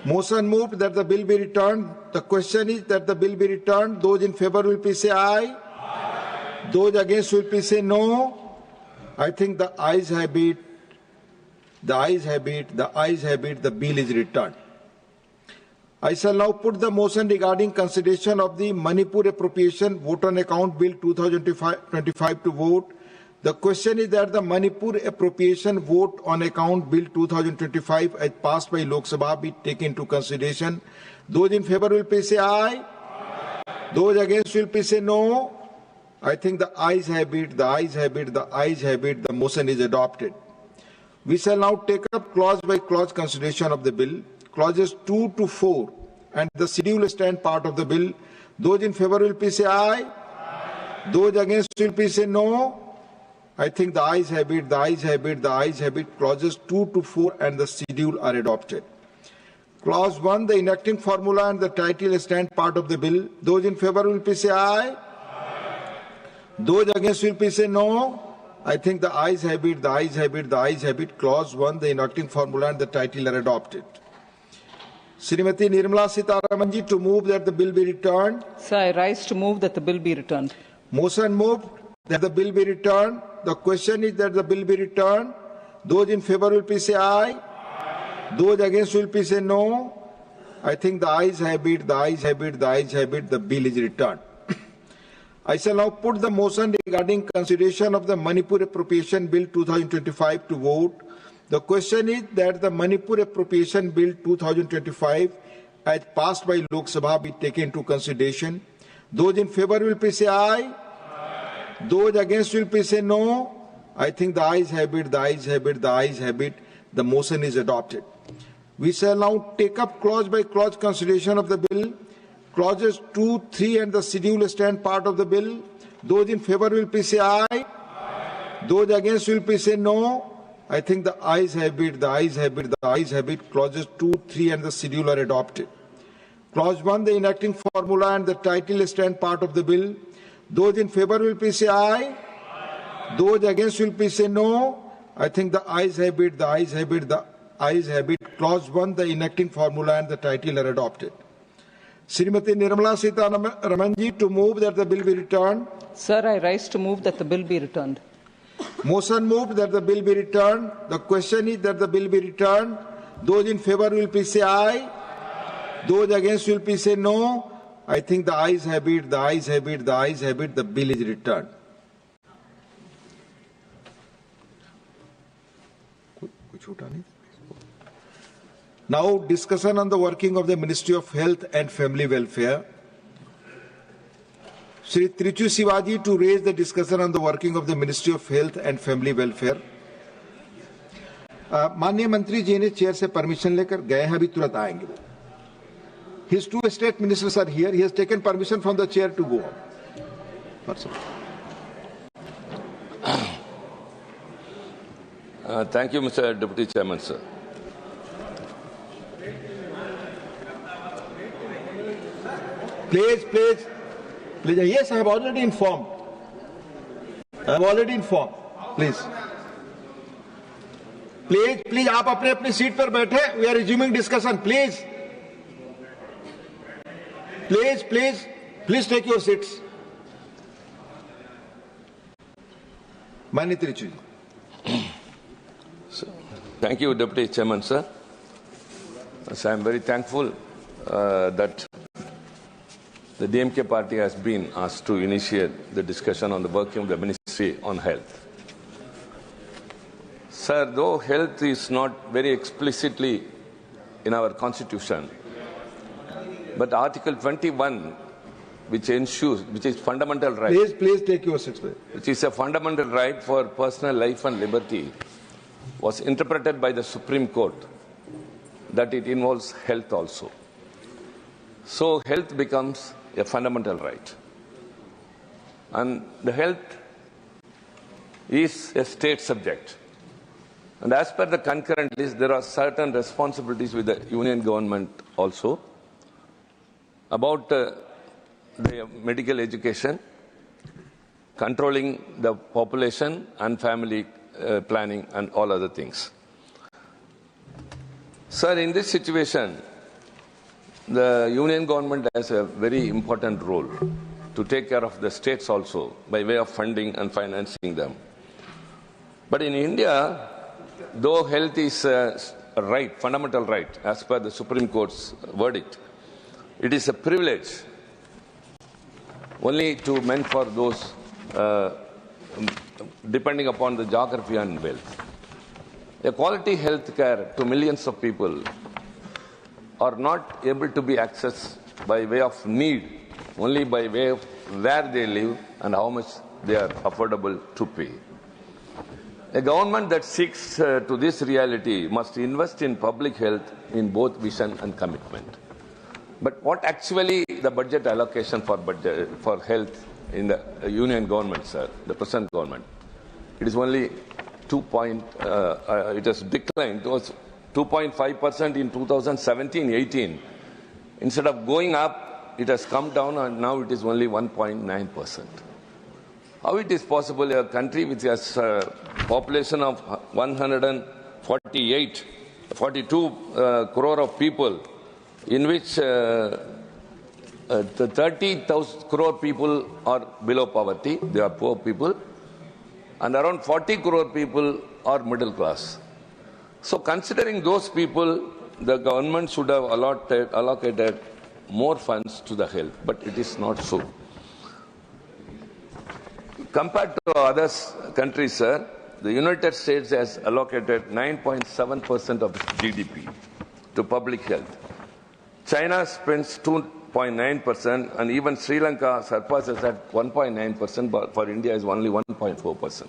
Motion moved that the bill be returned. The question is that the bill be returned. Those in favour will please say aye. Aye. Those against will please say no. I think the ayes have it, the ayes have it, the ayes have it. The bill is returned. I shall now put the motion regarding consideration of the Manipur Appropriation Vote on Account Bill 2025 to vote. The question is that the Manipur Appropriation Vote on Account Bill 2025 as passed by Lok Sabha be taken into consideration. Those in favour will please say aye. Aye. Those against will please say no. I think the ayes have it, the ayes have it, the ayes have it. The motion is adopted. We shall now take up clause by clause consideration of the bill. Clauses 2 to 4 and the schedule stand part of the bill. Those in favour will please say aye. Aye. Those against will please say no. I think the ayes have it, the ayes have it, the ayes have it. Clauses 2 to 4 and the schedule are adopted. Clause 1, the enacting formula and the title stand part of the bill. Those in favour will please say aye. Aye. Those against will please say no. I think the ayes have it, the ayes have it, the ayes have it. Clause 1, the enacting formula and the title are adopted. Srimati Nirmala Sitharaman to move that the bill be returned. Sir, I rise to move that the bill be returned. Motion moved that the bill be returned. The question is that the bill be returned. Those in favour will please say aye. Aye. Those against will please say no. I think the ayes have it, the ayes have it, the ayes have it. The bill is returned. I shall now put the motion regarding consideration of the Manipur Appropriation Bill 2025 to vote. The question is that the Manipur Appropriation Bill 2025 as passed by Lok Sabha be taken into consideration. Those in favour will please say aye. Aye. Those against will please say no. I think the ayes have it, the ayes have it, the ayes have it. The motion is adopted. We shall now take up clause by clause consideration of the bill. Clauses 2, 3 and the schedule stand part of the bill. Those in favor will please say aye. Those against will please say no. I think the ayes have it, the ayes have it, the ayes have it. Clauses 2, 3 and the schedule are adopted. Clause 1, the enacting formula and the title stand part of the bill. Those in favor will please say aye. Those against will please say no. I think the ayes have it, the ayes have it, the ayes have it. Clause 1, the enacting formula and the title are adopted. Srimati Nirmala Sitharamanji to move that the bill be returned. Sir, I rise to move that the bill be returned. Motion moved that the bill be returned. The question is that the bill be returned. Those in favor will please say aye. Those against will please say no. I think the ayes have it, the ayes have it, the ayes have it. The bill is returned. Now discussion on the working of the Ministry of Health and Family Welfare. Shri Trichu Shivaji to raise the discussion on the working of the Ministry of Health and Family Welfare. माननीय मंत्री जी ने chair से permission लेकर गए हैं, अभी तुरंत आएंगे. His two state ministers are here. He has taken permission from the chair to go on. Thank you, Mr. Deputy Chairman, sir. Please. Yes, I have already informed. Please. Please, आप अपने seat पर बैठे. We are resuming discussion. Please take your seats. Maini Trichu. Thank you, Deputy Chairman, sir. So I am very thankful that the DMK party has been asked to initiate the discussion on the working of the Ministry on Health. Sir, though health is not very explicitly in our constitution, but Article 21, which is fundamental right. Please take your seats. Which is a fundamental right for personal life and liberty, was interpreted by the Supreme Court that it involves health also. So health becomes a fundamental right. And the health is a state subject. And as per the concurrent list, there are certain responsibilities with the union government also about the medical education, controlling the population and family planning and all other things. Sir, in this situation, the union government has a very important role to take care of the states also by way of funding and financing them. But in India, though health is a right, fundamental right, as per the Supreme Court's verdict, it is a privilege only meant for those depending upon the geography and wealth. A quality health care to millions of people are not able to be accessed by way of need, only by way of where they live and how much they are affordable to pay. A government that seeks to this reality must invest in public health in both vision and commitment. But what actually the budget allocation for health in the union government, sir, the present government, it is only it has declined. It was 2.5% in 2017-18. Instead of going up, it has come down and now it is only 1.9%. How it is possible a country which has a population of 42 crore of people, in which 30,000 crore people are below poverty, they are poor people, and around 40 crore people are middle class. So considering those people, the government should have allocated more funds to the health, but it is not so. Compared to other countries, sir, the United States has allocated 9.7% of its GDP to public health. China spends 0.9%, and even Sri Lanka surpasses at 1.9%, but for India is only 1.4%.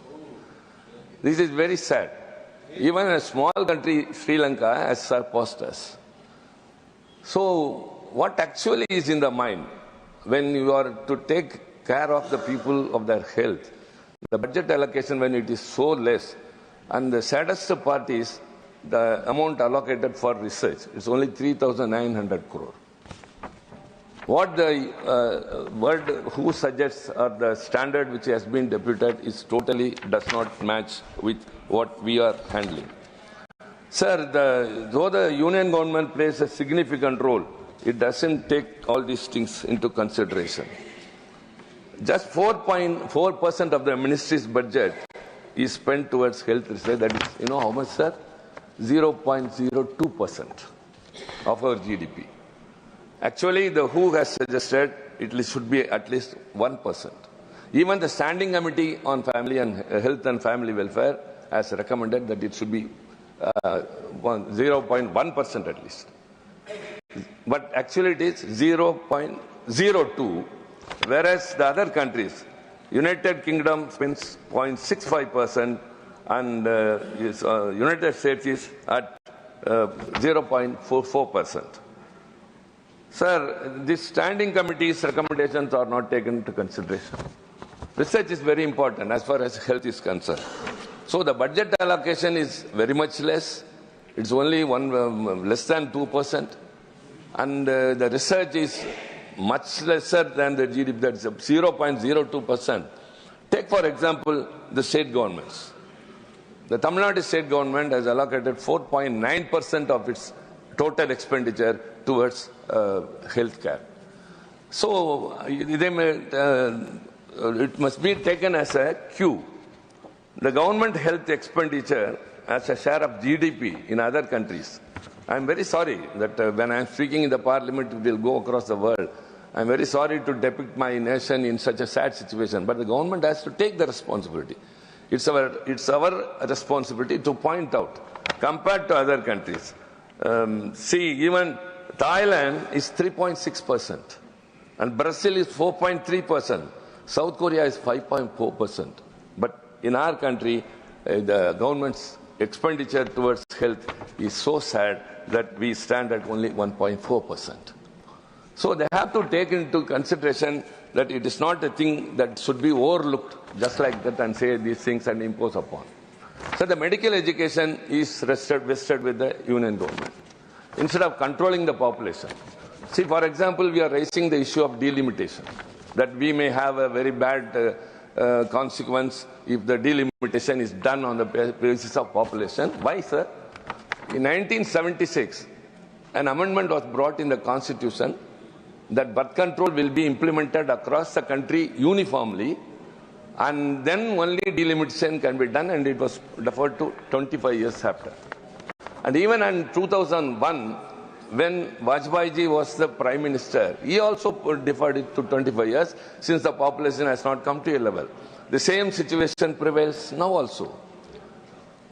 This is very sad. Even a small country, Sri Lanka, has surpassed us. So, what actually is in the mind when you are to take care of the people of their health? The budget allocation, when it is so less, and the saddest part is the amount allocated for research is only 3,900 crore. What the word who suggests or the standard which has been deputed is totally does not match with what we are handling. Sir, though the union government plays a significant role, it doesn't take all these things into consideration. Just 4.4% of the ministry's budget is spent towards health research. That is, you know how much, sir? 0.02% of our GDP. Actually, the WHO has suggested it should be at least 1%. Even the Standing Committee on Family and Health and Family Welfare has recommended that it should be 0.1% at least. But actually it is 0.02, whereas the other countries, United Kingdom spends 0.65% and United States is at 0.44%. Sir, this standing committee's recommendations are not taken into consideration. Research is very important as far as health is concerned. So the budget allocation is very much less. It's only less than 2%. And the research is much lesser than the GDP, that's 0.02%. Take, for example, the state governments. The Tamil Nadu state government has allocated 4.9% of its total expenditure towards health care. So it must be taken as a cue. The government health expenditure as a share of GDP in other countries. I am very sorry that when I am speaking in the parliament, it will go across the world. I am very sorry to depict my nation in such a sad situation, but the government has to take the responsibility. It's our responsibility to point out, compared to other countries. See, even Thailand is 3.6%, and Brazil is 4.3%. South Korea is 5.4%. But in our country, the government's expenditure towards health is so sad that we stand at only 1.4%. So they have to take into consideration that it is not a thing that should be overlooked just like that and say these things and impose upon. So the medical education is vested with the union government instead of controlling the population. See, for example, we are raising the issue of delimitation, that we may have a very bad consequence if the delimitation is done on the basis of population. Why, sir? In 1976, an amendment was brought in the Constitution that birth control will be implemented across the country uniformly, and then only delimitation can be done, and it was deferred to 25 years after. And even in 2001, when Vajpayee was the Prime Minister, he also deferred it to 25 years since the population has not come to a level. The same situation prevails now also.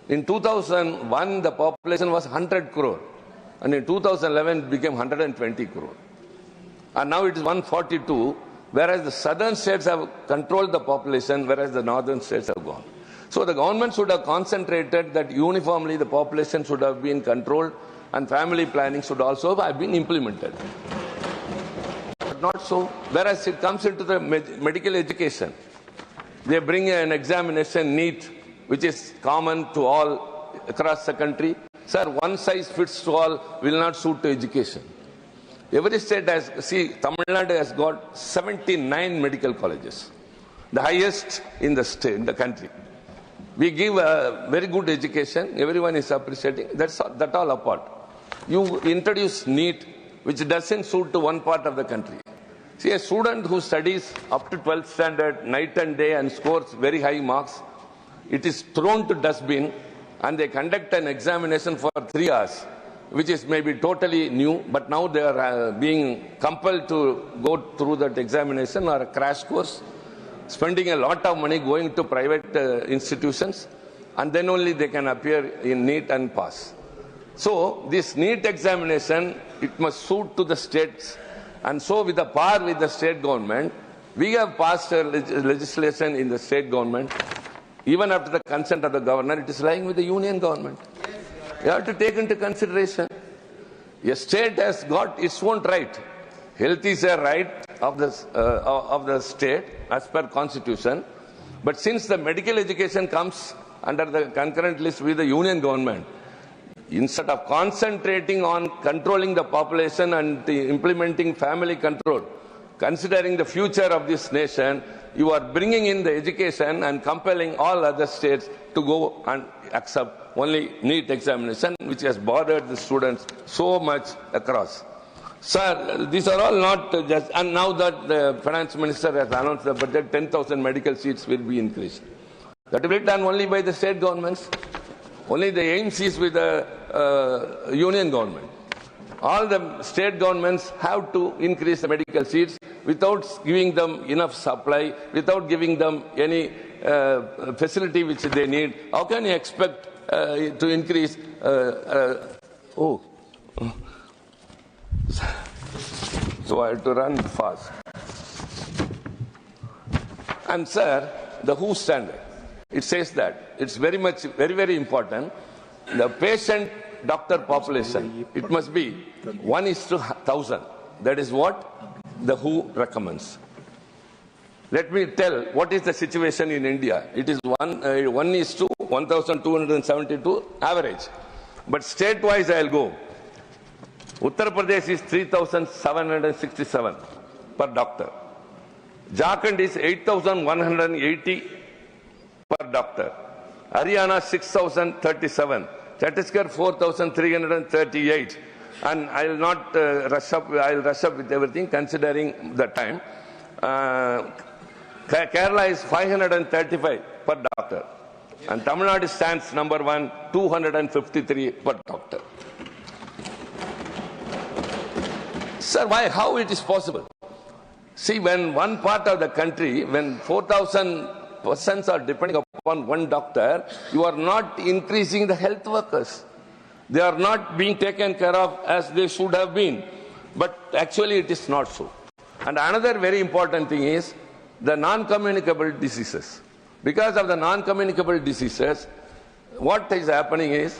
In 2001, the population was 100 crore, and in 2011 it became 120 crore. And now it is 142, whereas the southern states have controlled the population, whereas the northern states have gone. So the government should have concentrated that uniformly the population should have been controlled, and family planning should also have been implemented. But not so. Whereas it comes into the medical education, they bring an examination NEET, which is common to all across the country. Sir, one size fits all will not suit to education. Every state has, see, Tamil Nadu has got 79 medical colleges, the highest in the state, in the country. We give a very good education, everyone is appreciating, that all apart. You introduce NEET, which doesn't suit to one part of the country. See, a student who studies up to 12th standard, night and day, and scores very high marks, it is thrown to dustbin, and they conduct an examination for 3 hours, which is maybe totally new, but now they are being compelled to go through that examination or a crash course, spending a lot of money going to private institutions, and then only they can appear in NEET and pass. So this NEET examination, it must suit to the states And so with the power with the state government, we have passed legislation in the state government. Even after the consent of the governor, it is lying with the union government. You have to take into consideration. A state has got its own right. Health is a right of the state as per constitution. But since the medical education comes under the concurrent list with the union government, instead of concentrating on controlling the population and implementing family control, considering the future of this nation, you are bringing in the education and compelling all other states to go and accept only NEET examination, which has bothered the students so much across. Sir, these are all not just, and now that the finance minister has announced the budget, 10,000 medical seats will be increased. That will be done only by the state governments. Only the aims is with the union government. All the state governments have to increase the medical seats without giving them enough supply, without giving them any facility which they need. How can you expect to increase? So I have to run fast. And sir, the WHO standard, it says that it's very important. The patient-doctor population, it must be 1:1,000. That is what the WHO recommends. Let me tell what is the situation in India. It is 1:1,272 average. But state-wise, I'll go. Uttar Pradesh is 3,767 per doctor. Jharkhand is 8,180 per doctor. Haryana 6,037. Chhattisgarh 4,338. And I will not rush up. I will rush up with everything considering the time. Kerala is 535 per doctor. And Tamil Nadu stands number 1, 253 per doctor. Sir, why? How it is possible? See, when one part of the country, when 4,000 persons are depending upon one doctor, you are not increasing the health workers. They are not being taken care of as they should have been. But actually it is not so. And another very important thing is the non-communicable diseases. Because of the non-communicable diseases, what is happening is,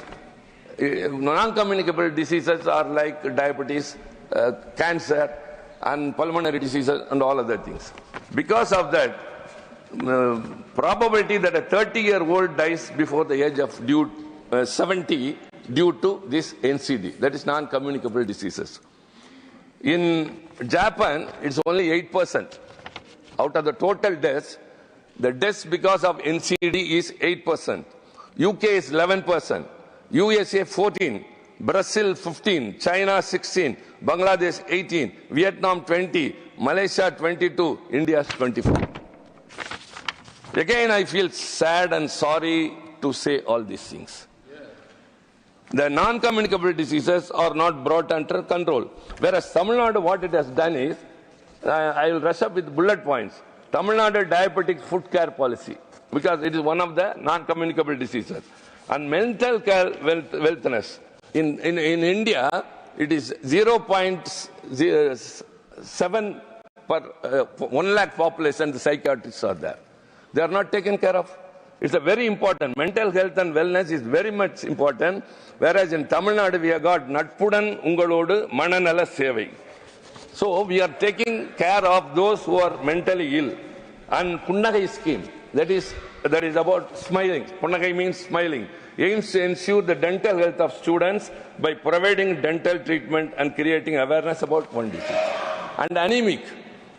non-communicable diseases are like diabetes, cancer, and pulmonary diseases and all other things. Because of that, probability that a 30-year-old dies before the age of 70 due to this NCD, that is non-communicable diseases. In Japan, it's only 8%. Out of the total deaths, the deaths because of NCD is 8%. UK is 11%. USA 14%. Brazil 15%. China 16%. Bangladesh 18%. Vietnam 20%. Malaysia 22%. India 24%. Again, I feel sad and sorry to say all these things. The non-communicable diseases are not brought under control. Whereas Tamil Nadu, what it has done is, I will rush up with bullet points. Tamil Nadu diabetic foot care policy, because it is one of the non-communicable diseases. And mental care wellness. In India, it is 0.07 per 1 lakh population, the psychiatrists are there. They are not taken care of. It's a very important. Mental health and wellness is very much important. Whereas in Tamil Nadu, we have got Natpudan Ungalodu Mananala Sevai. So we are taking care of those who are mentally ill. And Punnagai scheme, that is about smiling. Punnagai means smiling. Aims to ensure the dental health of students by providing dental treatment and creating awareness about one disease. And anemic.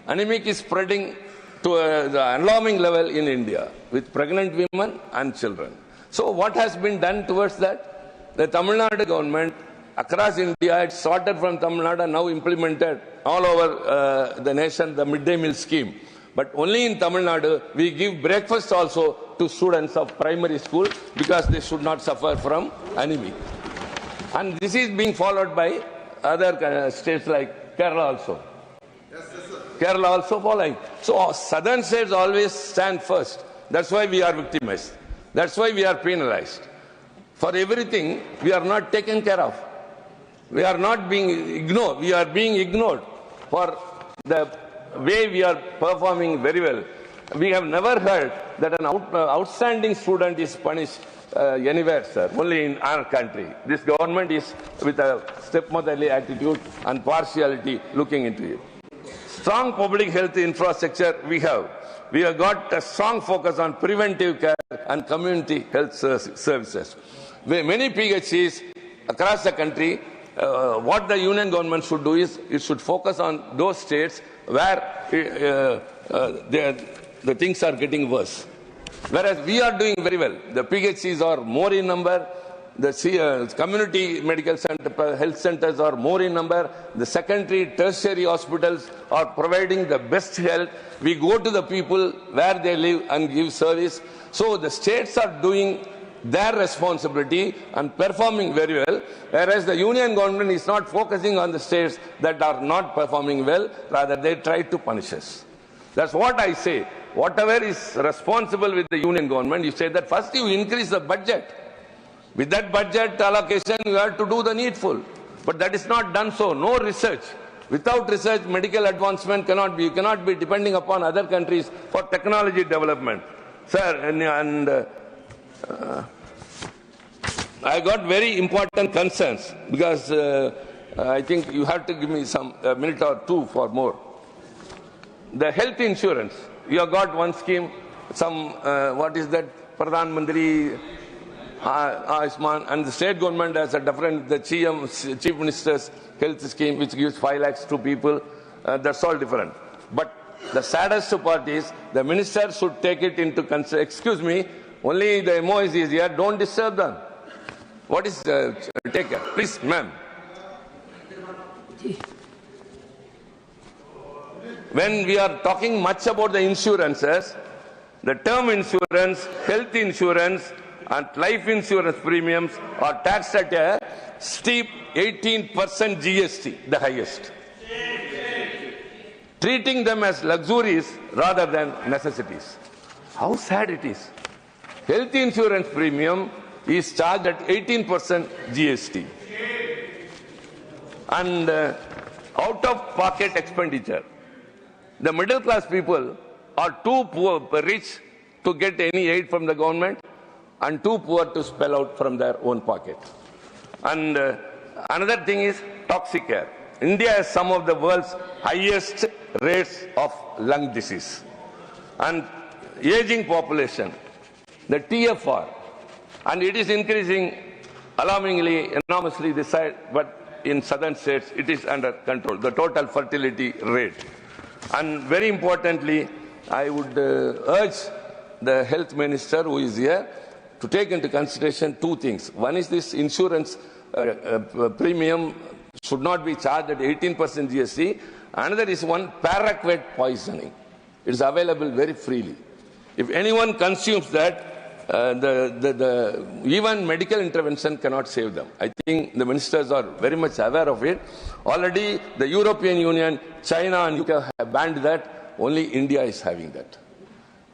Anemic is spreading to the alarming level in India with pregnant women and children. So what has been done towards that? The Tamil Nadu government across India, it started from Tamil Nadu and now implemented all over the nation the midday meal scheme. But only in Tamil Nadu, we give breakfast also to students of primary school because they should not suffer from anemia. And this is being followed by other states like Kerala also. Kerala also following. So southern states always stand first. That's why we are victimized. That's why we are penalized. For everything, we are not taken care of. We are not being ignored. We are being ignored. for the way we are performing very well. We have never heard that an outstanding student is punished anywhere, sir, only in our country. This government is with a stepmotherly attitude and partiality looking into it. Strong public health infrastructure we have. We have got a strong focus on preventive care and community health services. Many PHCs across the country, what the union government should do is it should focus on those states where the things are getting worse. Whereas we are doing very well. The PHCs are more in number. The community medical center, health centers are more in number. The secondary, tertiary hospitals are providing the best health. We go to the people where they live and give service. So the states are doing their responsibility and performing very well, whereas the union government is not focusing on the states that are not performing well, rather they try to punish us. That's what I say. Whatever is responsible with the union government, you say that first you increase the budget. With that budget allocation, you have to do the needful. But that is not done so. No research. Without research, medical advancement cannot be. You cannot be depending upon other countries for technology development. Sir, I got very important concerns because I think you have to give me a minute or two for more. The health insurance. You have got one scheme, what is that, Pradhan Mantri Ayushman, and the state government has a different, the Chief Minister's health scheme, which gives 5 lakhs to people. That's all different. But the saddest part is the minister should take it into consideration. Excuse me, only the MOs is here, don't disturb them. What is, take care, please, ma'am. When we are talking much about the insurances, the term insurance, health insurance, and life insurance premiums are taxed at a steep 18% GST, the highest. Treating them as luxuries rather than necessities. How sad it is. Health insurance premium is charged at 18% GST. And out-of-pocket expenditure. The middle class people are too rich to get any aid from the government and too poor to spell out from their own pocket. And another thing is toxic air. India has some of the world's highest rates of lung disease. And aging population, the TFR, and it is increasing alarmingly, enormously this side, but in southern states it is under control, the total fertility rate. And very importantly, I would urge the health minister who is here to take into consideration 2 things. One is this insurance premium should not be charged at 18% GST. Another is one paraquat poisoning. It is available very freely. If anyone consumes that, even medical intervention cannot save them. I think the ministers are very much aware of it. Already the European Union, China and UK have banned that. Only India is having that.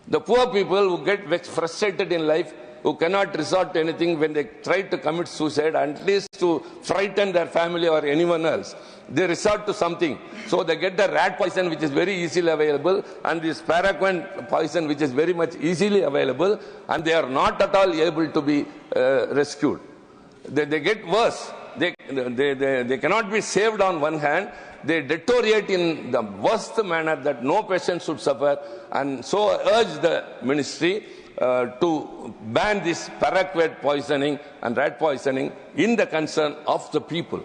The poor people who get frustrated in life, who cannot resort to anything when they try to commit suicide, at least to frighten their family or anyone else, they resort to something. So they get the rat poison, which is very easily available, and this paraquat poison, which is very much easily available, and they are not at all able to be rescued. They get worse. They cannot be saved on one hand. They deteriorate in the worst manner that no patient should suffer. And so I urge the ministry to ban this paraquat poisoning and rat poisoning in the concern of the people.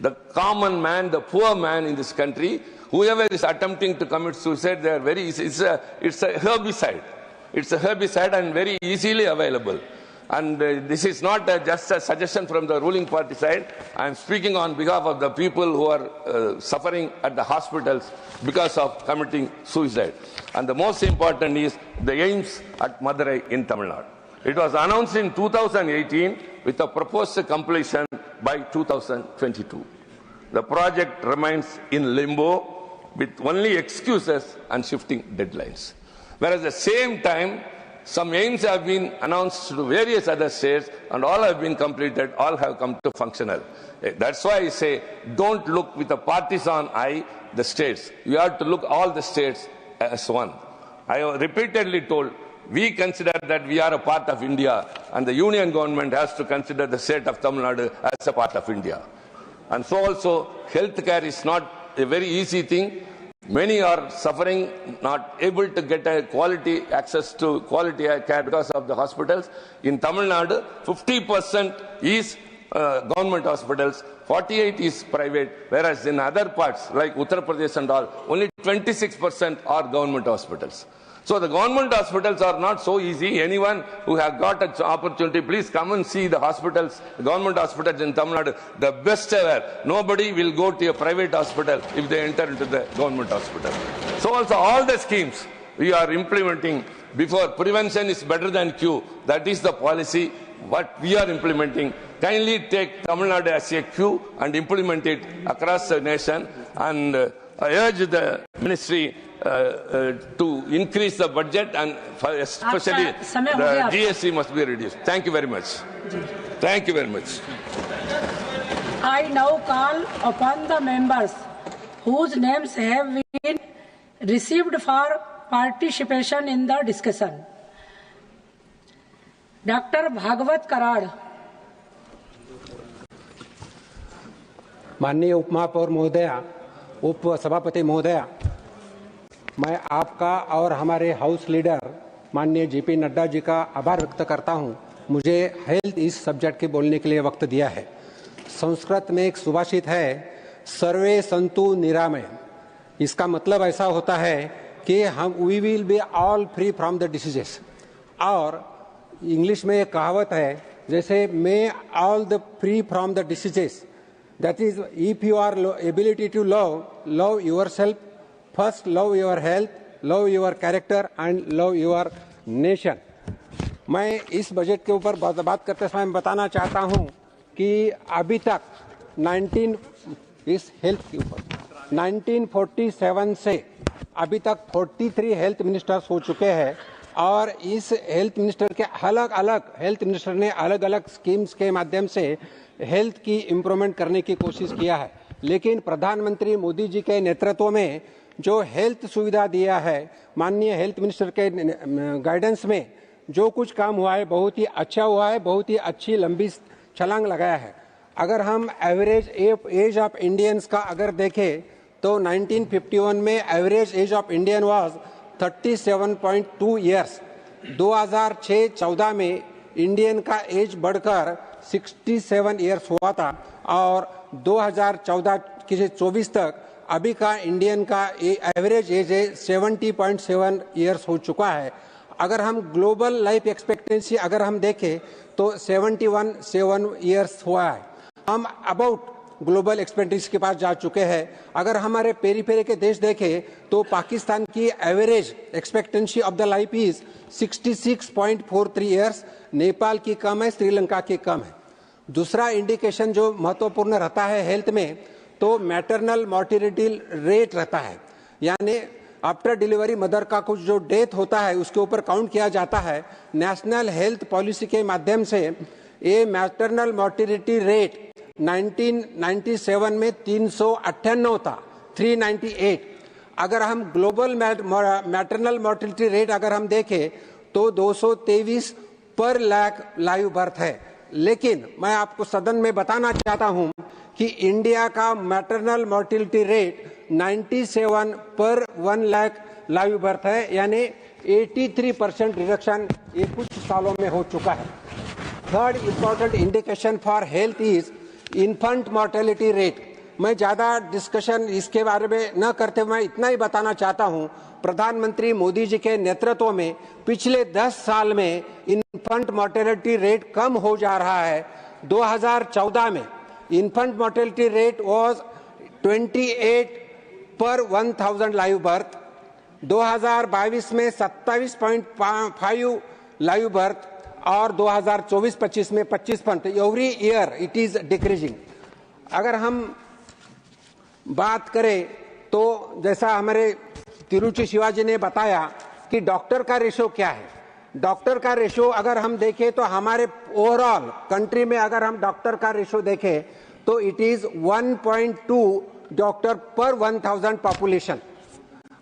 The common man, the poor man in this country, whoever is attempting to commit suicide, they are very easy. It's a herbicide. It's a herbicide and very easily available. And this is not just a suggestion from the ruling party side. I am speaking on behalf of the people who are suffering at the hospitals because of committing suicide. And the most important is the aims at Madurai in Tamil Nadu. It was announced in 2018 with a proposed completion by 2022. The project remains in limbo with only excuses and shifting deadlines. Whereas at the same time, Some aims have been announced to various other states and all have been completed, all have come to functional. That's why I say don't look with a partisan eye the states. You have to look all the states as one. I have repeatedly told we consider that we are a part of India and the union government has to consider the state of Tamil Nadu as a part of India. And so also healthcare is not a very easy thing. Many are suffering, not able to get a quality access to quality care because of the hospitals. In Tamil Nadu, 50% is government hospitals, 48% is private, whereas in other parts like Uttar Pradesh and all, only 26% are government hospitals. So the government hospitals are not so easy. Anyone who has got an opportunity, please come and see the hospitals, the government hospitals in Tamil Nadu, the best ever. Nobody will go to a private hospital if they enter into the government hospital. So also all the schemes we are implementing before, prevention is better than cure. That is the policy what we are implementing. Kindly take Tamil Nadu as a cue and implement it across the nation, and I urge the ministry to increase the budget and especially the GST must be reduced. Thank you very much. Thank you very much. I now call upon the members whose names have been received for participation in the discussion. Dr. Bhagwat Karad. माननीय उपमहापौर महोदया, उप सभापति महोदया, मैं आपका और हमारे हाउस लीडर माननीय जेपी नड्डा जी का आभार व्यक्त करता हूं। मुझे हेल्थ इस सब्जेक्ट के बोलने के लिए वक्त दिया है। संस्कृत में एक सुभाषित है, सर्वे संतु निरामय। इसका मतलब ऐसा होता है कि हम we will be all free from the diseases. और इंग्लिश में एक कहावत है, जैसे may all the free from the diseases, that is, if you are ability to love yourself first, love your health, love your character and love your nation. मैं इस budget के ऊपर बात करते समय बताना चाहता हूं कि अभी तक 1947 से अभी तक 43 हेल्थ मिनिस्टर्स हो चुके हैं और इस हेल्थ मिनिस्टर के अलग-अलग हेल्थ मिनिस्टर ने अलग-अलग स्कीम्स के माध्यम से हेल्थ की इम्प्रूवमेंट करने की कोशिश किया है। लेकिन प्रधानमंत्री मोदी जी के नेतृत्व में जो हेल्थ सुविधा दिया है, माननीय हेल्थ मिनिस्टर के गाइडेंस में जो कुछ काम हुआ है बहुत ही अच्छा हुआ है, बहुत ही अच्छी लंबी छलांग लगाया है। अगर हम एवरेज एज ऑफ इंडियंस का अगर देखें तो 1951 में average age of Indian was 37.2 years. 2006-14 में इंडियन का एज बढ़कर 67 ईयर्स हुआ था और 2014-24 तक अभी का इंडियन का एवरेज एज 70.7 ईयर्स हो चुका है। अगर हम ग्लोबल लाइफ एक्सपेक्टेंसी अगर हम देखें तो 71 ईयर्स हुआ है। हम अबाउट ग्लोबल एक्सपेक्टेंसी के पास जा चुके हैं। अगर हमारे पेरीफेरी के देश देखें तो पाकिस्तान की average expectancy of the life is 66.43 years, Nepal की कम है, श्रीलंका की कम है। दूसरा इंडिकेशन जो महत्वपूर्ण रहता है हेल्थ में तो मैटरनल मॉर्टिलिटी रेट रहता है, यानी आफ्टर डिलीवरी मदर का कुछ जो डेथ होता है उसके ऊपर काउंट किया जाता है। नेशनल हेल्थ पॉलिसी के माध्यम से ये मैटरनल मॉर्टिलिटी रेट 1997 में 398 था, 398। अगर हम ग्लोबल मैटरनल मॉर्टिलिटी रेट अगर हम देखें तो 223 पर लाख लाइव बर्थ है। लेकिन मैं आपको सदन में बताना चाहता हूं कि इंडिया का मैटरनल मॉर्टिलिटी रेट 97 पर 1 लाख लाइव बर्थ है, यानी 83% रिडक्शन ये कुछ सालों में हो चुका है। Third important indication for health is infant mortality rate. मैं ज्यादा डिस्कशन इसके बारे में न करते हुए मैं इतना ही बताना चाहता हूं, प्रधानमंत्री मोदी जी के नेतृत्व में पिछले 10 साल में इन्फेंट मॉर्टेलिटी रेट कम हो जा रहा है। 2014 में इन्फेंट मॉर्टेलिटी रेट वाज 28 पर 1000 लाइव बर्थ, 2022 में 27.5 लाइव बर्थ और 2024-25 में 25%। Every year it is decreasing. अगर हम बात करें तो जैसा हमारे तिरुचि शिवाजी ने बताया कि डॉक्टर का रेशो क्या है, डॉक्टर का रेशो अगर हम देखें तो हमारे ओवरऑल कंट्री में अगर हम डॉक्टर का रेशो देखें तो इट इज 1.2 डॉक्टर पर 1000 पॉपुलेशन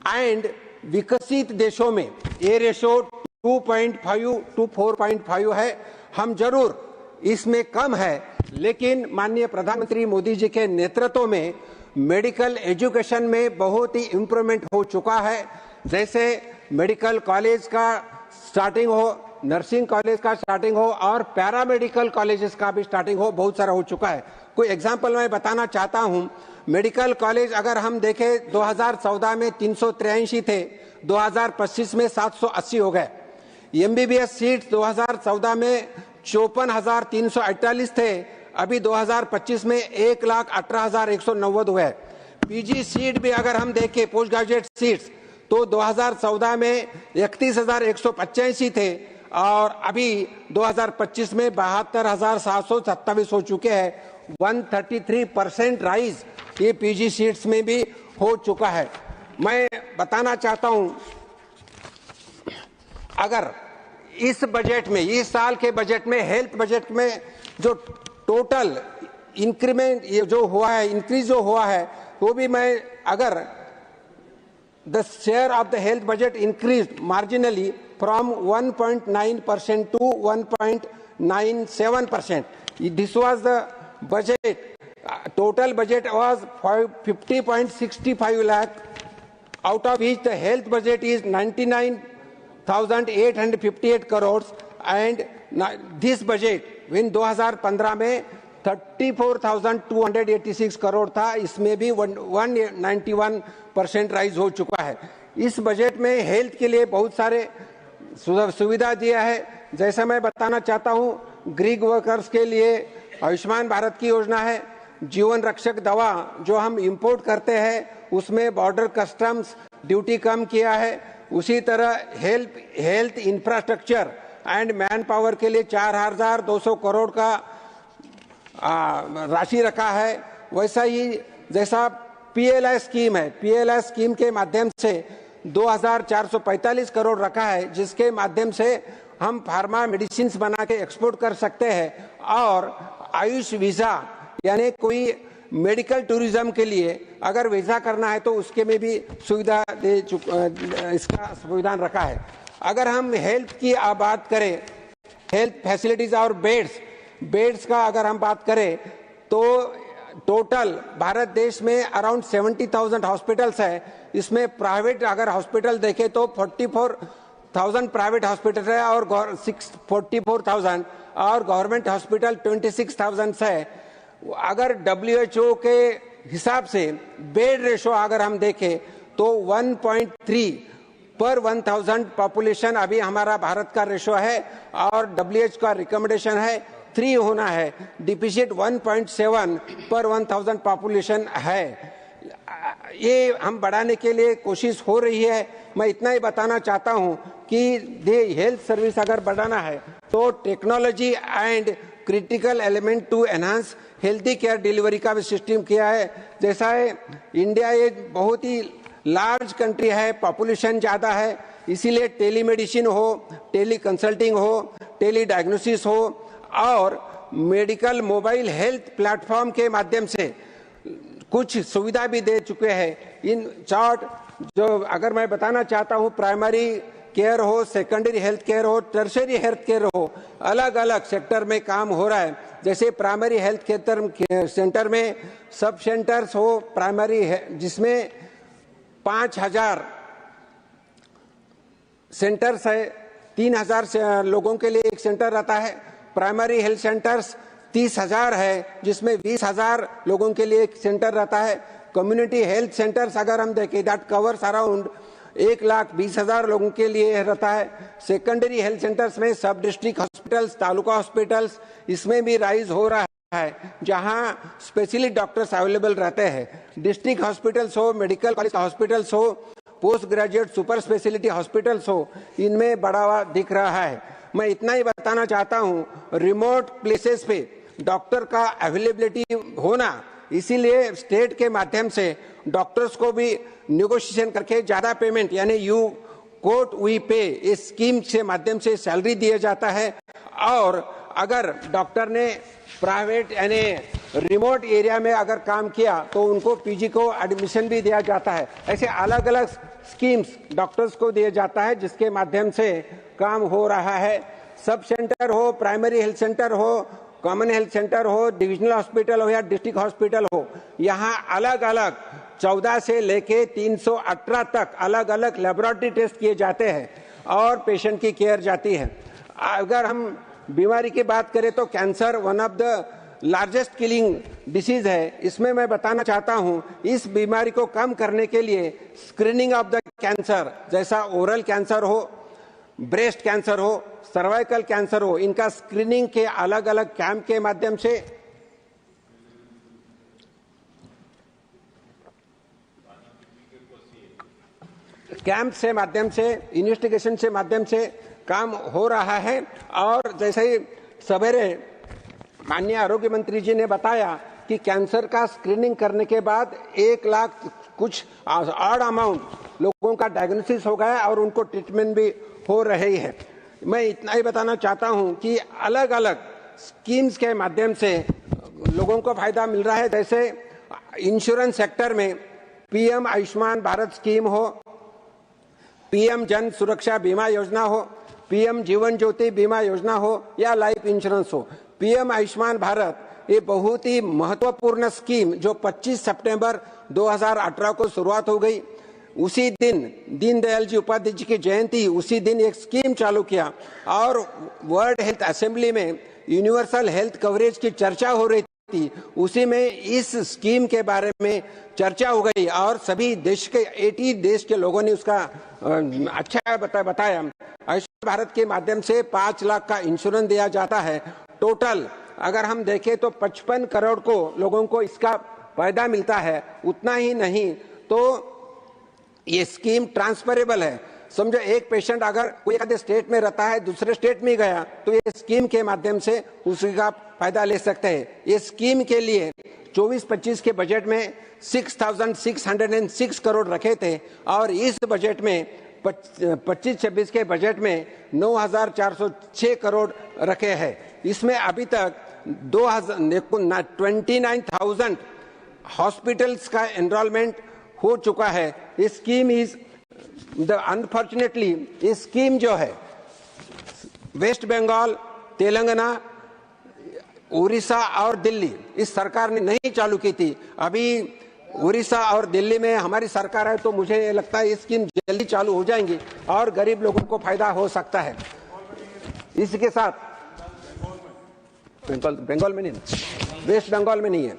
एंड विकसित देशों में ये रेशो 2.5 to 4.5 है। हम जरूर इसमें कम है, लेकिन माननीय प्रधानमंत्री मोदी जी के नेतृत्व में मेडिकल एजुकेशन में बहुत ही इम्प्रूवमेंट हो चुका है। जैसे मेडिकल कॉलेज का स्टार्टिंग हो, नर्सिंग कॉलेज का स्टार्टिंग हो और पैरामेडिकल कॉलेजेस का भी स्टार्टिंग हो, बहुत सारा हो चुका है। कोई एग्जांपल मैं बताना चाहता हूं। मेडिकल कॉलेज अगर हम देखें 2014 में 383 थे, 2025 में 780 हो गए। एमबीबीएस सीट 2014 में 54,348 थे, अभी 2025 में 1,18,190 हुए। पीजी सीट भी अगर हम देखें पोस्ट ग्रेजुएट सीट्स तो 2014 में 31,185 थे और अभी 2025 में 72,727 हो चुके हैं। 133% राइज ये पीजी सीट्स में भी हो चुका है। मैं बताना चाहता हूं, अगर इस बजट में, इस साल के बजट में, हेल्थ बजट में जो टोटल इंक्रीमेंट ये जो हुआ है, इंक्रीज जो हुआ है, वो भी मैं अगर the share of the health budget increased marginally from 1.9% to 1.97%. This was the budget. Total budget was 50.65 lakh, out of which the health budget is 99,858 crores, and this budget in 2015 में 34,286 करोड़ था, इसमें भी 191% राइज हो चुका है। इस budget में health के लिए बहुत सारे सुविधा दिया है। जैसा मैं बताना चाहता हूं, गिग वर्कर्स के लिए आयुष्मान भारत की योजना है। जीवन रक्षक दवा जो हम इंपोर्ट करते हैं उसमें बॉर्डर कस्टम्स ड्यूटी कम किया है। उसी तरह health infrastructure and man power के लिए 4,200 करोड़ का राशि रखा है। वैसा ही जैसा पीएलआई स्कीम है, पीएलआई स्कीम के माध्यम से 2,445 करोड़ रखा है, जिसके माध्यम से हम फार्मा मेडिसिन बना के एक्सपोर्ट कर सकते हैं। और आयुष वीजा यानी कोई मेडिकल टूरिज्म के लिए अगर वीजा करना है तो उसके में भी सुविधा इसका संविधान रखा है। अगर हम हेल्थ की बात करें, हेल्थ फैसिलिटीज और बेड्स का अगर हम बात करें तो टोटल भारत देश में अराउंड 70,000 हॉस्पिटल्स है। इसमें प्राइवेट अगर हॉस्पिटल देखें तो 44,000 प्राइवेट हॉस्पिटल है और 44,000 और गवर्नमेंट हॉस्पिटल 26,000 है। अगर WHO के हिसाब से बेड रेशो अगर हम देखें तो 1.3 पर 1000 पॉपुलेशन अभी हमारा भारत का रेशो है और WHO का रिकमेंडेशन है 3 होना है। डिफिसिट 1.7 पर 1000 पॉपुलेशन है। ये हम बढ़ाने के लिए कोशिश हो रही है। मैं इतना ही बताना चाहता हूं कि हेल्थ सर्विस अगर बढ़ाना है तो technology and critical element to enhance healthy care delivery का भी सिस्टम किया है। जैसा है इंडिया एक बहुत ही लार्ज कंट्री है, पॉपुलेशन ज़्यादा है, इसीलिए टेलीमेडिसिन हो, टेली कंसल्टिंग हो, टेली डायग्नोसिस हो और मेडिकल मोबाइल हेल्थ प्लेटफॉर्म के माध्यम से कुछ सुविधा भी दे चुके हैं। इन शॉर्ट जो अगर मैं बताना चाहता हूँ, प्राइमरी केयर हो, सेकेंडरी हेल्थ केयर हो, टर्शरी हेल्थ केयर हो, अलग अलग सेक्टर में काम हो रहा है। जैसे प्राइमरी हेल्थ केयर सेंटर में सब सेंटर्स हो प्राइमरी जिसमें 5,000 सेंटर्स है, 3,000 लोगों के लिए एक सेंटर रहता है। प्राइमरी हेल्थ सेंटर्स 30,000 है, जिसमें 20,000 लोगों के लिए एक सेंटर रहता है। कम्युनिटी हेल्थ सेंटर्स अगर हम देखें दैट कवर्स अराउंड 1,20,000 लोगों के लिए रहता है। सेकेंडरी हेल्थ सेंटर्स में सब डिस्ट्रिक्ट हॉस्पिटल्स, तालुका हॉस्पिटल्स, इसमें भी राइज हो रहा है जहां स्पेशलिस्ट डॉक्टर्स अवेलेबल रहते हैं। डिस्ट्रिक्ट हॉस्पिटल्स हो, मेडिकल कॉलेज हॉस्पिटल्स हो, post graduate super speciality hospitals हो, इनमें बढ़ावा दिख रहा है। मैं इतना ही बताना चाहता हूं, रिमोट प्लेसेस पे डॉक्टर का अवेलेबिलिटी होना, इसीलिए स्टेट के माध्यम से डॉक्टर्स को भी नेगोशिएशन करके ज्यादा पेमेंट यानी कोट वी पे इस स्कीम के माध्यम से सैलरी दिया जाता है। और अगर डॉक्टर ने प्राइवेट यानी रिमोट एरिया में अगर काम किया तो उनको पीजी को एडमिशन भी दिया जाता है। ऐसे अलग अलग स्कीम्स डॉक्टर्स को दिया जाता है जिसके माध्यम से काम हो रहा है। सब सेंटर हो, प्राइमरी हेल्थ सेंटर हो, कॉमन हेल्थ सेंटर हो, डिविजनल हॉस्पिटल हो या डिस्ट्रिक्ट हॉस्पिटल हो, यहाँ अलग अलग 14 से लेके 318 तक अलग अलग लेबोरेटरी टेस्ट किए जाते हैं और पेशेंट की केयर जाती है। अगर हम बीमारी की बात करें तो cancer one of the largest killing disease है। इसमें मैं बताना चाहता हूं, इस बीमारी को कम करने के लिए स्क्रीनिंग ऑफ द कैंसर, जैसा ओरल कैंसर हो, ब्रेस्ट कैंसर हो, सर्वाइकल कैंसर हो, इनका स्क्रीनिंग के अलग अलग कैंप के माध्यम से इन्वेस्टिगेशन से माध्यम से काम हो रहा है। और जैसे ही सवेरे माननीय आरोग्य मंत्री जी ने बताया कि कैंसर का स्क्रीनिंग करने के बाद 1 लाख कुछ ऑड अमाउंट लोगों का डायग्नोसिस हो गया और उनको ट्रीटमेंट भी हो रही है। मैं इतना ही बताना चाहता हूं कि अलग अलग स्कीम्स के माध्यम से लोगों को फायदा मिल रहा है। जैसे इंश्योरेंस सेक्टर में पीएम आयुष्मान भारत स्कीम हो, पीएम जन सुरक्षा बीमा योजना हो, पीएम जीवन ज्योति बीमा योजना हो या लाइफ इंश्योरेंस हो। पीएम आयुष्मान भारत ये बहुत ही महत्वपूर्ण स्कीम जो 25 सितंबर 2018 को शुरुआत हो गई। उसी दिन दीनदयाल जी उपाध्याय जी की जयंती, उसी दिन एक स्कीम चालू किया और वर्ल्ड हेल्थ असेंबली में यूनिवर्सल हेल्थ कवरेज की चर्चा हो रही थी। उसी में इस स्कीम के बारे में चर्चा हो गई और सभी देश के 80 देश के लोगों ने उसका अच्छा बताया। आयुष्मान भारत के माध्यम से 5 लाख का इंश्योरेंस दिया जाता है। टोटल अगर हम देखें तो 55 करोड़ को लोगों को इसका फायदा मिलता है। उतना ही नहीं तो ये स्कीम ट्रांसफरेबल है। समझो एक पेशेंट अगर कोई एक स्टेट में रहता है, दूसरे स्टेट में गया तो ये स्कीम के माध्यम से उसका फायदा ले सकते हैं। ये स्कीम के लिए 24-25 के बजट में 6,606 करोड़ रखे थे और इस बजट में 25-26 के बजट में 9,406 करोड़ रखे हैं। इसमें अभी तक 29,000 हॉस्पिटल्स का एनरोलमेंट हो चुका है। इस स्कीम अनफॉर्चुनेटली इस स्कीम जो है वेस्ट बंगाल, तेलंगाना, उड़ीसा और दिल्ली इस सरकार ने नहीं चालू की थी। अभी उड़ीसा और दिल्ली में हमारी सरकार है तो मुझे लगता है ये स्कीम जल्दी चालू हो जाएंगी और गरीब लोगों को फायदा हो सकता है। इसके साथ बंगाल में नहीं, वेस्ट बंगाल में नहीं है।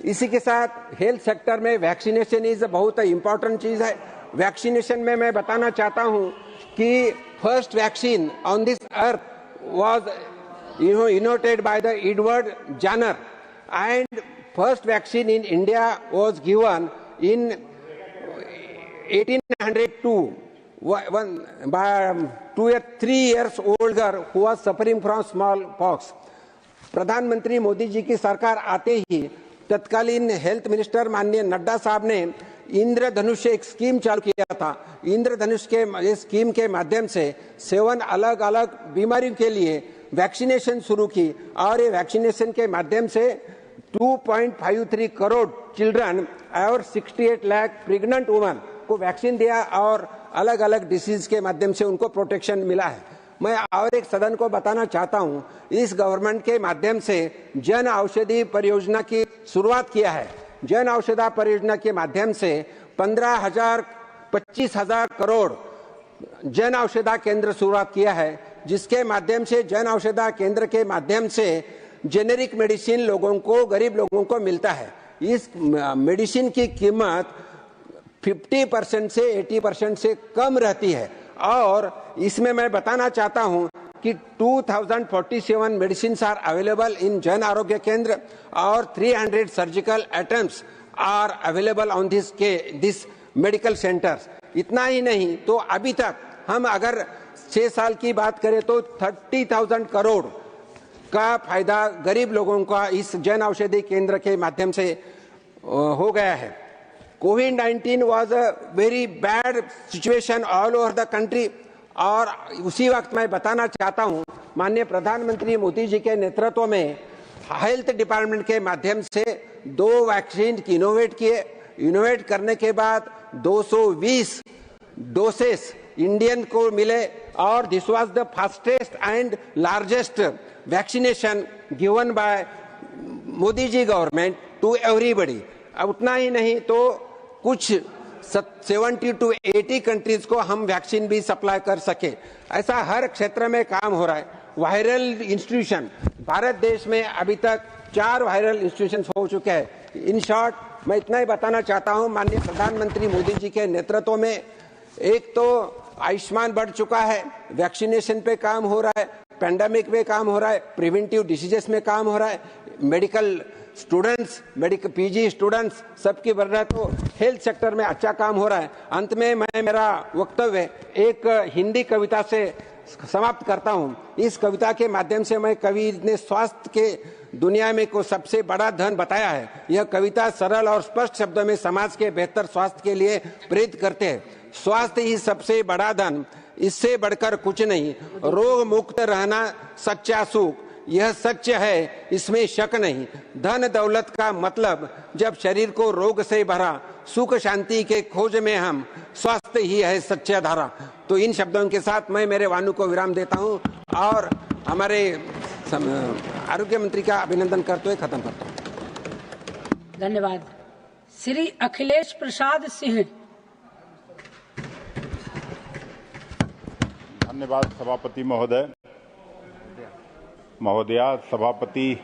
इसी के साथ हेल्थ सेक्टर में वैक्सीनेशन इज बहुत इंपॉर्टेंट चीज है। वैक्सीनेशन में मैं बताना चाहता हूं कि first vaccine on this earth was innovated by the Edward Jenner and first vaccine in India was given in 1802 by 3 years old girl who was suffering from smallpox. प्रधानमंत्री मोदी जी की सरकार आते ही तत्कालीन हेल्थ मिनिस्टर माननीय नड्डा साहब ने इंद्रधनुष एक स्कीम चालू किया था। इंद्रधनुष के स्कीम के माध्यम से 7 अलग अलग बीमारियों के लिए वैक्सीनेशन शुरू की और ये वैक्सीनेशन के माध्यम से 2.53 करोड़ चिल्ड्रन और 68 लाख प्रेग्नेंट वुमन को वैक्सीन दिया और अलग अलग डिसीज के माध्यम से उनको प्रोटेक्शन मिला है। मैं और एक सदन को बताना चाहता हूं, इस गवर्नमेंट के माध्यम से जन औषधि परियोजना की शुरुआत किया है। जन औषधि परियोजना के माध्यम से 25,000 करोड़ जन औषधि केंद्र शुरुआत किया है, जिसके माध्यम से जन औषधि केंद्र के माध्यम से जेनेरिक मेडिसिन लोगों को, गरीब लोगों को मिलता है। इस मेडिसिन की कीमत 50% से 80% से कम रहती है और इसमें मैं बताना चाहता हूं कि 2047 medicine are available in Jan Arogya केंद्र और 300 surgical items are available on this medical centres. इतना ही नहीं तो अभी तक हम अगर 6 साल की बात करें तो 30,000 करोड़ का फायदा गरीब लोगों का इस जन औषधि केंद्र के माध्यम से हो गया है। कोविड-19 was a very bad situation all over the country। और उसी वक्त मैं बताना चाहता हूं, माननीय प्रधानमंत्री मोदी जी के नेतृत्व में हेल्थ डिपार्टमेंट के माध्यम से 2 वैक्सीन इनोवेट किए। इनोवेट करने के बाद 220 डोसेस इंडियन को मिले और this was the fastest and largest vaccination given by Modi ji government to everybody. उतना ही नहीं तो कुछ 70 to 80 कंट्रीज को हम वैक्सीन भी सप्लाई कर सके। ऐसा हर क्षेत्र में काम हो रहा है। वायरल इंस्टीट्यूशन भारत देश में अभी तक 4 वायरल इंस्टीट्यूशन हो चुके हैं। इन शॉर्ट मैं इतना ही बताना चाहता हूं, माननीय प्रधानमंत्री मोदी जी के नेतृत्व में एक तो आयुष्मान बढ़ चुका है, वैक्सीनेशन पे काम हो रहा है, पेंडेमिक पे काम हो रहा है, प्रिवेंटिव डिसीजेस में काम हो रहा है, medical students, medical PG students सबकी बढ़ रहा है, तो हेल्थ सेक्टर में अच्छा काम हो रहा है। अंत में मैं मेरा वक्तव्य एक हिंदी कविता से समाप्त करता हूं। इस कविता के माध्यम से मैं कवि ने स्वास्थ्य के दुनिया में को सबसे बड़ा धन बताया है। यह कविता सरल और स्पष्ट शब्दों में समाज के बेहतर स्वास्थ्य के लिए प्रेरित करते हैं। स्वास्थ्य ही सबसे बड़ा धन, इससे बढ़कर कुछ नहीं। रोग मुक्त रहना सच्चा सुख, यह सच है, इसमें शक नहीं। धन दौलत का मतलब जब शरीर को रोग से भरा, सुख शांति के खोज में हम, स्वास्थ्य ही है सच्चा धारा। तो इन शब्दों के साथ मैं मेरे वाणु को विराम देता हूं और हमारे आरोग्य मंत्री का अभिनंदन करते हुए खत्म करता हूं। धन्यवाद। श्री अखिलेश प्रसाद सिंह। धन्यवाद सभापति महोदय। महोदया, सभापति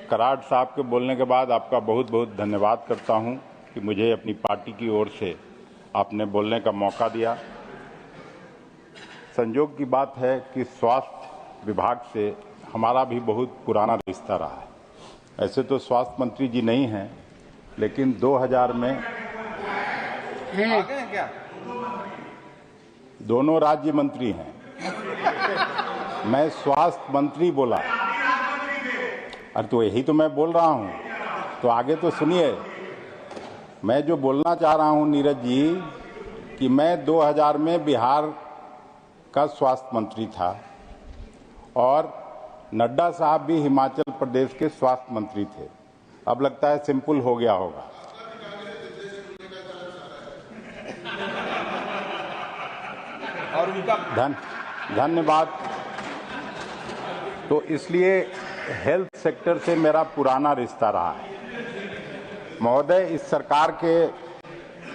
कराड़ साहब के बोलने के बाद आपका बहुत बहुत धन्यवाद करता हूं कि मुझे अपनी पार्टी की ओर से आपने बोलने का मौका दिया। संयोग की बात है कि स्वास्थ्य विभाग से हमारा भी बहुत पुराना रिश्ता रहा है। ऐसे तो स्वास्थ्य मंत्री जी नहीं हैं, लेकिन 2000 में दोनों राज्य मंत्री हैं। मैं स्वास्थ्य मंत्री बोला, अरे तो यही तो मैं बोल रहा हूं, तो आगे तो सुनिए। मैं जो बोलना चाह रहा हूं नीरज जी, कि मैं 2000 में बिहार का स्वास्थ्य मंत्री था और नड्डा साहब भी हिमाचल प्रदेश के स्वास्थ्य मंत्री थे। अब लगता है सिंपल हो गया होगा। और उनका धन्यवाद। तो इसलिए हेल्थ सेक्टर से मेरा पुराना रिश्ता रहा है। महोदय, इस सरकार के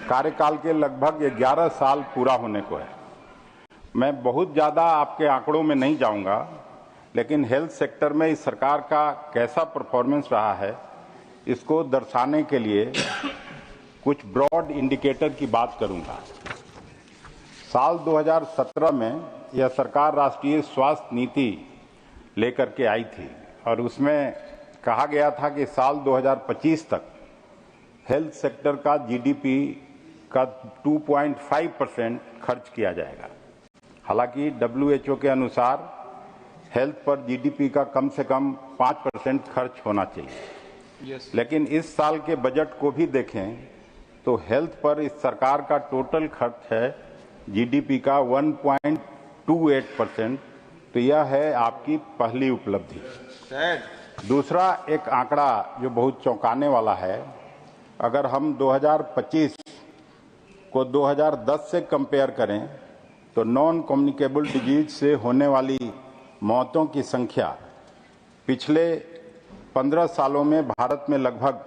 कार्यकाल के लगभग 11 साल पूरा होने को है। मैं बहुत ज़्यादा आपके आंकड़ों में नहीं जाऊंगा, लेकिन हेल्थ सेक्टर में इस सरकार का कैसा परफॉर्मेंस रहा है, इसको दर्शाने के लिए कुछ ब्रॉड इंडिकेटर की बात करूंगा। साल 2017 में यह सरकार राष्ट्रीय स्वास्थ्य नीति लेकर के आई थी और उसमें कहा गया था कि साल 2025 तक हेल्थ सेक्टर का जीडीपी का 2.5% खर्च किया जाएगा। हालांकि WHO के अनुसार हेल्थ पर जीडीपी का कम से कम 5% खर्च होना चाहिए। लेकिन इस साल के बजट को भी देखें तो हेल्थ पर इस सरकार का टोटल खर्च है जीडीपी का 1.28%। तो यह है आपकी पहली उपलब्धि। दूसरा एक आंकड़ा जो बहुत चौंकाने वाला है, अगर हम 2025 को 2010 से कंपेयर करें तो नॉन कम्युनिकेबल डिजीज से होने वाली मौतों की संख्या पिछले 15 सालों में भारत में लगभग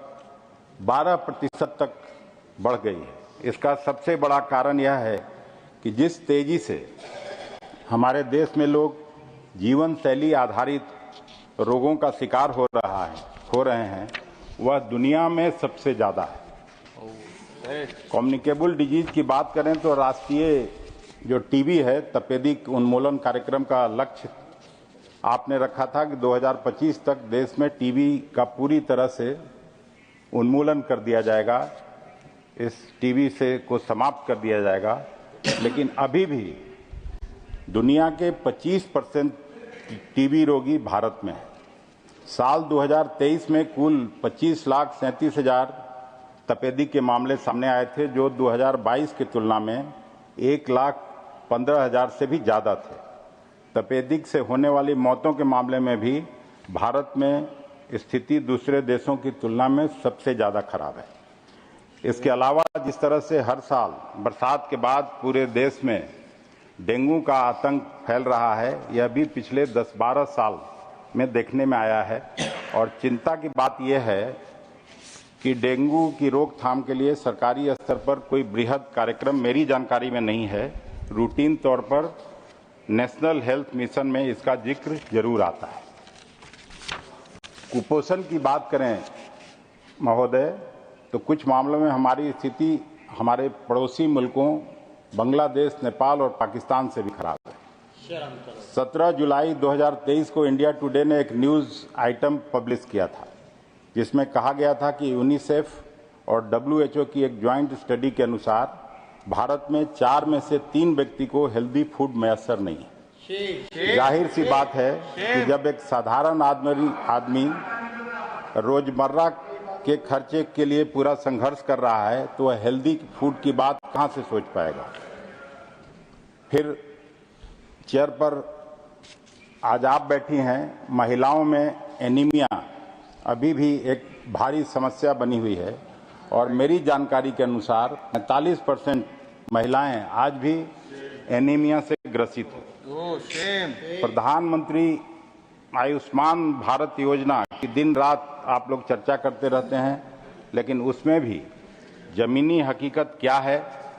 12% तक बढ़ गई है। इसका सबसे बड़ा कारण यह है कि जिस तेजी से हमारे देश में लोग जीवन शैली आधारित रोगों का शिकार हो रहे हैं, वह दुनिया में सबसे ज्यादा है। कम्युनिकेबल डिजीज की बात करें तो राष्ट्रीय जो टीबी है, तपेदिक उन्मूलन कार्यक्रम का लक्ष्य आपने रखा था कि 2025 तक देश में टीबी का पूरी तरह से उन्मूलन कर दिया जाएगा, इस टीबी से को समाप्त कर दिया जाएगा। लेकिन अभी भी दुनिया के 25% टीबी रोगी भारत में है। साल 2023 में कुल 25,37,000 तपेदिक के मामले सामने आए थे, जो 2022 की तुलना में 1,15,000 से भी ज्यादा थे। तपेदिक से होने वाली मौतों के मामले में भी भारत में स्थिति दूसरे देशों की तुलना में सबसे ज्यादा खराब है। इसके अलावा जिस तरह से हर साल बरसात के बाद पूरे देश में डेंगू का आतंक फैल रहा है, यह भी पिछले 10-12 साल में देखने में आया है। और चिंता की बात यह है कि डेंगू की रोकथाम के लिए सरकारी स्तर पर कोई बृहद कार्यक्रम मेरी जानकारी में नहीं है। रूटीन तौर पर नेशनल हेल्थ मिशन में इसका जिक्र जरूर आता है। कुपोषण की बात करें महोदय, तो कुछ मामलों में हमारी स्थिति हमारे पड़ोसी मुल्कों बांग्लादेश, नेपाल और पाकिस्तान से भी खराब है। 17 जुलाई 2023 को इंडिया टुडे ने एक न्यूज आइटम पब्लिश किया था, जिसमें कहा गया था कि यूनिसेफ और WHO की एक ज्वाइंट स्टडी के अनुसार भारत में 4 में से 3 व्यक्ति को हेल्दी फूड मैसर नहीं है। जाहिर सी बात है कि जब एक साधारण आदमी रोजमर्रा के खर्चे के लिए पूरा संघर्ष कर रहा है, तो वह हेल्दी फूड की बात कहां से सोच पाएगा। फिर चेयर पर आज आप बैठी हैं। महिलाओं में एनीमिया अभी भी एक भारी समस्या बनी हुई है और मेरी जानकारी के अनुसार 45% महिलाएं आज भी एनीमिया से ग्रसित हैं। प्रधानमंत्री आयुष्मान भारत योजना की दिन रात आप लोग चर्चा करते रहते हैं, लेकिन उसमें भी जमीनी हकीकत क्या है।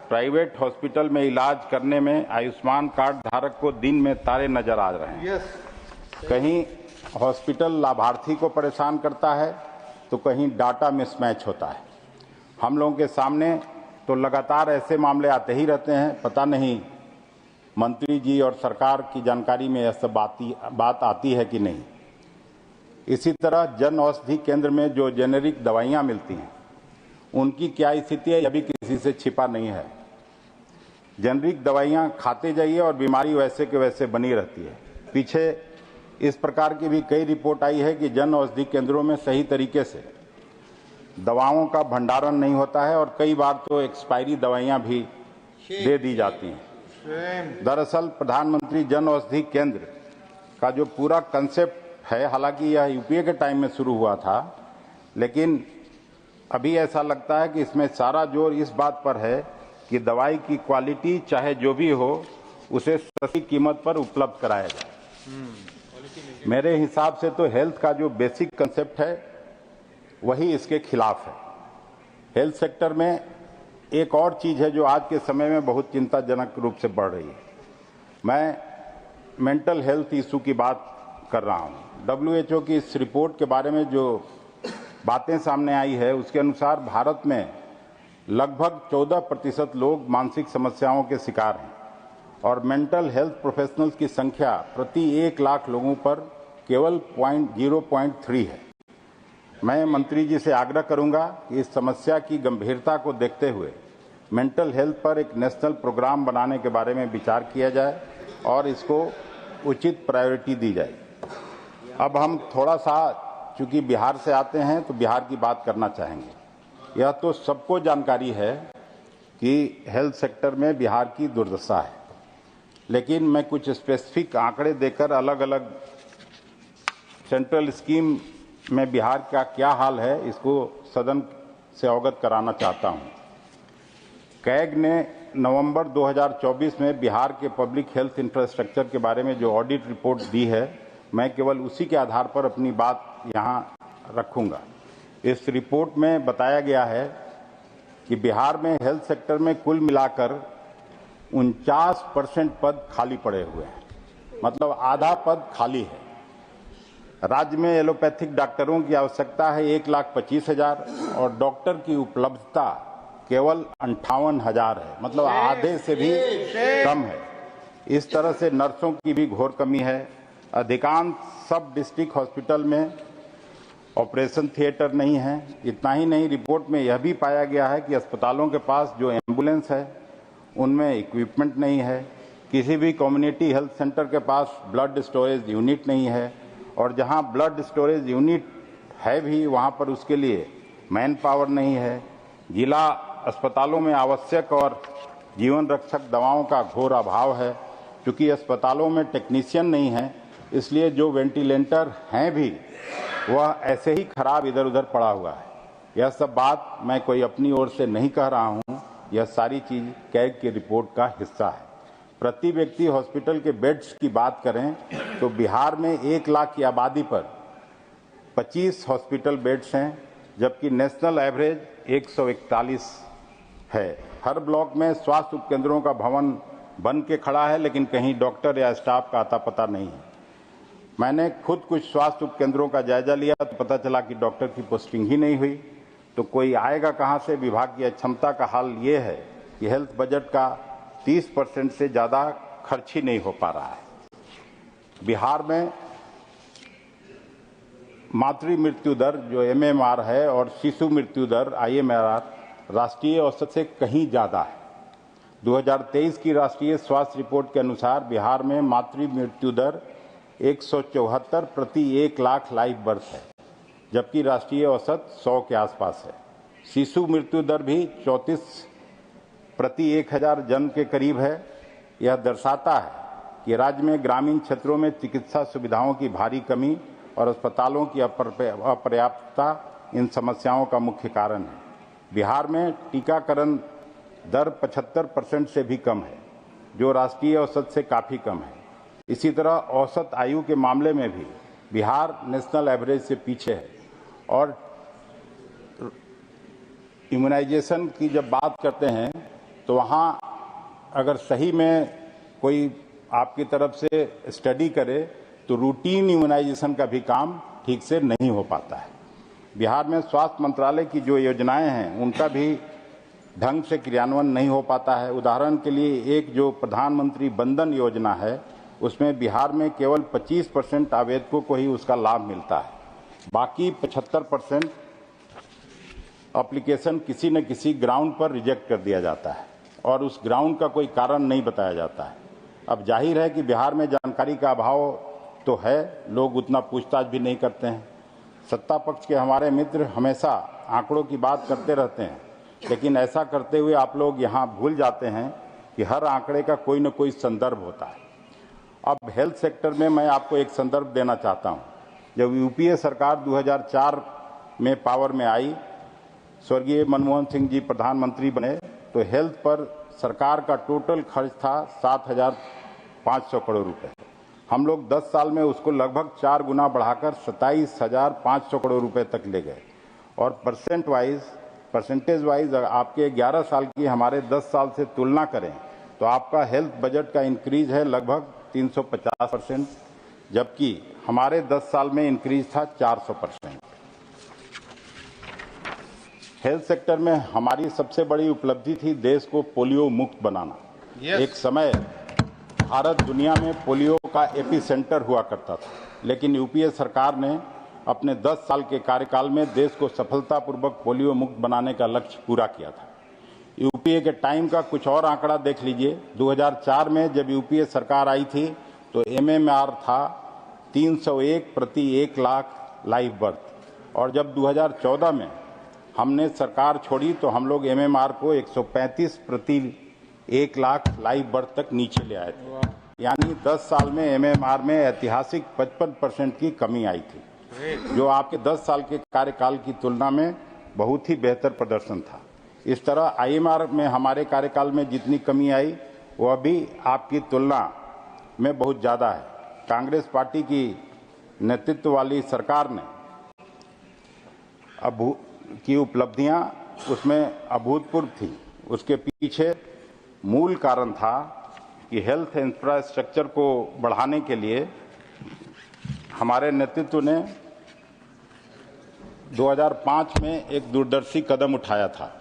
प्राइवेट हॉस्पिटल में इलाज करने में आयुष्मान कार्ड धारक को दिन में तारे नजर आ रहे हैं। कहीं हॉस्पिटल लाभार्थी को परेशान करता है, तो कहीं डाटा मिसमैच होता है। हम लोगों के सामने तो लगातार ऐसे मामले आते ही रहते हैं। पता नहीं मंत्री जी और सरकार की जानकारी में यह सब बात आती है कि नहीं। इसी तरह जन औषधि केंद्र में जो जेनेरिक दवाइयां मिलती हैं, उनकी क्या स्थिति है, यह भी किसी से छिपा नहीं है। जेनेरिक दवाइयां खाते जाइए और बीमारी वैसे के वैसे बनी रहती है। पीछे इस प्रकार की भी कई रिपोर्ट आई है कि जन औषधि केंद्रों में सही तरीके से दवाओं का भंडारण नहीं होता है और कई बार तो एक्सपायरी दवाइयां भी दे दी जाती हैं। दरअसल प्रधानमंत्री जन औषधि केंद्र का जो पूरा कंसेप्ट है, हालांकि यह यूपीए के टाइम में शुरू हुआ था, लेकिन अभी ऐसा लगता है कि इसमें सारा जोर इस बात पर है कि दवाई की क्वालिटी चाहे जो भी हो, उसे सस्ती कीमत पर उपलब्ध कराया जाए। मेरे हिसाब से तो हेल्थ का जो बेसिक कंसेप्ट है, वही इसके खिलाफ है। हेल्थ सेक्टर में एक और चीज है जो आज के समय में बहुत चिंताजनक रूप से बढ़ रही है। मैं मेंटल हेल्थ इशू की बात कर रहा हूं। WHO की इस रिपोर्ट के बारे में जो बातें सामने आई है, उसके अनुसार भारत में लगभग 14% लोग मानसिक समस्याओं के शिकार हैं और मेंटल हेल्थ प्रोफेशनल्स की संख्या प्रति 1 लाख लोगों पर केवल 0.3 है। मैं मंत्री जी से आग्रह करूंगा कि इस समस्या की गंभीरता को देखते हुए मेंटल हेल्थ पर एक नेशनल प्रोग्राम बनाने के बारे में विचार किया जाए और इसको उचित प्रायोरिटी दी जाए। अब हम थोड़ा सा, चूंकि बिहार से आते हैं, तो बिहार की बात करना चाहेंगे। यह तो सबको जानकारी है कि हेल्थ सेक्टर में बिहार की दुर्दशा है, लेकिन मैं कुछ स्पेसिफिक आंकड़े देकर अलग अलग सेंट्रल स्कीम में बिहार का क्या हाल है, इसको सदन से अवगत कराना चाहता हूं। कैग ने नवंबर 2024 में बिहार के पब्लिक हेल्थ इंफ्रास्ट्रक्चर के बारे में जो ऑडिट रिपोर्ट दी है, मैं केवल उसी के आधार पर अपनी बात यहां रखूंगा। इस रिपोर्ट में बताया गया है कि बिहार में हेल्थ सेक्टर में कुल मिलाकर 49% पद खाली पड़े हुए हैं, मतलब आधा पद खाली है। राज्य में एलोपैथिक डॉक्टरों की आवश्यकता है 1,25,000 और डॉक्टर की उपलब्धता केवल 58,000 है, मतलब आधे से भी कम है। इस तरह से नर्सों की भी घोर कमी है। अधिकांश सब डिस्ट्रिक्ट हॉस्पिटल में ऑपरेशन थिएटर नहीं है। इतना ही नहीं, रिपोर्ट में यह भी पाया गया है कि अस्पतालों के पास जो एम्बुलेंस है, उनमें इक्विपमेंट नहीं है। किसी भी कम्युनिटी हेल्थ सेंटर के पास ब्लड स्टोरेज यूनिट नहीं है और जहां ब्लड स्टोरेज यूनिट है भी वहां पर उसके लिए मैन पावर नहीं है। जिला अस्पतालों में आवश्यक और जीवन रक्षक दवाओं का घोर अभाव है। क्योंकि अस्पतालों में टेक्नीशियन नहीं है, इसलिए जो वेंटिलेटर हैं भी वह ऐसे ही खराब इधर उधर पड़ा हुआ है। यह सब बात मैं कोई अपनी ओर से नहीं कह रहा हूं, यह सारी चीज कैग की रिपोर्ट का हिस्सा है। प्रति व्यक्ति हॉस्पिटल के बेड्स की बात करें तो बिहार में 1 लाख की आबादी पर 25 हॉस्पिटल बेड्स हैं, जबकि नेशनल एवरेज 141 है। हर ब्लॉक में स्वास्थ्य उपकेंद्रों का भवन बन के खड़ा है, लेकिन कहीं डॉक्टर या स्टाफ का आता पता नहीं है। मैंने खुद कुछ स्वास्थ्य उपकेंद्रों का जायजा लिया तो पता चला कि डॉक्टर की पोस्टिंग ही नहीं हुई, तो कोई आएगा कहां से। विभाग की अक्षमता का हाल ये है कि हेल्थ बजट का 30% से ज्यादा खर्च ही नहीं हो पा रहा है। बिहार में मातृ मृत्यु दर जो MMR है और शिशु मृत्यु दर IMR राष्ट्रीय औसत से कहीं ज्यादा है। 2023 की राष्ट्रीय स्वास्थ्य रिपोर्ट के अनुसार बिहार में मातृ मृत्यु दर 174 प्रति 1 लाख लाइव बर्थ है, जबकि राष्ट्रीय औसत 100 के आसपास है। शिशु मृत्यु दर भी 34 प्रति 1000 जन्म के करीब है। यह दर्शाता है कि राज्य में ग्रामीण क्षेत्रों में चिकित्सा सुविधाओं की भारी कमी और अस्पतालों की अपर्याप्तता इन समस्याओं का मुख्य कारण है। बिहार में टीकाकरण दर 75% से भी कम है, जो राष्ट्रीय औसत से काफी कम है। इसी तरह औसत आयु के मामले में भी बिहार नेशनल एवरेज से पीछे है। और इम्यूनाइजेशन की जब बात करते हैं तो वहां अगर सही में कोई आपकी तरफ से स्टडी करे तो रूटीन इम्यूनाइजेशन का भी काम ठीक से नहीं हो पाता है। बिहार में स्वास्थ्य मंत्रालय की जो योजनाएं हैं उनका भी ढंग से क्रियान्वयन नहीं हो पाता है। उदाहरण के लिए एक जो प्रधानमंत्री बंधन योजना है उसमें बिहार में केवल 25% आवेदकों को ही उसका लाभ मिलता है। बाकी 75% एप्लीकेशन किसी न किसी ग्राउंड पर रिजेक्ट कर दिया जाता है और उस ग्राउंड का कोई कारण नहीं बताया जाता है। अब जाहिर है कि बिहार में जानकारी का अभाव तो है, लोग उतना पूछताछ भी नहीं करते हैं। सत्ता पक्ष के हमारे मित्र हमेशा आंकड़ों की बात करते रहते हैं, लेकिन ऐसा करते हुए आप लोग यहाँ भूल जाते हैं कि हर आंकड़े का कोई न कोई संदर्भ होता है। अब हेल्थ सेक्टर में मैं आपको एक संदर्भ देना चाहता हूँ। जब यूपीए सरकार 2004 में पावर में आई, स्वर्गीय मनमोहन सिंह जी प्रधानमंत्री बने, तो हेल्थ पर सरकार का टोटल खर्च था 7,500 करोड़ रुपए। हम लोग 10 साल में उसको लगभग 4 गुना बढ़ाकर 27,500 करोड़ रुपए तक ले गए। और परसेंटेज वाइज आपके 11 साल की हमारे 10 साल से तुलना करें तो आपका हेल्थ बजट का इंक्रीज है लगभग 350%, जबकि हमारे 10 साल में इंक्रीज था 400%। हेल्थ सेक्टर में हमारी सबसे बड़ी उपलब्धि थी देश को पोलियो मुक्त बनाना। एक समय भारत दुनिया में पोलियो का एपिसेंटर हुआ करता था, लेकिन यूपीए सरकार ने अपने 10 साल के कार्यकाल में देश को सफलतापूर्वक पोलियो मुक्त बनाने का लक्ष्य पूरा किया था। यूपीए के टाइम का कुछ और आंकड़ा देख लीजिए। 2004 में जब यूपीए सरकार आई थी तो MMR था 301 प्रति 1 लाख लाइव बर्थ, और जब 2014 में हमने सरकार छोड़ी तो हम लोग MMR को 135 प्रति 1 लाख लाइव बर्थ तक नीचे ले आए थे। यानी 10 साल में MMR में ऐतिहासिक 55% की कमी आई थी, जो आपके 10 साल के कार्यकाल की तुलना में बहुत ही बेहतर प्रदर्शन था। इस तरह IMR में हमारे कार्यकाल में जितनी कमी आई वह भी आपकी तुलना में बहुत ज्यादा है। कांग्रेस पार्टी की नेतृत्व वाली सरकार ने की उपलब्धियां उसमें अभूतपूर्व थी। उसके पीछे मूल कारण था कि हेल्थ इंफ्रास्ट्रक्चर को बढ़ाने के लिए हमारे नेतृत्व ने 2005 में एक दूरदर्शी कदम उठाया था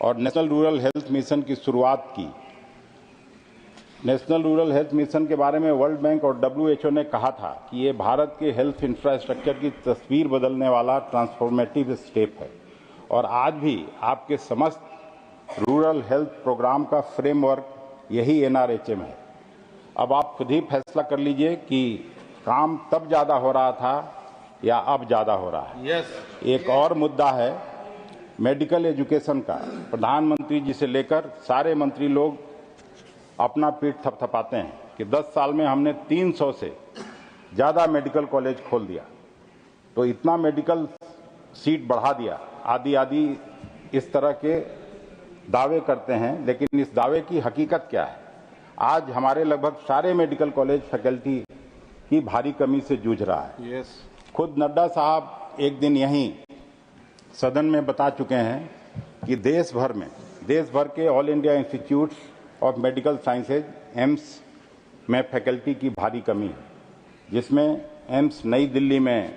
और नेशनल रूरल हेल्थ मिशन की शुरुआत की। नेशनल रूरल हेल्थ मिशन के बारे में वर्ल्ड बैंक और WHO ने कहा था कि ये भारत के हेल्थ इंफ्रास्ट्रक्चर की तस्वीर बदलने वाला ट्रांसफॉर्मेटिव स्टेप है, और आज भी आपके समस्त रूरल हेल्थ प्रोग्राम का फ्रेमवर्क यही NRHM है। अब आप खुद ही फैसला कर लीजिए कि काम तब ज्यादा हो रहा था या अब ज्यादा हो रहा है? एक और मुद्दा है मेडिकल एजुकेशन का। प्रधानमंत्री जी से लेकर सारे मंत्री लोग अपना पीठ थपथपाते हैं कि 10 साल में हमने 300 से ज्यादा मेडिकल कॉलेज खोल दिया, तो इतना मेडिकल सीट बढ़ा दिया, आदि आदि इस तरह के दावे करते हैं। लेकिन इस दावे की हकीकत क्या है? आज हमारे लगभग सारे मेडिकल कॉलेज फैकल्टी की भारी कमी से जूझ रहा है। खुद नड्डा साहब एक दिन यहीं सदन में बता चुके हैं कि देश भर के all India institutes of medical sciences AIIMS में फैकल्टी की भारी कमी है, जिसमें एम्स नई दिल्ली में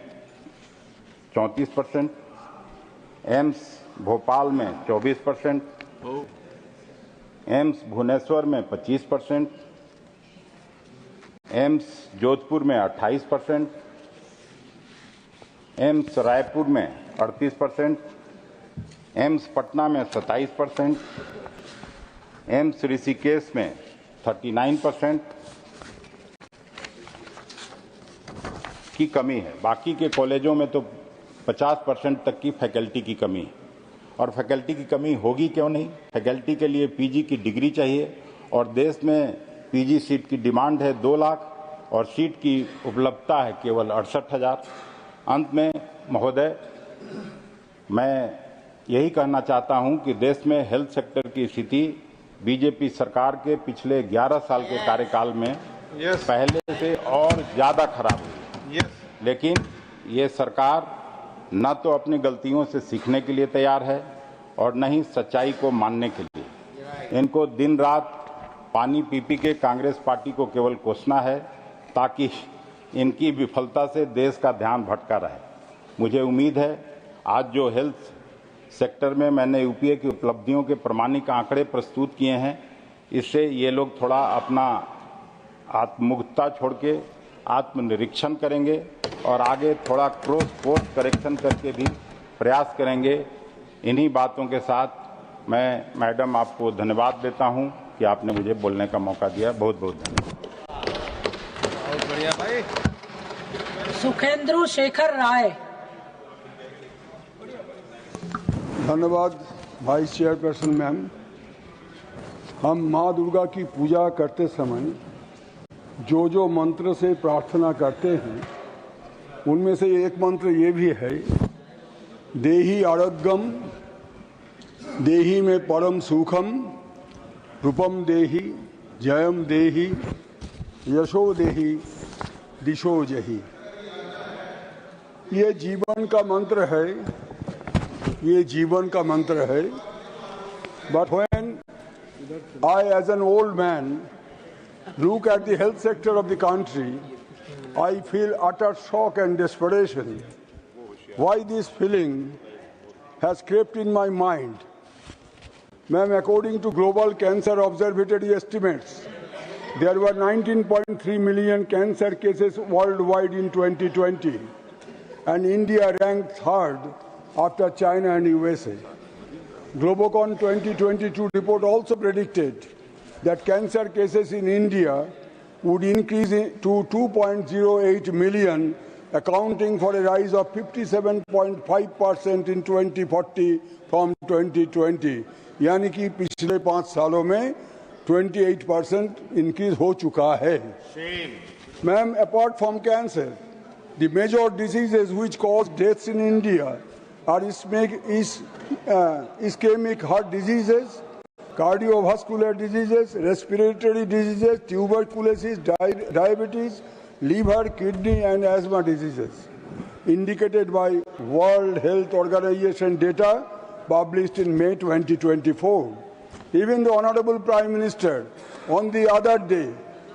34%, एम्स भोपाल में 24%, एम्स भुवनेश्वर में 25%, एम्स जोधपुर में 28%, एम्स रायपुर में 38%, एम्स पटना में 27%, एम्स ऋषिकेश में 39% की कमी है। बाकी के कॉलेजों में तो 50% तक की फैकल्टी की कमी है। और फैकल्टी की कमी होगी क्यों नहीं? फैकल्टी के लिए पीजी की डिग्री चाहिए और देश में पीजी सीट की डिमांड है 2 लाख और सीट की उपलब्धता है केवल 68,000। अंत में महोदय, मैं यही कहना चाहता हूं कि देश में हेल्थ सेक्टर की स्थिति बीजेपी सरकार के पिछले 11 साल के कार्यकाल में पहले से और ज्यादा खराब हुई। लेकिन ये सरकार न तो अपनी गलतियों से सीखने के लिए तैयार है और न ही सच्चाई को मानने के लिए। इनको दिन रात पानी पी पी के कांग्रेस पार्टी को केवल कोसना है ताकि इनकी विफलता से देश का ध्यान भटका रहे। मुझे उम्मीद है आज जो हेल्थ सेक्टर में मैंने यूपीए की उपलब्धियों के प्रमाणिक आंकड़े प्रस्तुत किए हैं, इससे ये लोग थोड़ा अपना आत्ममुग्धता छोड़ के आत्मनिरीक्षण करेंगे और आगे थोड़ा कोर्स करेक्शन करके भी प्रयास करेंगे। इन्हीं बातों के साथ मैं मैडम आपको धन्यवाद देता हूं कि आपने मुझे बोलने का मौका दिया। बहुत बहुत धन्यवाद। बहुत बढ़िया भाई। सुखेंद्र शेखर राय। धन्यवाद वाइस चेयरपर्सन मैम। हम माँ दुर्गा की पूजा करते समय जो मंत्र से प्रार्थना करते हैं, उनमें से एक मंत्र ये भी है, देहि आरोग्यम देहि में परम सुखम रूपम देहि जयम देहि यशो देहि दिशो जहि। ये जीवन का मंत्र है, ये जीवन का मंत्र है। But when I as an old man look at the health sector of the country, I feel utter shock and desperation. Why this feeling has crept in my mind? Ma'am, according to Global Cancer Observatory estimates, there were 19.3 million cancer cases worldwide in 2020, and India ranked third after China and USA. Globocon 2022 report also predicted that cancer cases in India would increase to 2.08 million, accounting for a rise of 57.5% in 2040 from 2020. यानी कि पिछले 5 सालों में 28% increase हो चुका है। Ma'am, apart from cancer, the major diseases which cause deaths in India are ischemic heart diseases, cardiovascular diseases, respiratory diseases, tuberculosis, diabetes, liver, kidney and asthma diseases, indicated by World Health Organization data published in May 2024. Even the Honorable Prime Minister on the other day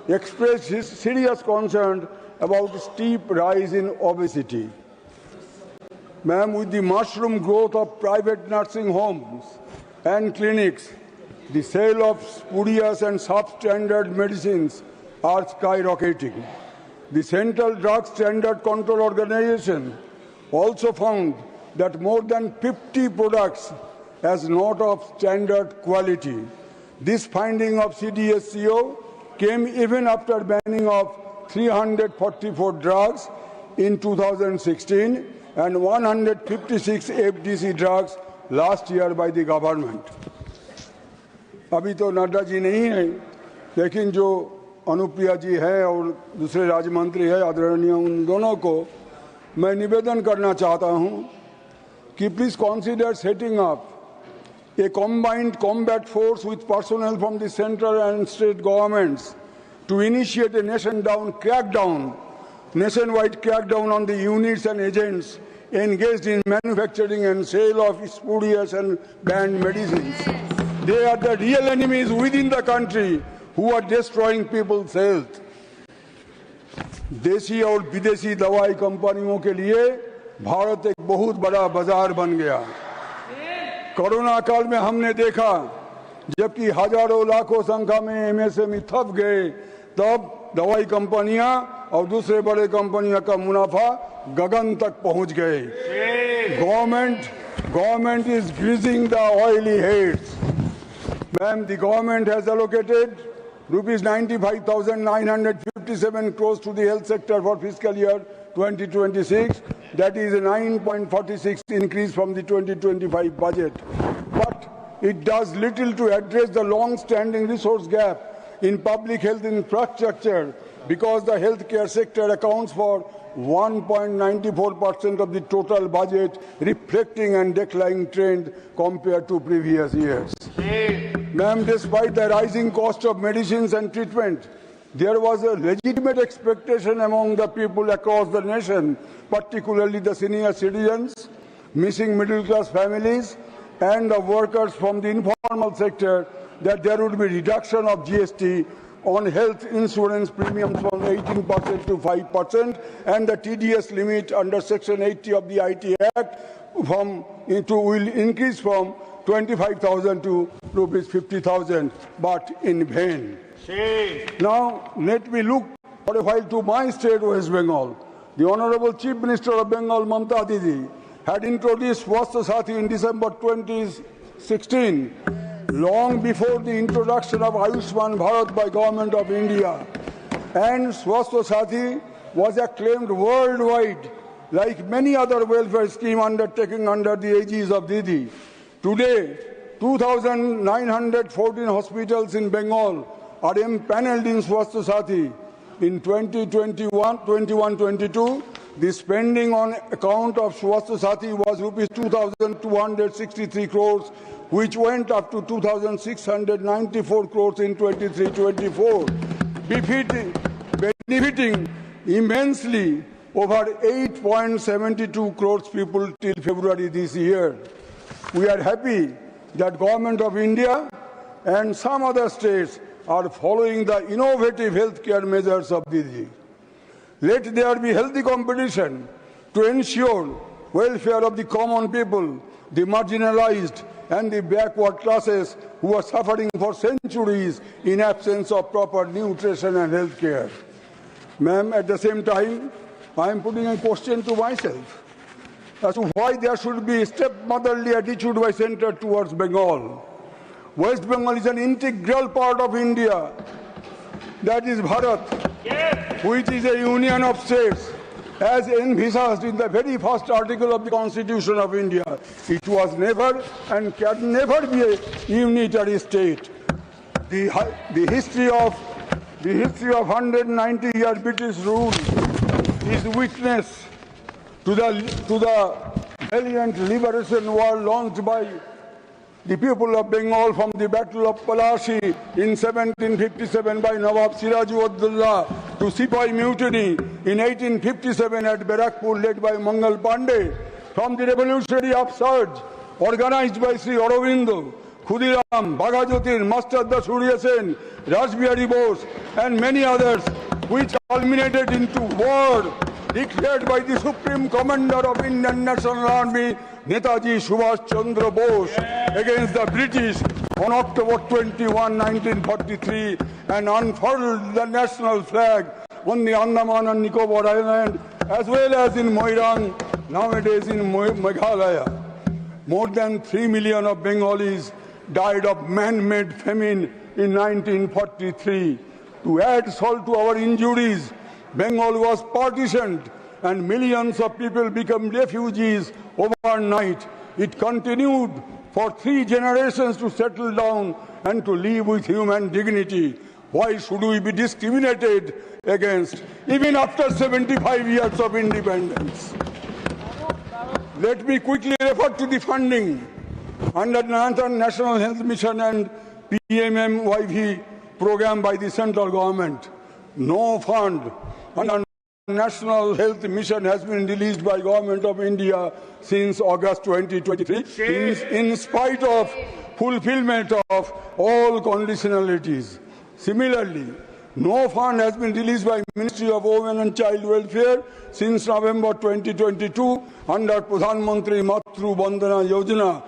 expressed his serious concern about steep rise in obesity. Ma'am, with the mushroom growth of private nursing homes and clinics, the sale of spurious and substandard medicines are skyrocketing. The Central Drug Standard Control Organization also found that more than 50 products as not of standard quality. This finding of CDSCO came even after banning of 344 drugs in 2016 and 156 FDC drugs last year by the government. अभी तो नड्डा जी नहीं है, लेकिन जो अनुप्रिया जी है और दूसरे राज्य मंत्री है आदरणीय, उन दोनों को मैं निवेदन करना चाहता हूं कि please consider setting up a combined combat force with personnel from the central and state governments to initiate a nationwide crackdown on the units and agents engaged in manufacturing and sale of spurious and banned medicines. They are the real enemies within the country who are destroying people's health. देशी और विदेशी दवाई कंपनियों के लिए भारत एक बहुत बड़ा बाजार बन गया। कोरोना काल में हमने देखा जबकि हजारों लाखों संख्या में एमएसएमई थप गए, तब दवाई कंपनियां और दूसरे बड़े कंपनियों का मुनाफा गगन तक पहुंच गए। Government is greasing the oily heads. Ma'am, the government has allocated rupees 95,957 crores to the health sector for fiscal year 2026. That is a 9.46 increase from the 2025 budget. But it does little to address the long-standing resource gap in public health infrastructure, because the healthcare sector accounts for 1.94% of the total budget, reflecting a declining trend compared to previous years. Ma'am, despite the rising cost of medicines and treatment, there was a legitimate expectation among the people across the nation, particularly the senior citizens, missing middle-class families, and the workers from the informal sector, that there would be reduction of GST on health insurance premiums from 18% to 5%, and the TDS limit under Section 80 of the IT Act will increase from 25,000 to rupees 50,000, but in vain. Now, let me look for a while to my state, West Bengal. The Honorable Chief Minister of Bengal, Mamta Didi, had introduced Swasthya Sathi in December 2016, long before the introduction of Ayushman Bharat by Government of India. And Swasthya Sathi was acclaimed worldwide, like many other welfare schemes undertaken under the aegis of Didi. Today, 2,914 hospitals in Bengal are empaneled in Swasthya Sathi. In 2021-22, the spending on account of Swasthya Sathi was rupees 2,263 crores, which went up to 2,694 crores in 23-24, benefiting immensely over 8.72 crores people till February this year. We are happy that Government of India and some other states are following the innovative healthcare measures of Didi. Let there be healthy competition to ensure welfare of the common people, the marginalized and the backward classes who are suffering for centuries in absence of proper nutrition and healthcare. Ma'am, at the same time, I am putting a question to myself as to why there should be stepmotherly attitude by center towards Bengal. West Bengal is an integral part of India. That is Bharat, which is a union of states, as envisaged in the very first article of the Constitution of India. It was never and can never be a unitary state. The history of 190-year British rule is witness to the valiant liberation war launched by the people of Bengal from the Battle of Palashi in 1757 by Nawab Siraj-ud-Dawla to Sipahi Mutiny in 1857 at Barakpur led by Mangal Pandey, from the revolutionary upsurge organized by Sri Aurobindo, Khudiram, Bhagajotin, Master Das Surya Sen, Rajbihari Bose and many others, which culminated into war declared by the Supreme Commander of Indian National Army, Netaji Subhash Chandra Bose, against the British on October 21, 1943, and unfurled the national flag on the Andaman and Nicobar Island, as well as in Moirang, nowadays in Meghalaya. More than 3 million of Bengalis died of man-made famine in 1943. To add salt to our injuries, Bengal was partitioned and millions of people became refugees overnight. It continued for 3 generations to settle down and to live with human dignity. Why should we be discriminated against even after 75 years of independence? Let me quickly refer to the funding under the National Health Mission and PMMYV program by the central government. No fund under National Health Mission has been released by Government of India since August 2023, in spite of fulfillment of all conditionalities. Similarly, no fund has been released by Ministry of Women and Child Welfare since November 2022 under Pradhan Mantri Matru Bandhana Yojana.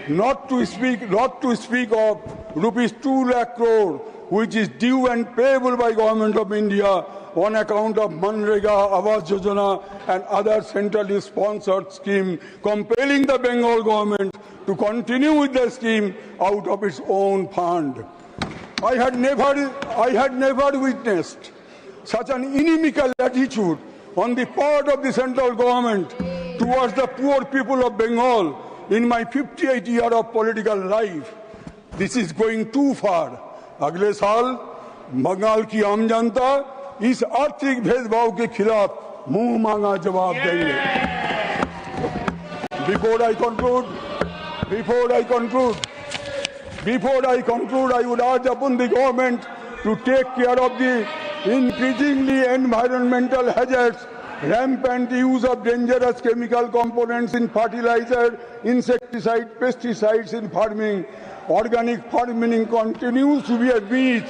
Not to speak of rupees 2 lakh crore, which is due and payable by Government of India on account of MGNREGA, Awas Yojana and other centrally sponsored scheme, compelling the Bengal government to continue with the scheme out of its own fund. I had never witnessed such an inimical attitude on the part of the central government towards the poor people of Bengal in my 58 years of political life. This is going too far. अगले साल बंगाल की आम जनता इस आर्थिक भेदभाव के खिलाफ मुंह मांगा जवाब देंगे. Before I conclude, I would urge upon the government to take care of the increasingly environmental hazards, rampant use of dangerous chemical components in fertilizer, insecticide, pesticides in farming. Organic farming continues to be a beast.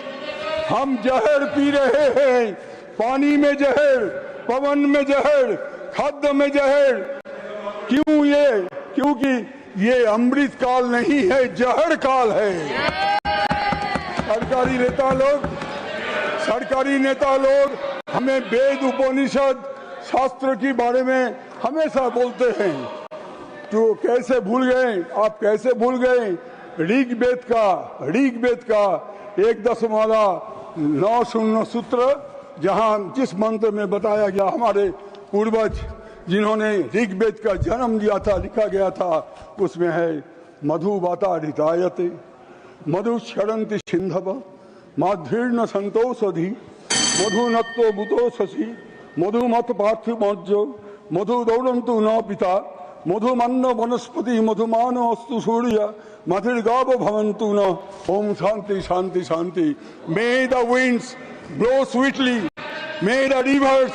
हम जहर P रहे हैं, पानी में जहर, पवन में जहर, खाद्य में जहर. क्यों ये? क्योंकि ये अमृत काल नहीं है, जहर काल है. सरकारी नेता लोग हमें वेद उपनिषद शास्त्र के बारे में हमेशा बोलते हैं. तो कैसे भूल गए? आप कैसे भूल गए ऋग्वेद का 1.9 सूत्र, जहां जिस मंत्र में बताया गया हमारे पूर्वज जिन्होंने ऋग्वेद का जन्म दिया था, लिखा गया था, उसमें है मधुवाता ऋतायते मधु क्षरंति सिंधव माधुर्न संतोषधि मधुनत्तो बुतो शशि मधुमत पार्थिवज्जो मधु दौड़ंतु न पिता मधुमन्न वनस्पति मधुमानो अस्तु सूर्य मधुर्गाव भवन्तु न. ओम शांति शांति शांति. May the winds blow sweetly, may the rivers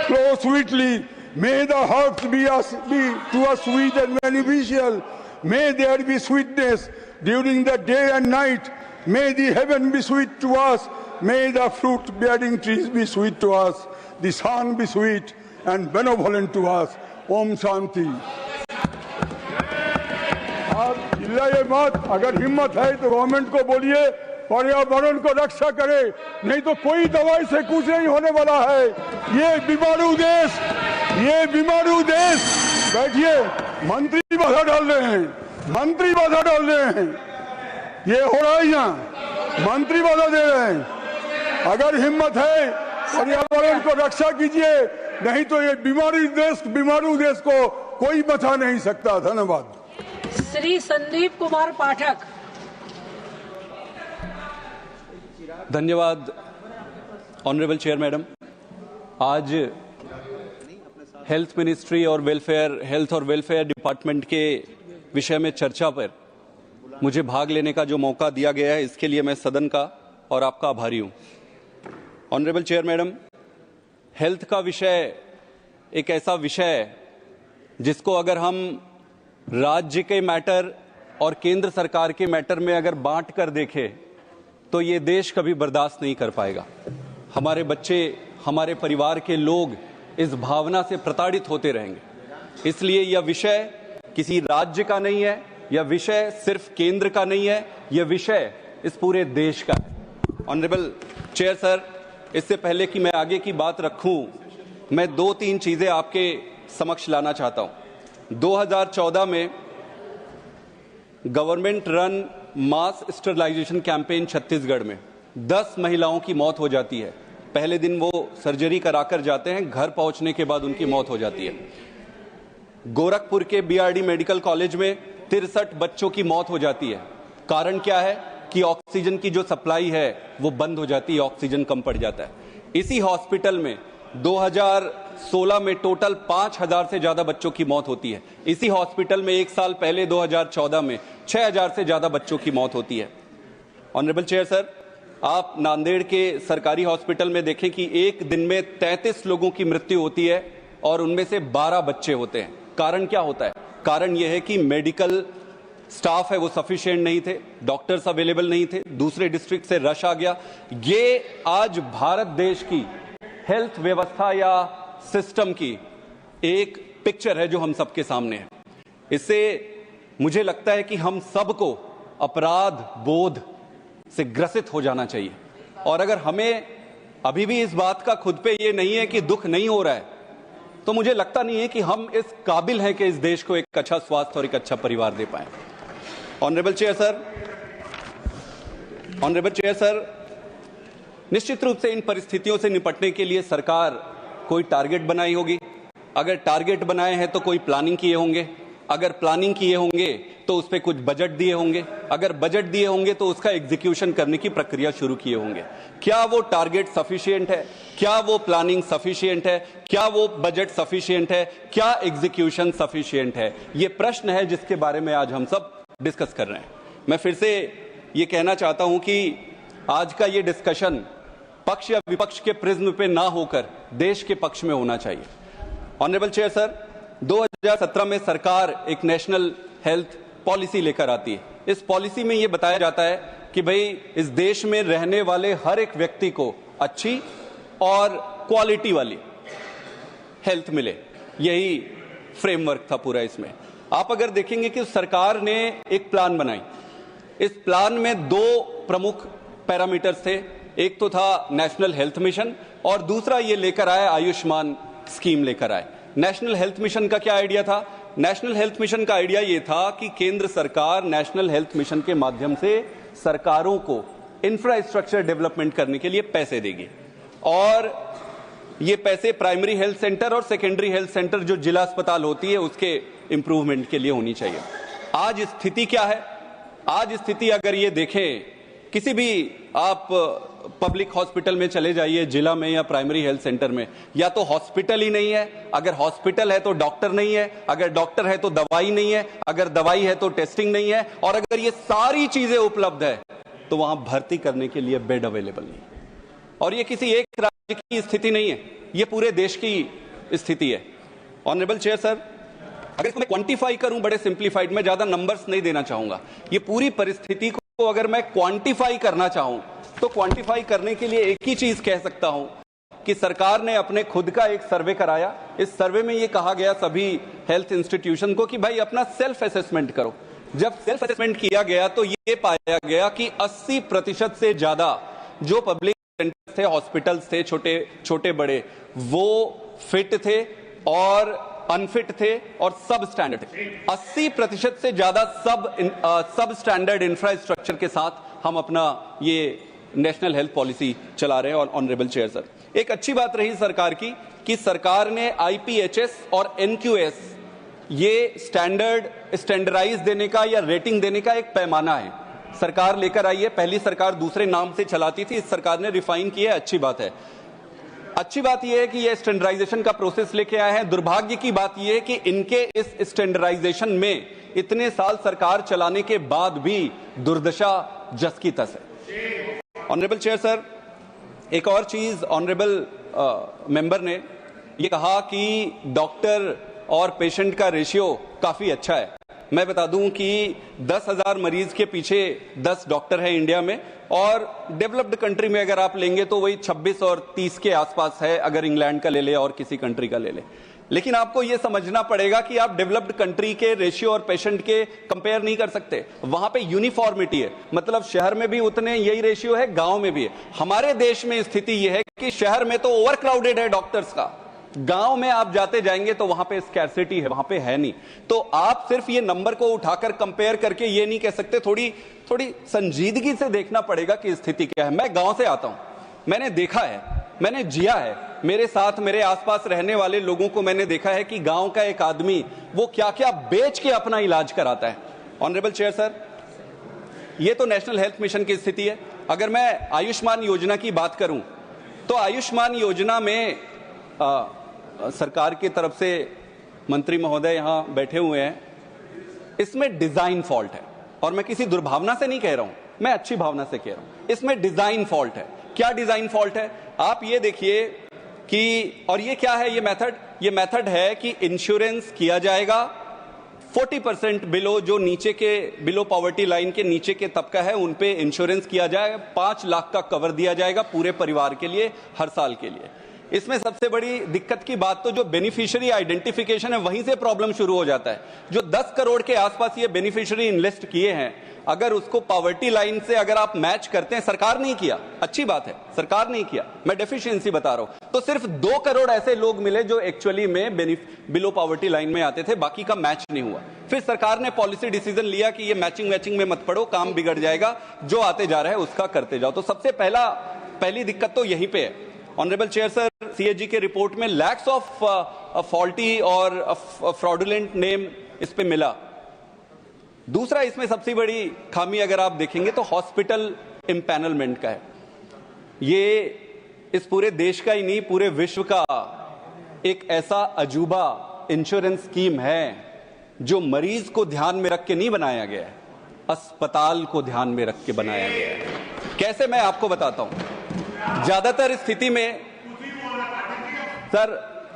flow sweetly, may the herbs be to us sweet and beneficial, may there be sweetness during the day and night, may the heaven be sweet to us, may the fruit bearing trees be sweet to us, the sun be sweet and benevolent to us. Om Shanti. आप चिल्लाइए मत. अगर हिम्मत है तो government को बोलिए पर्यावरण को रक्षा करे, नहीं तो कोई दवाई से कुछ नहीं होने वाला है. ये बीमारू देश. बैठिए. मंत्री बाधा डाल रहे हैं. ये हो रहा है यहाँ. मंत्री बाधा दे रहे हैं. अगर हिम्मत है पर्यावरण को रक्षा कीजिए, नहीं तो ये बीमारू देश को कोई बचा नहीं सकता. धन्यवाद. श्री संदीप कुमार पाठक. धन्यवाद ऑनरेबल चेयर मैडम. आज हेल्थ मिनिस्ट्री और हेल्थ और वेलफेयर डिपार्टमेंट के विषय में चर्चा पर मुझे भाग लेने का जो मौका दिया गया है, इसके लिए मैं सदन का और आपका आभारी हूं. ऑनरेबल चेयर मैडम, हेल्थ का विषय एक ऐसा विषय है जिसको अगर हम राज्य के मैटर और केंद्र सरकार के मैटर में अगर बांट कर देखें तो ये देश कभी बर्दाश्त नहीं कर पाएगा. हमारे बच्चे, हमारे परिवार के लोग इस भावना से प्रताड़ित होते रहेंगे. इसलिए यह विषय किसी राज्य का नहीं है, यह विषय सिर्फ केंद्र का नहीं है, यह विषय इस पूरे देश का है. ऑनरेबल चेयर सर, इससे पहले कि मैं आगे की बात रखूं, मैं 2-3 चीजें आपके समक्ष लाना चाहता हूं. 2014 में गवर्नमेंट रन मास स्टरलाइजेशन कैंपेन छत्तीसगढ़ में 10 महिलाओं की मौत हो जाती है. पहले दिन वो सर्जरी कराकर जाते हैं, घर पहुंचने के बाद उनकी मौत हो जाती है। गोरखपुर के बीआरडी मेडिकल कॉलेज में 63 बच्चों की मौत हो जाती है। कारण क्या है कि ऑक्सीजन की जो सप्लाई है वो बंद हो जाती है, ऑक्सीजन कम पड़ जाता है। इसी हॉस्पिटल में 2016 में टोटल 5000 से ज्यादा बच्चों की मौत होती है। इसी हॉस्पिटल में एक साल पहले 2014 में 6000 से ज्यादा बच्चों की मौत होती है। ऑनरेबल चेयर सर, आप नांदेड़ के सरकारी हॉस्पिटल में देखें कि एक दिन में 33 लोगों की मृत्यु होती है और उनमें से 12 बच्चे होते हैं। कारण क्या होता है? कारण यह है कि मेडिकल स्टाफ है वो सफिशिएंट नहीं थे, डॉक्टर्स अवेलेबल नहीं थे, दूसरे डिस्ट्रिक्ट से रश आ गया। ये आज भारत देश की हेल्थ व्यवस्था या सिस्टम की एक पिक्चर है जो हम सबके सामने है। इससे मुझे लगता है कि हम सबको अपराध बोध से ग्रसित हो जाना चाहिए। और अगर हमें अभी भी इस बात का खुद पे ये नहीं है कि दुख नहीं हो रहा है, तो मुझे लगता नहीं है कि हम इस काबिल हैं कि इस देश को एक अच्छा स्वास्थ्य और एक अच्छा परिवार दे पाए। ऑनरेबल चेयर सर, निश्चित रूप से इन परिस्थितियों से निपटने के लिए सरकार कोई टारगेट बनाई होगी। अगर टारगेट बनाए हैं तो कोई प्लानिंग किए होंगे, अगर प्लानिंग किए होंगे तो उस पर कुछ बजट दिए होंगे, अगर बजट दिए होंगे तो उसका एग्जीक्यूशन करने की प्रक्रिया शुरू किए होंगे। क्या वो टारगेट सफिशिएंट है? क्या वो प्लानिंग सफिशिएंट है? क्या वो बजट सफिशिएंट है? क्या एग्जीक्यूशन सफिशिएंट है? ये प्रश्न है जिसके बारे में आज हम सब डिस्कस कर रहे हैं। मैं फिर से ये कहना चाहता हूं कि आज का ये डिस्कशन पक्ष या विपक्ष के प्रिज्म पे ना होकर देश के पक्ष में होना चाहिए। ऑनरेबल चेयर सर, 2017 में सरकार एक नेशनल हेल्थ पॉलिसी लेकर आती है। इस पॉलिसी में यह बताया जाता है कि भाई इस देश में रहने वाले हर एक व्यक्ति को अच्छी और क्वालिटी वाली हेल्थ मिले, यही फ्रेमवर्क था पूरा। इसमें आप अगर देखेंगे कि सरकार ने एक प्लान बनाई, इस प्लान में 2 प्रमुख पैरामीटर्स थे। एक तो था नेशनल हेल्थ मिशन और दूसरा ये लेकर आए आयुष्मान स्कीम लेकर आए। नेशनल हेल्थ मिशन का क्या आइडिया था? नेशनल हेल्थ मिशन का आइडिया ये था कि केंद्र सरकार नेशनल हेल्थ मिशन के माध्यम से सरकारों को इंफ्रास्ट्रक्चर डेवलपमेंट करने के लिए पैसे देगी और ये पैसे प्राइमरी हेल्थ सेंटर और सेकेंडरी हेल्थ सेंटर जो जिला अस्पताल होती है उसके इंप्रूवमेंट के लिए होनी चाहिए। आज स्थिति क्या है? आज स्थिति अगर ये देखें, किसी भी आप पब्लिक हॉस्पिटल में चले जाइए, जिला में या प्राइमरी हेल्थ सेंटर में, या तो हॉस्पिटल ही नहीं है, अगर हॉस्पिटल है तो डॉक्टर नहीं है, अगर डॉक्टर है तो दवाई नहीं है, अगर दवाई है तो टेस्टिंग नहीं है, और अगर ये सारी चीजें उपलब्ध है तो वहां भर्ती करने के लिए बेड अवेलेबल नहीं। और ये किसी एक राज्य की स्थिति नहीं है, ये पूरे देश की स्थिति है। ऑनरेबल चेयर सर, अगर इसको मैं क्वांटिफाई करूं बड़े सिंप्लीफाइड में, ज्यादा नंबर्स नहीं देना चाहूंगा, ये पूरी परिस्थिति को अगर मैं क्वांटिफाई करना चाहूं तो क्वांटिफाई करने के लिए एक ही चीज कह सकता हूं कि सरकार ने अपने खुद का एक सर्वे कराया। इस सर्वे में यह कहा गया सभी हेल्थ इंस्टीट्यूशन को कि भाई अपना सेल्फ असेसमेंट करो। जब सेल्फ असेसमेंट किया गया तो ये पाया गया कि 80% से ज्यादा जो पब्लिक सेंटर थे, हॉस्पिटल्स थे, छोटे बड़े, वो फिट थे और अनफिट थे और सब स्टैंडर्ड थे। 80% से ज्यादा सब स्टैंडर्ड इंफ्रास्ट्रक्चर के साथ हम अपना ये नेशनल हेल्थ पॉलिसी चला रहे हैं। और ऑनरेबल चेयर सर, एक अच्छी बात रही सरकार की कि सरकार ने IPHS और NQS ये स्टैंडर्डाइज देने का या रेटिंग देने का एक पैमाना है, सरकार लेकर आई है। पहली सरकार दूसरे नाम से चलाती थी, इस सरकार ने रिफाइन किया है, अच्छी बात है। अच्छी बात यह है कि ये स्टैंडर्डाइजेशन का प्रोसेस लेके आए हैं। दुर्भाग्य की बात यह है कि इनके इस स्टैंडर्डाइजेशन में इतने साल सरकार चलाने के बाद भी दुर्दशा जस की तस है। ऑनरेबल चेयर सर, एक और चीज ऑनरेबल मेंबर ने ये कहा कि डॉक्टर और पेशेंट का रेशियो काफी अच्छा है। मैं बता दूं कि 10,000 मरीज के पीछे 10 डॉक्टर है इंडिया में, और डेवलप्ड कंट्री में अगर आप लेंगे तो वही 26 और 30 के आसपास है, अगर इंग्लैंड का ले ले और किसी कंट्री का ले ले। लेकिन आपको यह समझना पड़ेगा कि आप डेवलप्ड कंट्री के रेशियो और पेशेंट के कंपेयर नहीं कर सकते। वहां पे यूनिफॉर्मिटी है, मतलब शहर में भी उतने यही रेशियो है, गांव में भी है। हमारे देश में स्थिति यह है कि शहर में तो ओवरक्राउडेड है डॉक्टर्स का, गांव में आप जाते जाएंगे तो वहां पे स्कैर्सिटी है, वहां पे है नहीं। तो आप सिर्फ ये नंबर को उठाकर कंपेयर करके ये नहीं कह सकते, थोड़ी संजीदगी से देखना पड़ेगा कि स्थिति क्या है। मैं गांव से आता हूं, मैंने देखा है मैंने जिया है, मेरे साथ मेरे आसपास रहने वाले लोगों को मैंने देखा है कि गांव का एक आदमी वो क्या क्या बेच के अपना इलाज कराता है। ऑनरेबल चेयर सर, ये तो नेशनल हेल्थ मिशन की स्थिति है। अगर मैं आयुष्मान योजना की बात करूं तो आयुष्मान योजना में सरकार की तरफ से मंत्री महोदय यहां बैठे हुए हैं, इसमें डिजाइन फॉल्ट है। और मैं किसी दुर्भावना से नहीं कह रहा हूं, मैं अच्छी भावना से कह रहा हूं, इसमें डिजाइन फॉल्ट है। क्या डिजाइन फॉल्ट है? आप ये देखिए कि, और ये क्या है ये मेथड है कि इंश्योरेंस किया जाएगा 40% बिलो, जो नीचे के बिलो पॉवर्टी लाइन के नीचे के तबका है उन पे इंश्योरेंस किया जाएगा। 5 लाख का कवर दिया जाएगा पूरे परिवार के लिए हर साल के लिए। इसमें सबसे बड़ी दिक्कत की बात तो जो बेनिफिशियरी आइडेंटिफिकेशन है, वहीं से प्रॉब्लम शुरू हो जाता है। जो 10 करोड़ के आसपास ये बेनिफिशियरी इन्वेस्ट किए हैं, अगर उसको पॉवर्टी लाइन से अगर आप मैच करते हैं, सरकार नहीं किया, अच्छी बात है, सरकार नहीं किया, मैं डेफिशिएंसी बता रहा हूं, तो सिर्फ 2 करोड़ ऐसे लोग मिले जो एक्चुअली में बिलो पॉवर्टी लाइन में आते थे, बाकी का मैच नहीं हुआ। फिर सरकार ने पॉलिसी डिसीजन लिया कि ये मैचिंग में मत पड़ो, काम बिगड़ जाएगा, जो आते जा रहा है उसका करते जाओ। तो सबसे पहली दिक्कत तो यहीं पे है। ऑनरेबल चेयर सर, सीएजी के रिपोर्ट में लैक्स ऑफ फॉल्टी और फ्रॉडुलेंट नेम इस पे मिला। दूसरा, इसमें सबसे बड़ी खामी अगर आप देखेंगे तो हॉस्पिटल इम्पैनलमेंट का है। ये इस पूरे देश का ही नहीं, पूरे विश्व का एक ऐसा अजूबा इंश्योरेंस स्कीम है जो मरीज को ध्यान में रख के नहीं बनाया गया है, अस्पताल को ध्यान में रख के बनाया गया है। कैसे, मैं आपको बताता हूं। ज्यादातर स्थिति में सर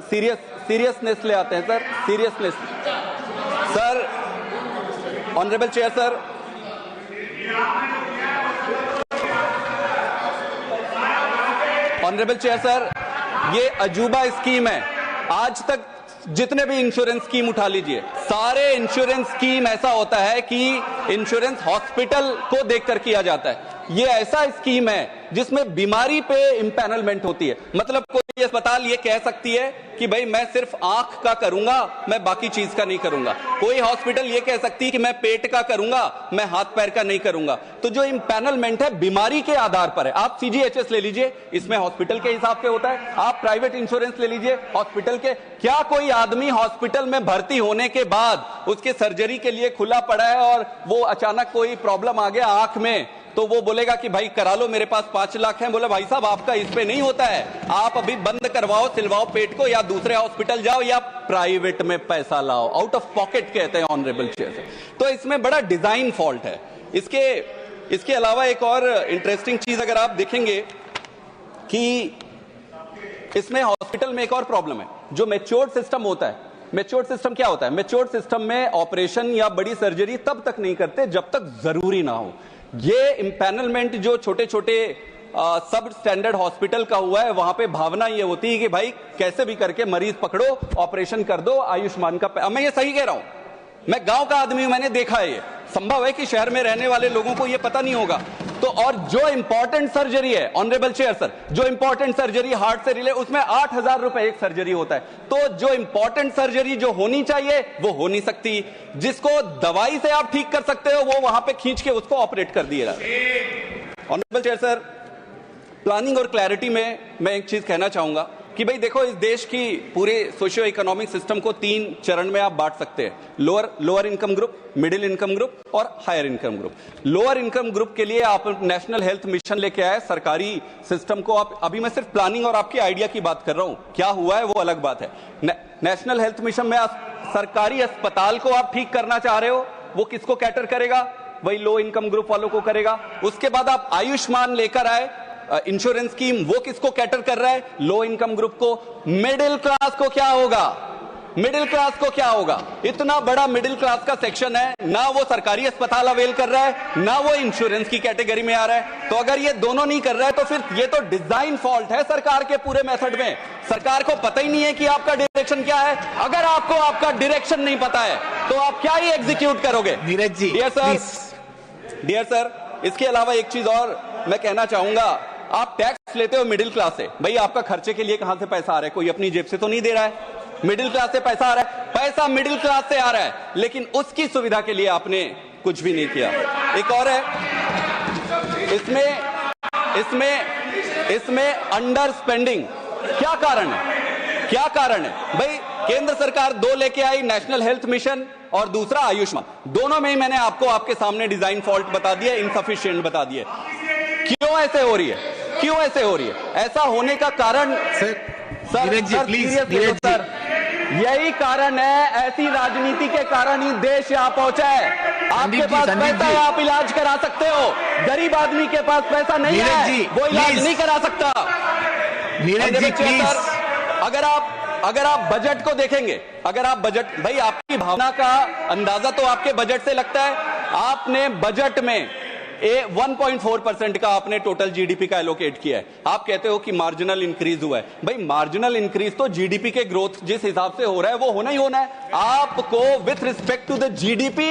सीरियसनेस ले आते हैं sir, seriousness sir. Honourable chair sir, honourable chair sir, ये अजूबा स्कीम है। आज तक जितने भी इंश्योरेंस स्कीम उठा लीजिए, सारे इंश्योरेंस स्कीम ऐसा होता है कि इंश्योरेंस हॉस्पिटल को देखकर किया जाता है। ये ऐसा स्कीम है जिसमें बीमारी पे इम्पैनलमेंट होती है। मतलब कोई अस्पताल ये कह सकती है कि भाई मैं सिर्फ आंख का करूंगा, मैं बाकी चीज का नहीं करूंगा। कोई हॉस्पिटल ये कह सकती है कि मैं पेट का करूंगा, मैं हाथ पैर का नहीं करूंगा। तो जो इम्पैनलमेंट है बीमारी के आधार पर है। आप सीजीएचएस ले लीजिए, इसमें हॉस्पिटल के हिसाब से होता है। आप प्राइवेट इंश्योरेंस ले लीजिए, हॉस्पिटल के। क्या कोई आदमी हॉस्पिटल में भर्ती होने के बाद उसके सर्जरी के लिए खुला पड़ा है और वो अचानक कोई प्रॉब्लम आ गया आंख में, तो वो बोलेगा कि भाई करा लो, मेरे पास 5 लाख है। बोले भाई साहब आपका इस पे नहीं होता है, आप अभी बंद करवाओ, सिलवाओ पेट को, या दूसरे हॉस्पिटल जाओ या प्राइवेट में पैसा लाओ, आउट ऑफ पॉकेट कहते हैं ऑनरेबल चेयर। तो इसमें बड़ा डिजाइन फॉल्ट है। इसके अलावा एक और इंटरेस्टिंग चीज अगर आप देखेंगे कि इसमें हॉस्पिटल में एक और प्रॉब्लम है। जो मैच्योर्ड सिस्टम होता है, मैच्योर्ड सिस्टम क्या होता है? मैच्योर्ड सिस्टम में ऑपरेशन या बड़ी सर्जरी तब तक नहीं करते जब तक जरूरी ना हो। ये इम्पैनलमेंट जो छोटे छोटे सब स्टैंडर्ड हॉस्पिटल का हुआ है, वहां पे भावना ये होती है कि भाई कैसे भी करके मरीज पकड़ो, ऑपरेशन कर दो, आयुष्मान का। मैं ये सही कह रहा हूं, मैं गांव का आदमी हूं, मैंने देखा है। ये संभव है कि शहर में रहने वाले लोगों को ये पता नहीं होगा। तो और जो इंपॉर्टेंट सर्जरी है ऑनरेबल चेयर सर, जो इंपॉर्टेंट सर्जरी हार्ट से रिले, उसमें 8,000 रुपए एक सर्जरी होता है। तो जो इंपॉर्टेंट सर्जरी जो होनी चाहिए वो हो नहीं सकती। जिसको दवाई से आप ठीक कर सकते हो वो वहां पे खींच के उसको ऑपरेट कर दिया जाता है। ऑनरेबल चेयर सर, प्लानिंग और क्लैरिटी में मैं एक चीज कहना चाहूंगा कि भाई देखो, इस देश की पूरे सोशियो इकोनॉमिक सिस्टम को 3 चरण में आप बांट सकते हैं। Lower income group, middle income group और higher income group. Lower income group के लिए आप नेशनल हेल्थ मिशन लेके आए, सरकारी सिस्टम को आप, अभी मैं सिर्फ प्लानिंग और आपकी आइडिया की बात कर रहा हूं, क्या हुआ है वो अलग बात है। नेशनल हेल्थ मिशन में सरकारी अस्पताल को आप ठीक करना चाह रहे हो, वो किसको कैटर करेगा? वही लो इनकम ग्रुप वालों को करेगा। उसके बाद आप आयुष्मान लेकर आए, इंश्योरेंस स्कीम, वो किसको कैटर कर रहा है? लो इनकम ग्रुप को। मिडिल क्लास को क्या होगा? मिडिल क्लास को क्या होगा? इतना बड़ा मिडिल क्लास का सेक्शन है, ना वो सरकारी अस्पताल अवेल कर रहा है, ना वो इंश्योरेंस की कैटेगरी में आ रहा है। तो अगर ये दोनों नहीं कर रहा है तो फिर ये तो डिजाइन फॉल्ट है सरकार के पूरे मेथड में। सरकार को पता ही नहीं है कि आपका डायरेक्शन क्या है। अगर आपको आपका डायरेक्शन नहीं पता है तो आप क्या ही एग्जीक्यूट करोगे? नीरज जी, डियर सर, इसके अलावा एक चीज और मैं कहना चाहूंगा। आप टैक्स लेते हो मिडिल क्लास से, भाई आपका खर्चे के लिए कहां से पैसा आ रहा है? कोई अपनी जेब से तो नहीं दे रहा है। मिडिल क्लास से पैसा आ रहा है, पैसा मिडिल क्लास से आ रहा है, लेकिन उसकी सुविधा के लिए आपने कुछ भी नहीं किया। एक और है, इसमें इसमें अंडर स्पेंडिंग, क्या कारण है? क्या कारण है भाई? केंद्र सरकार 2 लेके आई, नेशनल हेल्थ मिशन और दूसरा आयुष्मान, दोनों में ही मैंने आपको आपके सामने डिजाइन फॉल्ट बता दिया, इनसफिशिएंट बता दिया। क्यों ऐसे हो रही है? क्यों ऐसे हो रही है? ऐसा होने का कारण सर यही कारण है, ऐसी राजनीति के कारण ही देश यहाँ पहुंचा है। आपके पास पैसा है, आप इलाज करा सकते हो, गरीब आदमी के पास पैसा नहीं है, वो इलाज नहीं करा सकता। अगर आप बजट को देखेंगे, अगर आप बजट, भाई आपकी भावना का अंदाजा तो आपके बजट से लगता है। आपने बजट में 1.4% का आपने टोटल जीडीपी का एलोकेट किया है। आप कहते हो कि मार्जिनल इंक्रीज हुआ है। भाई मार्जिनल इंक्रीज तो जीडीपी के ग्रोथ जिस हिसाब से हो रहा है वो होना ही होना है। आपको with respect to the GDP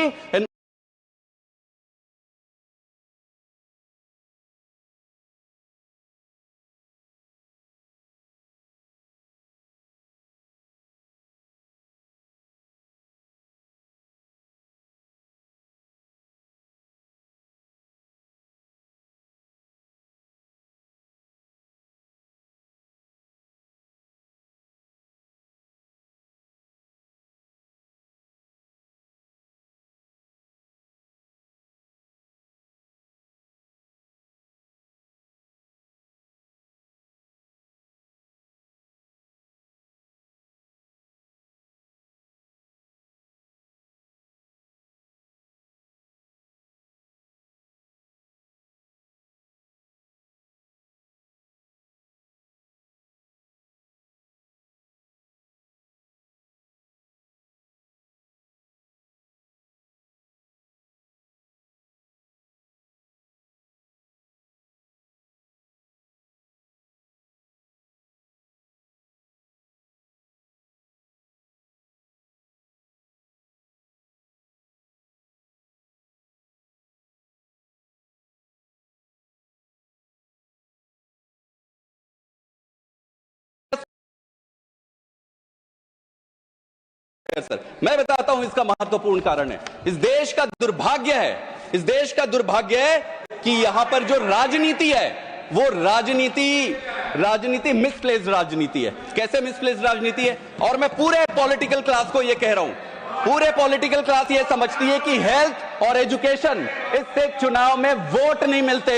sir मैं बताता हूं इसका महत्वपूर्ण कारण है। इस देश का दुर्भाग्य है, इस देश का दुर्भाग्य है कि यहां पर जो राजनीति है वो राजनीति मिसप्लेस्ड राजनीति है। कैसे मिसप्लेस्ड राजनीति है? और मैं पूरे पॉलिटिकल क्लास को ये कह रहा हूं, पूरे पॉलिटिकल क्लास ये समझती है कि हेल्थ और एजुकेशन, इससे चुनाव में वोट नहीं मिलते।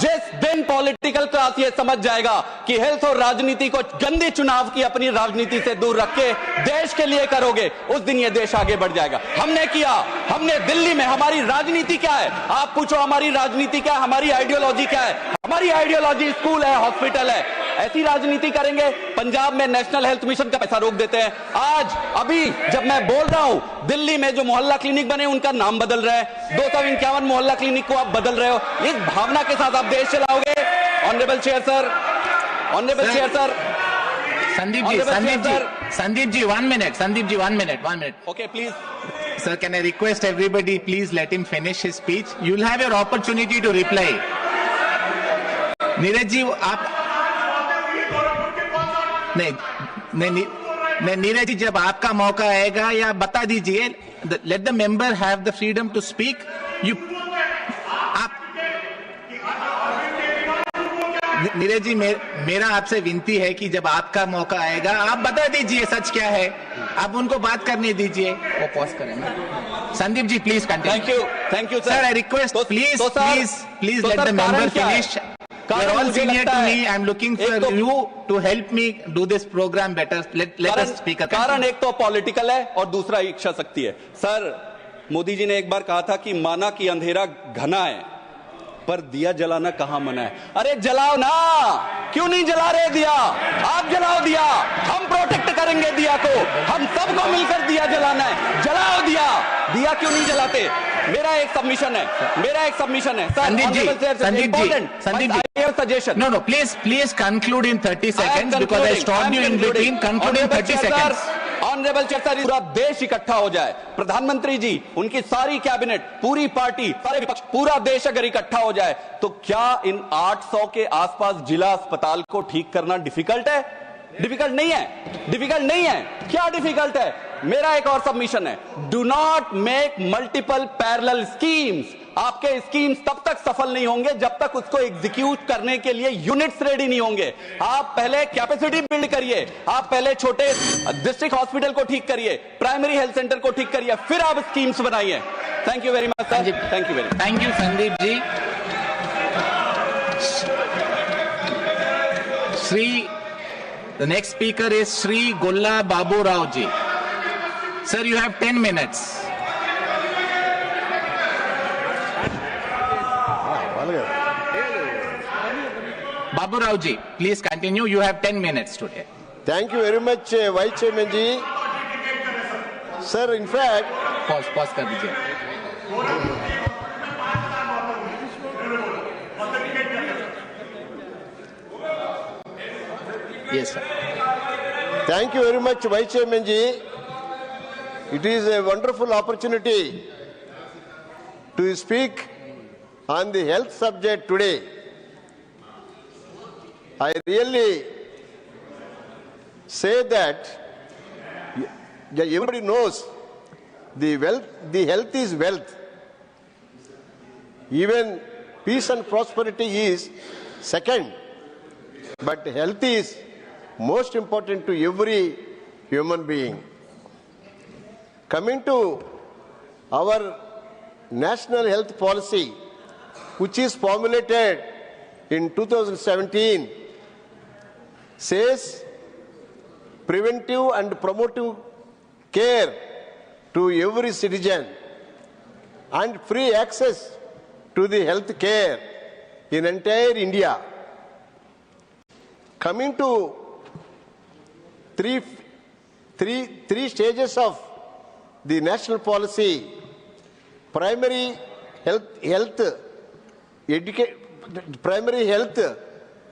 जिस दिन पॉलिटिकल क्लास ये समझ जाएगा कि हेल्थ और राजनीति को गंदी चुनाव की अपनी राजनीति से दूर रख के देश के लिए करोगे, उस दिन ये देश आगे बढ़ जाएगा। हमने किया, हमने दिल्ली में, हमारी राजनीति क्या है? आप पूछो हमारी राजनीति क्या है, हमारी आइडियोलॉजी क्या है? हमारी आइडियोलॉजी स्कूल है, हॉस्पिटल है। ऐसी राजनीति करेंगे? पंजाब में नेशनल हेल्थ मिशन का पैसा रोक देते हैं। आज अभी जब मैं बोल रहा हूं, दिल्ली में जो मोहल्ला क्लिनिक बने उनका नाम बदल रहा है। 251 मोहल्ला क्लिनिक को आप बदल रहे हो। इस भावना के साथ आप देश चलाओगे? Honourable chair sir, honourable chair sir, Sandeep ji 1 minute, Sandeep ji 1 minute. Okay, please. Sir, can I request everybody, please let him finish his speech. You'll have your opportunity to reply. Neeraj ji आप नहीं, नीरज जी जब आपका मौका आएगा या बता दीजिए, let the member have the freedom to speak. Neeraj ji मेरा आपसे विनती है कि जब आपका मौका आएगा आप बता दीजिए सच क्या है, आप उनको बात करने दीजिए। वो पॉज करें ना। Sandeep ji please continue. Thank you sir. I request please let the member finish. You are all senior to me. I am looking for you to help me do this program better. Let us speak. कारण एक तो political है और दूसरा इच्छा शक्ति है। Sir Modi ji ने एक बार कहा था कि माना कि अंधेरा घना है पर दिया जलाना कहां मना है। अरे जलाओ ना, क्यों नहीं जला रहे दिया? आप जलाओ दिया, हम प्रोटेक्ट करेंगे दिया को, हम सबको मिलकर दिया जलाना है। जलाओ दिया, दिया क्यों नहीं जलाते? मेरा एक सबमिशन है Sandeep ji suggestion. No, please conclude in 30 seconds because I stopped you in between. Conclude in 30 seconds. Honourable chair sir, पूरा देश इकट्ठा हो जाए, प्रधानमंत्री जी, उनकी सारी कैबिनेट, पूरी पार्टी, सारे विपक्ष, पूरा देश अगर इकट्ठा हो जाए तो क्या इन 800 के आसपास जिला अस्पताल को ठीक करना डिफिकल्ट है? डिफिकल्ट नहीं है। क्या डिफिकल्ट है? मेरा एक और सबमिशन है, do not make multiple parallel schemes. आपके स्कीम्स तब तक सफल नहीं होंगे जब तक उसको एग्जीक्यूट करने के लिए यूनिट्स रेडी नहीं होंगे। आप पहले कैपेसिटी बिल्ड करिए, आप पहले छोटे डिस्ट्रिक्ट हॉस्पिटल को ठीक करिए, प्राइमरी हेल्थ सेंटर को ठीक करिए, फिर आप स्कीम्स बनाइए। Thank you very much sir. Thank you very much. Thank you Sandeep ji. The next speaker is Sri Golla Babu Rao ji. Sir, you have 10 minutes. Babu Rao ji, please continue. You have 10 minutes today. Thank you very much, Vice Chairman ji. Sir, in fact... Pause कर दीजिए. Yes, sir. Thank you very much, Vice Chairman ji. It is a wonderful opportunity to speak on the health subject today. I really say that everybody knows the health is wealth. Even peace and prosperity is second, but health is most important to every human being. Coming to our national health policy, which is formulated in 2017, says preventive and promotive care to every citizen and free access to the health care in entire India. Coming to three stages of the national policy: primary health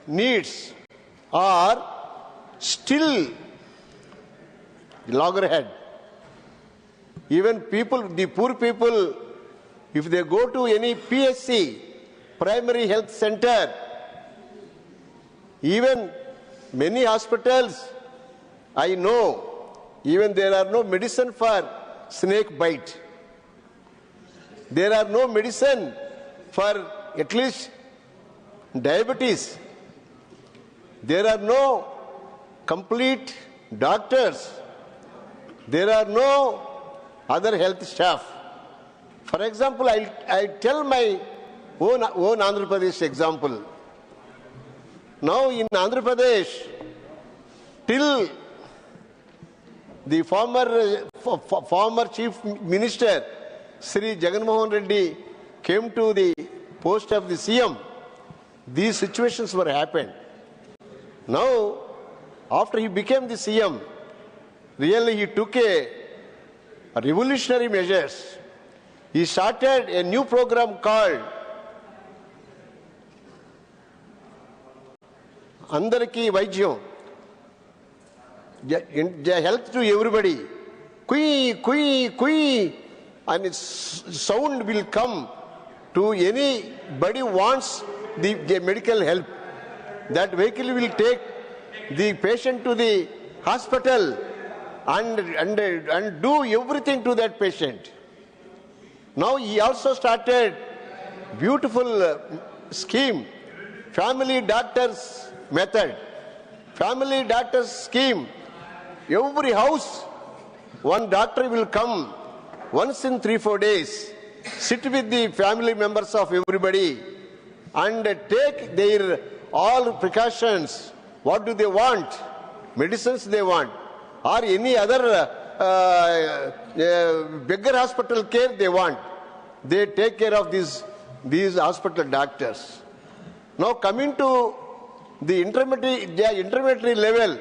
needs are still loggerhead. Even the poor people, if they go to any PSC, primary health center, even many hospitals, I know, even there are no medicine for snake bite. There are no medicine for at least diabetes. There are no complete doctors. There are no other health staff. For example, I tell my own Andhra Pradesh example. Now in Andhra Pradesh, till the former Chief Minister Sri Jagannath Reddy came to the post of the CM, these situations were happened. Now, after he became the CM, really he took a revolutionary measures. He started a new program called Andariki Vaijyam, health to everybody. Kui, kui, kui, and its sound will come to anybody wants the medical help. That vehicle will take the patient to the hospital and do everything to that patient. Now he also started beautiful scheme, family doctors method, family doctors scheme. Every house, one doctor will come once in 3-4 days, sit with the family members of everybody and take their all precautions. What do they want? Medicines they want, or any other beggar hospital care they want. They take care of these hospital doctors. Now coming to the intermediary level,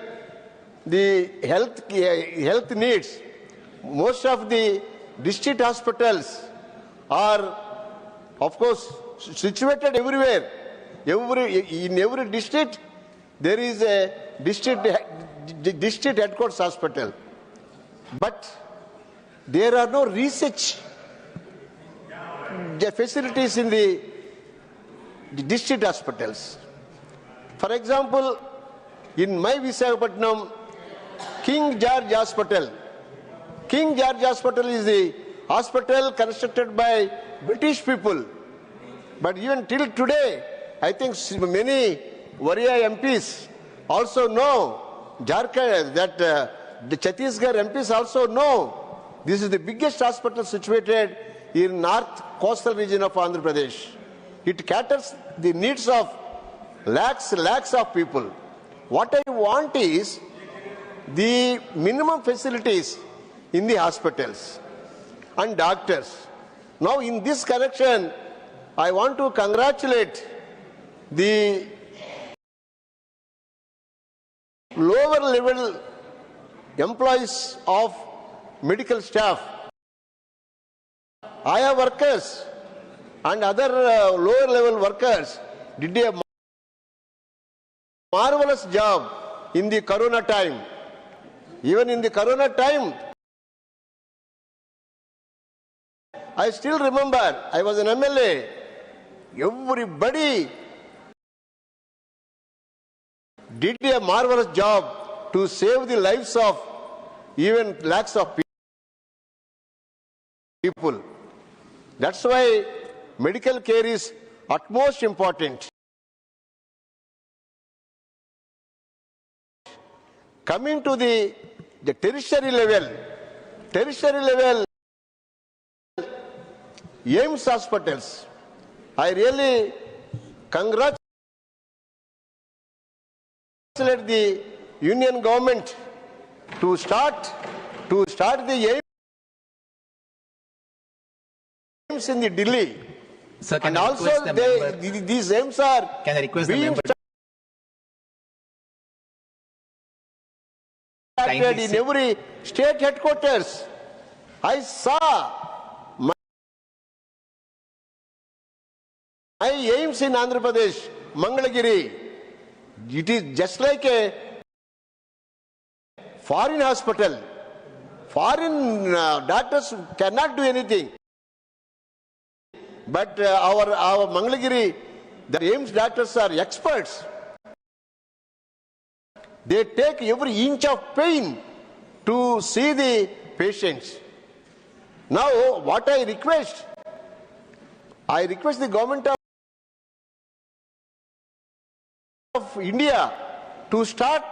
the health needs, most of the district hospitals are, of course, situated everywhere. In every district, there is a district headquarters hospital. But there are no research facilities in the district hospitals. For example, in my Visakhapatnam, King George Hospital. King George Hospital is the hospital constructed by British people But even till today, I think many Warrior MPs also know, Jharkhand, that the Chhattisgarh MPs also know this is the biggest hospital situated in north coastal region of Andhra Pradesh. It caters the needs of lakhs of people. What I want is the minimum facilities in the hospitals and doctors. Now in this connection, I want to congratulate the lower level employees of medical staff, AYA workers and other lower level workers did a marvelous job in the Corona time. Even in the Corona time, I still remember, I was an MLA, everybody did a marvelous job to save the lives of even lakhs of people. That's why medical care is utmost important. Coming to the tertiary level AIMS hospitals, I really congratulate the Union government to start the AIMS in the Delhi. Sir, and also these AIMS are being started in every state headquarters. I saw my AIMS in Andhra Pradesh, Mangalagiri. It is just like a foreign hospital. Foreign doctors cannot do anything. But our Mangalagiri, the AIMS doctors are experts. They take every inch of pain to see the patients. Now, what I request the government of India to start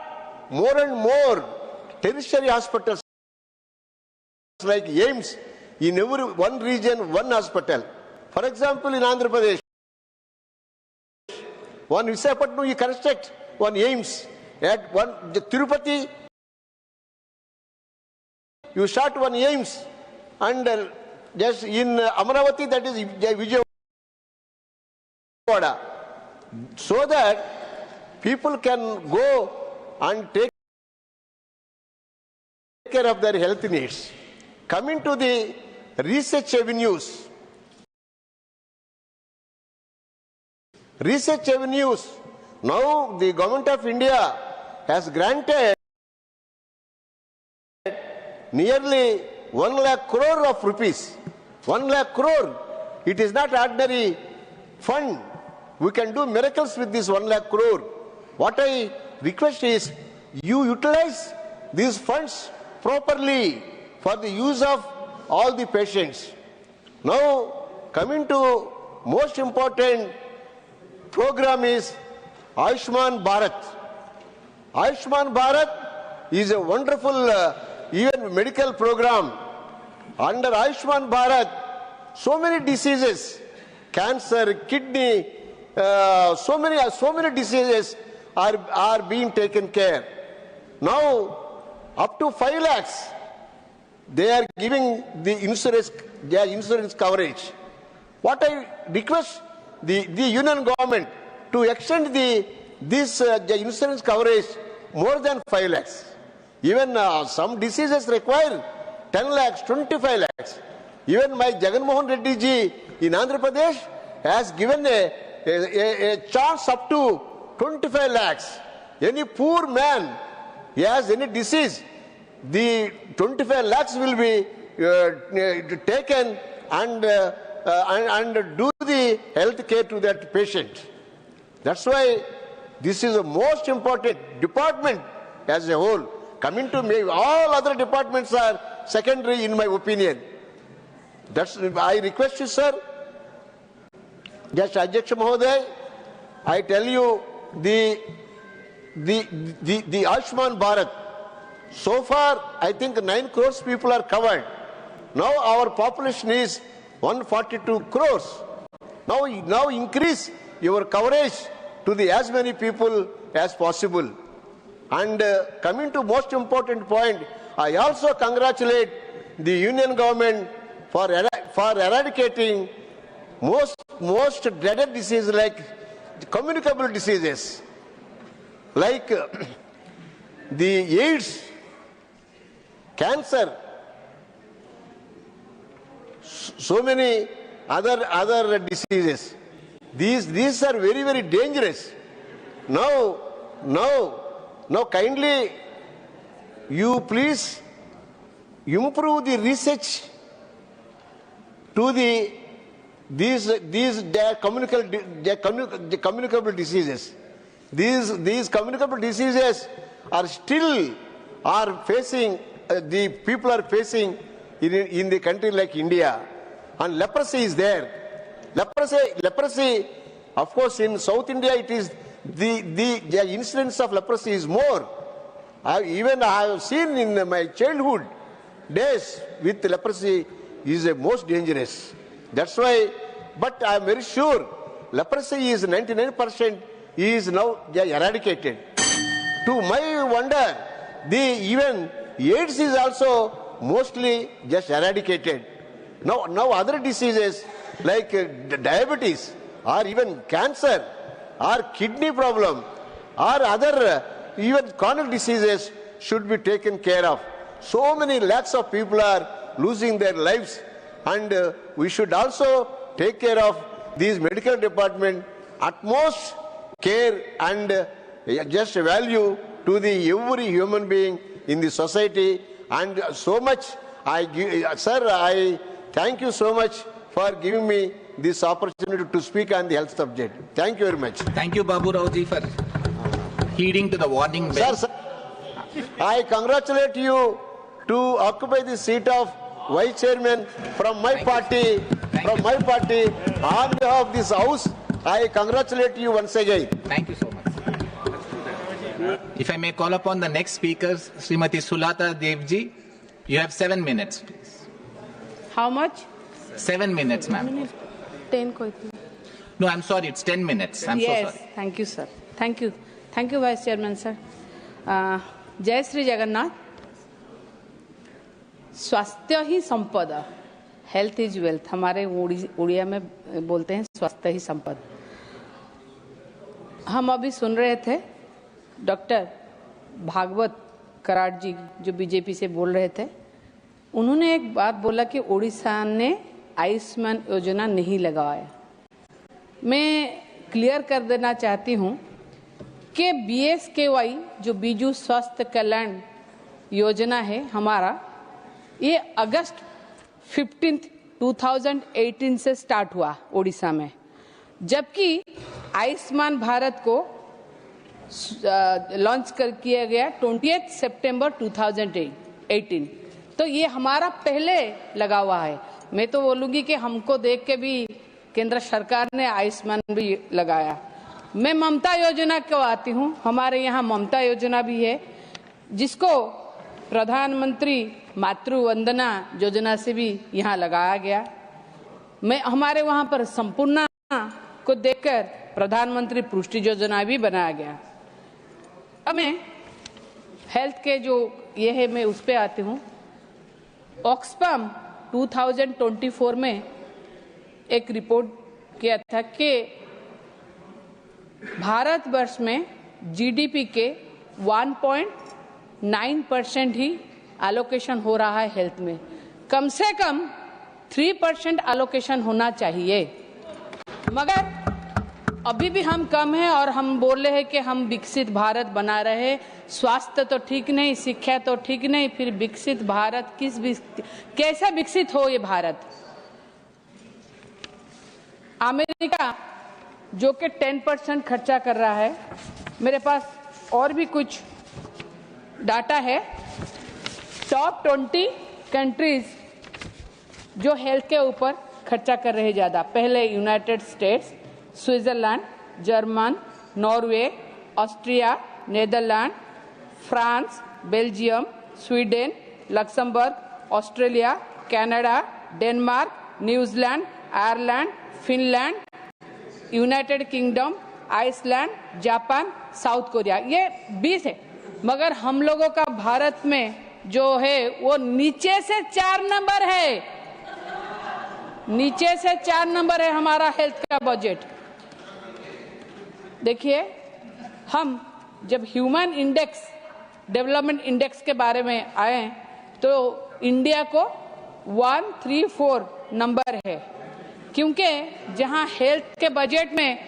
more and more tertiary hospitals like AIMS in every one region, one hospital. For example, in Andhra Pradesh, one Visakhapatnam, you construct one AIMS. At one Tirupati, you start one AIMS, and just in Amaravati, that is Vijayawada, so that people can go and take care of their health needs. Coming to the research avenues, now the government of India has granted nearly 1 lakh crore of rupees. 1 lakh crore. It is not ordinary fund. We can do miracles with this 1 lakh crore. What I request is you utilize these funds properly for the use of all the patients. Now, coming to most important program is Ayushman Bharat. Ayushman Bharat is a wonderful even medical program. Under Ayushman Bharat, so many diseases, cancer, kidney, so many diseases are being taken care. Now, up to 5 lakhs, they are giving the insurance coverage. What I request the Union government to extend this insurance coverage more than 5 lakhs. Even some diseases require 10 lakhs, 25 lakhs. Even my Jagan Mohan Reddy ji in Andhra Pradesh has given a chance up to 25 lakhs. Any poor man, he has any disease, the 25 lakhs will be taken and do the health care to that patient. That's why this is the most important department as a whole. Coming to me, all other departments are secondary in my opinion. I request you, sir, Just Adhyaksha Mahoday, I tell you, the Ayushman Bharat, so far I think 9 crores people are covered. Now our population is 142 crores. Now increase your coverage to the as many people as possible. And coming to most important point, I also congratulate the Union government for eradicating most dreaded diseases like communicable diseases, like the AIDS, cancer, so many other diseases. These are very, very dangerous. Now kindly you please improve the research to these communicable diseases. These communicable diseases are still facing the people are facing in the country like India, and leprosy is there. Leprosy, of course, in South India it is the incidence of leprosy is more. I have seen in my childhood days with leprosy is the most dangerous. That's why, but I am very sure leprosy is 99% is now eradicated. To my wonder, even AIDS is also mostly just eradicated. Now other diseases like diabetes or even cancer or kidney problem or other even chronic diseases should be taken care of. So many lakhs of people are losing their lives, and we should also take care of these medical department utmost care and just value to the every human being in the society. And so much I thank you so much for giving me this opportunity to speak on the health subject. Thank you very much. Thank you, Babu Raoji, for heeding to the warning bell. Sir, I congratulate you to occupy the seat of Vice Chairman from my party. On behalf of this House, I congratulate you once again. Thank you so much. If I may call upon the next speaker, Srimati Sulata Devji, you have 7 minutes, please. How much? 7 minutes, ma'am. 10 No, I'm sorry, it's 10 minutes. I'm so sorry. Thank you, sir. Thank you, Vice Chairman, sir. जय श्री जगन्नाथ. स्वास्थ्य ही संपदा, health is wealth, हमारे उड़िया में बोलते हैं स्वास्थ्य ही संपदा. हम अभी सुन रहे थे डॉक्टर भागवत कराड़ जी जो बीजेपी से बोल रहे थे. उन्होंने एक बात बोला कि उड़ीसा ने आयुष्मान योजना नहीं लगाया. मैं क्लियर कर देना चाहती हूँ कि BSKY जो बीजू स्वास्थ्य कल्याण योजना है हमारा, ये अगस्त 15, 2018 से स्टार्ट हुआ उड़ीसा में, जबकि आयुष्मान भारत को लॉन्च किया गया 28 सितंबर 2018. तो ये हमारा पहले लगा हुआ है. मैं तो बोलूँगी कि हमको देख के भी केंद्र सरकार ने आयुष्मान भी लगाया. मैं ममता योजना को आती हूँ. हमारे यहाँ ममता योजना भी है, जिसको प्रधानमंत्री मातृ वंदना योजना से भी यहाँ लगाया गया. मैं हमारे वहाँ पर संपूर्ण को देखकर प्रधानमंत्री पुष्टि योजना भी बनाया गया. अब मैं हेल्थ के जो ये है मैं उस पर आती हूँ. ऑक्सफैम 2024 में एक रिपोर्ट किया था कि भारतवर्ष में जीडीपी के 1.9% ही एलोकेशन हो रहा है हेल्थ में. कम से कम 3% एलोकेशन होना चाहिए, मगर अभी भी हम कम है और हम बोल रहे हैं कि हम विकसित भारत बना रहे हैं. स्वास्थ्य तो ठीक नहीं, शिक्षा तो ठीक नहीं, फिर विकसित भारत कैसा विकसित हो ये भारत. अमेरिका जो कि 10% खर्चा कर रहा है, मेरे पास और भी कुछ डाटा है. टॉप 20 कंट्रीज जो हेल्थ के ऊपर खर्चा कर रहे ज़्यादा, पहले United States, Switzerland, German, Norway, Austria, Netherland, France, Belgium, Sweden, Luxembourg, Australia, Canada, Denmark, New Zealand, Ireland, Finland, United Kingdom, Iceland, Japan, South Korea. ये 20 है, मगर हम लोगों का भारत में जो है वो नीचे से 4 नंबर है, नीचे से 4 नंबर है हमारा हेल्थ का बजट। देखिए, हम जब ह्यूमन इंडेक्स, डेवलपमेंट इंडेक्स के बारे में आए तो इंडिया को 134 नंबर है, क्योंकि जहां हेल्थ के बजट में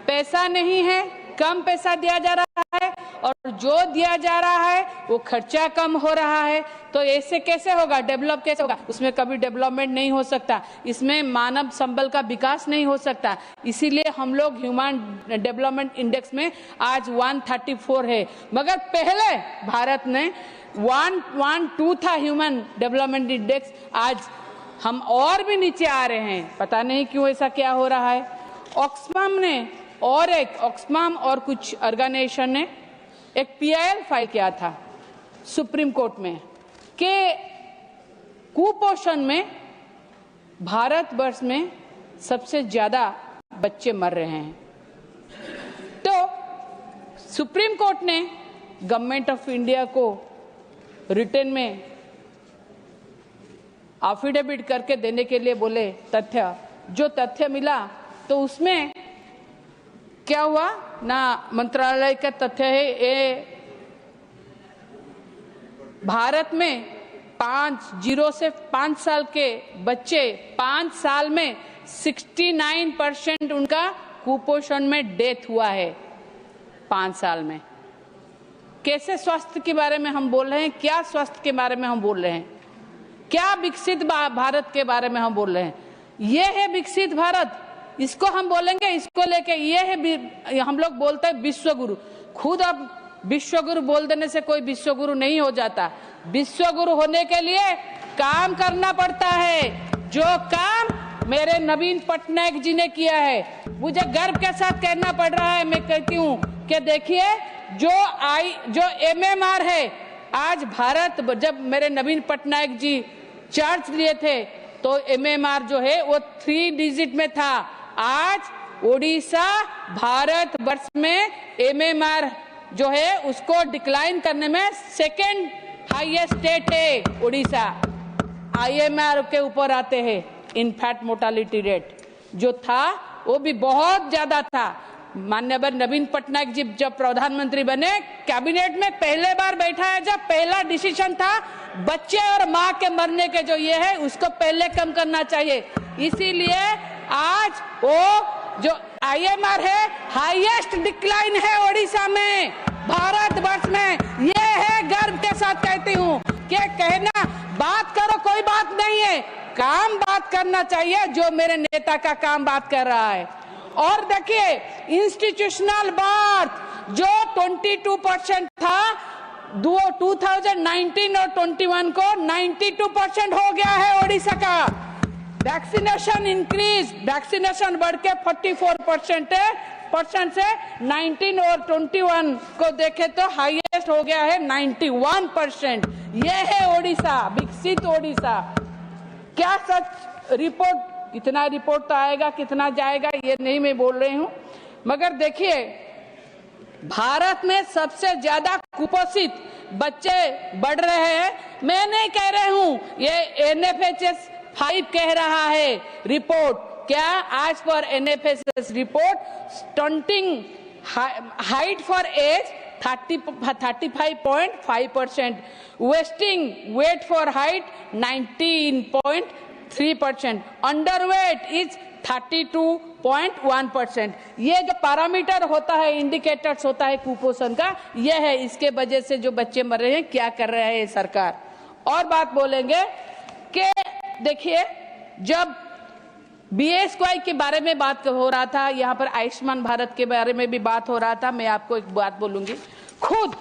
पैसा नहीं है, कम पैसा दिया जा रहा है, और जो दिया जा रहा है वो खर्चा कम हो रहा है, तो ऐसे कैसे होगा? डेवलप कैसे होगा? उसमें कभी डेवलपमेंट नहीं हो सकता, इसमें मानव संबल का विकास नहीं हो सकता। इसीलिए हम लोग ह्यूमन डेवलपमेंट इंडेक्स में आज 134 है, मगर पहले भारत ने 112 था ह्यूमन डेवलपमेंट इंडेक्स, आज हम और भी नीचे आ रहे हैं। पता नहीं क्यों ऐसा क्या हो रहा है। ऑक्सफैम ने ऑक्सफैम और कुछ ऑर्गेनाइजेशन ने एक PIL फाइल किया था सुप्रीम कोर्ट में कि कुपोषण में भारतवर्ष में सबसे ज्यादा बच्चे मर रहे हैं। तो सुप्रीम कोर्ट ने गवर्नमेंट ऑफ इंडिया को रिटर्न में एफिडेविट करके देने के लिए बोले तथ्य। जो तथ्य मिला तो उसमें क्या हुआ ना, मंत्रालय का तथ्य है ये भारत में 0 से 5 साल के बच्चे 5 साल में 69% उनका कुपोषण में डेथ हुआ है 5 साल में। कैसे स्वास्थ्य के बारे में हम बोल रहे हैं? क्या स्वास्थ्य के बारे में हम बोल रहे हैं? क्या विकसित भारत के बारे में हम बोल रहे हैं? ये है विकसित भारत, इसको हम बोलेंगे, इसको लेके ये है, हम लोग बोलते हैं विश्व गुरु। खुद अब विश्व गुरु बोल देने से कोई विश्व गुरु नहीं हो जाता। विश्व गुरु होने के लिए काम करना पड़ता है, जो काम मेरे नवीन पटनायक जी ने किया है। मुझे गर्व के साथ कहना पड़ रहा है, मैं कहती हूँ कि देखिए जो MMR है, आज भारत, जब मेरे नवीन पटनायक जी चार्ज लिए थे तो MMR जो है वो 3 डिजिट में था। आज ओडिशा भारत वर्ष में MMR जो है उसको डिक्लाइन करने में सेकेंड हाईएस्ट स्टेट है ओडिशा। IMR के ऊपर आते हैं। इनफैक्ट मोर्टालिटी रेट जो था वो भी बहुत ज्यादा था। माननीय नवीन पटनायक जी जब प्रधानमंत्री बने, कैबिनेट में पहले बार बैठा है, जब पहला डिसीजन था बच्चे और माँ के मरने के जो ये है उसको पहले कम करना चाहिए। इसीलिए आज वो जो IMR है हाईएस्ट डिक्लाइन है ओडिशा में, भारतवर्ष में। ये है गर्व के साथ कहती हूँ कि कहना बात करो कोई बात नहीं है, काम बात करना चाहिए, जो मेरे नेता का काम बात कर रहा है। और देखिए इंस्टीट्यूशनल बात जो 22% था 2019 और 21 को 92% हो गया है ओडिशा का। वैक्सीनेशन इंक्रीज, वैक्सीनेशन बढ़ के 44% से 19 और 21 को देखे तो हाईएस्ट हो गया है 91%। ये है ओडिशा, विकसित ओडिशा। क्या सच रिपोर्ट, कितना रिपोर्ट तो आएगा कितना जाएगा ये नहीं मैं बोल रही हूँ, मगर देखिए भारत में सबसे ज्यादा कुपोषित बच्चे बढ़ रहे हैं। मैं नहीं कह रही हूँ, ये NFHS 5 कह रहा है रिपोर्ट। क्या आज पर NFHS report stunting height for age 35.5%, wasting weight for height 19.3%, underweight is 32.1%। ये जो पैरामीटर होता है, इंडिकेटर्स होता है कुपोषण का, ये है। इसके वजह से जो बच्चे मर रहे हैं, क्या कर रहे हैं सरकार। और बात बोलेंगे कि देखिए जब BSY के बारे में बात हो रहा था, यहाँ पर आयुष्मान भारत के बारे में भी बात हो रहा था। मैं आपको एक बात बोलूंगी, खुद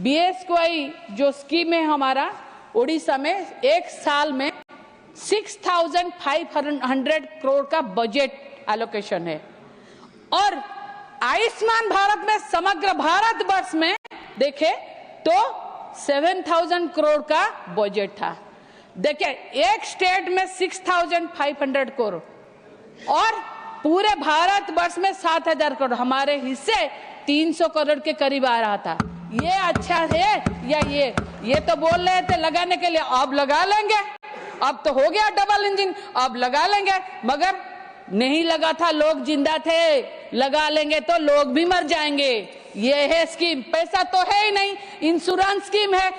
BSY जो स्कीम है हमारा ओडिशा में, एक साल में 6,500 करोड़ का बजट एलोकेशन है और आयुष्मान भारत में समग्र भारत वर्ष में देखे तो 7,000 करोड़ का बजट था। देखिए एक स्टेट में 6,500 करोड़ और पूरे भारत वर्ष में 7,000 करोड़, हमारे हिस्से 300 करोड़ के करीब आ रहा था। ये अच्छा है या ये तो बोल रहे थे लगाने के लिए, अब लगा लेंगे, अब तो हो गया डबल इंजन, अब लगा लेंगे, मगर नहीं लगा था, लोग जिंदा थे, लगा लेंगे तो लोग भी मर जाएंगे। ये है स्कीम, पैसा तो है ही नहीं, इंश्योरेंस स्कीम है,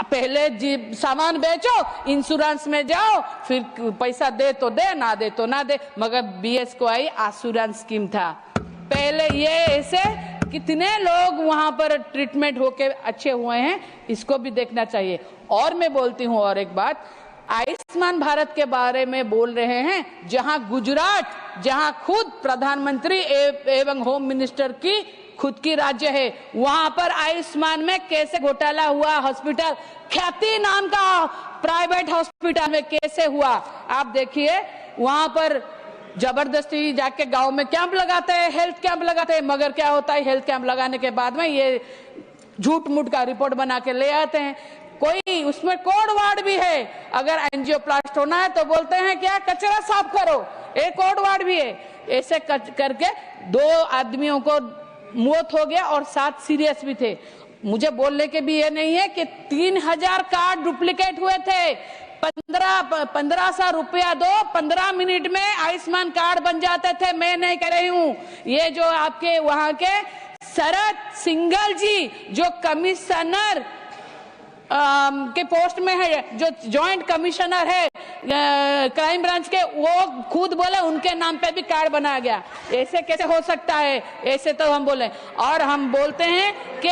पहले सामान बेचो, इंश्योरेंस में जाओ, फिर पैसा दे तो दे, ना दे तो ना दे, मगर बीएस को आई एश्योरेंस स्कीम था पहले। ये ऐसे कितने लोग वहां पर ट्रीटमेंट होके अच्छे हुए हैं, इसको भी देखना चाहिए। और मैं बोलती हूँ और एक बात, आयुष्मान भारत के बारे में बोल रहे हैं, जहां गुजरात, जहां खुद प्रधानमंत्री एवं होम मिनिस्टर की खुद की राज्य है, वहां पर आयुष्मान में कैसे घोटाला हुआ, हॉस्पिटल ख्याति नाम का प्राइवेट हॉस्पिटल में कैसे हुआ, आप देखिए। वहां पर जबरदस्ती जाके गांव में कैंप लगाते हैं, हेल्थ कैंप लगाते हैं, मगर क्या होता है, हेल्थ कैंप लगाने के बाद में ये झूठ मूठ का रिपोर्ट बना के ले आते हैं। कोई उसमें कोड वार्ड भी है, अगर एंजियोप्लास्ट होना है तो बोलते हैं क्या, कचरा साफ करो, एक कोड वार्ड भी है। ऐसे करके 2 आदमियों को मौत हो गया और 7 सीरियस भी थे। मुझे बोलने के भी ये नहीं है कि 3,000 कार्ड डुप्लीकेट हुए थे। 1500 रुपया दो, 15 मिनट में आयुष्मान कार्ड बन जाते थे। मैं नहीं कह रही हूँ, ये जो आपके वहां के शरद सिंघल जी जो कमिश्नर के पोस्ट में है, जो जॉइंट कमिश्नर है क्राइम ब्रांच के, वो खुद बोले उनके नाम पे भी कार्ड बनाया गया। ऐसे कैसे हो सकता है, ऐसे तो हम बोले। और हम बोलते हैं कि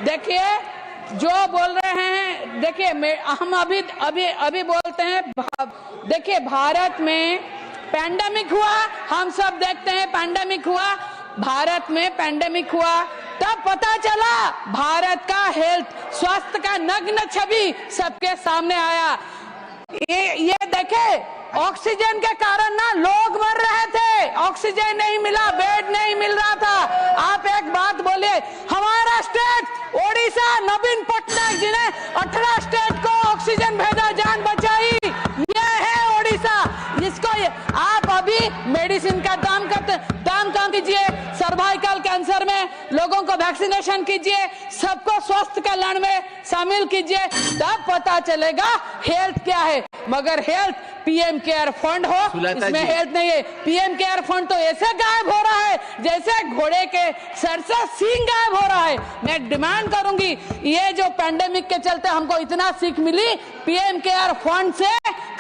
देखिए जो बोल रहे हैं, देखिए हम अभी बोलते हैं, देखिए भारत में पैंडेमिक हुआ, हम सब देखते हैं पैंडेमिक हुआ, भारत में पैंडेमिक हुआ, तब पता चला भारत का हेल्थ स्वास्थ्य का नग्न छवि सबके सामने आया। ये देखे, ऑक्सीजन के कारण ना लोग मर रहे थे, ऑक्सीजन नहीं मिला, बेड नहीं मिल रहा था। आप एक बात बोलिए, हमारा स्टेट ओडिशा, नवीन पटनायक जी ने 18 स्टेट को ऑक्सीजन भेजा, जान बचाई, ये है ओडिशा। इसको आप अभी मेडिसिन का दाम कम कीजिए, सर्वाइकल कैंसर में लोगों को वैक्सीनेशन कीजिए, सबको स्वास्थ्य कल्याण में शामिल कीजिए, तब पता चलेगा हेल्थ क्या है। मगर हेल्थ पीएम केयर फंड हो, इसमें हेल्थ नहीं है। पीएम केयर फंड तो ऐसे गायब हो रहा है जैसे घोड़े के सर से सींग गायब हो रहा है। मैं डिमांड करूंगी, ये जो पैंडेमिक के चलते हमको इतना सीख मिली, पीएम केयर फंड से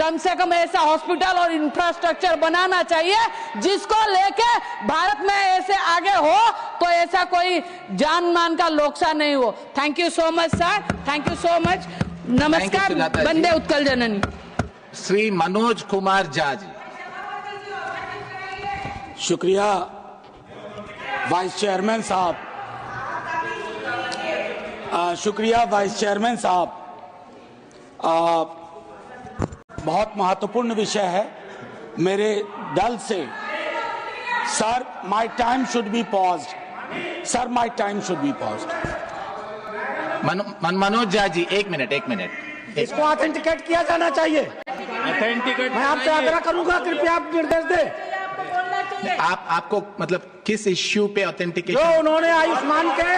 कम ऐसा हॉस्पिटल और इंफ्रास्ट्रक्चर बनाना चाहिए जिसको लेके भारत में ऐसे आगे हो तो ऐसा कोई जान मान का नुकसान नहीं हो। Thank you so much sir, thank you so much. नमस्कार, वंदे उत्कल जननी। श्री मनोज कुमार झा जी। शुक्रिया वाइस चेयरमैन साहब, शुक्रिया वाइस चेयरमैन साहब। बहुत महत्वपूर्ण विषय है मेरे दल से। Sir my time should be paused, sir my time should be paused. Manoj Jha ji, एक मिनट। इसको ऑथेंटिकेट किया जाना चाहिए। ऑथेंटिकेट मैं आपसे आग्रह करूंगा, कृपया आप निर्देश दें। आपको मतलब किस इश्यू पे ऑथेंटिकेशन? जो उन्होंने आयुष्मान के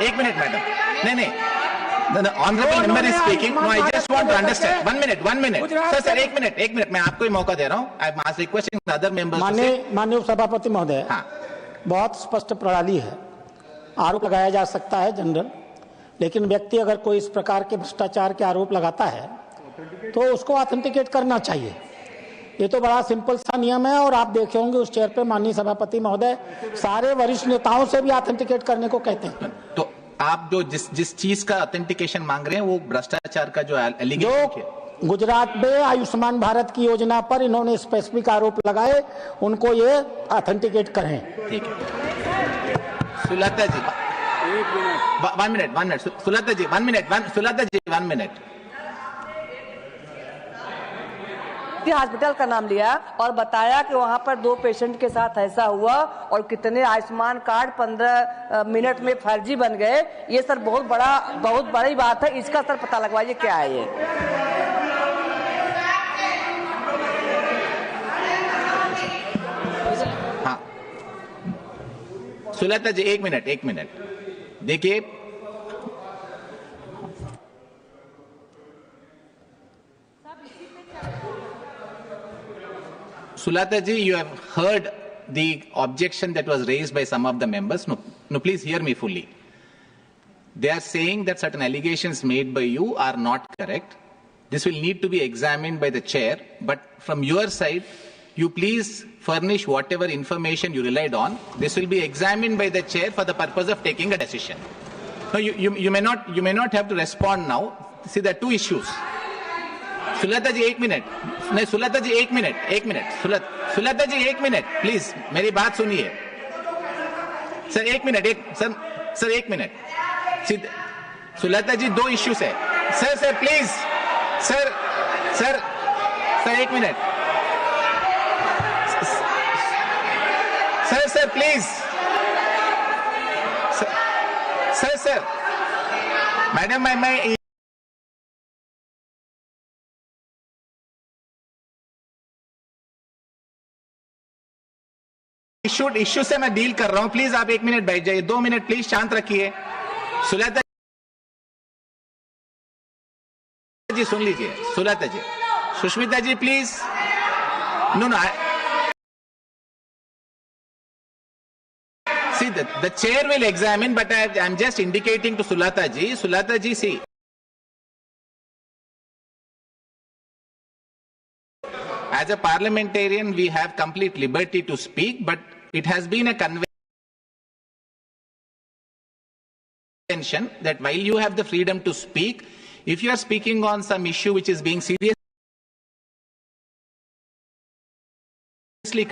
एक मिनट मैडम, नहीं honourable member is speaking. No, I just want to understand. One minute sir, एक मिनट मैं आपको ही मौका दे रहा हूँ। I am requesting other members. माननीय सभापति महोदय, बहुत स्पष्ट प्रणाली है, आरोप लगाया जा सकता है जनरल, लेकिन व्यक्ति अगर कोई इस प्रकार के भ्रष्टाचार के आरोप लगाता है तो उसको ऑथेंटिकेट करना चाहिए। ये तो बड़ा सिंपल सा नियम है, और आप देखे होंगे उस चेयर पे माननीय सभापति महोदय सारे वरिष्ठ नेताओं से भी ऑथेंटिकेट करने को कहते हैं। तो आप जो जिस चीज का ऑथेंटिकेशन मांग रहे हैं वो भ्रष्टाचार का जो एलिगेशन है, गुजरात में आयुष्मान भारत की योजना पर इन्होंने स्पेसिफिक आरोप लगाए, उनको ये ऑथेंटिकेट करें। ठीक है सुलता जी, 1 मिनट सुलता जी, 1 मिनट। भारतीय हॉस्पिटल का नाम लिया और बताया कि वहां पर 2 पेशेंट के साथ ऐसा हुआ और कितने आयुष्मान कार्ड 15 मिनट में फर्जी बन गए। ये सर बहुत बड़ी बात है, इसका सर पता लगवाइए क्या है ये। हाँ सुलता जी, एक मिनट देखिए, Sulata ji, you have heard the objection that was raised by some of the members. No, please hear me fully. They are saying that certain allegations made by you are not correct. This will need to be examined by the chair. But from your side, you please furnish whatever information you relied on. This will be examined by the chair for the purpose of taking a decision. No, you may not have to respond now. See, there are 2 issues. Sulata ji 1 minute, नहीं Sulata ji 1 minute, Sulata ji 1 minute please मेरी बात सुनिए sir. 1 minute, sir 1 minute. Sulata ji 2 issues है sir please sir 1 minute sir please sir madam मैं issue से मैं deal कर रहा हूं। प्लीज आप 1 मिनट बैठ जाइए, 2 मिनट प्लीज शांत रखिए। सुलता जी सुन लीजिए, Sulata ji, Sushmita ji please. No see the chair will examine, but I'm just indicating to Sulata ji, see, as a parliamentarian we have complete liberty to speak, but it has been a convention that while you have the freedom to speak, if you are speaking on some issue which is being seriously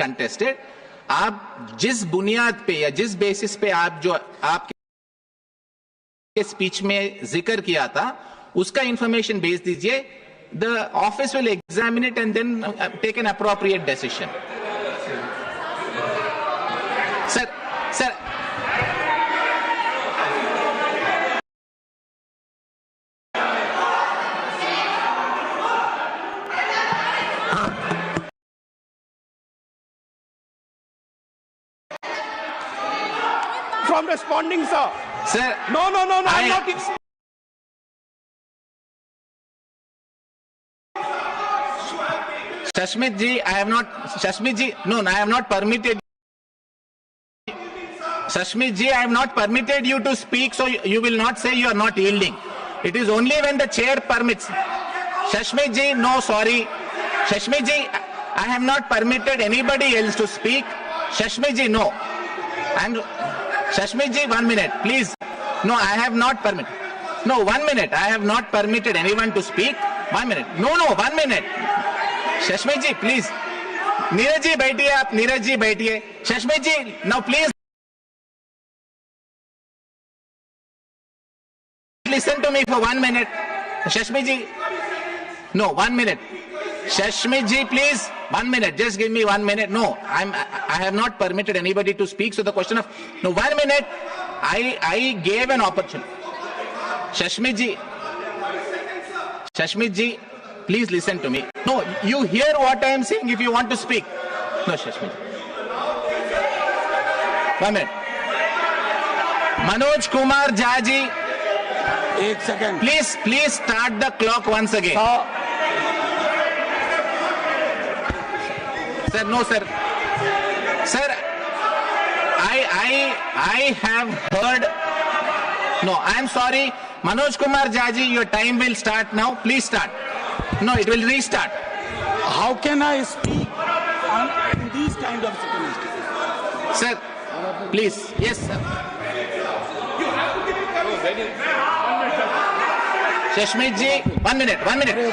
contested, आप जिस बुनियाद पे या जिस basis पे आप जो आपके स्पीच में जिक्र किया था उसका इंफॉर्मेशन भेज दीजिए। The office will examine it and then take an appropriate decision. Sir from responding, sir. Sir, no, I'm not. Shashmit ji, I have not. Shashmit ji, no, I have not permitted. Shashmit ji, I have not permitted you to speak, so you will not say you are not yielding. It is only when the chair permits. Shashmit ji, no, sorry. Shashmit ji, I have not permitted anybody else to speak. Shashmit ji, no. Shashmit ji, 1 minute, please. No, I have not permitted. No, 1 minute. I have not permitted anyone to speak. 1 minute. No, 1 minute. Shashmit ji, please. Neeraj ji, baithiye aap. Neeraj ji, baithiye. Shashmit ji, now please listen to me for 1 minute. Shashmit ji, no, 1 minute. Shashmit ji, please, 1 minute. Just give me 1 minute. No, I have not permitted anybody to speak. So the question of, no, 1 minute. I gave an opportunity. Shashmit ji, please listen to me. No, you hear what I am saying if you want to speak. No, Shashmit ji. 1 minute. Manoj Kumar Jha ji. 1 second. Please start the clock once again. Sir, no, sir. Sir, I have heard. No, I am sorry. Manoj Kumar Jha ji, your time will start now. Please start. No, it will restart. How can I speak in these kind of situations? Sir, please. Yes, sir. Shashmit ji, 1 minute.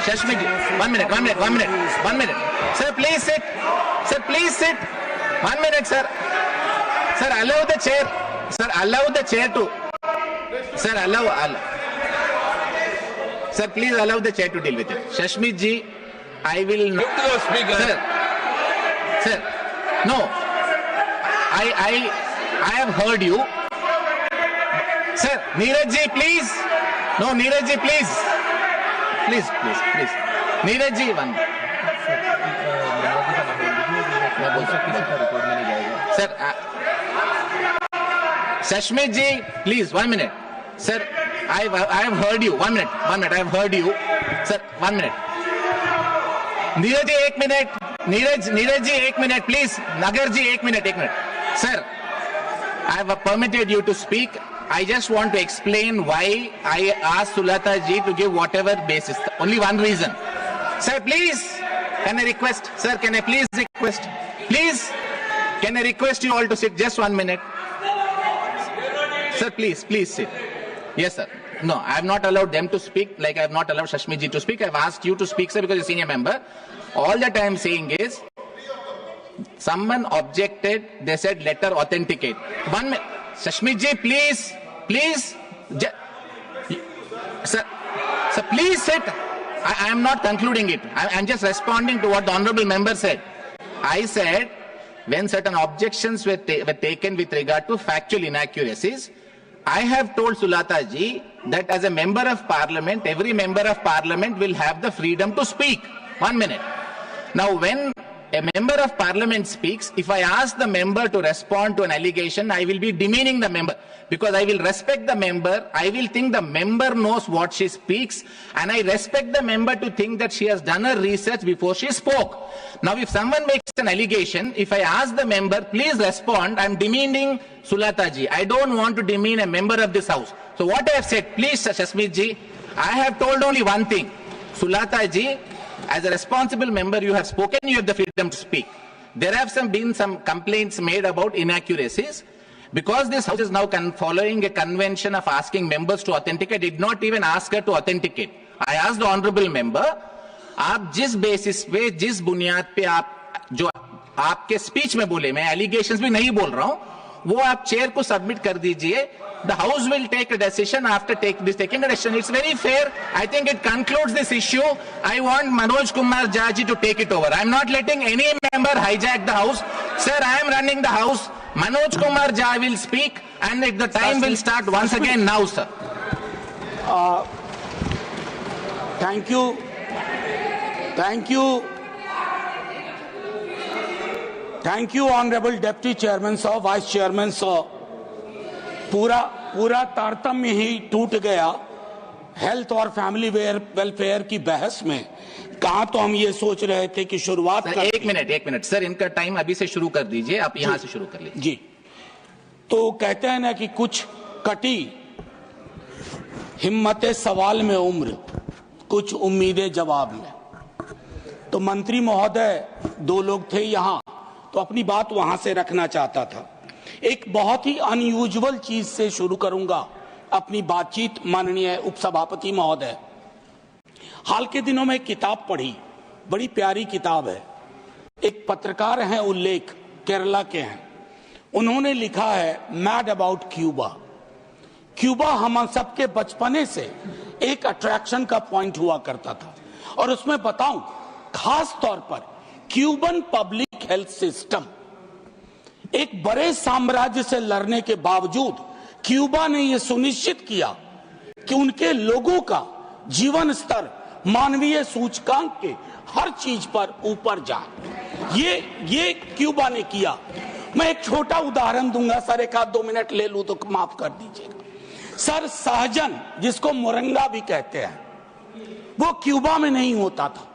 Shashmit ji, 1 minute. Sir, please sit. 1 minute, sir. Sir, allow the chair. Sir, allow the chair to. Sir, allow. Sir, please allow the chair to deal with it. Shashmit ji, I will not. Look to the speaker. Sir, no. I have heard you. Sir, Neeraj ji, please. No, Neeraj ji, please. Please. Neeraj ji, one. Sir, Sashmit ji, please, 1 minute. Sir, I have heard you. 1 minute. I have heard you. Sir, 1 minute. Neeraj ji, 1 minute. Neeraj ji, 1 minute, please. Nagar ji, 1 minute. Sir, I have permitted you to speak. I just want to explain why I asked Sulata ji to give whatever basis. Only one reason. Sir, please, can I request? Sir, can I please request? Please, can I request you all to sit just 1 minute? Sir, please sit. Yes, sir. No, I have not allowed them to speak like I have not allowed Shashmi ji to speak. I have asked you to speak, sir, because you're a senior member. All that I am saying is, someone objected, they said letter authenticate. 1 minute. Shashmi ji, please. Sir, please sit. I am not concluding it. I am just responding to what the honorable member said. I said, when certain objections were taken with regard to factual inaccuracies, I have told Sulata ji that as a member of parliament, every member of parliament will have the freedom to speak. 1 minute. Now, when a member of parliament speaks, if I ask the member to respond to an allegation, I will be demeaning the member, because I will respect the member. I will think the member knows what she speaks, and I respect the member to think that she has done her research before she spoke. Now, if someone makes an allegation, if I ask the member, please respond, I am demeaning Sulata ji. I don't want to demean a member of this house. So what I have said, please, Shashmit ji, I have told only one thing. Sulata ji, as a responsible member, you have spoken, you have the freedom to speak. There have been some complaints made about inaccuracies. Because this house is now following a convention of asking members to authenticate, did not even ask her to authenticate. I asked the honorable member, आप जिस basis पे, जिस बुनियाद पे आप जो आपके speech में बोले, मैं एलिगेशंस भी नहीं बोल रहा हूं, वो आप चेयर को सबमिट कर दीजिए. The house will take a decision after taking a decision. It's very fair. I think it concludes this issue. I want Manoj Kumar Jha ji to take it over. I'm not letting any member hijack the house. Sir, I am running the house. Manoj Kumar Jha will speak, and the time will start once again now, sir. Thank you. Thank you, Honorable Deputy Chairman साहब, Vice Chairman साहब. पूरा तारतम्य ही टूट गया health और family welfare की बहस में. कहा तो हम ये सोच रहे थे कि शुरुआत एक मिनट सर, इनका टाइम अभी से शुरू कर दीजिए. आप यहां से शुरू कर लीजिए. जी, तो कहते हैं ना कि कुछ कटी हिम्मतें सवाल में उम्र, कुछ उम्मीदें जवाब में. तो मंत्री महोदय 2 लोग थे यहां, तो अपनी बात वहां से रखना चाहता था. एक बहुत ही अनयूजुअल चीज से शुरू करूंगा अपनी बातचीत. माननीय उपसभापति महोदय, हाल के दिनों में एक किताब पढ़ी, बड़ी प्यारी किताब है. एक पत्रकार हैं, उल्लेख केरला के हैं. उन्होंने लिखा है मैड अबाउट क्यूबा. क्यूबा हम सबके बचपने से एक अट्रैक्शन का पॉइंट हुआ करता था. और उसमें बताऊं, खास तौर पर क्यूबन पब्लिक हेल्थ सिस्टम, एक बड़े साम्राज्य से लड़ने के बावजूद क्यूबा ने यह सुनिश्चित किया कि उनके लोगों का जीवन स्तर मानवीय सूचकांक के हर चीज पर ऊपर जाए. ये क्यूबा ने किया. मैं एक छोटा उदाहरण दूंगा सर, 1-2 मिनट ले लूं तो माफ कर दीजिएगा. सर, सहजन जिसको मोरंगा भी कहते हैं, वो क्यूबा में नहीं होता था,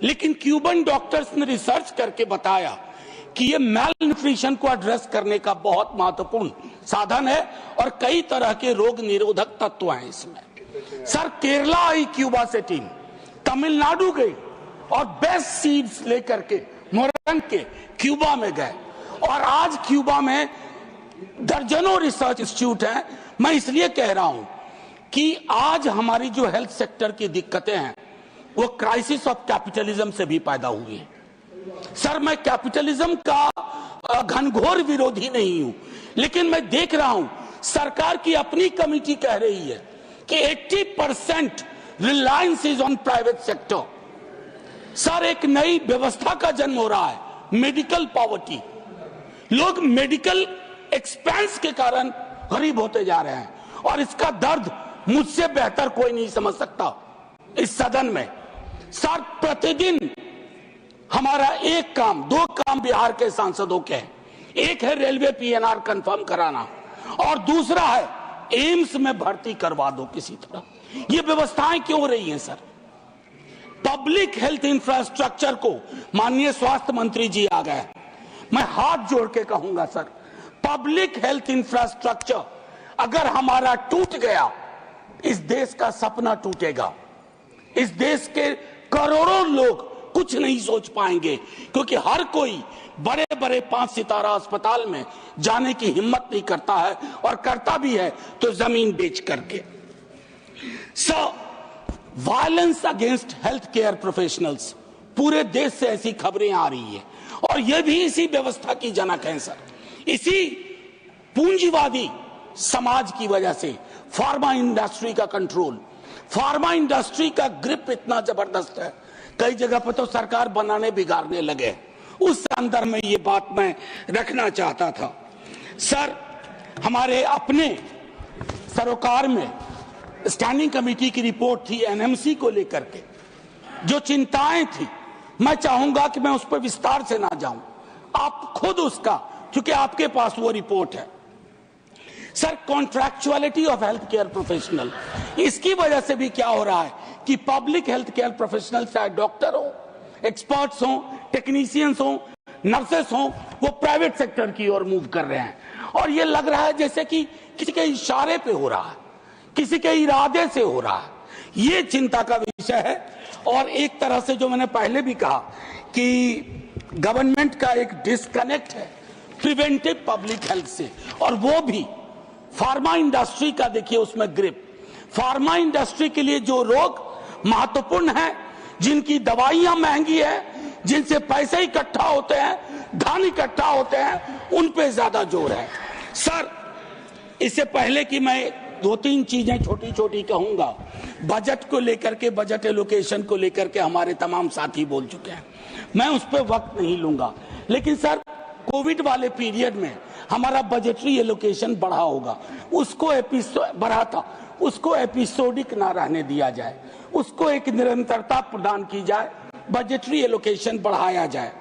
लेकिन क्यूबन डॉक्टर्स ने रिसर्च करके बताया कि ये मेल न्यूट्रिशन को एड्रेस करने का बहुत महत्वपूर्ण साधन है और कई तरह के रोग निरोधक तत्व हैं इसमें. सर, केरला आई क्यूबा से टीम, तमिलनाडु गई और बेस्ट सीड्स लेकर के मोरंग के क्यूबा में गए. और आज क्यूबा में दर्जनों रिसर्च इंस्टीट्यूट हैं. मैं इसलिए कह रहा हूं कि आज हमारी जो हेल्थ सेक्टर की दिक्कतें हैं, वो क्राइसिस ऑफ कैपिटलिज्म से भी पैदा हुई है. सर, मैं कैपिटलिज्म का घनघोर विरोधी नहीं हूं, लेकिन मैं देख रहा हूं सरकार की अपनी कमेटी कह रही है कि 80% Reliance is on private sector. Sir एक नई व्यवस्था का जन्म हो रहा है, मेडिकल पॉवर्टी। लोग मेडिकल एक्सपेंस के कारण गरीब होते जा रहे हैं और इसका दर्द मुझसे बेहतर कोई नहीं समझ सकता इस सदन में। सर प्रतिदिन हमारा एक काम, दो काम बिहार के सांसदों के हैं। एक है रेलवे पीएनआर कंफर्म कराना और दूसरा है एम्स में भर्ती करवा दो किसी तरह। ये व्यवस्थाएं क्यों हो रही हैं सर? पब्लिक हेल्थ इंफ्रास्ट्रक्चर को माननीय स्वास्थ्य मंत्री जी आ गए, मैं हाथ जोड़ के कहूंगा सर, पब्लिक हेल्थ इंफ्रास्ट्रक्चर अगर हमारा टूट गया, इस देश का सपना टूटेगा। इस देश के करोड़ों लोग कुछ नहीं सोच पाएंगे, क्योंकि हर कोई बड़े बड़े 5 सितारा अस्पताल में जाने की हिम्मत नहीं करता है, और करता भी है तो जमीन बेच करके। So violence against health care professionals, पूरे देश से ऐसी खबरें आ रही है और यह भी इसी व्यवस्था की जनक है सर। इसी पूंजीवादी समाज की वजह से फार्मा इंडस्ट्री का कंट्रोल, फार्मा इंडस्ट्री का ग्रिप इतना जबरदस्त है, कई जगह पर तो सरकार बनाने बिगाड़ने लगे। उस अंदर में ये बात मैं रखना चाहता था सर। हमारे अपने सरोकार में स्टैंडिंग कमेटी की रिपोर्ट थी एनएमसी को लेकर के, जो चिंताएं थी, मैं चाहूंगा कि मैं उस पर विस्तार से ना जाऊं, आप खुद उसका, क्योंकि आपके पास वो रिपोर्ट है sir. Contractuality of health care professional, इसकी वजह से भी क्या हो रहा है कि पब्लिक हेल्थ केयर प्रोफेशनल, चाहे डॉक्टर हो, एक्सपर्ट्स हो, टेक्नीशियंस हो, नर्सेस हो, वो प्राइवेट सेक्टर की ओर मूव कर रहे हैं। और ये लग रहा है जैसे कि किसी के इशारे पे हो रहा है, किसी के इरादे से हो रहा है। ये चिंता का विषय है। और एक तरह से जो मैंने पहले भी कहा कि गवर्नमेंट का एक डिस्कनेक्ट है प्रिवेंटिव पब्लिक हेल्थ से, और वो भी फार्मा इंडस्ट्री का देखिए उसमें ग्रिप। फार्मा इंडस्ट्री के लिए जो रोग महत्वपूर्ण है, जिनकी दवाइयां महंगी है, जिनसे पैसे इकट्ठा होते हैं, धन इकट्ठा होते हैं, उन पे ज्यादा जोर है सर। इससे पहले कि मैं 2-3 चीजें छोटी छोटी कहूंगा, बजट को लेकर के, बजट एलोकेशन को लेकर के हमारे तमाम साथी बोल चुके हैं, मैं उस पर वक्त नहीं लूंगा। लेकिन सर कोविड वाले पीरियड में हमारा बजटरी एलोकेशन बढ़ा होगा, उसको बढ़ा था, उसको एपिसोडिक ना रहने दिया जाए, उसको एक निरंतरता प्रदान की जाए, बजटरी एलोकेशन बढ़ाया जाए।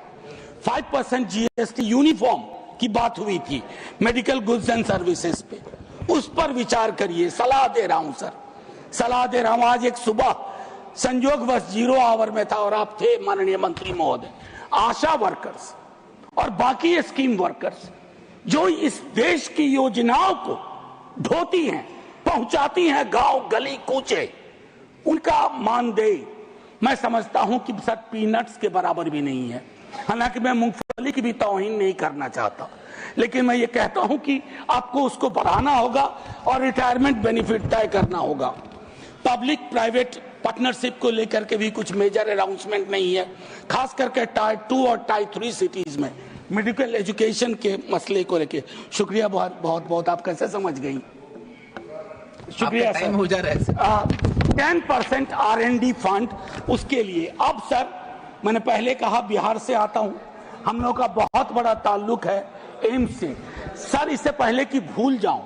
5% जीएसटी यूनिफॉर्म की बात हुई थी मेडिकल गुड्स एंड सर्विसेज पे, उस पर विचार करिए, सलाह दे रहा हूं सर, सलाह दे रहा हूं। आज एक सुबह संयोगवश 0 आवर में था और आप थे माननीय मंत्री महोदय। आशा वर्कर्स और बाकी स्कीम वर्कर्स जो इस देश की योजनाओं को ढोती हैं, पहुंचाती हैं गांव गली कूचे, उनका मानदेय मैं समझता हूं कि सर पीनट्स के बराबर भी नहीं है। हालांकि मैं मूंगफली की भी तौहीन नहीं करना चाहता, लेकिन मैं ये कहता हूं कि आपको उसको बढ़ाना होगा और रिटायरमेंट बेनिफिट तय करना होगा। पब्लिक प्राइवेट पार्टनरशिप को लेकर के भी कुछ मेजर अनाउंसमेंट नहीं है, खास करके टायर 2 और टायर 3 सिटीज में मेडिकल एजुकेशन के मसले को लेके। शुक्रिया बहुत बहुत, आप कैसे समझ गई? शुक्रिया सर। हो जा रहा है 10% R&D फंड उसके लिए। अब सर मैंने पहले कहा बिहार से आता हूं, हम लोगों का बहुत बड़ा ताल्लुक है एम्स से। सर इससे पहले कि भूल जाऊं,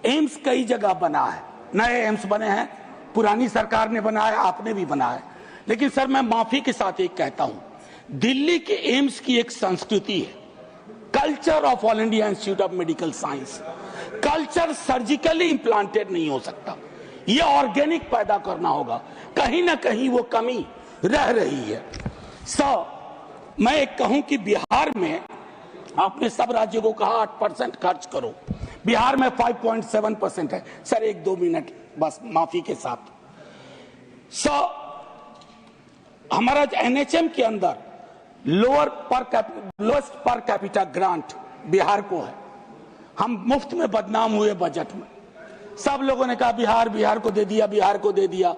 एम्स कई जगह बना है, नए एम्स बने हैं, पुरानी सरकार ने बनाया, आपने भी बनाया। लेकिन सर मैं माफी के साथ एक कहता हूं, दिल्ली के एम्स की एक संस्कृति है, culture of all India institute of medical science. Culture surgically implanted नहीं हो सकता, ये ऑर्गेनिक पैदा करना होगा, कहीं ना कहीं वो कमी रह रही है। मैं एक कहूं कि बिहार में आपने सब राज्यों को कहा 8% खर्च करो, बिहार में 5.7% है। सर 1-2 मिनट बस माफी के साथ। हमारा एनएचएम के अंदर lowest per capita grant Bihar को है। हम मुफ्त में बदनाम हुए बजट में, सब लोगों ने कहा बिहार को दे दिया, बिहार को दे दिया,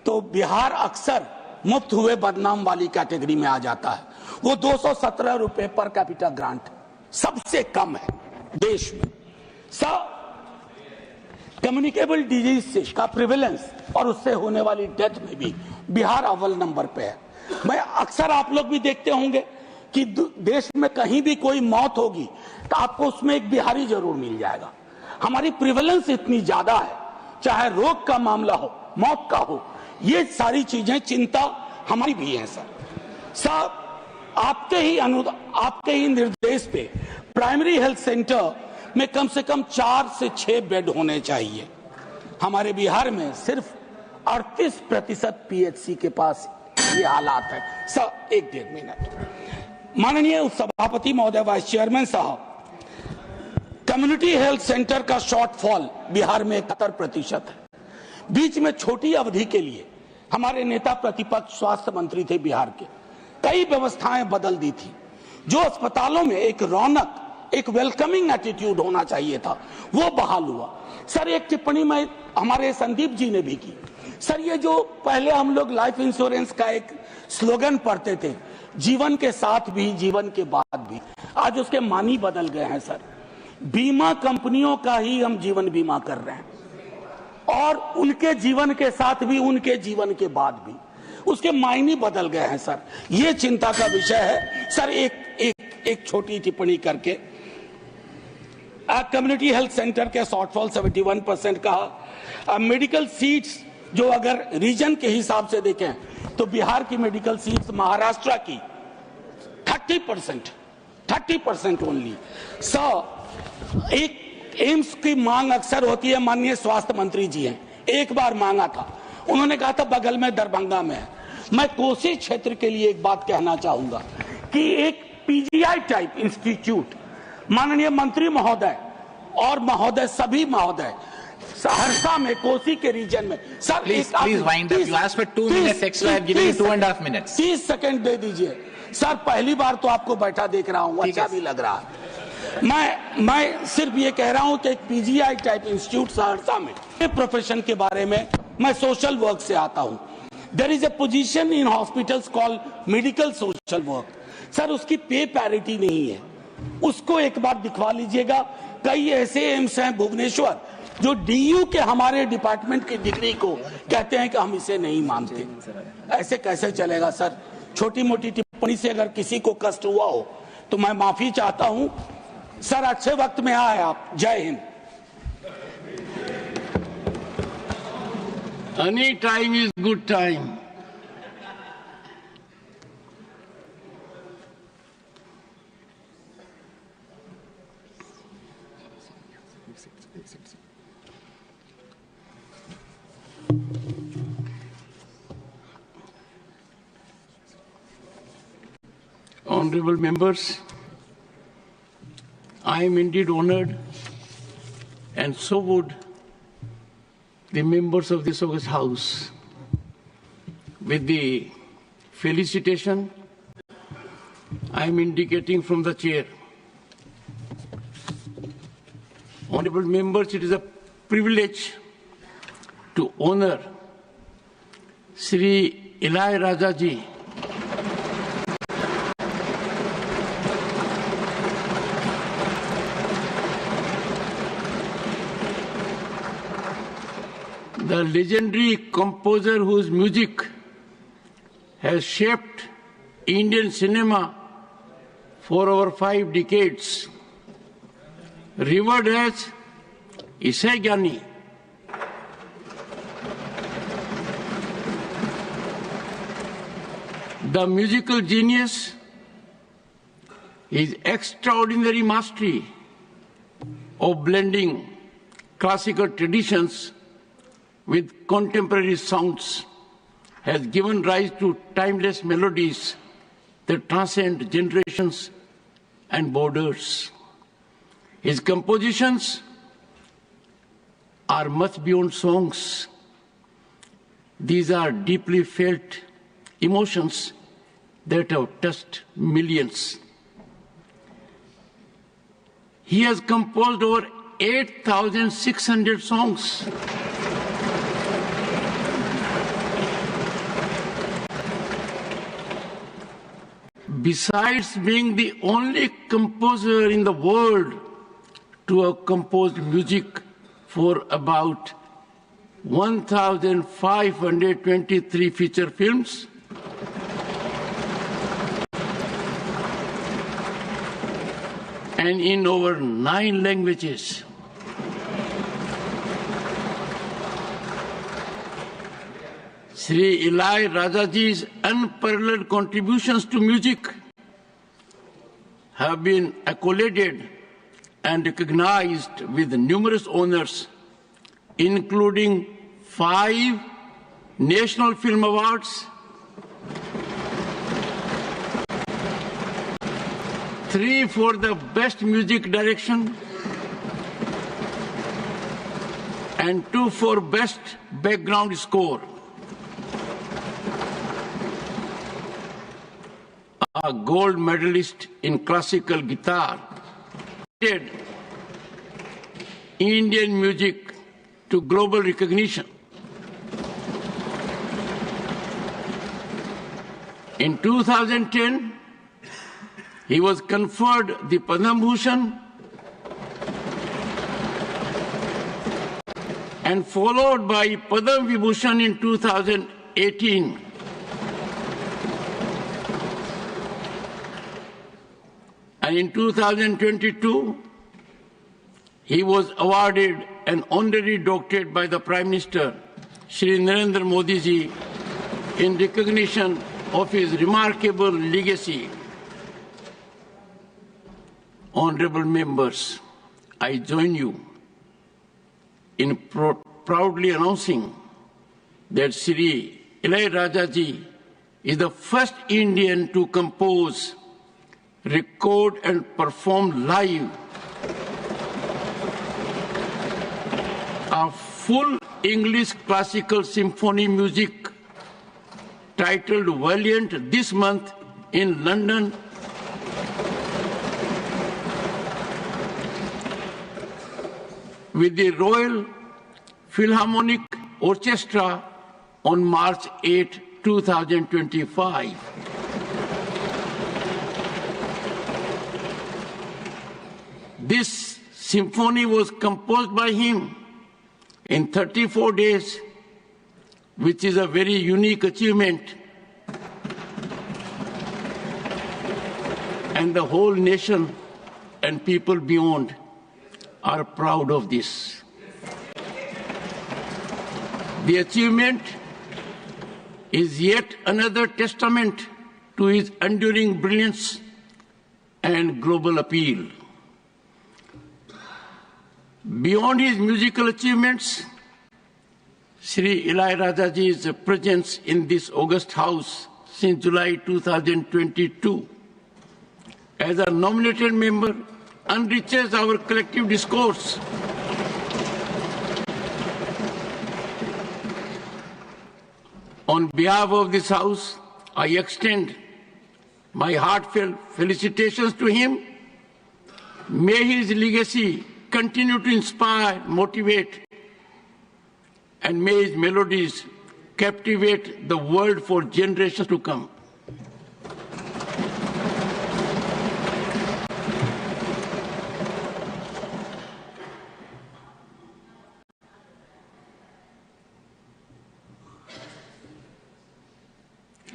तो बिहार अक्सर मुफ्त हुए बदनाम वाली कैटेगरी में आ जाता है। वो 217 रुपए पर कैपिटा ग्रांट सबसे कम है देश में। कम्युनिकेबल डिजीज का प्रिवेलेंस और उससे होने वाली डेथ में भी बिहार अव्वल नंबर पे है। मैं अक्सर आप लोग भी देखते होंगे कि देश में कहीं भी कोई मौत होगी तो आपको उसमें एक बिहारी जरूर मिल जाएगा। हमारी प्रिवेलेंस इतनी ज्यादा है, चाहे रोग का मामला हो, मौत का हो, ये सारी चीजें चिंता हमारी भी है सर। आपके ही निर्देश पे प्राइमरी हेल्थ सेंटर में कम से कम 4 से 6 बेड होने चाहिए। हमारे बिहार में सिर्फ 38% पीएचसी के पास ये हालात है सर। 1-1.5 मिनट। माननीय सभापति महोदय, वाइस चेयरमैन साहब, कम्युनिटी हेल्थ सेंटर का शॉर्टफॉल बिहार में 71% है। बीच में छोटी अवधि के लिए हमारे नेता प्रतिपक्ष स्वास्थ्य मंत्री थे बिहार के, कई व्यवस्थाएं बदल दी थी। जो अस्पतालों में एक रौनक, एक वेलकमिंग एटीट्यूड होना चाहिए था, वो बहाल हुआ। सर, एक टिप्पणी में हमारे संदीप जी ने भी की। सर, ये जो पहले हम लोग लाइफ इंश्योरेंस का एक स्लोगन पढ़ते थे, जीवन के साथ भी जीवन के बाद भी, आज उसके मानी बदल गए हैं सर। बीमा कंपनियों का ही हम जीवन बीमा कर रहे हैं, और उनके जीवन के साथ भी, उनके जीवन के बाद भी, उसके मायने बदल गए हैं सर। ये चिंता का विषय है सर। एक छोटी टिप्पणी करके, कम्युनिटी हेल्थ सेंटर के शॉर्टफॉल 71% कहा। मेडिकल सीट्स जो अगर रीजन के हिसाब से देखें तो बिहार की मेडिकल सीट्स महाराष्ट्र की 30% ओनली सर। एक एम्स की मांग अक्सर होती है, माननीय स्वास्थ्य मंत्री जी हैं, एक बार मांगा था, उन्होंने कहा था बगल में दरभंगा में है। मैं कोसी क्षेत्र के लिए एक बात कहना चाहूंगा कि एक पीजीआई टाइप इंस्टीट्यूट माननीय मंत्री महोदय और महोदय, सभी महोदय, सहरसा में, कोसी के रीजन में sir. Please wind up. You asked for 2 minutes extra, I have given you 2.5 minutes. 30 second दे दीजिए सर। पहली बार तो आपको बैठा देख रहा हूँ, अच्छा भी लग रहा है। मैं सिर्फ ये कह रहा हूं कि एक पीजीआई टाइप इंस्टीट्यूट सहरसा में, प्रोफेशन के बारे में, मैं सोशल वर्क से आता हूं। There is a position in hospitals called medical social work. Sir, उसकी पे पैरिटी नहीं है, उसको एक बार दिखवा लीजिएगा। कई ऐसे एम्स हैं भुवनेश्वर जो डीयू के हमारे डिपार्टमेंट की डिग्री को कहते हैं कि हम इसे नहीं मानते। ऐसे कैसे चलेगा सर? छोटी मोटी टिप्पणी से अगर किसी को कष्ट हुआ हो तो मैं माफी चाहता हूं सर। अच्छे वक्त में आए आप। जय Hind. Any time is good time. Honorable members, I am indeed honored, and so would the members of this august house, with the felicitation I am indicating from the chair. Honorable members, it is a privilege to honor Sri Ilaiyaraaja ji, the legendary composer whose music has shaped Indian cinema for over 5 decades, revered as Isai-Gyani. The musical genius, his extraordinary mastery of blending classical traditions with contemporary sounds has given rise to timeless melodies that transcend generations and borders. His compositions are much beyond songs. These are deeply felt emotions that have touched millions. He has composed over 8,600 songs. Besides being the only composer in the world to have composed music for about 1,523 feature films, and in over 9 languages. Sri Eli Rajaji's unparalleled contributions to music have been accoladed and recognized with numerous honors, including 5 National Film Awards, 3 for the Best Music Direction, and 2 for Best Background Score. A gold medalist in classical guitar, Indian music to global recognition. In 2010, he was conferred the Padma Bhushan and followed by Padma Vibhushan in 2018. And in 2022, he was awarded an honorary doctorate by the Prime Minister, Shri Narendra Modi ji, in recognition of his remarkable legacy. Honorable members, I join you in proudly announcing that Sri Ilaiyaraaja ji is the first Indian to compose, record and perform live a full English classical symphony music titled Valiant this month in London with the Royal Philharmonic Orchestra on March 8, 2025. This symphony was composed by him in 34 days, which is a very unique achievement. And the whole nation and people beyond are proud of this. The achievement is yet another testament to his enduring brilliance and global appeal. Beyond his musical achievements, Sri Ilaiyaraaja ji's presence in this august house since July 2022 as a nominated member enriches our collective discourse. On behalf of this House, I extend my heartfelt felicitations to him. May his legacy continue to inspire, motivate, and may his melodies captivate the world for generations to come.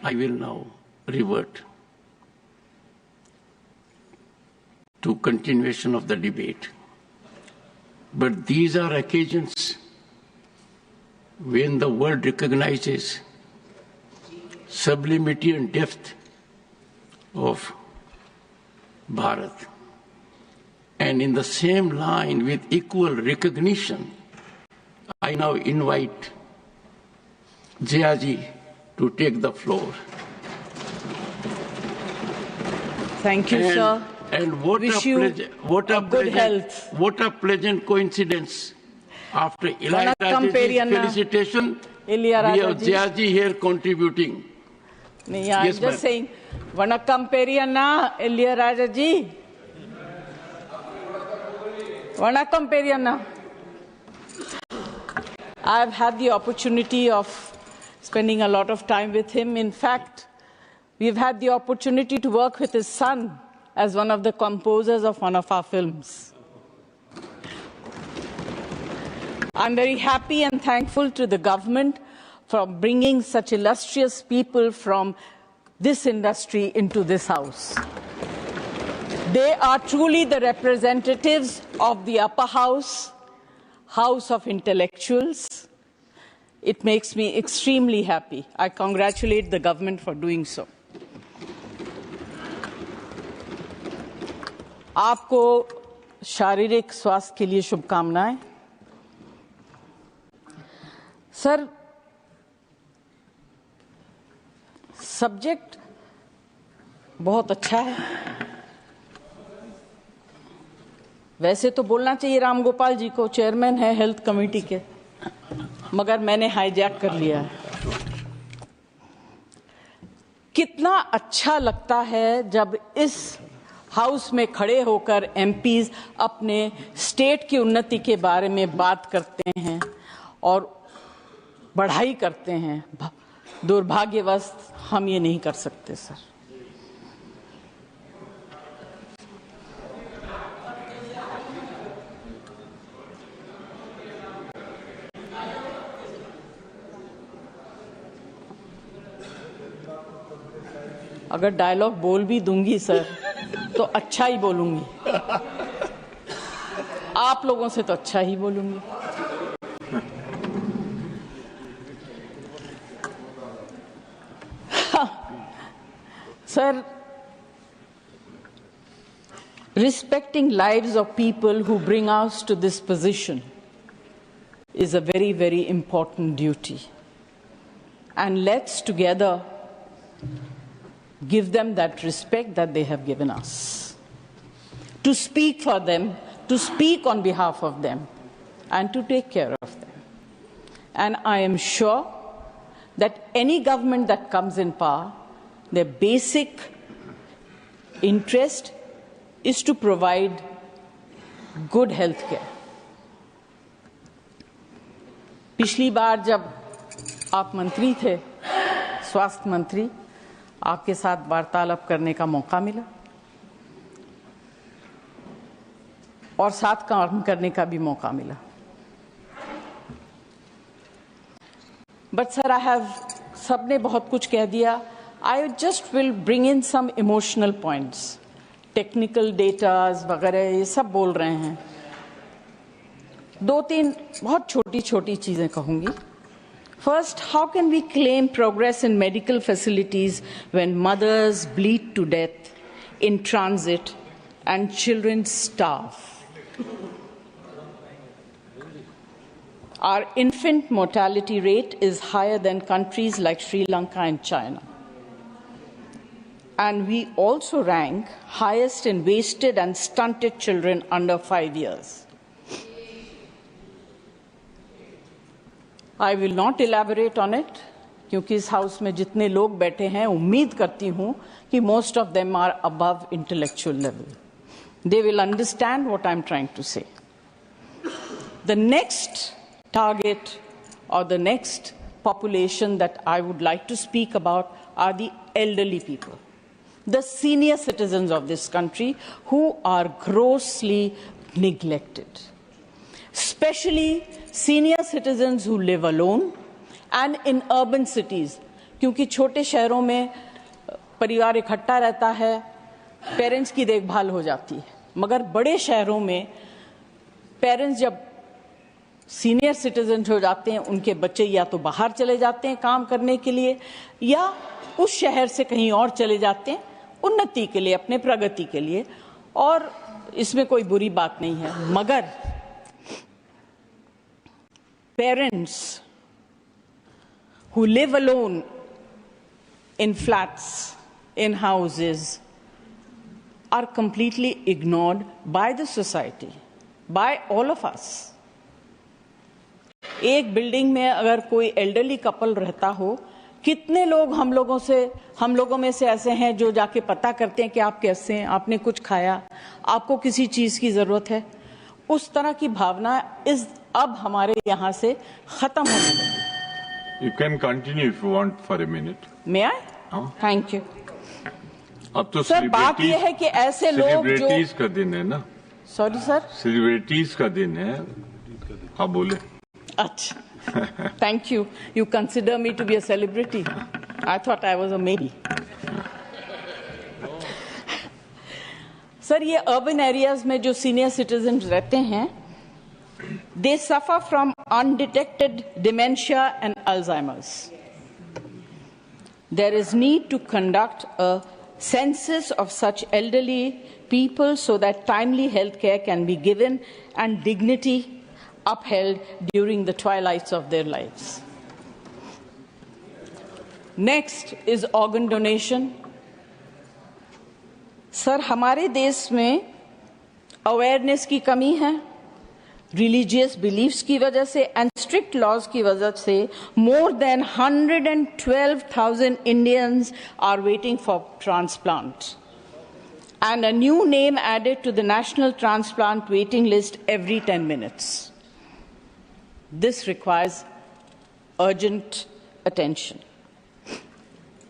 I will now revert to continuation of the debate. But these are occasions when the world recognizes sublimity and depth of Bharat. And in the same line, with equal recognition, I now invite Jayaji to take the floor. Thank you, sir. And what a pleasant coincidence. After Ilaiyaraaja's felicitation, we have Jayaji here contributing. I'm just saying, Vanakkam Periyanna, Ilaiyaraaja ji. Vanakkam Periyanna. I've had the opportunity of spending a lot of time with him. In fact, we've had the opportunity to work with his son as one of the composers of one of our films. I'm very happy and thankful to the government for bringing such illustrious people from this industry into this House. They are truly the representatives of the upper house, house of intellectuals. It makes me extremely happy. I congratulate the government for doing so. आपको शारीरिक स्वास्थ्य के लिए शुभकामनाएं। Sir, subject बहुत अच्छा है। वैसे तो बोलना चाहिए राम गोपाल जी को, चेयरमैन है हेल्थ कमेटी के, मगर मैंने हाईजैक कर लिया है। कितना अच्छा लगता है जब इस हाउस में खड़े होकर एमपीज अपने स्टेट की उन्नति के बारे में बात करते हैं और बढ़ाई करते हैं। दुर्भाग्यवश हम ये नहीं कर सकते सर। अगर डायलॉग बोल भी दूंगी सर तो अच्छा ही बोलूंगी, आप लोगों से तो अच्छा ही बोलूंगी। Sir, respecting lives of people who bring us to this position is a very, very important duty. And let's together give them that respect that they have given us. To speak for them, to speak on behalf of them, and to take care of them. And I am sure that any government that comes in power, their basic interest is to provide good health care. पिछली बार जब आप मंत्री थे, स्वास्थ्य मंत्री, आपके साथ वार्तालाप करने का मौका मिला और साथ काम करने का भी मौका मिला। But sir, I have, सबने बहुत कुछ कह दिया। I just will bring in some emotional points. Technical data वगैरह ये सब बोल रहे हैं। दो तीन बहुत छोटी छोटी चीजें कहूंगी। First, how can we claim progress in medical facilities when mothers bleed to death in transit and children starve? Our infant mortality rate is higher than countries like Sri Lanka and China. And we also rank highest in wasted and stunted children under 5 years. I will not elaborate on it, क्योंकि इस house में जितने लोग बैठे हैं, उम्मीद करती हूँ कि most of them are above intellectual level. They will understand what I'm trying to say. The next target or the next population that I would like to speak about are the elderly people, the senior citizens of this country who are grossly neglected, especially senior citizens who live alone and in urban cities, क्योंकि छोटे शहरों में परिवार इकट्ठा रहता है, parents की देखभाल हो जाती है, मगर बड़े शहरों में पेरेंट्स जब सीनियर सिटीजन हो जाते हैं, उनके बच्चे या तो बाहर चले जाते हैं काम करने के लिए या उस शहर से कहीं और चले जाते हैं उन्नति के लिए, अपने प्रगति के लिए, और इसमें कोई बुरी बात नहीं है। मगर parents who live alone in flats, in houses, are completely ignored by the society, by all of us. एक बिल्डिंग में अगर कोई एल्डरली कपल रहता हो, कितने लोग हम लोगों में से ऐसे हैं जो जाके पता करते हैं कि आप कैसे हैं, आपने कुछ खाया, आपको किसी चीज की जरूरत है। उस तरह की भावना इस अब हमारे यहाँ से खत्म होने लगी। You can continue if you want for a minute. May I? Thank you. अब तो सर बात यह है कि ऐसे लोग जो सेलिब्रिटीज का दिन है ना। सॉरी सर, सेलिब्रिटीज का दिन है, आप बोले। अच्छा, thank you. You consider me to be a celebrity. I thought I was a maybe. Sir, ये अर्बन एरियाज में जो सीनियर सिटीजन रहते हैं, they suffer from undetected dementia and Alzheimer's. There is need to conduct a census of such elderly people so that timely health care can be given and dignity upheld during the twilights of their lives. Next is organ donation. Sir, हमारे देश में awareness की कमी है, religious beliefs की वजह से and strict laws की वजह से more than 112,000 Indians are waiting for transplant and a new name added to the national transplant waiting list every 10 minutes. This requires urgent attention.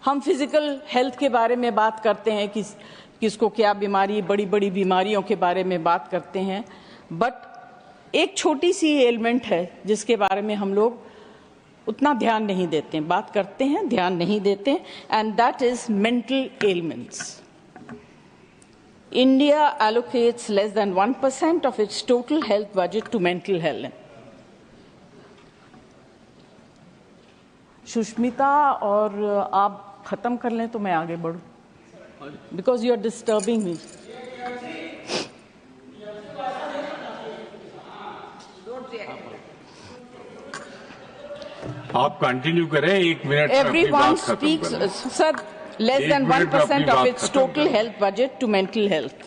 हम फिजिकल हेल्थ के बारे में बात करते हैं कि किसको क्या बीमारी, बड़ी बड़ी बीमारियों के बारे में बात करते हैं, बट एक छोटी सी एलिमेंट है जिसके बारे में हम लोग उतना ध्यान नहीं देते हैं, बात करते हैं, ध्यान नहीं देते, and that is mental elements. India allocates less than 1% of its total health budget to mental health. Sushmita, और आप खत्म कर लें तो मैं आगे बढ़ूं, because you are disturbing me. आप कंटिन्यू करें, 1 मिनट में अपनी बात खत्म करें. Sir, less than 1% of its total health budget to mental health,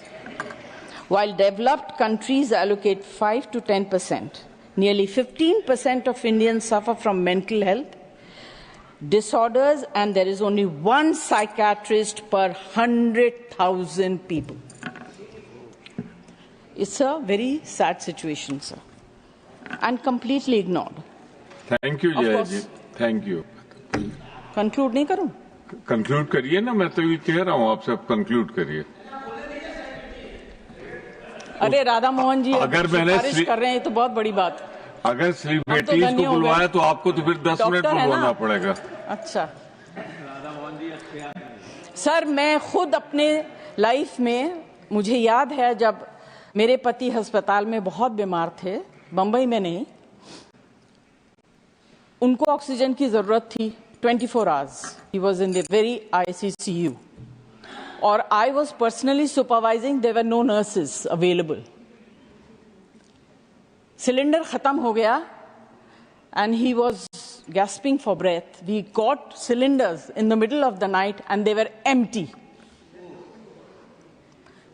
while developed countries allocate 5 to 10%. Nearly 15% of Indians suffer from mental health disorders, and there is only one psychiatrist per 100,000 people. It's a very sad situation, sir, and completely ignored. Thank you Jaya ji, thank you. Conclude नहीं करूं? Conclude करिए ना, मैं तो ये कह रहा हूँ आपसे, कंक्लूड करिए. अरे राधा मोहन जी, अगर मैंने सिफारिश कर रहे हैं तो बहुत बड़ी बात. अगर सेलिब्रिटीज को बुलवाया तो आपको तो फिर 10 मिनट बुलवाना पड़ेगा. अच्छा सर, मैं खुद अपने लाइफ में, मुझे याद है जब मेरे पति अस्पताल में बहुत बीमार थे, बंबई में नहीं, उनको ऑक्सीजन की जरूरत थी 24 hours. He was in the very ICCU, और I was personally supervising. There were no nurses available. Cylinder खत्म हो गया and he was gasping for breath. We got cylinders in the middle of the night and they were empty.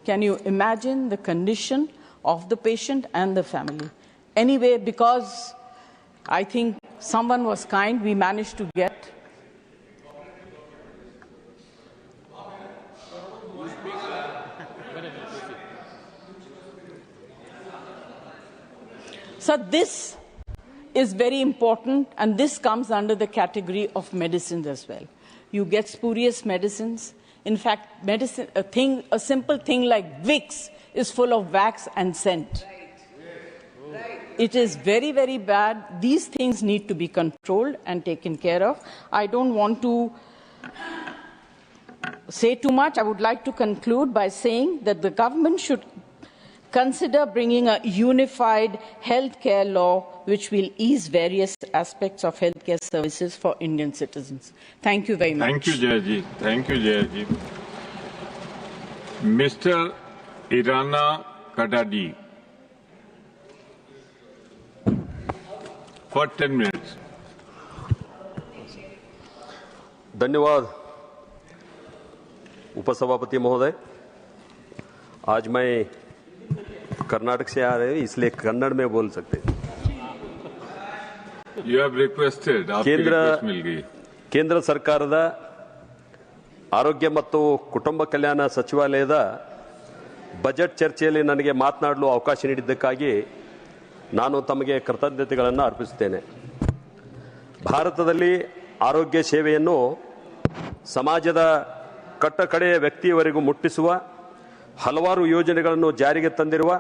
Can you imagine the condition of the patient and the family? Anyway, because I think someone was kind, we managed to get so this is very important, and this comes under the category of medicines as well. You get spurious medicines. In fact, medicine, a simple thing like Vicks is full of wax and scent. It is very, very bad. These things need to be controlled and taken care of. I don't want to say too much. I would like to conclude by saying that the government should consider bringing a unified healthcare law which will ease various aspects of healthcare services for Indian citizens. Thank you very much. Thank you, Jaya ji. Thank you, Jaya ji. Mr. Irana Kadadi, for 10 minutes. धन्यवाद उपसभापति महोदय. आज मैं कर्नाटक से आ रहे हैं, इसलिए कन्नड़ में बोल सकते हैं. You have requested, आपकी रिक्वेस्ट मिल गई. ಕೇಂದ್ರ ಸರ್ಕಾರದ ಆರೋಗ್ಯ ಮತ್ತು ಕುಟುಂಬ ಕಲ್ಯಾಣ ಸಚಿವಾಲಯದ ಬಜೆಟ್ ಚರ್ಚೆಯಲ್ಲಿ ನನಗೆ ಮಾತನಾಡಲು ಅವಕಾಶ ನೀಡಿದ್ದಕ್ಕಾಗಿ ನಾನು ತಮಗೆ ಕೃತಜ್ಞತೆಗಳನ್ನು ಅರ್ಪಿಸುತ್ತೇನೆ. ಭಾರತದಲ್ಲಿ ಆರೋಗ್ಯ ಸೇವೆಯನ್ನು ಸಮಾಜದ ಕಟ್ಟಕಡೆಯ ವ್ಯಕ್ತಿಯವರೆಗೂ ಮುಟ್ಟಿಸುವ ಹಲವಾರು ಯೋಜನೆಗಳನ್ನು ಜಾರಿಗೆ ತಂದಿರುವ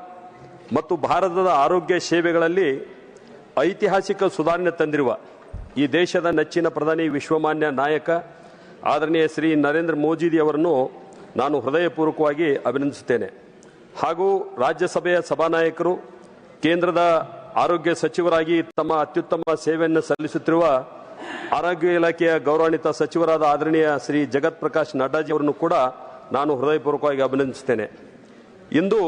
ಮತ್ತು ಭಾರತದ ಆರೋಗ್ಯ ಸೇವೆಗಳಲ್ಲಿ ಐತಿಹಾಸಿಕ ಸುಧಾರಣೆ ತಂದಿರುವ ಈ ದೇಶದ ನೆಚ್ಚಿನ ಪ್ರಧಾನಿ ವಿಶ್ವಮಾನ್ಯ ನಾಯಕ ಆದರಣೀಯ ಶ್ರೀ ನರೇಂದ್ರ ಮೋದಿಜಿಯವರನ್ನು ನಾನು ಹೃದಯಪೂರ್ವಕವಾಗಿ ಅಭಿನಂದಿಸುತ್ತೇನೆ. ಹಾಗೂ ರಾಜ್ಯಸಭೆಯ ಸಭಾನಾಯಕರು, ಕೇಂದ್ರದ ಆರೋಗ್ಯ ಸಚಿವರಾಗಿ ತಮ್ಮ ಅತ್ಯುತ್ತಮ ಸೇವೆಯನ್ನು ಸಲ್ಲಿಸುತ್ತಿರುವ ಆರೋಗ್ಯ ಇಲಾಖೆಯ ಗೌರವಾನ್ವಿತ ಸಚಿವರಾದ ಆದರಣೀಯ ಶ್ರೀ ಜಗತ್ ಪ್ರಕಾಶ್ ನಡ್ಡಾಜಿ ಅವರನ್ನು ಕೂಡ ನಾನು ಹೃದಯಪೂರ್ವಕವಾಗಿ ಅಭಿನಂದಿಸುತ್ತೇನೆ. ಇಂದು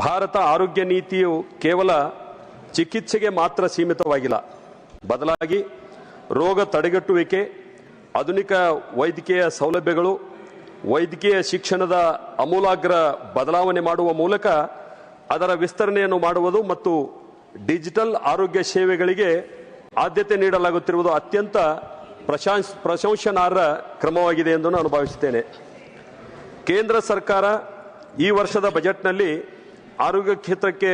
ಭಾರತ ಆರೋಗ್ಯ ನೀತಿಯು ಕೇವಲ ಚಿಕಿತ್ಸೆಗೆ ಮಾತ್ರ ಸೀಮಿತವಾಗಿಲ್ಲ, ಬದಲಾಗಿ ರೋಗ ತಡೆಗಟ್ಟುವಿಕೆ, ಆಧುನಿಕ ವೈದ್ಯಕೀಯ ಸೌಲಭ್ಯಗಳು, ವೈದ್ಯಕೀಯ ಶಿಕ್ಷಣದ ಆಮೂಲಾಗ್ರ ಬದಲಾವಣೆ ಮಾಡುವ ಮೂಲಕ ಅದರ ವಿಸ್ತರಣೆಯನ್ನು ಮಾಡುವುದು ಮತ್ತು ಡಿಜಿಟಲ್ ಆರೋಗ್ಯ ಸೇವೆಗಳಿಗೆ ಆದ್ಯತೆ ನೀಡಲಾಗುತ್ತಿರುವುದು ಅತ್ಯಂತ ಪ್ರಶಂಸನಾರ್ಹ ಕ್ರಮವಾಗಿದೆ ಎಂದು ನಾನು ಭಾವಿಸುತ್ತೇನೆ. ಕೇಂದ್ರ ಸರ್ಕಾರ ಈ ವರ್ಷದ ಬಜೆಟ್ನಲ್ಲಿ ಆರೋಗ್ಯ ಕ್ಷೇತ್ರಕ್ಕೆ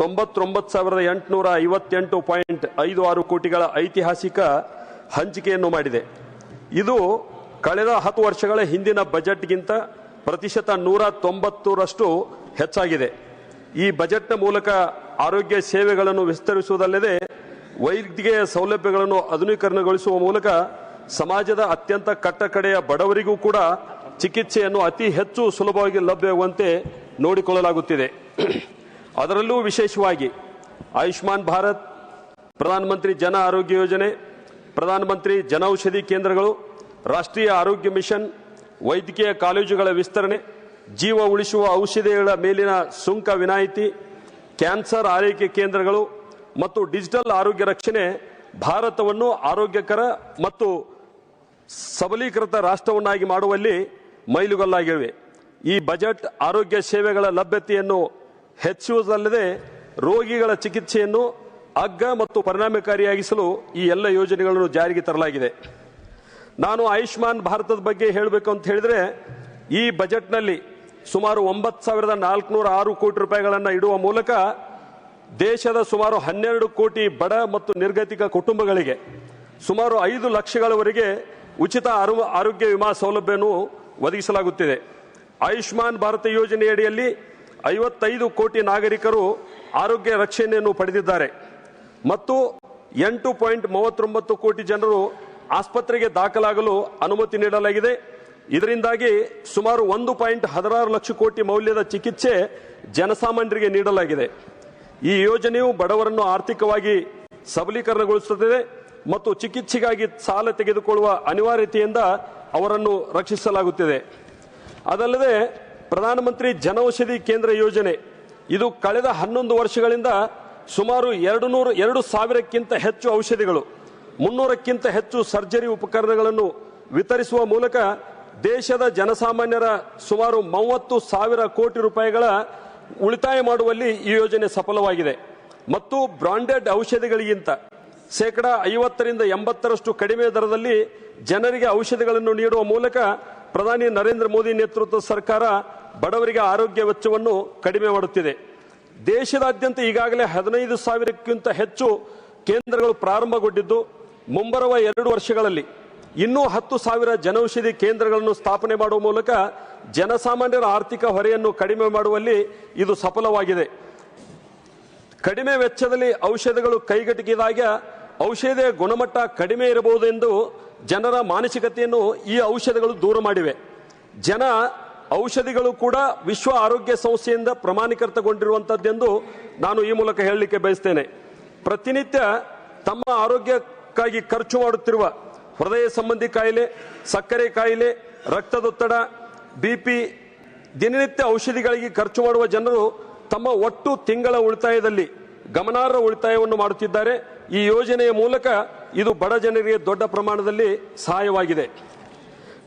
99,858.56 ಕೋಟಿಗಳ ಐತಿಹಾಸಿಕ ಹಂಚಿಕೆಯನ್ನು ಮಾಡಿದೆ. ಇದು ಕಳೆದ 10 ವರ್ಷಗಳ ಹಿಂದಿನ ಬಜೆಟ್ಗಿಂತ ಪ್ರತಿಶತ 190ರಷ್ಟು ಹೆಚ್ಚಾಗಿದೆ. ಈ ಬಜೆಟ್ನ ಮೂಲಕ ಆರೋಗ್ಯ ಸೇವೆಗಳನ್ನು ವಿಸ್ತರಿಸುವುದಲ್ಲದೆ ವೈದ್ಯಕೀಯ ಸೌಲಭ್ಯಗಳನ್ನು ಆಧುನೀಕರಣಗೊಳಿಸುವ ಮೂಲಕ ಸಮಾಜದ ಅತ್ಯಂತ ಕಟ್ಟಕಡೆಯ ಬಡವರಿಗೂ ಕೂಡ ಚಿಕಿತ್ಸೆಯನ್ನು ಅತಿ ಹೆಚ್ಚು ಸುಲಭವಾಗಿ ಲಭ್ಯವಾಗುವಂತೆ ನೋಡಿಕೊಳ್ಳಲಾಗುತ್ತಿದೆ. ಅದರಲ್ಲೂ ವಿಶೇಷವಾಗಿ ಆಯುಷ್ಮಾನ್ ಭಾರತ್, ಪ್ರಧಾನಮಂತ್ರಿ ಜನ ಆರೋಗ್ಯ ಯೋಜನೆ, ಪ್ರಧಾನಮಂತ್ರಿ ಜನೌಷಧಿ ಕೇಂದ್ರಗಳು, ರಾಷ್ಟ್ರೀಯ ಆರೋಗ್ಯ ಮಿಷನ್, ವೈದ್ಯಕೀಯ ಕಾಲೇಜುಗಳ ವಿಸ್ತರಣೆ, ಜೀವ ಉಳಿಸುವ ಔಷಧಿಗಳ ಮೇಲಿನ ಸುಂಕ ವಿನಾಯಿತಿ, ಕ್ಯಾನ್ಸರ್ ಆರೈಕೆ ಕೇಂದ್ರಗಳು ಮತ್ತು ಡಿಜಿಟಲ್ ಆರೋಗ್ಯ ರಕ್ಷಣೆ ಭಾರತವನ್ನು ಆರೋಗ್ಯಕರ ಮತ್ತು ಸಬಲೀಕೃತ ರಾಷ್ಟ್ರವನ್ನಾಗಿ ಮಾಡುವಲ್ಲಿ ಮೈಲುಗಲ್ಲಾಗಿವೆ. ಈ ಬಜೆಟ್ ಆರೋಗ್ಯ ಸೇವೆಗಳ ಲಭ್ಯತೆಯನ್ನು ಹೆಚ್ಚಿಸುವುದಲ್ಲದೆ ರೋಗಿಗಳ ಚಿಕಿತ್ಸೆಯನ್ನು ಅಗ್ಗ ಮತ್ತು ಪರಿಣಾಮಕಾರಿಯಾಗಿಸಲು ಈ ಎಲ್ಲ ಯೋಜನೆಗಳನ್ನು ಜಾರಿಗೆ ತರಲಾಗಿದೆ. ನಾನು ಆಯುಷ್ಮಾನ್ ಭಾರತದ ಬಗ್ಗೆ ಹೇಳಬೇಕು ಅಂತ ಹೇಳಿದ್ರೆ, ಈ ಬಜೆಟ್ನಲ್ಲಿ ಸುಮಾರು 9,406 ಕೋಟಿ ರೂಪಾಯಿಗಳನ್ನು ಇಡುವ ಮೂಲಕ ದೇಶದ ಸುಮಾರು 12 ಕೋಟಿ ಬಡ ಮತ್ತು ನಿರ್ಗತಿಕ ಕುಟುಂಬಗಳಿಗೆ ಸುಮಾರು 5 ಲಕ್ಷಗಳವರೆಗೆ ಉಚಿತ ಆರೋಗ್ಯ ವಿಮಾ ಸೌಲಭ್ಯವನ್ನು ಒದಗಿಸಲಾಗುತ್ತಿದೆ. ಆಯುಷ್ಮಾನ್ ಭಾರತ ಯೋಜನೆಯಡಿಯಲ್ಲಿ 55 ಕೋಟಿ ನಾಗರಿಕರು ಆರೋಗ್ಯ ರಕ್ಷಣೆಯನ್ನು ಪಡೆದಿದ್ದಾರೆ ಮತ್ತು 8.39 ಕೋಟಿ ಜನರು ಆಸ್ಪತ್ರೆಗೆ ದಾಖಲಾಗಲು ಅನುಮತಿ ನೀಡಲಾಗಿದೆ. ಇದರಿಂದಾಗಿ ಸುಮಾರು 1.16 ಲಕ್ಷ ಕೋಟಿ ಮೌಲ್ಯದ ಚಿಕಿತ್ಸೆ ಜನಸಾಮಾನ್ಯರಿಗೆ ನೀಡಲಾಗಿದೆ. ಈ ಯೋಜನೆಯು ಬಡವರನ್ನು ಆರ್ಥಿಕವಾಗಿ ಸಬಲೀಕರಣಗೊಳಿಸುತ್ತದೆ ಮತ್ತು ಚಿಕಿತ್ಸೆಗಾಗಿ ಸಾಲ ತೆಗೆದುಕೊಳ್ಳುವ ಅನಿವಾರ್ಯತೆಯಿಂದ ಅವರನ್ನು ರಕ್ಷಿಸಲಾಗುತ್ತಿದೆ. ಅದಲ್ಲದೆ ಪ್ರಧಾನಮಂತ್ರಿ ಜನೌಷಧಿ ಕೇಂದ್ರ ಯೋಜನೆ ಇದು ಕಳೆದ 11 ವರ್ಷಗಳಿಂದ ಸುಮಾರು 2,000ಕ್ಕಿಂತ ಹೆಚ್ಚು ಔಷಧಿಗಳು, 300ಕ್ಕಿಂತ ಹೆಚ್ಚು ಸರ್ಜರಿ ಉಪಕರಣಗಳನ್ನು ವಿತರಿಸುವ ಮೂಲಕ ದೇಶದ ಜನಸಾಮಾನ್ಯರ ಸುಮಾರು 30,000 ಕೋಟಿ ರೂಪಾಯಿಗಳ ಉಳಿತಾಯ ಮಾಡುವಲ್ಲಿ ಈ ಯೋಜನೆ ಸಫಲವಾಗಿದೆ ಮತ್ತು ಬ್ರಾಂಡೆಡ್ ಔಷಧಿಗಳಿಗಿಂತ 50% 80% ಕಡಿಮೆ ದರದಲ್ಲಿ ಜನರಿಗೆ ಔಷಧಿಗಳನ್ನು ನೀಡುವ ಮೂಲಕ ಪ್ರಧಾನಿ ನರೇಂದ್ರ ಮೋದಿ ನೇತೃತ್ವದ ಸರ್ಕಾರ ಬಡವರಿಗೆ ಆರೋಗ್ಯ ವೆಚ್ಚವನ್ನು ಕಡಿಮೆ ಮಾಡುತ್ತಿದೆ. ದೇಶದಾದ್ಯಂತ ಈಗಾಗಲೇ 15,000ಕ್ಕಿಂತ ಹೆಚ್ಚು ಕೇಂದ್ರಗಳು ಪ್ರಾರಂಭಗೊಂಡಿದ್ದು, ಮುಂಬರುವ 2 ವರ್ಷಗಳಲ್ಲಿ ಇನ್ನೂ 10,000 ಜನೌಷಧಿ ಕೇಂದ್ರಗಳನ್ನು ಸ್ಥಾಪನೆ ಮಾಡುವ ಮೂಲಕ ಜನಸಾಮಾನ್ಯರ ಆರ್ಥಿಕ ಹೊರೆಯನ್ನು ಕಡಿಮೆ ಮಾಡುವಲ್ಲಿ ಇದು ಸಫಲವಾಗಿದೆ. ಕಡಿಮೆ ವೆಚ್ಚದಲ್ಲಿ ಔಷಧಿಗಳು ಕೈಗೆಟುಕಿದಾಗ ಔಷಧಿಯ ಗುಣಮಟ್ಟ ಕಡಿಮೆ ಇರಬಹುದು ಎಂದು ಜನರ ಮಾನಸಿಕತೆಯನ್ನು ಈ ಔಷಧಿಗಳು ದೂರ ಮಾಡಿವೆ. ಔಷಧಿಗಳು ಕೂಡ ವಿಶ್ವ ಆರೋಗ್ಯ ಸಂಸ್ಥೆಯಿಂದ ಪ್ರಮಾಣೀಕೃತಗೊಂಡಿರುವಂತದ್ದೆಂದು ನಾನು ಈ ಮೂಲಕ ಹೇಳಲಿಕ್ಕೆ ಬಯಸ್ತೇನೆ. ಪ್ರತಿನಿತ್ಯ ತಮ್ಮ ಆರೋಗ್ಯಕ್ಕಾಗಿ ಖರ್ಚು ಮಾಡುತ್ತಿರುವ ಹೃದಯ ಸಂಬಂಧಿ ಕಾಯಿಲೆ, ಸಕ್ಕರೆ ಕಾಯಿಲೆ, ರಕ್ತದೊತ್ತಡ, ಬಿಪಿ, ದಿನನಿತ್ಯ ಔಷಧಿಗಳಿಗೆ ಖರ್ಚು ಮಾಡುವ ಜನರು ತಮ್ಮ ಒಟ್ಟು ತಿಂಗಳ ಉಳಿತಾಯದಲ್ಲಿ ಗಮನಾರ್ಹ ಉಳಿತಾಯವನ್ನು ಮಾಡುತ್ತಿದ್ದಾರೆ. ಈ ಯೋಜನೆಯ ಮೂಲಕ ಇದು ಬಡ ಜನರಿಗೆ ದೊಡ್ಡ ಪ್ರಮಾಣದಲ್ಲಿ ಸಹಾಯವಾಗಿದೆ.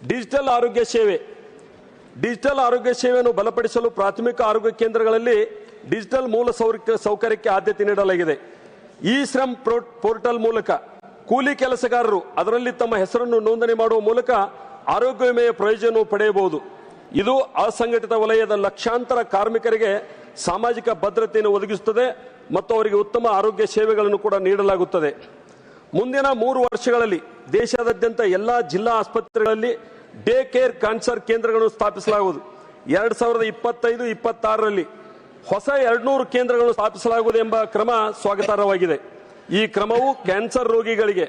ಡಿಜಿಟಲ್ ಆರೋಗ್ಯ ಸೇವೆಯನ್ನು ಬಲಪಡಿಸಲು ಪ್ರಾಥಮಿಕ ಆರೋಗ್ಯ ಕೇಂದ್ರಗಳಲ್ಲಿ ಡಿಜಿಟಲ್ ಮೂಲ ಸೌಕರ್ಯಕ್ಕೆ ಆದ್ಯತೆ ನೀಡಲಾಗಿದೆ. ಇ ಶ್ರಮ್ ಪೋರ್ಟಲ್ ಮೂಲಕ ಕೂಲಿ ಕೆಲಸಗಾರರು ಅದರಲ್ಲಿ ತಮ್ಮ ಹೆಸರನ್ನು ನೋಂದಣಿ ಮಾಡುವ ಮೂಲಕ ಆರೋಗ್ಯ ವಿಮೆಯ ಪ್ರಯೋಜನ ಪಡೆಯಬಹುದು. ಇದು ಅಸಂಘಟಿತ ವಲಯದ ಲಕ್ಷಾಂತರ ಕಾರ್ಮಿಕರಿಗೆ ಸಾಮಾಜಿಕ ಭದ್ರತೆಯನ್ನು ಒದಗಿಸುತ್ತದೆ ಮತ್ತು ಅವರಿಗೆ ಉತ್ತಮ ಆರೋಗ್ಯ ಸೇವೆಗಳನ್ನು ಕೂಡ ನೀಡಲಾಗುತ್ತದೆ. ಮುಂದಿನ 3 ವರ್ಷಗಳಲ್ಲಿ ದೇಶಾದ್ಯಂತ ಎಲ್ಲಾ ಜಿಲ್ಲಾ ಆಸ್ಪತ್ರೆಗಳಲ್ಲಿ ಡೇ ಕೇರ್ ಕ್ಯಾನ್ಸರ್ ಕೇಂದ್ರಗಳನ್ನು ಸ್ಥಾಪಿಸಲಾಗುವುದು. 2025-26ರಲ್ಲಿ ಹೊಸ 200 ಕೇಂದ್ರಗಳನ್ನು ಸ್ಥಾಪಿಸಲಾಗುವುದು ಎಂಬ ಕ್ರಮ ಸ್ವಾಗತಾರ್ಹವಾಗಿದೆ. ಈ ಕ್ರಮವು ಕ್ಯಾನ್ಸರ್ ರೋಗಿಗಳಿಗೆ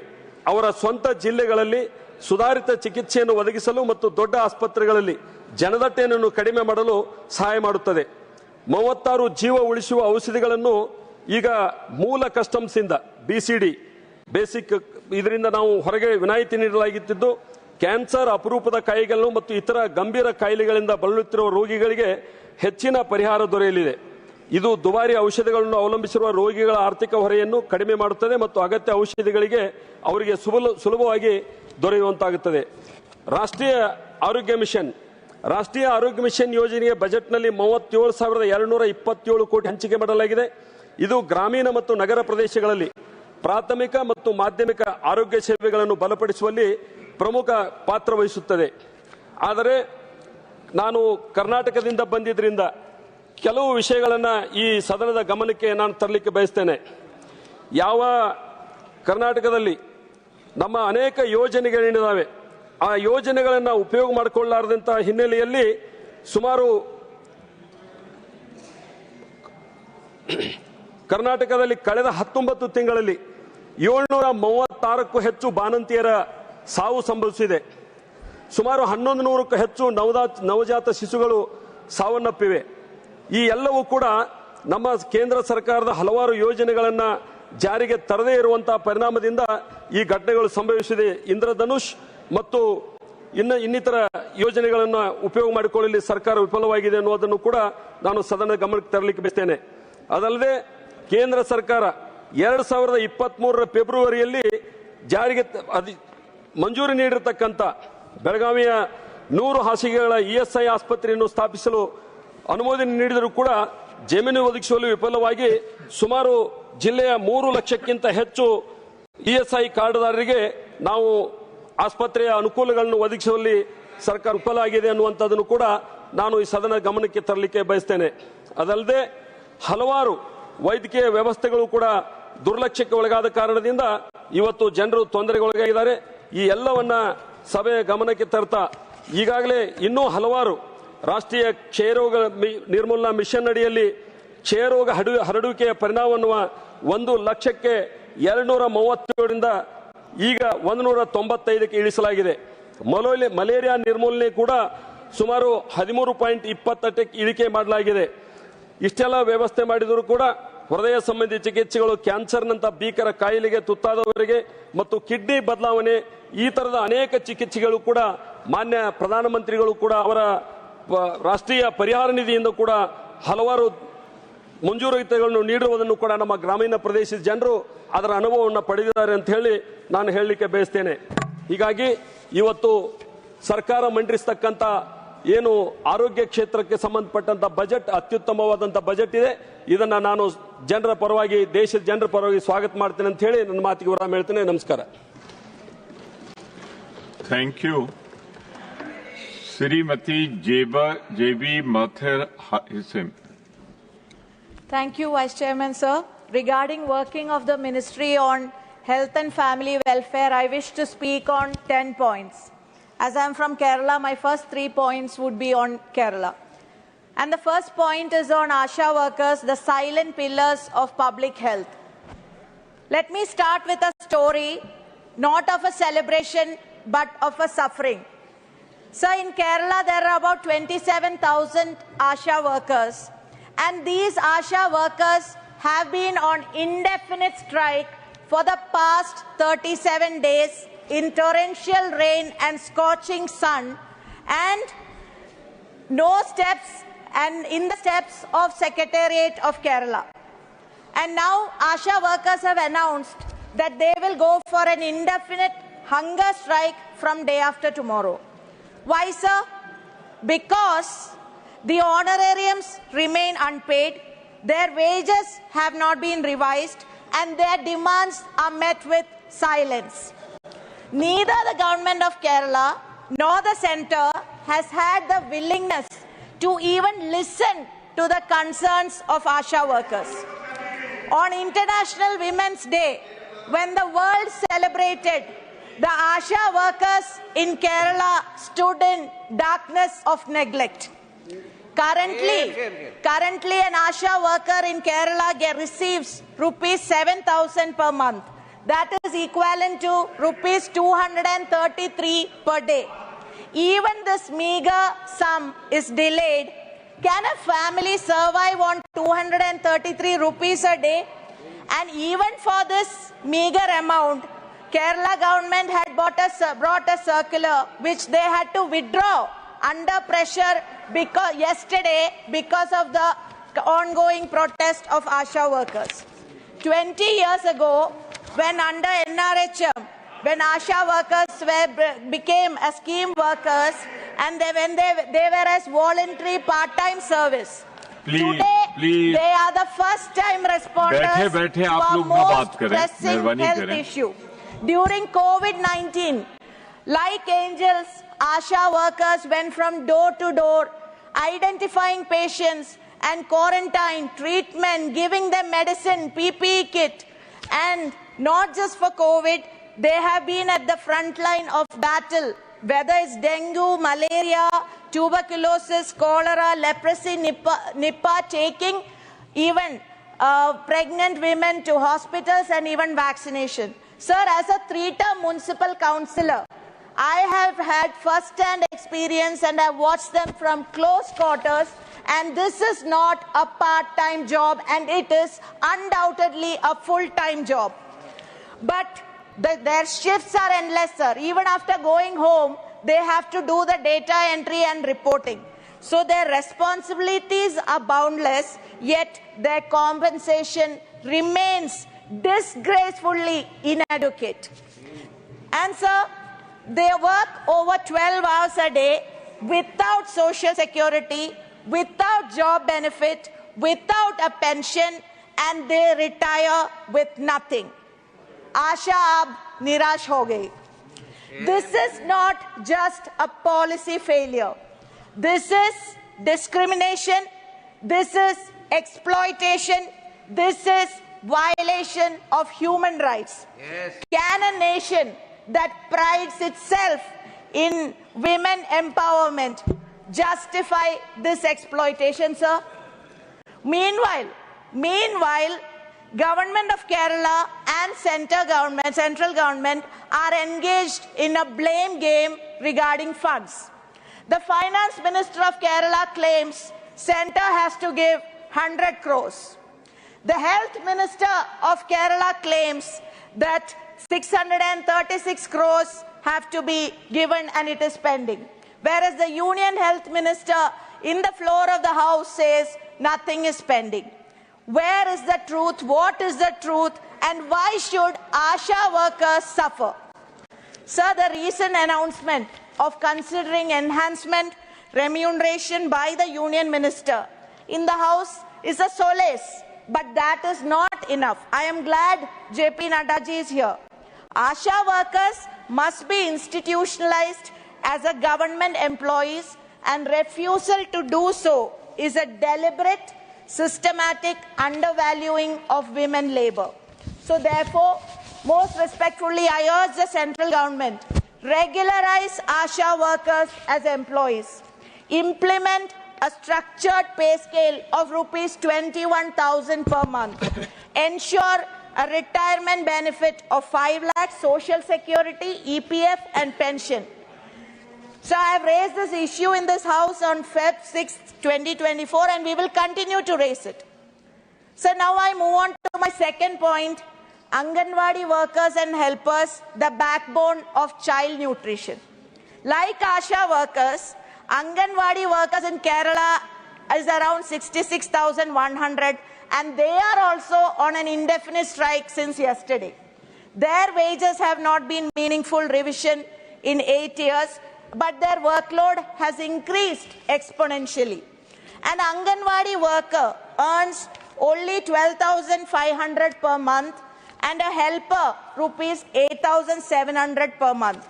ಅವರ ಸ್ವಂತ ಜಿಲ್ಲೆಗಳಲ್ಲಿ ಸುಧಾರಿತ ಚಿಕಿತ್ಸೆಯನ್ನು ಒದಗಿಸಲು ಮತ್ತು ದೊಡ್ಡ ಆಸ್ಪತ್ರೆಗಳಲ್ಲಿ ಜನದಟ್ಟಣೆಯನ್ನು ಕಡಿಮೆ ಮಾಡಲು ಸಹಾಯ ಮಾಡುತ್ತದೆ. 36 ಜೀವ ಉಳಿಸುವ ಔಷಧಿಗಳನ್ನು ಈಗ ಮೂಲ ಕಸ್ಟಮ್ಸ್ ಇಂದ BCD ಬೇಸಿಕ್ ಇದರಿಂದ ನಾವು ಹೊರಗೆ ವಿನಾಯಿತಿ ನೀಡಲಾಗಿದ್ದು ಕ್ಯಾನ್ಸರ್, ಅಪರೂಪದ ಕಾಯಿಲೆಗಳು ಮತ್ತು ಇತರ ಗಂಭೀರ ಕಾಯಿಲೆಗಳಿಂದ ಬಳಲುತ್ತಿರುವ ರೋಗಿಗಳಿಗೆ ಹೆಚ್ಚಿನ ಪರಿಹಾರ ದೊರೆಯಲಿದೆ. ಇದು ದುಬಾರಿ ಔಷಧಿಗಳನ್ನು ಅವಲಂಬಿಸಿರುವ ರೋಗಿಗಳ ಆರ್ಥಿಕ ಹೊರೆಯನ್ನು ಕಡಿಮೆ ಮಾಡುತ್ತದೆ ಮತ್ತು ಅಗತ್ಯ ಔಷಧಿಗಳಿಗೆ ಅವರಿಗೆ ಸುಲಭವಾಗಿ ದೊರೆಯುವಂತಾಗುತ್ತದೆ. ರಾಷ್ಟ್ರೀಯ ಆರೋಗ್ಯ ಮಿಷನ್ ಯೋಜನೆಯ ಬಜೆಟ್ನಲ್ಲಿ 37,227 ಕೋಟಿ ಹಂಚಿಕೆ ಮಾಡಲಾಗಿದೆ. ಇದು ಗ್ರಾಮೀಣ ಮತ್ತು ನಗರ ಪ್ರದೇಶಗಳಲ್ಲಿ ಪ್ರಾಥಮಿಕ ಮತ್ತು ಮಾಧ್ಯಮಿಕ ಆರೋಗ್ಯ ಸೇವೆಗಳನ್ನು ಬಲಪಡಿಸುವಲ್ಲಿ ಪ್ರಮುಖ ಪಾತ್ರ ವಹಿಸುತ್ತದೆ. ಆದರೆ ನಾನು ಕರ್ನಾಟಕದಿಂದ ಬಂದಿದ್ದರಿಂದ ಕೆಲವು ವಿಷಯಗಳನ್ನು ಈ ಸದನದ ಗಮನಕ್ಕೆ ನಾನು ತರಲಿಕ್ಕೆ ಬಯಸ್ತೇನೆ. ಯಾವ ಕರ್ನಾಟಕದಲ್ಲಿ ನಮ್ಮ ಅನೇಕ ಯೋಜನೆಗಳಿದ್ದಾವೆ, ಆ ಯೋಜನೆಗಳನ್ನು ಉಪಯೋಗ ಮಾಡಿಕೊಳ್ಳಲಾರದಂತಹ ಹಿನ್ನೆಲೆಯಲ್ಲಿ ಸುಮಾರು ಕರ್ನಾಟಕದಲ್ಲಿ ಕಳೆದ 19 ತಿಂಗಳಲ್ಲಿ 736ಕ್ಕೂ ಹೆಚ್ಚು ಬಾಣಂತಿಯರ ಸಾವು ಸಂಭವಿಸಿದೆ. ಸುಮಾರು 1100ಕ್ಕೂ ಹೆಚ್ಚು ನವಜಾತ ಶಿಶುಗಳು ಸಾವನ್ನಪ್ಪಿವೆ. ಈ ಎಲ್ಲವೂ ಕೂಡ ನಮ್ಮ ಕೇಂದ್ರ ಸರ್ಕಾರದ ಹಲವಾರು ಯೋಜನೆಗಳನ್ನು ಜಾರಿಗೆ ತರದೇ ಇರುವಂತಹ ಪರಿಣಾಮದಿಂದ ಈ ಘಟನೆಗಳು ಸಂಭವಿಸಿದೆ. ಇಂದ್ರಧನುಷ್ ಮತ್ತು ಇನ್ನಿತರ ಯೋಜನೆಗಳನ್ನು ಉಪಯೋಗ ಮಾಡಿಕೊಳ್ಳಲು ಸರ್ಕಾರ ವಿಫಲವಾಗಿದೆ ಅನ್ನೋದನ್ನು ಕೂಡ ನಾನು ಸದನ ಗಮನಕ್ಕೆ ತರಲಿಕ್ಕೆ ಬಯಸ್ತೇನೆ. ಅದಲ್ಲದೆ ಕೇಂದ್ರ ಸರ್ಕಾರ 2023 ಫೆಬ್ರವರಿಯಲ್ಲಿ ಜಾರಿಗೆ ಮಂಜೂರಿ ನೀಡಿರತಕ್ಕಂಥ ಬೆಳಗಾವಿಯ 100 ಹಾಸಿಗೆಗಳ ESI ಆಸ್ಪತ್ರೆಯನ್ನು ಸ್ಥಾಪಿಸಲು ಅನುಮೋದನೆ ನೀಡಿದರೂ ಕೂಡ ಜಮೀನು ಒದಗಿಸುವಲ್ಲಿ ವಿಫಲವಾಗಿ ಸುಮಾರು ಜಿಲ್ಲೆಯ 3 ಲಕ್ಷಕ್ಕಿಂತ ಹೆಚ್ಚು ESI ಕಾರ್ಡ್ದಾರರಿಗೆ ನಾವು ಆಸ್ಪತ್ರೆಯ ಅನುಕೂಲಗಳನ್ನು ಒದಗಿಸುವಲ್ಲಿ ಸರ್ಕಾರ ವಿಫಲ ಆಗಿದೆ ಅನ್ನುವಂಥದ್ದನ್ನು ಕೂಡ ನಾನು ಈ ಸದನ ಗಮನಕ್ಕೆ ತರಲಿಕ್ಕೆ ಬಯಸ್ತೇನೆ. ಅದಲ್ಲದೆ ಹಲವಾರು ವೈದ್ಯಕೀಯ ವ್ಯವಸ್ಥೆಗಳು ಕೂಡ ದುರ್ಲಕ್ಷ್ಯಕ್ಕೆ ಒಳಗಾದ ಕಾರಣದಿಂದ ಇವತ್ತು ಜನರು ತೊಂದರೆಗೊಳಗಾಗಿದ್ದಾರೆ. ಈ ಎಲ್ಲವನ್ನ ಸಭೆಯ ಗಮನಕ್ಕೆ ತರ್ತಾ ಈಗಾಗಲೇ ಇನ್ನೂ ಹಲವಾರು ರಾಷ್ಟ್ರೀಯ ಕ್ಷಯರೋಗ ನಿರ್ಮೂಲನಾ ಮಿಷನ್ ಅಡಿಯಲ್ಲಿ ಕ್ಷಯರೋಗ ಹರಡುವಿಕೆಯ ಪರಿಣಾಮವನ್ನು 1,237ರಿಂದ ಈಗ 195ಕ್ಕೆ ಇಳಿಸಲಾಗಿದೆ. ಮಲೇರಿಯಾ ನಿರ್ಮೂಲನೆ ಕೂಡ ಸುಮಾರು 13.28ಕ್ಕೆ ಇಳಿಕೆ ಮಾಡಲಾಗಿದೆ. ಇಷ್ಟೆಲ್ಲ ವ್ಯವಸ್ಥೆ ಮಾಡಿದರೂ ಕೂಡ ಹೃದಯ ಸಂಬಂಧಿ ಚಿಕಿತ್ಸೆಗಳು, ಕ್ಯಾನ್ಸರ್ನಂತ ಭೀಕರ ಕಾಯಿಲೆಗೆ ತುತ್ತಾದವರಿಗೆ ಮತ್ತು ಕಿಡ್ನಿ ಬದಲಾವಣೆ ಈ ತರದ ಅನೇಕ ಚಿಕಿತ್ಸೆಗಳು ಕೂಡ ಮಾನ್ಯ ಪ್ರಧಾನಮಂತ್ರಿಗಳು ಕೂಡ ಅವರ ರಾಷ್ಟ್ರೀಯ ಪರಿಹಾರ ನಿಧಿಯಿಂದ ಕೂಡ ಹಲವಾರು ಮಂಜೂರಾತಿಗಳನ್ನು ನೀಡುವುದನ್ನು ಕೂಡ ನಮ್ಮ ಗ್ರಾಮೀಣ ಪ್ರದೇಶದ ಜನರು ಅದರ ಅನುಭವವನ್ನು ಪಡೆದಿದ್ದಾರೆ ಅಂತ ಹೇಳಿ ನಾನು ಹೇಳಲಿಕ್ಕೆ ಬಯಸ್ತೇನೆ. ಹೀಗಾಗಿ ಇವತ್ತು ಸರ್ಕಾರ ಮಂಡಿಸತಕ್ಕಂತ ಏನು ಆರೋಗ್ಯ ಕ್ಷೇತ್ರಕ್ಕೆ ಸಂಬಂಧಪಟ್ಟಂತ ಬಜೆಟ್ ಅತ್ಯುತ್ತಮವಾದಂತ ಬಜೆಟ್ ಇದೆ. ಇದನ್ನ ನಾನು ಜನರ ಪರವಾಗಿ, ದೇಶದ ಜನರ ಪರವಾಗಿ ಸ್ವಾಗತ ಮಾಡ್ತೇನೆ ಅಂತ ಹೇಳಿ ನನ್ನ ಮಾತಿಗೆ ವಿರಾಮ ಹೇಳ್ತೇನೆ. ನಮಸ್ಕಾರ. Thank you. Srimati JB Mathur Hussain. Thank you, Vice Chairman, sir. Regarding working of the Ministry on Health and Family Welfare, I wish to speak on 10 points. As I am from Kerala, my first 3 points would be on Kerala. And the first point is on ASHA workers, the silent pillars of public health. Let me start with a story, not of a celebration, but of a suffering. So in Kerala, there are about 27,000 ASHA workers. And these ASHA workers have been on indefinite strike for the past 37 days in torrential rain and scorching sun, and no steps, and in the steps of Secretariat of Kerala. And now ASHA workers have announced that they will go for an indefinite hunger strike from day after tomorrow. Why, sir? Because the honorariums remain unpaid, their wages have not been revised, and their demands are met with silence. Neither the government of Kerala nor the centre has had the willingness to even listen to the concerns of ASHA workers. On International Women's Day, when the world celebrated, the ASHA workers in Kerala stood in darkness of neglect. Currently, an ASHA worker in Kerala receives rupees 7,000 per month. That is equivalent to rupees 233 per day. Even this meager sum is delayed Can a family survive on 233 rupees a day? And even for this meager amount, Kerala government had brought a circular which they had to withdraw under pressure yesterday because of the ongoing protest of ASHA workers. 20 years ago, when under NRHM, when ASHA workers became as scheme workers and they were as voluntary part-time service. Today, they are the first-time responders to our most pressing health issue. During COVID-19, like angels, ASHA workers went from door to door, identifying patients and quarantine, treatment, giving them medicine, PPE kit. And not just for COVID, they have been at the front line of battle, whether it's dengue, malaria, tuberculosis, cholera, leprosy, Nipah, taking even pregnant women to hospitals and even vaccination. Sir, as a 3-term municipal councillor, I have had first-hand experience and I've watched them from close quarters, and this is not a part-time job, and it is undoubtedly a full-time job. But their shifts are endless, sir. Even after going home, they have to do the data entry and reporting. So their responsibilities are boundless, yet their compensation remains disgracefully inadequate. And sir, they work over 12 hours a day without social security, without job benefit, without a pension, and they retire with nothing. Asha ab nirash ho gayi. This is not just a policy failure. This is discrimination. This is exploitation. This is violation of human rights. Yes. Can a nation that prides itself in women empowerment justify this exploitation, sir? Meanwhile, Government of Kerala and central government are engaged in a blame game regarding funds. The Finance Minister of Kerala claims centre has to give 100 crores. The Health Minister of Kerala claims that 636 crores have to be given and it is pending. Whereas the Union Health Minister in the floor of the House says nothing is pending. Where is the truth? What is the truth? And why should ASHA workers suffer? Sir, the recent announcement of considering enhancement remuneration by the Union Minister in the House is a solace, but that is not enough. I am glad JP Naddaji is here. ASHA workers must be institutionalized as a government employees, and refusal to do so is a deliberate, systematic undervaluing of women labor. So therefore, most respectfully, I urge the central government, regularize ASHA workers as employees. Implement a structured pay scale of rupees 21,000 per month. Ensure a retirement benefit of 5 lakhs, social security, EPF and pension. So I have raised this issue in this House on Feb 6, 2024, and we will continue to raise it. So now I move on to my second point, Anganwadi workers and helpers, the backbone of child nutrition. Like ASHA workers, Anganwadi workers in Kerala is around 66,100, and they are also on an indefinite strike since yesterday. Their wages have not been meaningful revision in 8 years, but their workload has increased exponentially. An Anganwadi worker earns only 12,500 per month and a helper rupees 8,700 per month.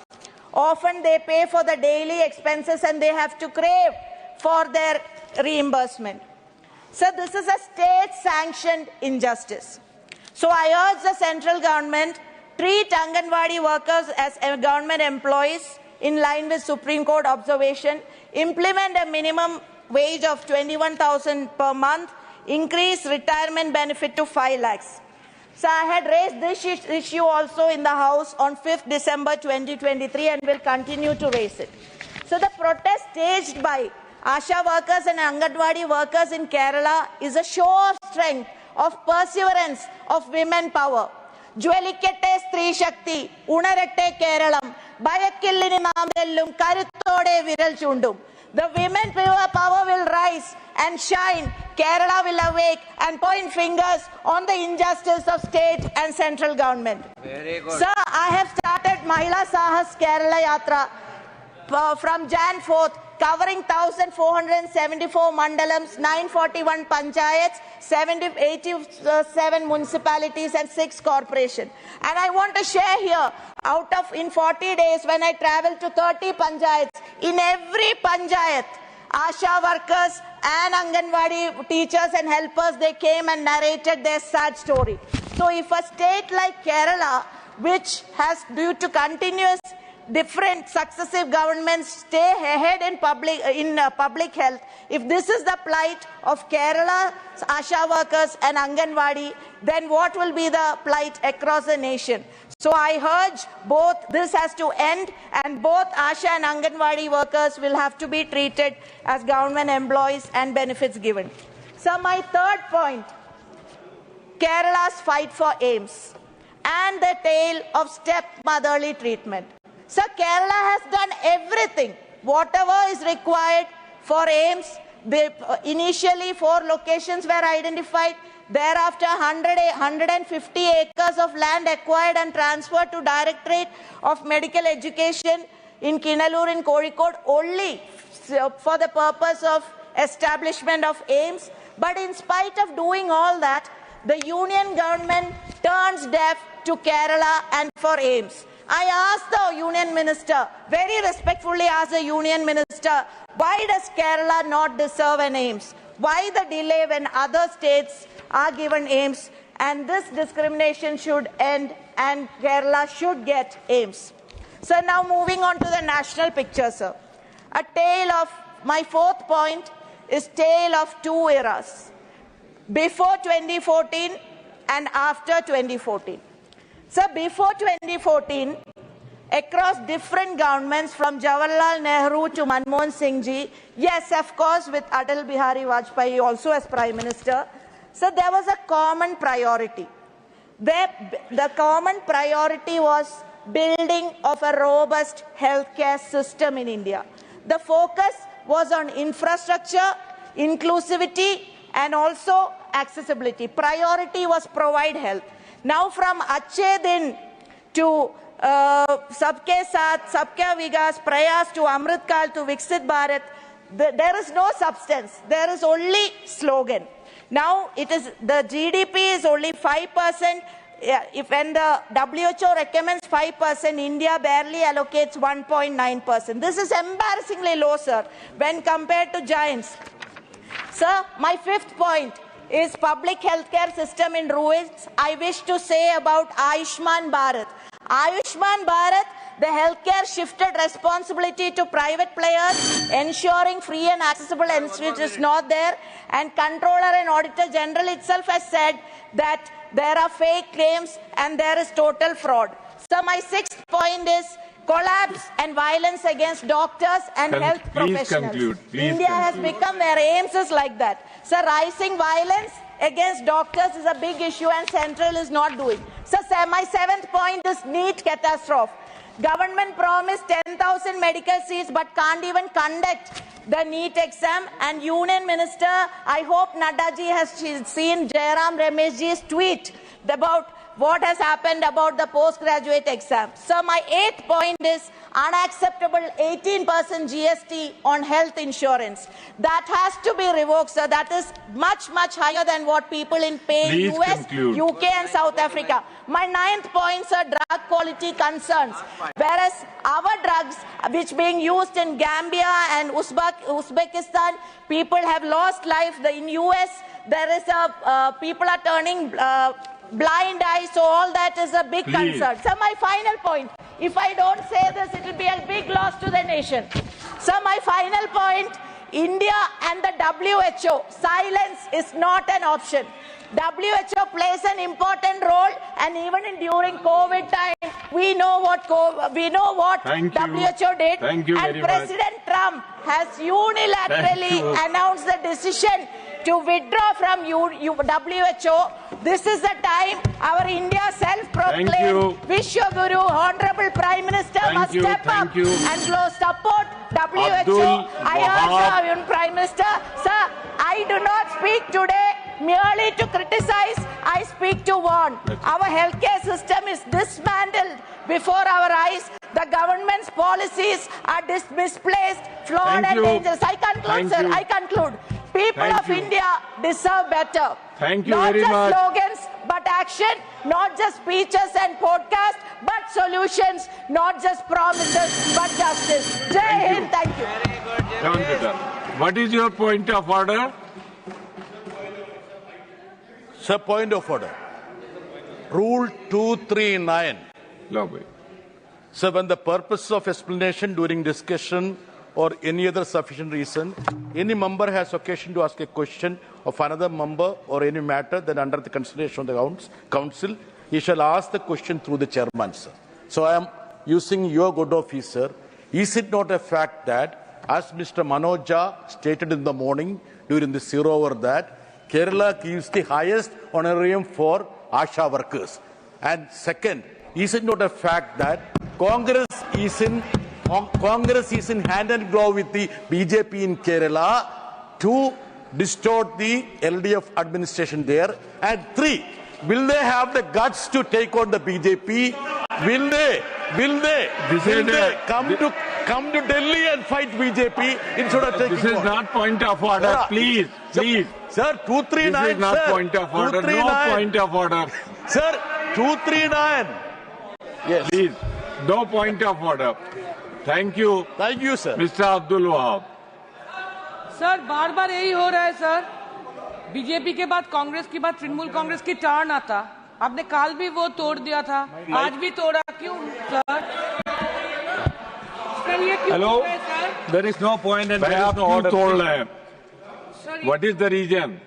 Often they pay for the daily expenses and they have to crave for their reimbursement. So this is a state-sanctioned injustice. So I urge the central government, treat Anganwadi workers as government employees in line with Supreme Court observation, implement a minimum wage of 21,000 per month, increase retirement benefit to 5 lakhs. So I had raised this issue also in the House on 5th December 2023 and will continue to raise it. So the protest staged by Asha workers and Anganwadi workers in Kerala is a show of strength, of perseverance, of women power. Jwelikkette Stree Shakti, Unaratte Keralam, Bayakillini Naamellum, Karuthode Viral Chundum. The women power will rise and shine. Kerala will awake and point fingers on the injustice of state and central government. Very good. Sir, I have started Mahila Sahas Kerala Yatra from Jan 4th, covering 1,474 mandalams, 941 panchayats, 87 municipalities and 6 corporations. And I want to share here, in 40 days when I traveled to 30 panchayats, in every panchayat, Asha workers and Anganwadi teachers and helpers, they came and narrated their sad story. So if a state like Kerala, which has due to continuous different successive governments stay ahead in public health, if this is the plight of Kerala's Asha workers and Anganwadi, then what will be the plight across the nation? So I urge both, this has to end, and both Asha and Anganwadi workers will have to be treated as government employees and benefits given. So my third point, Kerala's fight for aims and the tale of stepmotherly treatment. So Kerala has done everything, whatever is required for aims. Initially 4 locations were identified. Thereafter 150 acres of land acquired and transferred to Directorate of Medical Education in Kinalur in Kozhikode only for the purpose of establishment of aims. But in spite of doing all that, the union government turns deaf to Kerala and for aims. I asked the union minister, very respectfully asked the union minister, why does Kerala not deserve an aims? Why the delay when other states are given aims? And this discrimination should end and Kerala should get aims. So now moving on to the national picture, sir. A tale of, my fourth point is tale of 2 eras. Before 2014 and after 2014. So before 2014, across different governments from Jawaharlal Nehru to Manmohan Singh ji, yes, of course, with Atal Bihari Vajpayee also as Prime Minister, so there was a common priority. The common priority was building of a robust healthcare system in India. The focus was on infrastructure, inclusivity, and also accessibility. Priority was provide health. Now from Acche Din to Sabke Saath, Sabka Vikas, Prayas to Amrit Kal to Viksit Bharat, there is no substance. There is only slogan. Now it is, the GDP is only 5%. If when the WHO recommends 5%, India barely allocates 1.9%. This is embarrassingly low, sir, when compared to giants. Sir, my fifth point is public healthcare system in ruins. I wish to say about Ayushman Bharat. Ayushman Bharat, the healthcare shifted responsibility to private players, ensuring free and accessible institutes is not there. And Controller and Auditor General itself has said that there are fake claims and there is total fraud. So my sixth point is collapse and violence against doctors and health professionals. India has become where aims is like that. So rising violence against doctors is a big issue and Central is not doing. So my seventh point is NEET catastrophe. Government promised 10,000 medical seats but can't even conduct the NEET exam. And Union Minister, I hope Naddaji has seen Jairam Rameshji's tweet about what has happened about the postgraduate exam. So my eighth point is unacceptable 18% GST on health insurance. That has to be revoked, sir. That is much, much higher than what people in pay in US, UK and South Africa. My ninth point, sir, drug quality concerns. Whereas our drugs, which being used in Gambia and Uzbekistan, people have lost life. In US, there is people are turning blind eye, so all that is a big concern. So my final point, if I don't say this, it will be a big loss to the nation. So my final point, India and the WHO, silence is not an option. WHO plays an important role, and even during COVID time, we know what WHO did. Thank you and very much. President Trump has unilaterally announced the decision to withdraw from WHO. This is the time our India self-proclaimed Vishwaguru, Honorable Prime Minister must step up and support WHO. I urge our Prime Minister, sir, I do not speak today merely to criticize, I speak to warn. Our healthcare system is dismantled before our eyes. The government's policies are misplaced, flawed and dangerous. I conclude, sir. I conclude. People of India deserve better. Thank you not very just much. slogans, but action. Not just speeches and podcasts, but solutions. Not just promises, but justice. Jai Hind. Thank you. What is your point of order? Sir, point of order. Rule 239. Sir, when the purpose of explanation during discussion or any other sufficient reason, any member has occasion to ask a question of another member or any matter that under the consideration of the council, he shall ask the question through the chairman, sir. So I am using your good office, sir. Is it not a fact that, as Mr. Manoja stated in the morning during the zero hour, that Kerala gives the highest honorarium for ASHA workers? And second, is it not a fact that Congress is in hand and glove with the BJP in Kerala to distort the LDF administration there? And three, will they have the guts to take on the BJP? Will they come to Delhi and fight BJP instead of taking? This is not point of order. Sir, please. Sir, 239. This is not point of order. No point of order. Sir, 239. Yes. Please. No point of order. Thank you. Thank you, sir. Mr. Abdul Wahab. Sir बार बार यही हो रहा है sir BJP के बाद कांग्रेस के बाद तृणमूल कांग्रेस की टर्न आता आपने काल भी वो तोड़ दिया था आज भी तोड़ा क्यों sir Hello. There is no point and there is no order. What is the reason?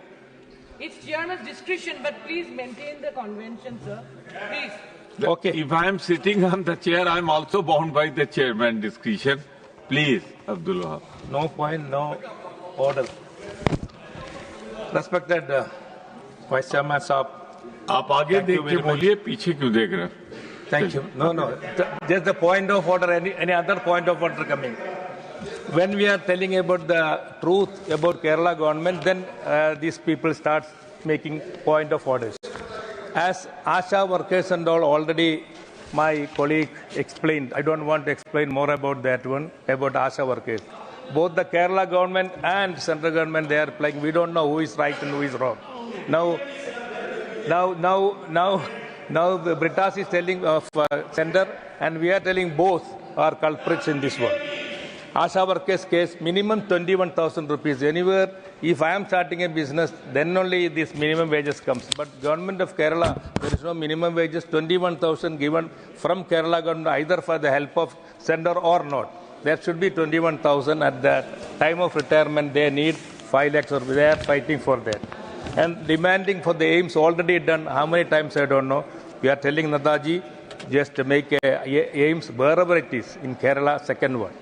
It's chairman's discretion, but please maintain the convention, sir. Please. Okay. If I am sitting on the chair, I am also bound by the chairman's discretion. Please, Abdul Wahab. No point, no order. Respected Vice Chairman Saab. आप आगे देख के बोलिए पीछे क्यों देख रहे हैं? Thank you. No. Just the point of order. Any other point of order coming? When we are telling about the truth about Kerala government, then these people start making point of orders. As ASHA workers and all already my colleague explained, I don't want to explain more about that one, about ASHA workers. Both the Kerala government and central government, they are playing. We don't know who is right and who is wrong. Now the Britas is telling of center, and we are telling both are culprits in this one. ASHA workers case, minimum 21,000 rupees. Anywhere, if I am starting a business, then only this minimum wages comes. But government of Kerala, there is no minimum wages, 21,000 given from Kerala government, either for the help of center or not. There should be 21,000 at the time of retirement. They need 5 lakhs or they are fighting for that. And demanding for the aims already done. How many times I don't know. We are telling Nadaji just to make aims wherever it is in Kerala, second one.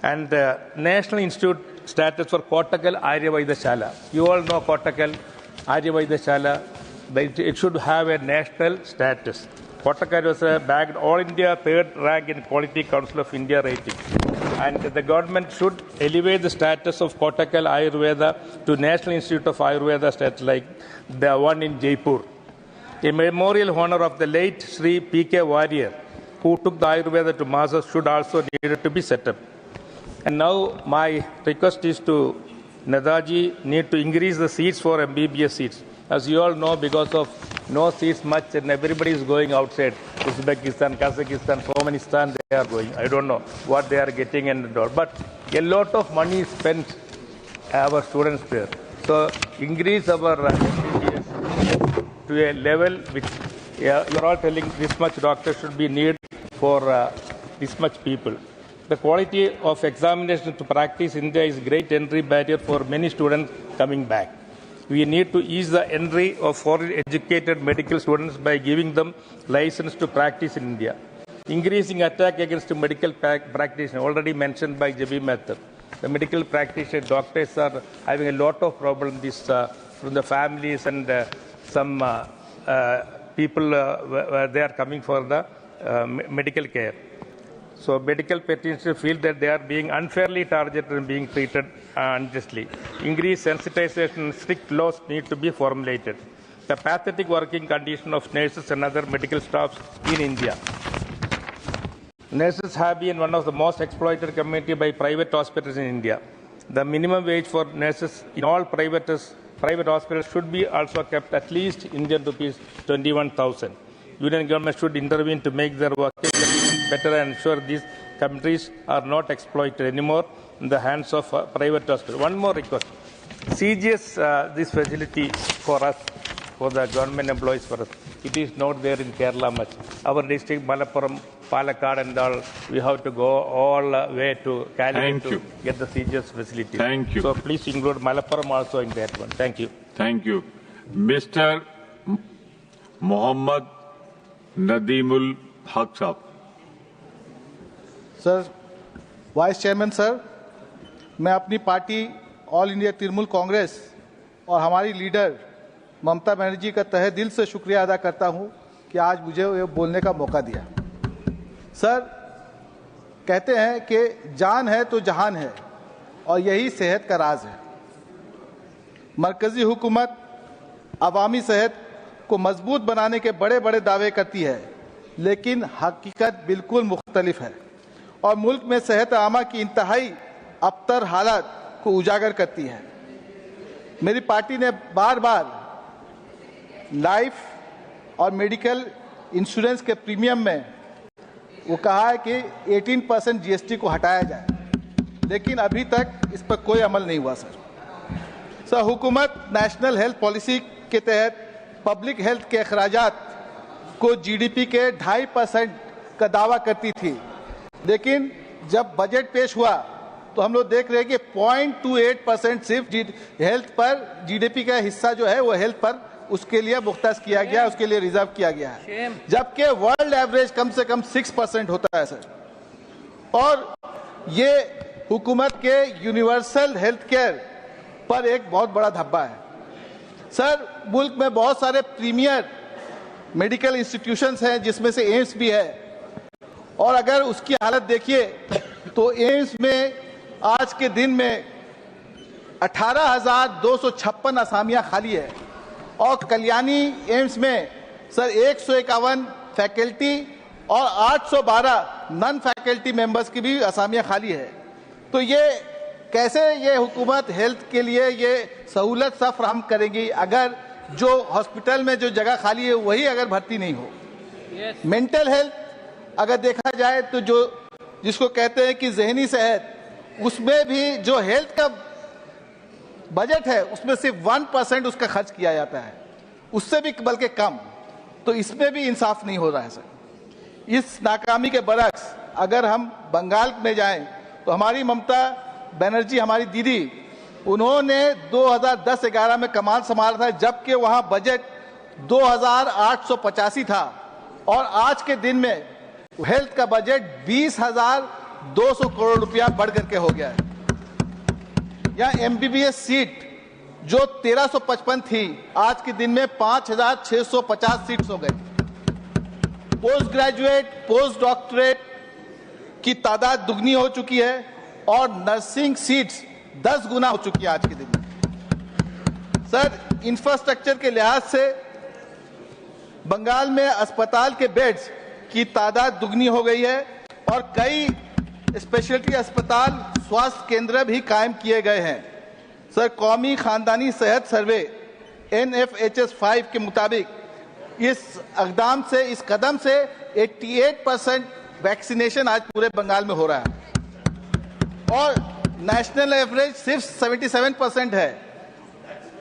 And National Institute status for Kottakkal Aryavaidashala. You all know Kottakkal Aryavaidashala. It should have a national status. Kottakkal was bagged All India third rank in Quality Council of India rating. And the government should elevate the status of Kottakkal Ayurveda to National Institute of Ayurveda status like the one in Jaipur. A memorial honor of the late Sri P.K. Warrior, who took the Ayurveda to masses, should also need to be set up. And now my request is to Nadaji need to increase the seats for MBBS seats. As you all know, because of no seats much and everybody is going outside. Uzbekistan, Kazakhstan, Turkmenistan, they are going. I don't know what they are getting and all. But a lot of money is spent our students there. So increase our MBBS to a level which you're all telling this much doctors should be needed for this much people. The quality of examination to practice India is great entry barrier for many students coming back. We need to ease the entry of foreign educated medical students by giving them license to practice in India. Increasing attack against medical practitioners, already mentioned by J.B. Mathur. The medical practitioner doctors are having a lot of problems from the families and some people they are coming for the medical care. So medical practitioners feel that they are being unfairly targeted and being treated unjustly. Increased sensitization and strict laws need to be formulated. The pathetic working condition of nurses and other medical staffs in India. Nurses have been one of the most exploited community by private hospitals in India. The minimum wage for nurses in all private hospitals should be also kept at least Indian rupees 21,000. Union government should intervene to make their working conditions better and ensure these communities are not exploited anymore in the hands of private hospitals. One more request. CGS, this facility for us, for the government employees for us, it is not there in Kerala much. Our district, Malappuram, Palakkad and all, we have to go all the way to Calicut to get the CGS facility. Thank you. So please include Malappuram also in that one. Thank you. Thank you. Mr. Mohammad Nadimul Haq Sahab. Sir, vice chairman sir, मैं अपनी party all India Trinamool Congress और हमारी leader Mamata Banerjee का तहे दिल से शुक्रिया अदा करता हूं कि आज मुझे ये बोलने का मौका दिया। सर, कहते हैं कि जान है तो जहान है और यही सेहत का राज है। मरकजी हुकूमत अवामी सेहत को मजबूत बनाने के बड़े बड़े दावे करती है, लेकिन हकीकत बिल्कुल मुख्तलिफ है और मुल्क में सेहत आमा की इंतहाई अबतर हालत को उजागर करती है। मेरी पार्टी ने बार बार लाइफ और मेडिकल इंश्योरेंस के प्रीमियम में वो कहा है कि 18% जीएसटी को हटाया जाए, लेकिन अभी तक इस पर कोई अमल नहीं हुआ। सर, हुकूमत नेशनल हेल्थ पॉलिसी के तहत पब्लिक हेल्थ के अखराजात को जीडीपी के 2.5% का दावा करती थी, लेकिन जब बजट पेश हुआ तो हम लोग देख रहे हैं कि 0.28% सिर्फ हेल्थ पर जीडीपी का हिस्सा जो है वो हेल्थ पर उसके लिए मुख्तस किया गया, उसके लिए रिजर्व किया गया है, जबकि वर्ल्ड एवरेज कम से कम 6% होता है। सर, और ये हुकूमत के यूनिवर्सल हेल्थ केयर पर एक बहुत बड़ा धब्बा है। सर, मुल्क में बहुत सारे प्रीमियर मेडिकल इंस्टीट्यूशंस हैं, जिसमें से एम्स भी है, और अगर उसकी हालत देखिए तो एम्स में आज के दिन में 18,256 असामियां खाली है और कल्याणी एम्स में सर 151 फैकल्टी और 812 नॉन फैकल्टी मेंबर्स की भी असामियां खाली है। तो ये कैसे ये हुकूमत हेल्थ के लिए ये सहूलत सा फराहम करेगी अगर जो हॉस्पिटल में जो जगह खाली है वही अगर भर्ती नहीं हो। मेंटल हेल्थ अगर देखा जाए तो जो जिसको कहते हैं कि जहनी सेहत, उसमें भी जो हेल्थ का बजट है उसमें सिर्फ 1% उसका खर्च किया जाता है, उससे भी बल्कि कम। तो इसमें भी इंसाफ नहीं हो रहा है। सर, इस नाकामी के बरक्स अगर हम बंगाल में जाएं तो हमारी ममता बनर्जी, हमारी दीदी, उन्होंने 2010-11 में कमान संभाला था, जबकि वहां बजट 2,885 था और आज के दिन में हेल्थ का बजट 20,200 करोड़ रुपया बढ़ करके हो गया है। या एमबीबीएस सीट जो 1355 थी आज के दिन में 5,650 सीट्स हो गई। पोस्ट ग्रेजुएट, पोस्ट डॉक्टरेट की तादाद दुगनी हो चुकी है और नर्सिंग सीट्स 10 गुना हो चुकी है आज के दिन में। सर, इंफ्रास्ट्रक्चर के लिहाज से बंगाल में अस्पताल के बेड्स की तादाद दुगनी हो गई है और कई स्पेशलिटी अस्पताल, स्वास्थ्य केंद्र भी कायम किए गए हैं। सर, कौमी खानदानी सेहत सर्वे NFHS 5 के मुताबिक इस इकदाम से, इस कदम से 88% वैक्सीनेशन आज पूरे बंगाल में हो रहा है और नेशनल एवरेज सिर्फ 77% है।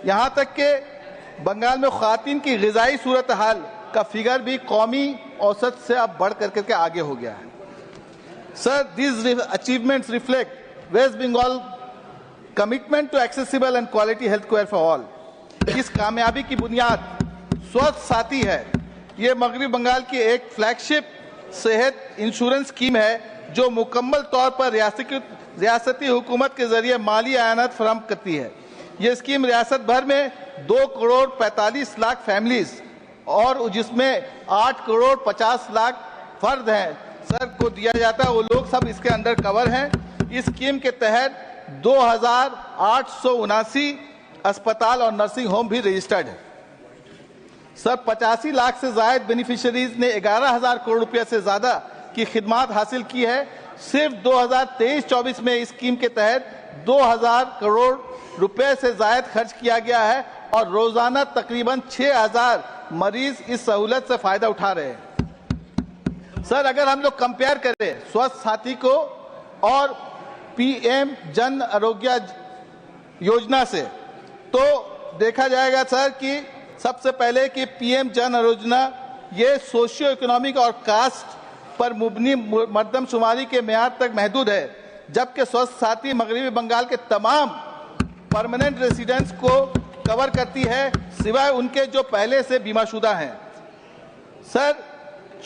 यहां तक कि बंगाल में ख्वातीन की ग़िज़ाई सूरत हाल का फिगर भी कौमी औसत से अब बढ़ करके आगे हो गया है। Sir, these achievements reflect West Bengal commitment to accessible and quality health care for all. इस कामयाबी की बुनियाद स्वास्थ्य साथी है। ये मगरबी बंगाल की एक फ्लैगशिप सेहत इंश्योरेंस स्कीम है जो मुकम्मल तौर पर रियासती हुकूमत के जरिए माली आयानात फराहम करती है। ये स्कीम रियासत भर में 2 करोड़ 45 लाख फैमिलीज और जिसमें 8 करोड़ 50 लाख फर्द हैं सर को दिया जाता है। वो लोग सब इसके अंडर कवर हैं। इस स्कीम के तहत 2879 अस्पताल और नर्सिंग होम भी रजिस्टर्ड है। सर 85 लाख से ज्यादा बेनिफिशियरीज ने 11,000 करोड़ रुपए से ज्यादा की खिदमात हासिल की है। सिर्फ 2023-24 में इस स्कीम के तहत 2,000 करोड़ रुपए से ज्यादा खर्च किया गया है और रोजाना तकरीबन 6,000 मरीज इस सहूलत से फायदा उठा रहे हैं। सर अगर हम लोग कंपेयर करें स्वास्थ्य साथी को और पीएम जन आरोग्य योजना से तो देखा जाएगा सर कि सबसे पहले कि पीएम जन योजना ये सोशियो इकोनॉमिक और कास्ट पर मुबनी मर्दमशुमारी के मेयाद तक महदूद है, जबकि स्वास्थ्य साथी मगरबी बंगाल के तमाम परमानेंट रेसिडेंट्स को कवर करती है सिवाय उनके जो पहले से बीमाशुदा हैं। सर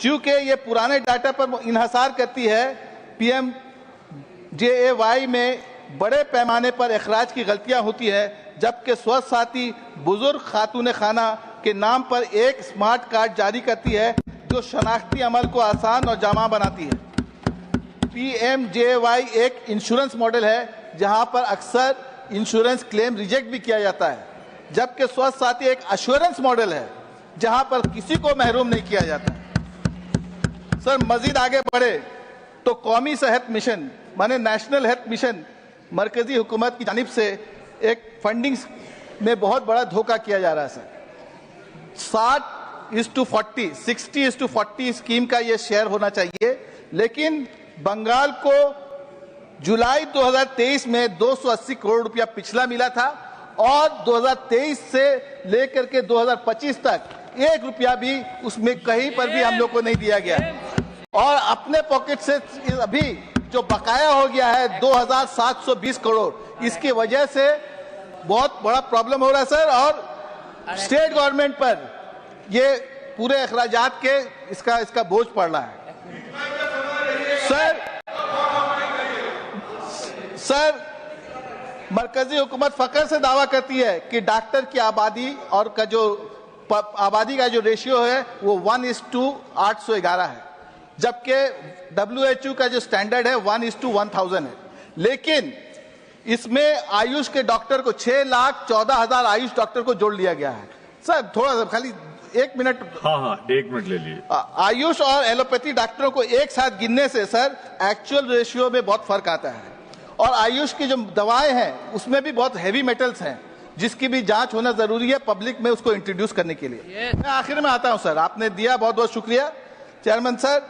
चूंकि ये पुराने डाटा पर इन्हसार करती है, PMJAY में बड़े पैमाने पर अखराज की गलतियां होती है, जबकि स्वास्थ्य साथी बुजुर्ग खातून खाना के नाम पर एक स्मार्ट कार्ड जारी करती है जो शनाख्ती अमल को आसान और जामा बनाती है। PMJAY एक इंश्योरेंस मॉडल है जहां पर अक्सर इंश्योरेंस क्लेम रिजेक्ट भी किया जाता है, जबकि स्वास्थ्य साथी एक एश्योरेंस मॉडल है जहां पर किसी को महरूम नहीं किया जाता। सर मजीद आगे बढ़े तो कौमी सेहत मिशन माने नेशनल हेल्थ मिशन मरकजी हुकूमत की जानिब से एक फंडिंग में बहुत बड़ा धोखा किया जा रहा है सर। 60:40 60:40 स्कीम का ये शेयर होना चाहिए, लेकिन बंगाल को जुलाई 2023 में 280 करोड़ रुपया पिछला मिला था और 2023 से लेकर के 2025 तक 1 रुपया भी उसमें कहीं पर भी हम लोग को नहीं दिया गया और अपने पॉकेट से अभी जो बकाया हो गया है 2,720 करोड़, इसकी वजह से बहुत बड़ा प्रॉब्लम हो रहा है सर। और स्टेट गवर्नमेंट पर ये पूरे अखराजात के इसका बोझ पड़ रहा है। सर मरकजी हुकूमत फकर से दावा करती है कि डॉक्टर की आबादी और का जो आबादी का जो रेशियो है वो 1:811 है, जबकि WHO का जो स्टैंडर्ड है 1:1000 है। लेकिन इसमें आयुष के डॉक्टर को 6,14,000 आयुष डॉक्टर को जोड़ लिया गया है। सर थोड़ा सा खाली 1 मिनट। हाँ 1 मिनट ले लिए। आयुष और एलोपैथी डॉक्टरों को एक साथ गिनने से सर एक्चुअल रेशियो में बहुत फर्क आता है और आयुष की जो दवाएं हैं उसमें भी बहुत हैवी मेटल्स हैं जिसकी भी जांच होना जरूरी है पब्लिक में उसको इंट्रोड्यूस करने के लिए। मैं आखिर में आता हूं सर, आपने दिया बहुत बहुत शुक्रिया चेयरमैन सर।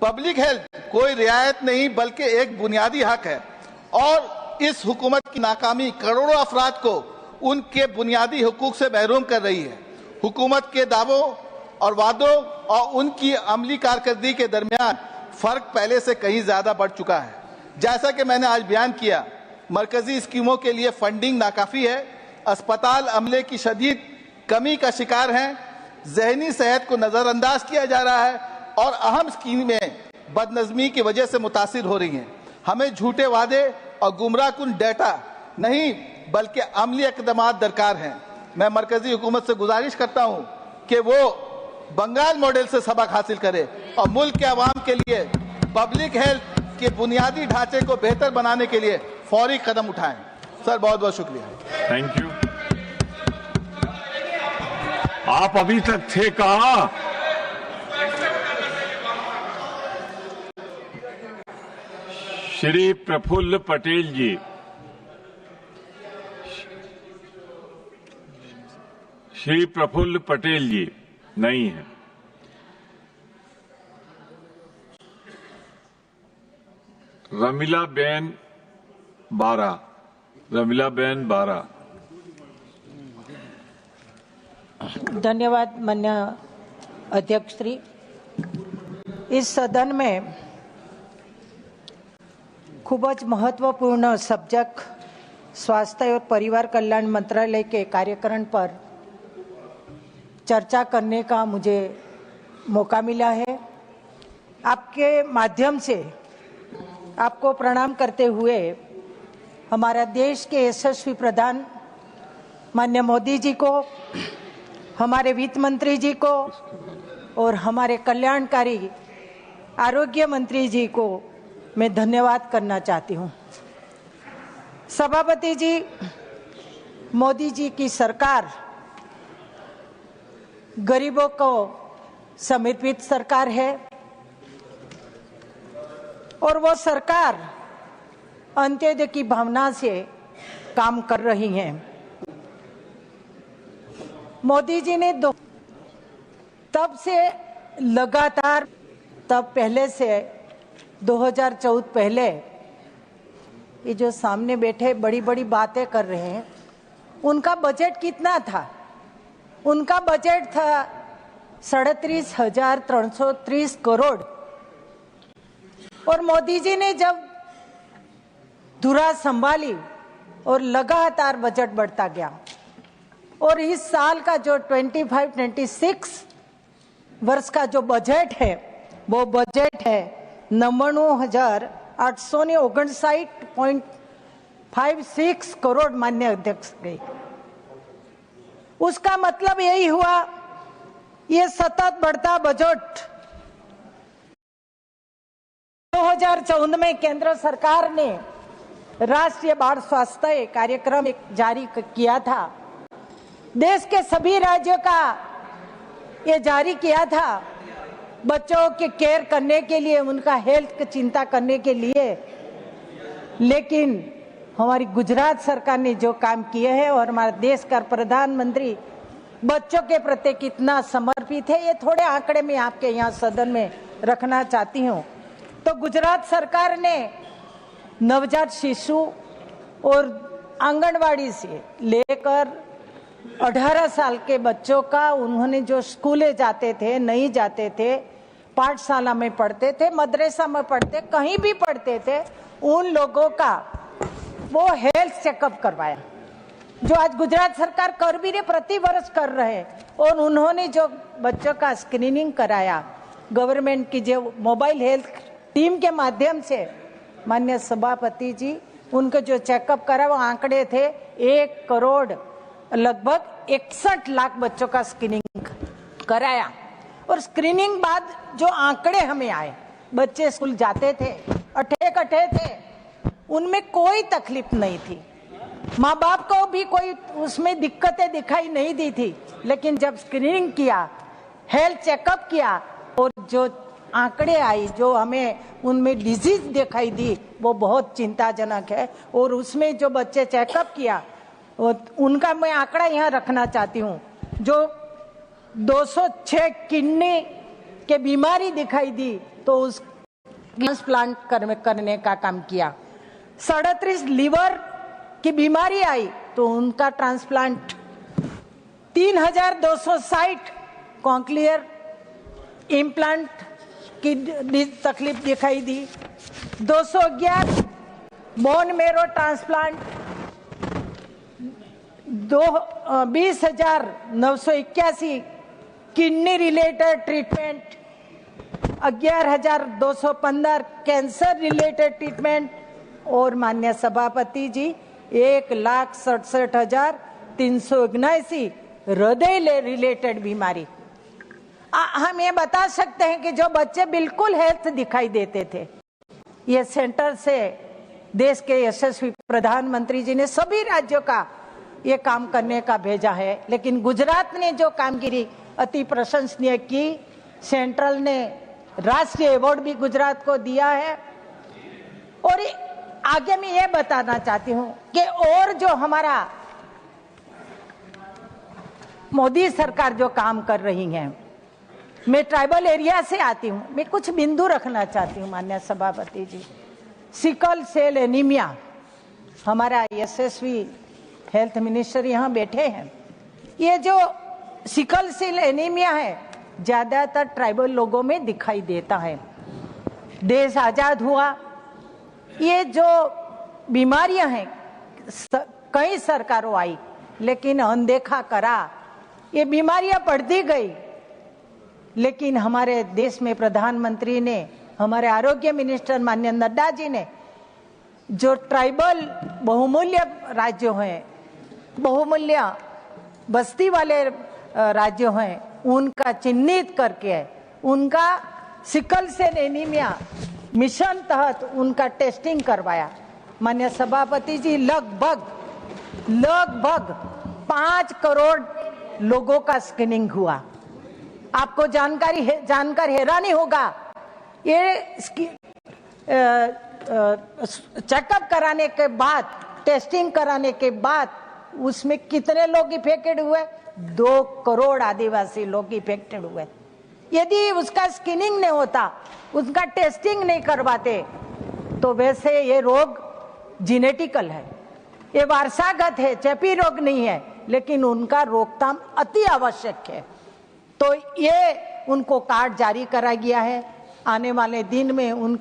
पब्लिक हेल्थ कोई रियायत नहीं बल्कि एक बुनियादी हक है और इस हुकूमत की नाकामी करोड़ों अफराद को उनके बुनियादी हुकूक से महरूम कर रही है। हुकूमत के दावों और वादों और उनकी अमली कारकर्दगी के दरमियान फर्क पहले से कहीं ज्यादा बढ़ चुका है। जैसा कि मैंने आज बयान किया, मरकजी स्कीमों के लिए फंडिंग नाकाफी है, अस्पताल अमले की शदीद कमी का शिकार हैं, जहनी सेहत को नजरअंदाज किया जा रहा है और अहम स्कीमें बदनज़मी की वजह से मुतासिर हो रही हैं। हमें झूठे वादे और गुमराहकुन डेटा नहीं बल्कि अमली इक़दामात दरकार हैं। मैं मरकजी हुकूमत से गुजारिश करता हूं कि वो बंगाल मॉडल से सबक हासिल करे और मुल्क के अवाम के लिए पब्लिक हेल्थ के बुनियादी ढांचे को बेहतर बनाने के लिए फौरी कदम उठाएं। सर बहुत बहुत शुक्रिया। Thank you. आप अभी तक थे कहां? श्री प्रफुल्ल पटेल जी। श्री प्रफुल्ल पटेल जी नहीं है। रमीला बेन बारा। धन्यवाद माननीय अध्यक्ष श्री। इस सदन में खूब ज महत्वपूर्ण सब्जेक्ट स्वास्थ्य और परिवार कल्याण मंत्रालय के कार्यक्रम पर चर्चा करने का मुझे मौका मिला है। आपके माध्यम से आपको प्रणाम करते हुए हमारा देश के यशस्वी प्रधान माननीय मोदी जी को, हमारे वित्त मंत्री जी को और हमारे कल्याणकारी आरोग्य मंत्री जी को मैं धन्यवाद करना चाहती हूँ। सभापति जी, मोदी जी की सरकार गरीबों को समर्पित सरकार है और वो सरकार अंत्योदय की भावना से काम कर रही है। मोदी जी ने तब से लगातार, तब पहले से 2014 पहले, ये जो सामने बैठे बड़ी बड़ी बातें कर रहे हैं, उनका बजट कितना था? उनका बजट था 37,330 करोड़। और मोदी जी ने जब धुरा संभाली और लगातार बजट बढ़ता गया और इस साल का जो 25-26 वर्ष का जो बजट है वो बजट है 99,859.56 करोड़ माननीय अध्यक्ष के। उसका मतलब यही हुआ, ये सतत बढ़ता बजट 2014 में केंद्र सरकार ने राष्ट्रीय बाल स्वास्थ्य कार्यक्रम जारी किया था। देश के सभी राज्यों का ये जारी किया था बच्चों के केयर करने के लिए, उनका हेल्थ की चिंता करने के लिए। लेकिन हमारी गुजरात सरकार ने जो काम किए हैं और हमारे देश का प्रधानमंत्री बच्चों के प्रति कितना समर्पित है, ये थोड़े आंकड़े में आपके यहाँ सदन में रखना चाहती हूँ। तो गुजरात सरकार ने नवजात शिशु और आंगनवाड़ी से लेकर 18 साल के बच्चों का, उन्होंने जो स्कूले जाते थे, नहीं जाते थे, पाठशाला में पढ़ते थे, मदरसा में पढ़ते, कहीं भी पढ़ते थे, उन लोगों का वो हेल्थ चेकअप करवाया, जो आज गुजरात सरकार कर भी रही, प्रति वर्ष कर रहे हैं। और उन्होंने जो बच्चों का स्क्रीनिंग कराया, गवर्नमेंट की जो मोबाइल हेल्थ टीम के माध्यम से, माननीय सभापति जी, उनको जो चेकअप करा वो आंकड़े थे 1 करोड़ लगभग 61 लाख बच्चों का स्क्रीनिंग कराया। और स्क्रीनिंग बाद जो आंकड़े हमें आए, बच्चे स्कूल जाते थे, अठे थे, उनमें कोई तकलीफ नहीं थी, माँ बाप को भी कोई उसमें दिक्कतें दिखाई नहीं दी थी। लेकिन जब स्क्रीनिंग किया, हेल्थ चेकअप किया और जो आंकड़े आई, जो हमें उनमें डिजीज दिखाई दी, वो बहुत चिंताजनक है। और उसमें जो बच्चे चेकअप किया उनका मैं आंकड़ा यहाँ रखना चाहती हूँ, जो 206 किडनी के बीमारी दिखाई दी तो उस ट्रांसप्लांट करने का काम किया। 37 लीवर की बीमारी आई तो उनका ट्रांसप्लांट, 3,260 कॉन्क्लियर इम्प्लांट की तकलीफ दिखाई दी, 211 bone marrow transplant, 20,981 kidney related treatment, 11,215 cancer related treatment और माननीय सभापति जी 1,67,379 हृदय रिलेटेड बीमारी। हम ये बता सकते हैं कि जो बच्चे बिल्कुल हेल्थ दिखाई देते थे, ये सेंटर से देश के यशस्वी प्रधानमंत्री जी ने सभी राज्यों का ये काम करने का भेजा है। लेकिन गुजरात ने जो कामगिरी अति प्रशंसनीय की, सेंट्रल ने राष्ट्रीय अवार्ड भी गुजरात को दिया है। और आगे मैं ये बताना चाहती हूँ कि और जो हमारा मोदी सरकार जो काम कर रही है, मैं ट्राइबल एरिया से आती हूँ, मैं कुछ बिंदु रखना चाहती हूँ माननीय सभापति जी। सिकल सेल एनीमिया, हमारा यशस्वी हेल्थ मिनिस्टर यहाँ बैठे हैं, ये जो सिकल सेल एनीमिया है ज्यादातर ट्राइबल लोगों में दिखाई देता है। देश आजाद हुआ, ये जो बीमारियां हैं कई सरकारों आई लेकिन अनदेखा करा, ये बीमारियां बढ़ती गई, लेकिन हमारे देश में प्रधानमंत्री ने, हमारे आरोग्य मिनिस्टर माननीय नड्डा जी ने जो ट्राइबल बहुमूल्य राज्यों हैं, बहुमूल्य बस्ती वाले राज्यों हैं, उनका चिन्हित करके उनका सिकल सेल एनीमिया मिशन तहत उनका टेस्टिंग करवाया। माननीय सभापति जी, लगभग 5 करोड़ लोगों का स्क्रीनिंग हुआ। आपको जानकर हैरानी होगा, ये चेकअप कराने के बाद, टेस्टिंग कराने के बाद उसमें कितने लोग इफेक्टेड हुए? 2 करोड़ आदिवासी लोग इफेक्टेड हुए। यदि उसका स्क्रीनिंग नहीं होता, उसका टेस्टिंग नहीं करवाते, तो वैसे ये रोग जेनेटिकल है, ये वारसागत है, चेपी रोग नहीं है, लेकिन उनका रोकथाम अति आवश्यक है। तो ये उनको कार्ड जारी करा गया है। आने वाले दिन में उन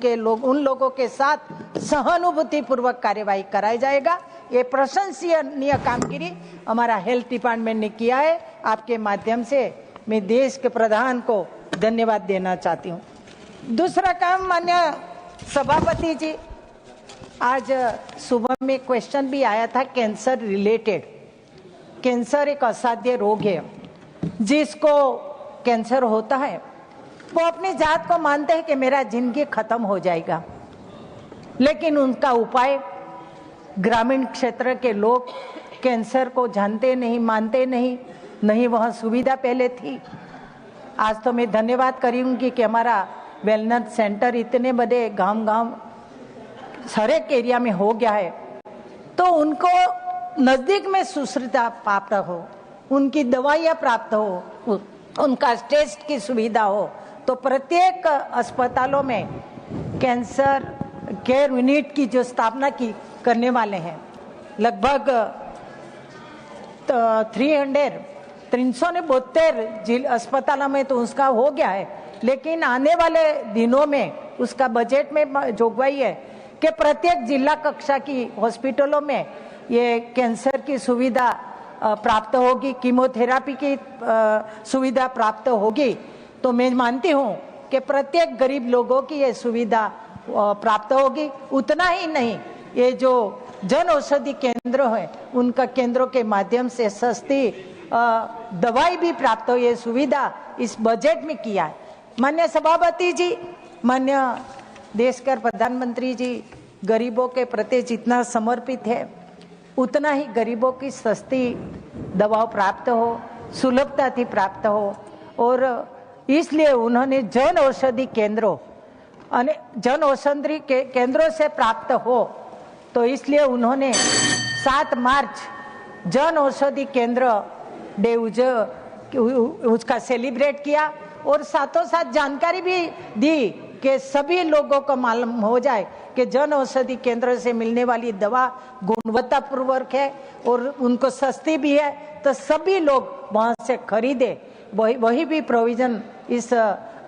लोगों के साथ सहानुभूति पूर्वक कार्यवाही कराया जाएगा। ये प्रशंसनीय कामगिरी हमारा हेल्थ डिपार्टमेंट ने किया है। आपके माध्यम से मैं देश के प्रधान को धन्यवाद देना चाहती हूँ। दूसरा काम, माननीय सभापति जी, आज सुबह में क्वेश्चन भी आया था कैंसर रिलेटेड। कैंसर एक असाध्य रोग है। जिसको कैंसर होता है वो अपनी जात को मानते हैं कि मेरा जिंदगी खत्म हो जाएगा, लेकिन उनका उपाय ग्रामीण क्षेत्र के लोग कैंसर को जानते नहीं, मानते नहीं वह सुविधा पहले थी। आज तो मैं धन्यवाद करूंगी कि हमारा वेलनेस सेंटर इतने बड़े गांव हर एक एरिया में हो गया है, तो उनको नजदीक में सुश्रुता प्राप्त हो, उनकी दवाइयाँ प्राप्त हो, उनका टेस्ट की सुविधा हो। तो प्रत्येक अस्पतालों में कैंसर केयर यूनिट की जो स्थापना करने वाले हैं, लगभग 372 अस्पतालों में तो उसका हो गया है। लेकिन आने वाले दिनों में उसका बजट में जोगवाई है कि प्रत्येक जिला कक्षा की हॉस्पिटलों में ये कैंसर की सुविधा प्राप्त होगी, कीमोथेरापी की सुविधा प्राप्त होगी। तो मैं मानती हूँ कि प्रत्येक गरीब लोगों की ये सुविधा प्राप्त होगी। उतना ही नहीं, ये जो जन औषधि केंद्र है, उनका केंद्रों के माध्यम से सस्ती दवाई भी प्राप्त हो, ये सुविधा इस बजट में किया है। माननीय सभापति जी, माननीय देश के प्रधानमंत्री जी गरीबों के प्रति जितना समर्पित है, उतना ही गरीबों की सस्ती दवाओं प्राप्त हो, सुलभता थी प्राप्त हो। और इसलिए उन्होंने जन औषधि केंद्रों से प्राप्त हो, तो इसलिए उन्होंने 7 मार्च जन औषधि केंद्र डे उसका सेलिब्रेट किया और साथों साथ जानकारी भी दी कि सभी लोगों को मालूम हो जाए कि जन औषधि केंद्र से मिलने वाली दवा गुणवत्तापूर्वक है और उनको सस्ती भी है, तो सभी लोग वहां से खरीदे। वही भी प्रोविजन इस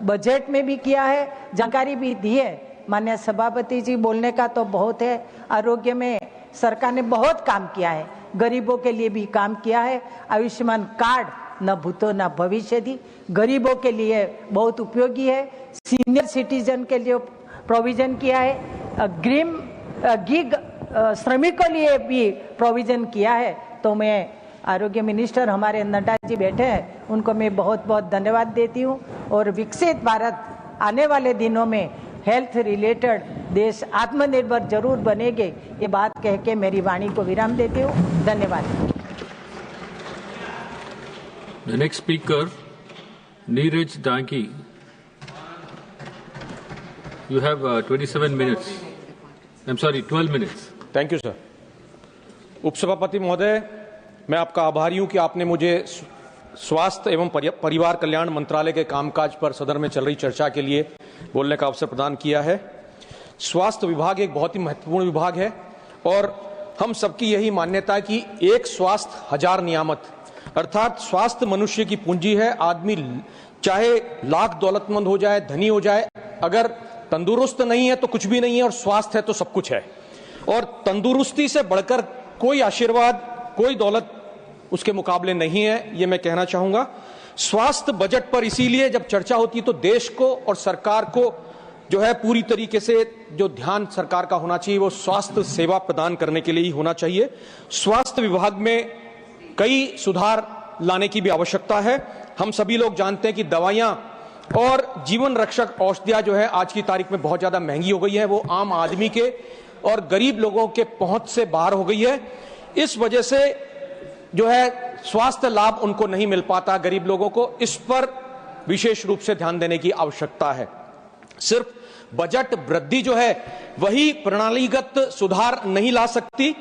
बजट में भी किया है, जानकारी भी दी है। माननीय सभापति जी, बोलने का तो बहुत है। आरोग्य में सरकार ने बहुत काम किया है, गरीबों के लिए भी काम किया है। आयुष्मान कार्ड न भूतो न भविष्य दी, गरीबों के लिए बहुत उपयोगी है। सीनियर सिटीजन के लिए प्रोविजन किया है, गिग श्रमिकों के लिए भी प्रोविजन किया है। तो मैं आरोग्य मिनिस्टर हमारे नड्डा जी बैठे हैं, उनको मैं बहुत बहुत धन्यवाद देती हूँ। और विकसित भारत आने वाले दिनों में हेल्थ रिलेटेड देश आत्मनिर्भर जरूर बनेंगे, ये बात कह के मेरी वाणी को विराम देती हूँ। धन्यवाद। The next speaker, Neeraj Danki. You have 27 minutes. I'm sorry, 12 minutes. Thank you, sir. उपसभापति महोदय, मैं आपका आभारी हूं कि आपने मुझे स्वास्थ्य एवं परिवार कल्याण मंत्रालय के कामकाज पर सदन में चल रही चर्चा के लिए बोलने का अवसर प्रदान किया है। स्वास्थ्य विभाग एक बहुत ही महत्वपूर्ण विभाग है और हम सबकी यही मान्यता है कि एक स्वास्थ्य हजार नियामत, अर्थात स्वास्थ्य मनुष्य की पूंजी है। आदमी चाहे लाख दौलतमंद हो जाए, धनी हो जाए, अगर तंदुरुस्त नहीं है तो कुछ भी नहीं है और स्वास्थ्य है तो सब कुछ है। और तंदुरुस्ती से बढ़कर कोई आशीर्वाद, कोई दौलत उसके मुकाबले नहीं है, ये मैं कहना चाहूंगा। स्वास्थ्य बजट पर इसीलिए जब चर्चा होती है तो देश को और सरकार को जो है पूरी तरीके से जो ध्यान सरकार का होना चाहिए वो स्वास्थ्य सेवा प्रदान करने के लिए ही होना चाहिए। स्वास्थ्य विभाग में कई सुधार लाने की भी आवश्यकता है। हम सभी लोग जानते हैं कि दवाइयां और जीवन रक्षक औषधियां जो है आज की तारीख में बहुत ज्यादा महंगी हो गई है, वो आम आदमी के और गरीब लोगों के पहुंच से बाहर हो गई है। इस वजह से जो है स्वास्थ्य लाभ उनको नहीं मिल पाता गरीब लोगों को। इस पर विशेष रूप से ध्यान देने की आवश्यकता है। सिर्फ बजट वृद्धि जो है वही प्रणालीगत सुधार नहीं ला सकती।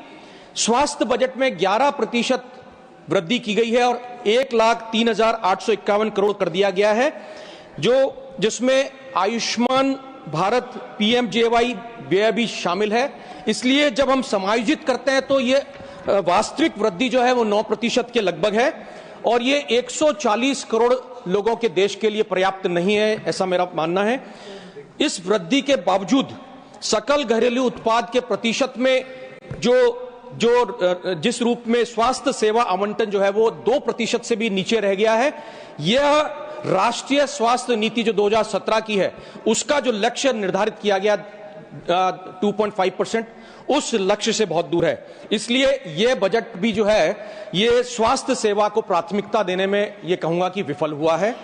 स्वास्थ्य बजट में 11% वृद्धि की गई है और 1,03,851 करोड़ कर दिया गया है, जिसमें आयुष्मान भारत PMJY व्यय भी शामिल है। इसलिए जब हम समायोजित करते हैं तो ये वास्तविक वृद्धि जो है वो 9% के लगभग है और ये 140 करोड़ लोगों के देश के लिए पर्याप्त नहीं है, ऐसा मेरा मानना है। इस वृद्धि के बावजूद सकल घरेलू उत्पाद के प्रतिशत में जिस रूप में स्वास्थ्य सेवा आवंटन जो है वो 2% से भी नीचे रह गया है। यह राष्ट्रीय स्वास्थ्य नीति जो 2017 की है उसका जो लक्ष्य निर्धारित किया गया 2.5%, उस लक्ष्य से बहुत दूर है। इसलिए यह बजट भी जो है ये स्वास्थ्य सेवा को प्राथमिकता देने में ये कहूंगा कि विफल हुआ है।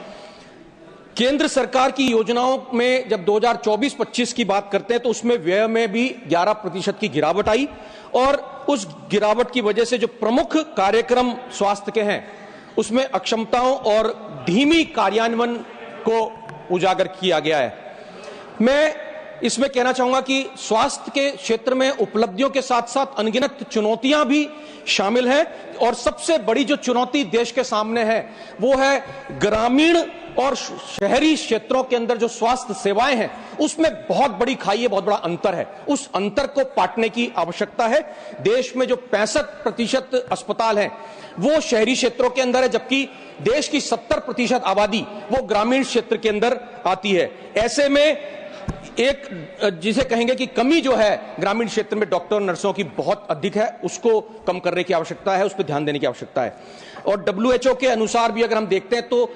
केंद्र सरकार की योजनाओं में जब 2024-25 की बात करते हैं तो उसमें व्यय में भी 11% की गिरावट आई और उस गिरावट की वजह से जो प्रमुख कार्यक्रम स्वास्थ्य के हैं उसमें अक्षमताओं और धीमी कार्यान्वयन को उजागर किया गया है। मैं इसमें कहना चाहूंगा कि स्वास्थ्य के क्षेत्र में उपलब्धियों के साथ साथ अनगिनत चुनौतियां भी शामिल हैं और सबसे बड़ी जो चुनौती देश के सामने है वो है ग्रामीण और शहरी क्षेत्रों के अंदर जो स्वास्थ्य सेवाएं हैं उसमें बहुत बड़ी खाई है, बहुत बड़ा अंतर है। उस अंतर को पाटने की आवश्यकता है। देश में जो 65% अस्पताल हैं वो शहरी क्षेत्रों के अंदर है, जबकि देश की 70% आबादी वो ग्रामीण क्षेत्र के अंदर आती है। ऐसे में एक जिसे कहेंगे कि कमी जो है ग्रामीण क्षेत्र में डॉक्टर नर्सों की बहुत अधिक है, उसको कम करने की आवश्यकता है, उस पर ध्यान देने की आवश्यकता है। और WHO के अनुसार भी अगर हम देखते हैं तो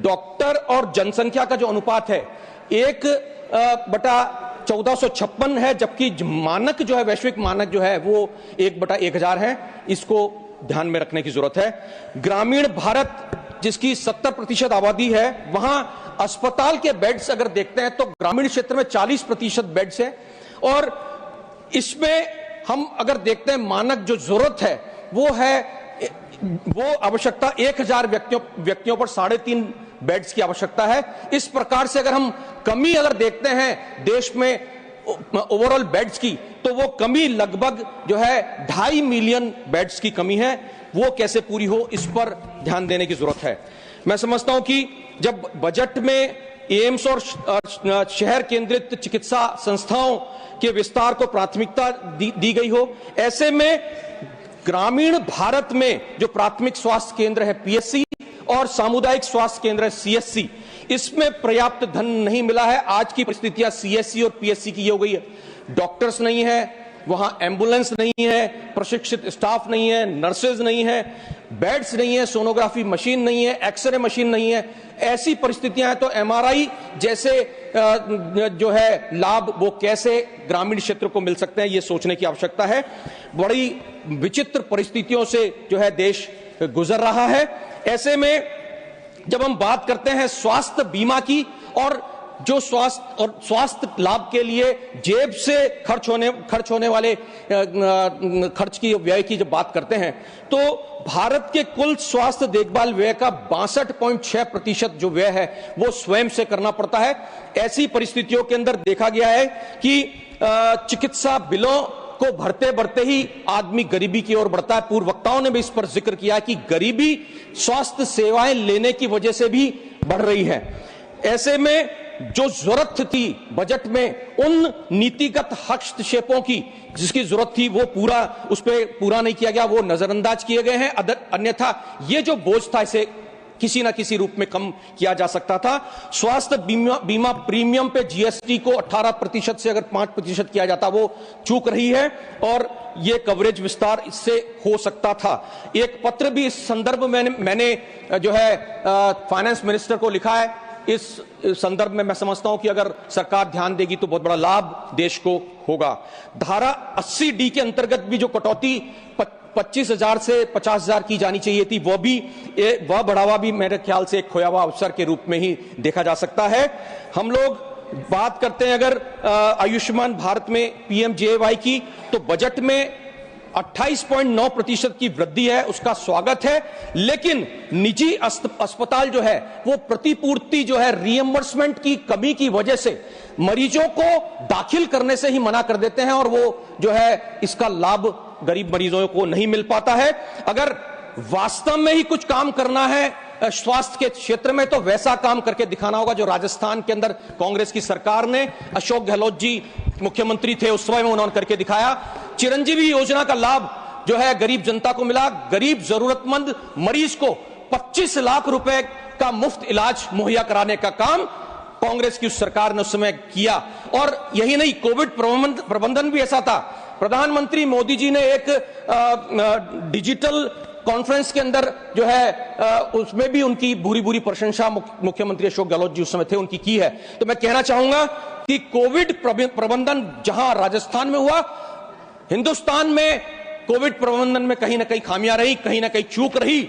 डॉक्टर और जनसंख्या का जो अनुपात है 1/1456 है, जबकि मानक जो है वैश्विक मानक जो है वो 1/1000 है। इसको ध्यान में रखने की जरूरत है। ग्रामीण भारत जिसकी 70% आबादी है वहां अस्पताल के बेड्स अगर देखते हैं तो ग्रामीण क्षेत्र में 40% बेड्स हैं और इसमें हम अगर देखते हैं मानक जो जरूरत है वो आवश्यकता 1000 व्यक्तियों पर 3.5 बेड्स की आवश्यकता है। इस प्रकार से अगर हम कमी अगर देखते हैं देश में ओवरऑल बेड्स की तो वो कमी लगभग जो है 2.5 मिलियन बेड्स की कमी है। वो कैसे पूरी हो इस पर ध्यान देने की जरूरत है। मैं समझता हूं कि जब बजट में एम्स और शहर केंद्रित चिकित्सा संस्थाओं के विस्तार को प्राथमिकता दी गई हो, ऐसे में ग्रामीण भारत में जो प्राथमिक स्वास्थ्य केंद्र है PSC और सामुदायिक स्वास्थ्य केंद्र है CSC, इसमें पर्याप्त धन नहीं मिला है। आज की परिस्थितियां CSC और PSC की ये हो गई है, डॉक्टर्स नहीं है, वहां एम्बुलेंस नहीं है, प्रशिक्षित स्टाफ नहीं है, नर्सेज नहीं है, बेड्स नहीं है, सोनोग्राफी मशीन नहीं है, एक्सरे मशीन नहीं है। ऐसी परिस्थितियां हैं तो MRI जैसे जो है लाभ वो कैसे ग्रामीण क्षेत्र को मिल सकते हैं, ये सोचने की आवश्यकता है। बड़ी विचित्र परिस्थितियों से जो है देश गुजर रहा है। ऐसे में जब हम बात करते हैं स्वास्थ्य बीमा की और जो स्वास्थ्य लाभ के लिए जेब से खर्च होने वाले खर्च की व्यय की जब बात करते हैं तो भारत के कुल स्वास्थ्य देखभाल व्यय का 62.6% जो व्यय है वो स्वयं से करना पड़ता है। ऐसी परिस्थितियों के अंदर देखा गया है कि चिकित्सा बिलों को भरते भरते ही आदमी गरीबी की ओर बढ़ता है। पूर्व वक्ताओं ने भी इस पर जिक्र किया कि गरीबी स्वास्थ्य सेवाएं लेने की वजह से भी बढ़ रही है। ऐसे में जो जरूरत थी बजट में उन नीतिगत हस्तक्षेपों की जिसकी जरूरत थी वो उस पर पूरा नहीं किया गया, वो नजरअंदाज किए गए हैं। अन्यथा ये जो बोझ था इसे किसी ना किसी रूप में कम किया जा सकता था। स्वास्थ्य बीमा प्रीमियम पे जीएसटी को 18% से अगर 5% किया जाता, वो चूक रही है और ये कवरेज विस्तार इससे हो सकता था। एक पत्र भी इस संदर्भ में मैंने जो है फाइनेंस मिनिस्टर को लिखा है। इस संदर्भ में मैं समझता हूं कि अगर सरकार ध्यान देगी तो बहुत बड़ा लाभ देश को होगा। धारा 80D के अंतर्गत भी जो कटौती 25,000 से 50,000 की जानी चाहिए थी, वह बढ़ावा भी मेरे ख्याल से एक खोया हुआ अवसर के रूप में ही देखा जा सकता है। हम लोग बात करते हैं अगर आयुष्मान भारत में PMJAY की, तो बजट में 28.9% की वृद्धि है, उसका स्वागत है। लेकिन निजी अस्पताल जो है वो प्रतिपूर्ति जो है रिएम्बर्समेंट की कमी की वजह से मरीजों को दाखिल करने से ही मना कर देते हैं और वो जो है इसका लाभ गरीब मरीजों को नहीं मिल पाता है। अगर वास्तव में ही कुछ काम करना है स्वास्थ्य के क्षेत्र में तो वैसा काम करके दिखाना होगा जो राजस्थान के अंदर कांग्रेस की सरकार ने, अशोक गहलोत जी मुख्यमंत्री थे उस समय में, उन्होंने करके दिखाया। चिरंजीवी योजना का लाभ जो है गरीब जनता को मिला। गरीब जरूरतमंद मरीज को 25 लाख रुपए का मुफ्त इलाज मुहैया कराने का काम कांग्रेस की उस सरकार ने उस समय किया। और यही नहीं, कोविड प्रबंधन भी ऐसा था। प्रधानमंत्री मोदी जी ने एक डिजिटल कॉन्फ्रेंस के अंदर जो है उसमें भी उनकी बुरी प्रशंसा मुख्यमंत्री अशोक गहलोत जी उस समय थे उनकी की है। तो मैं कहना चाहूंगा कि कोविड प्रबंधन जहां राजस्थान में हुआ, हिंदुस्तान में कोविड प्रबंधन में कहीं ना कहीं खामियां रही, कहीं ना कहीं चूक रही,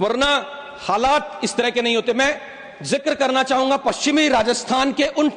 वरना हालात इस तरह के नहीं होते। मैं जिक्र करना चाहूंगा पश्चिमी राजस्थान के उन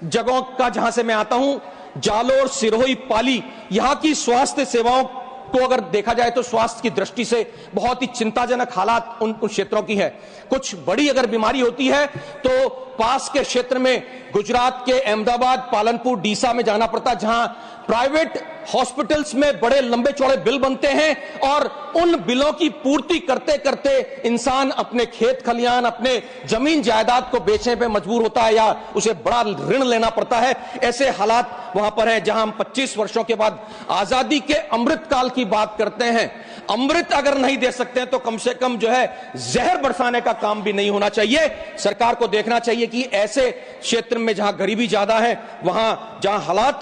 जगहों का जहां से मैं आता हूं, जालोर, सिरोही, पाली। यहां की स्वास्थ्य सेवाओं को अगर देखा जाए तो स्वास्थ्य की दृष्टि से बहुत ही चिंताजनक हालात उन क्षेत्रों की है। कुछ बड़ी अगर बीमारी होती है तो पास के क्षेत्र में गुजरात के अहमदाबाद, पालनपुर, डीसा में जाना पड़ता, जहां प्राइवेट हॉस्पिटल्स में बड़े लंबे चौड़े बिल बनते हैं और उन बिलों की पूर्ति करते करते इंसान अपने खेत खलियान, अपने जमीन जायदाद को बेचने पे मजबूर होता है या उसे बड़ा ऋण लेना पड़ता है। ऐसे हालात वहां पर हैं जहां हम 25 वर्षों के बाद आजादी के अमृत काल की बात करते हैं। अमृत अगर नहीं दे सकते हैं तो कम से कम जो है जहर बरसाने का काम भी नहीं होना चाहिए। सरकार को देखना चाहिए कि ऐसे क्षेत्र में जहां गरीबी ज्यादा है, वहां जहां हालात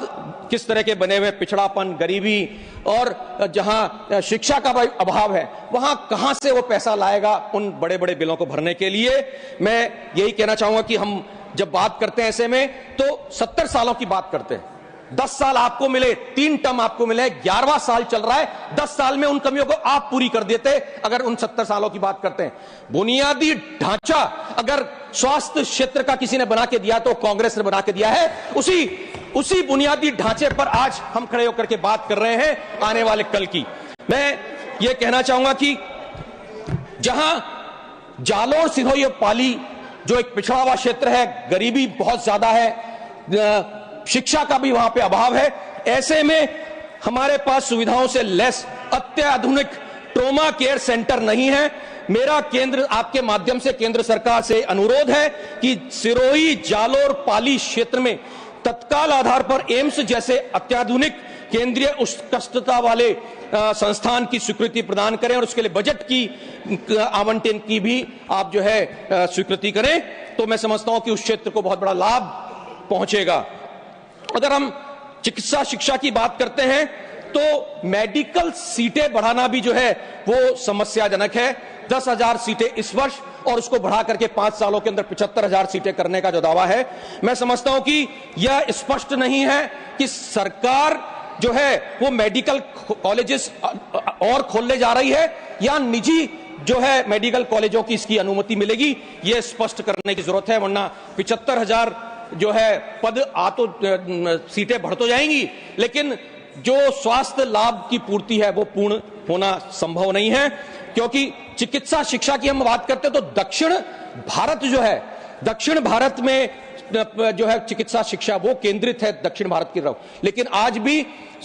किस तरह के बने हुए, पिछड़ापन, गरीबी और जहां शिक्षा का अभाव है, वहां कहां से वो पैसा लाएगा उन बड़े बड़े बिलों को भरने के लिए। मैं यही कहना चाहूंगा कि हम जब बात करते हैं ऐसे में तो 70 सालों की बात करते हैं। 10 साल आपको मिले, 3 टर्म आपको मिले, 11वां साल चल रहा है। 10 साल में उन कमियों को आप पूरी कर देते अगर उन 70 सालों की बात करते हैं। बुनियादी ढांचा अगर स्वास्थ्य क्षेत्र का किसी ने बना के दिया तो कांग्रेस ने बना के दिया है। उसी बुनियादी ढांचे पर आज हम खड़े होकर के बात कर रहे हैं आने वाले कल की। मैं ये कहना चाहूंगा कि जहां जालोर, सिरोही और पाली जो एक पिछड़ा हुआ क्षेत्र है, गरीबी बहुत ज्यादा है, शिक्षा का भी वहां पे अभाव है, ऐसे में हमारे पास सुविधाओं से लेस अत्याधुनिक ट्रोमा केयर सेंटर नहीं है। मेरा केंद्र आपके माध्यम से केंद्र सरकार से अनुरोध है कि सिरोही, जालोर, पाली क्षेत्र में तत्काल आधार पर एम्स जैसे अत्याधुनिक केंद्रीय उत्कृष्टता वाले संस्थान की स्वीकृति प्रदान करें और उसके लिए बजट की आवंटन की भी आप जो है स्वीकृति करें, तो मैं समझता हूं कि उस क्षेत्र को बहुत बड़ा लाभ पहुंचेगा। अगर हम चिकित्सा शिक्षा की बात करते हैं तो मेडिकल सीटें बढ़ाना भी जो है वो समस्याजनक है। 10,000 सीटें इस वर्ष और उसको बढ़ा करके 5 सालों के अंदर 75,000 सीटें करने का जो दावा है, मैं समझता हूं कि यह स्पष्ट नहीं है कि सरकार जो है वो मेडिकल कॉलेजेस और खोलने जा रही है या निजी जो है मेडिकल कॉलेजों की इसकी अनुमति मिलेगी, यह स्पष्ट करने की जरूरत है। वरना 75,000 जो है पद तो सीटें बढ़ तो जाएंगी, लेकिन जो स्वास्थ्य लाभ की पूर्ति है वो पूर्ण होना संभव नहीं है। क्योंकि चिकित्सा शिक्षा की हम बात करते हैं तो दक्षिण भारत जो है, दक्षिण भारत में जो है चिकित्सा शिक्षा वो केंद्रित है दक्षिण भारत की तरफ, लेकिन आज भी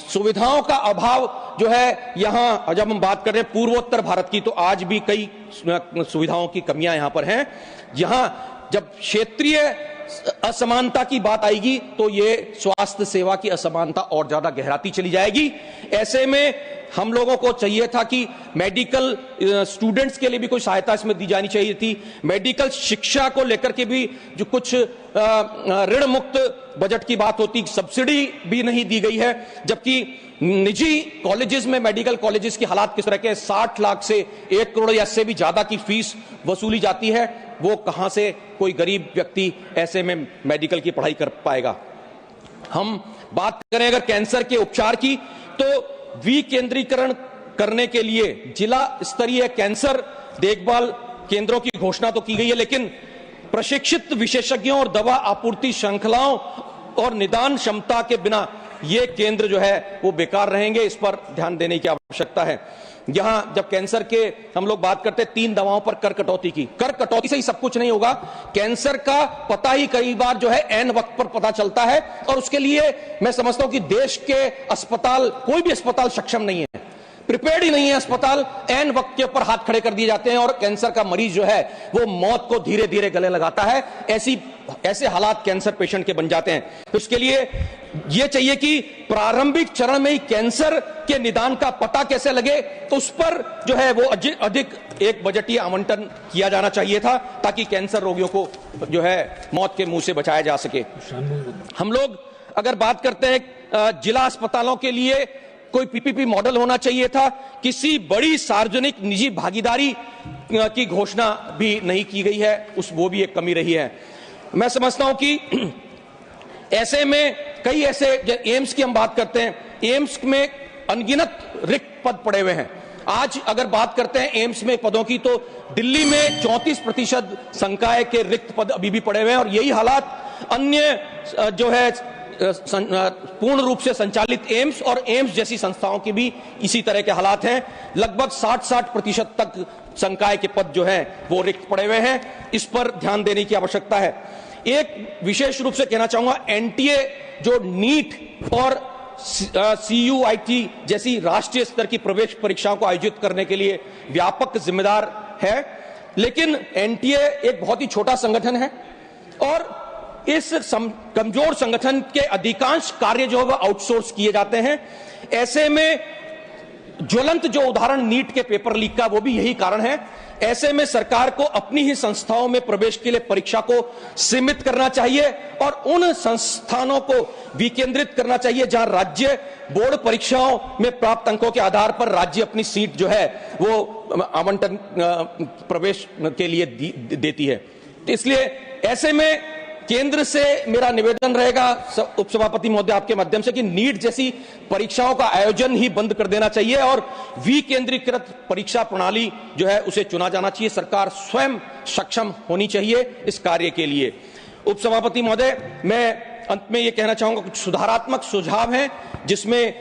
सुविधाओं का अभाव जो है यहां, जब हम बात कर रहे हैं पूर्वोत्तर भारत की, तो आज भी कई सुविधाओं की कमियां यहां पर हैं। यहां जब क्षेत्रीय असमानता की बात आएगी तो ये स्वास्थ्य सेवा की असमानता और ज्यादा गहराती चली जाएगी। ऐसे में हम लोगों को चाहिए था कि मेडिकल स्टूडेंट्स के लिए भी कोई सहायता इसमें दी जानी चाहिए थी। मेडिकल शिक्षा को लेकर के भी जो कुछ ऋण मुक्त बजट की बात होती, सब्सिडी भी नहीं दी गई है, जबकि निजी कॉलेजेस में, मेडिकल कॉलेजेस की हालात किस तरह के, 60 लाख से 1 करोड़ या इससे भी ज्यादा की फीस वसूली जाती है। वो कहां से कोई गरीब व्यक्ति ऐसे में मेडिकल की पढ़ाई कर पाएगा। हम बात करें अगर कैंसर के उपचार की, तो विकेंद्रीकरण करने के लिए जिला स्तरीय कैंसर देखभाल केंद्रों की घोषणा तो की गई है, लेकिन प्रशिक्षित विशेषज्ञों और दवा आपूर्ति श्रृंखलाओं और निदान क्षमता के बिना ये केंद्र जो है वो बेकार रहेंगे। इस पर ध्यान देने की आवश्यकता है। यहां जब कैंसर के हम लोग बात करते हैं 3 दवाओं पर कर कटौती की, कर कटौती से ही सब कुछ नहीं होगा। कैंसर का पता ही कई बार जो है ऐन वक्त पर पता चलता है, और उसके लिए मैं समझता हूं कि देश के अस्पताल, कोई भी अस्पताल सक्षम नहीं है, प्रिपेयर्ड ही नहीं है अस्पताल। ऐन वक्त के ऊपर हाथ खड़े कर दिए जाते हैं और कैंसर का मरीज जो है वो मौत को धीरे धीरे गले लगाता है। ऐसे हालात कैंसर पेशेंट के बन जाते हैं। तो इसके लिए ये चाहिए कि प्रारंभिक चरण में ही कैंसर के निदान का पता कैसे लगे, तो उस पर जो है वो अधिक एक बजटीय आवंटन किया जाना चाहिए था, ताकि कैंसर रोगियों को जो है मौत के मुंह से बचाया जा सके। हम लोग अगर बात करते हैं जिला अस्पतालों के लिए कोई पीपीपी मॉडल होना चाहिए था। किसी बड़ी सार्वजनिक निजी भागीदारी की घोषणा भी नहीं की गई है, वो भी एक कमी रही है। मैं समझता हूं कि ऐसे में कई ऐसे, एम्स की हम बात करते हैं, एम्स में अनगिनत रिक्त पद पड़े हुए हैं। आज अगर बात करते हैं एम्स में पदों की, तो दिल्ली में 34% संकाय के रिक्त पद अभी भी पड़े हुए हैं, और यही हालात अन्य जो है पूर्ण रूप से संचालित एम्स और एम्स जैसी संस्थाओं के भी इसी तरह के हालात हैं। लगभग 60% तक संकाय के पद जो हैं वो रिक्त पड़े हुए हैं। इस पर ध्यान देने की आवश्यकता है। एक विशेष रूप से कहना चाहूंगा, एनटीए जो नीट और CUIT जैसी राष्ट्रीय स्तर की प्रवेश परीक्षाओं को आयोजित करने के लिए व्यापक जिम्मेदार है, लेकिन एनटीए एक बहुत ही छोटा संगठन है और इस कमजोर संगठन के अधिकांश कार्य जो है वो आउटसोर्स किए जाते हैं। ऐसे में ज्वलंत जो उदाहरण नीट के पेपर लीक का, वो भी यही कारण है। ऐसे में सरकार को अपनी ही संस्थाओं में प्रवेश के लिए परीक्षा को सीमित करना चाहिए और उन संस्थानों को विकेंद्रित करना चाहिए जहां राज्य बोर्ड परीक्षाओं में प्राप्त अंकों के आधार पर राज्य अपनी सीट जो है वो आवंटन प्रवेश के लिए देती है। तो इसलिए ऐसे में केंद्र से मेरा निवेदन रहेगा उपसभापति महोदय आपके माध्यम से, कि नीट जैसी परीक्षाओं का आयोजन ही बंद कर देना चाहिए और विकेंद्रीकृत परीक्षा प्रणाली जो है उसे चुना जाना चाहिए। सरकार स्वयं सक्षम होनी चाहिए इस कार्य के लिए। उपसभापति महोदय, मैं अंत में ये कहना चाहूंगा, कुछ सुधारात्मक सुझाव हैं जिसमें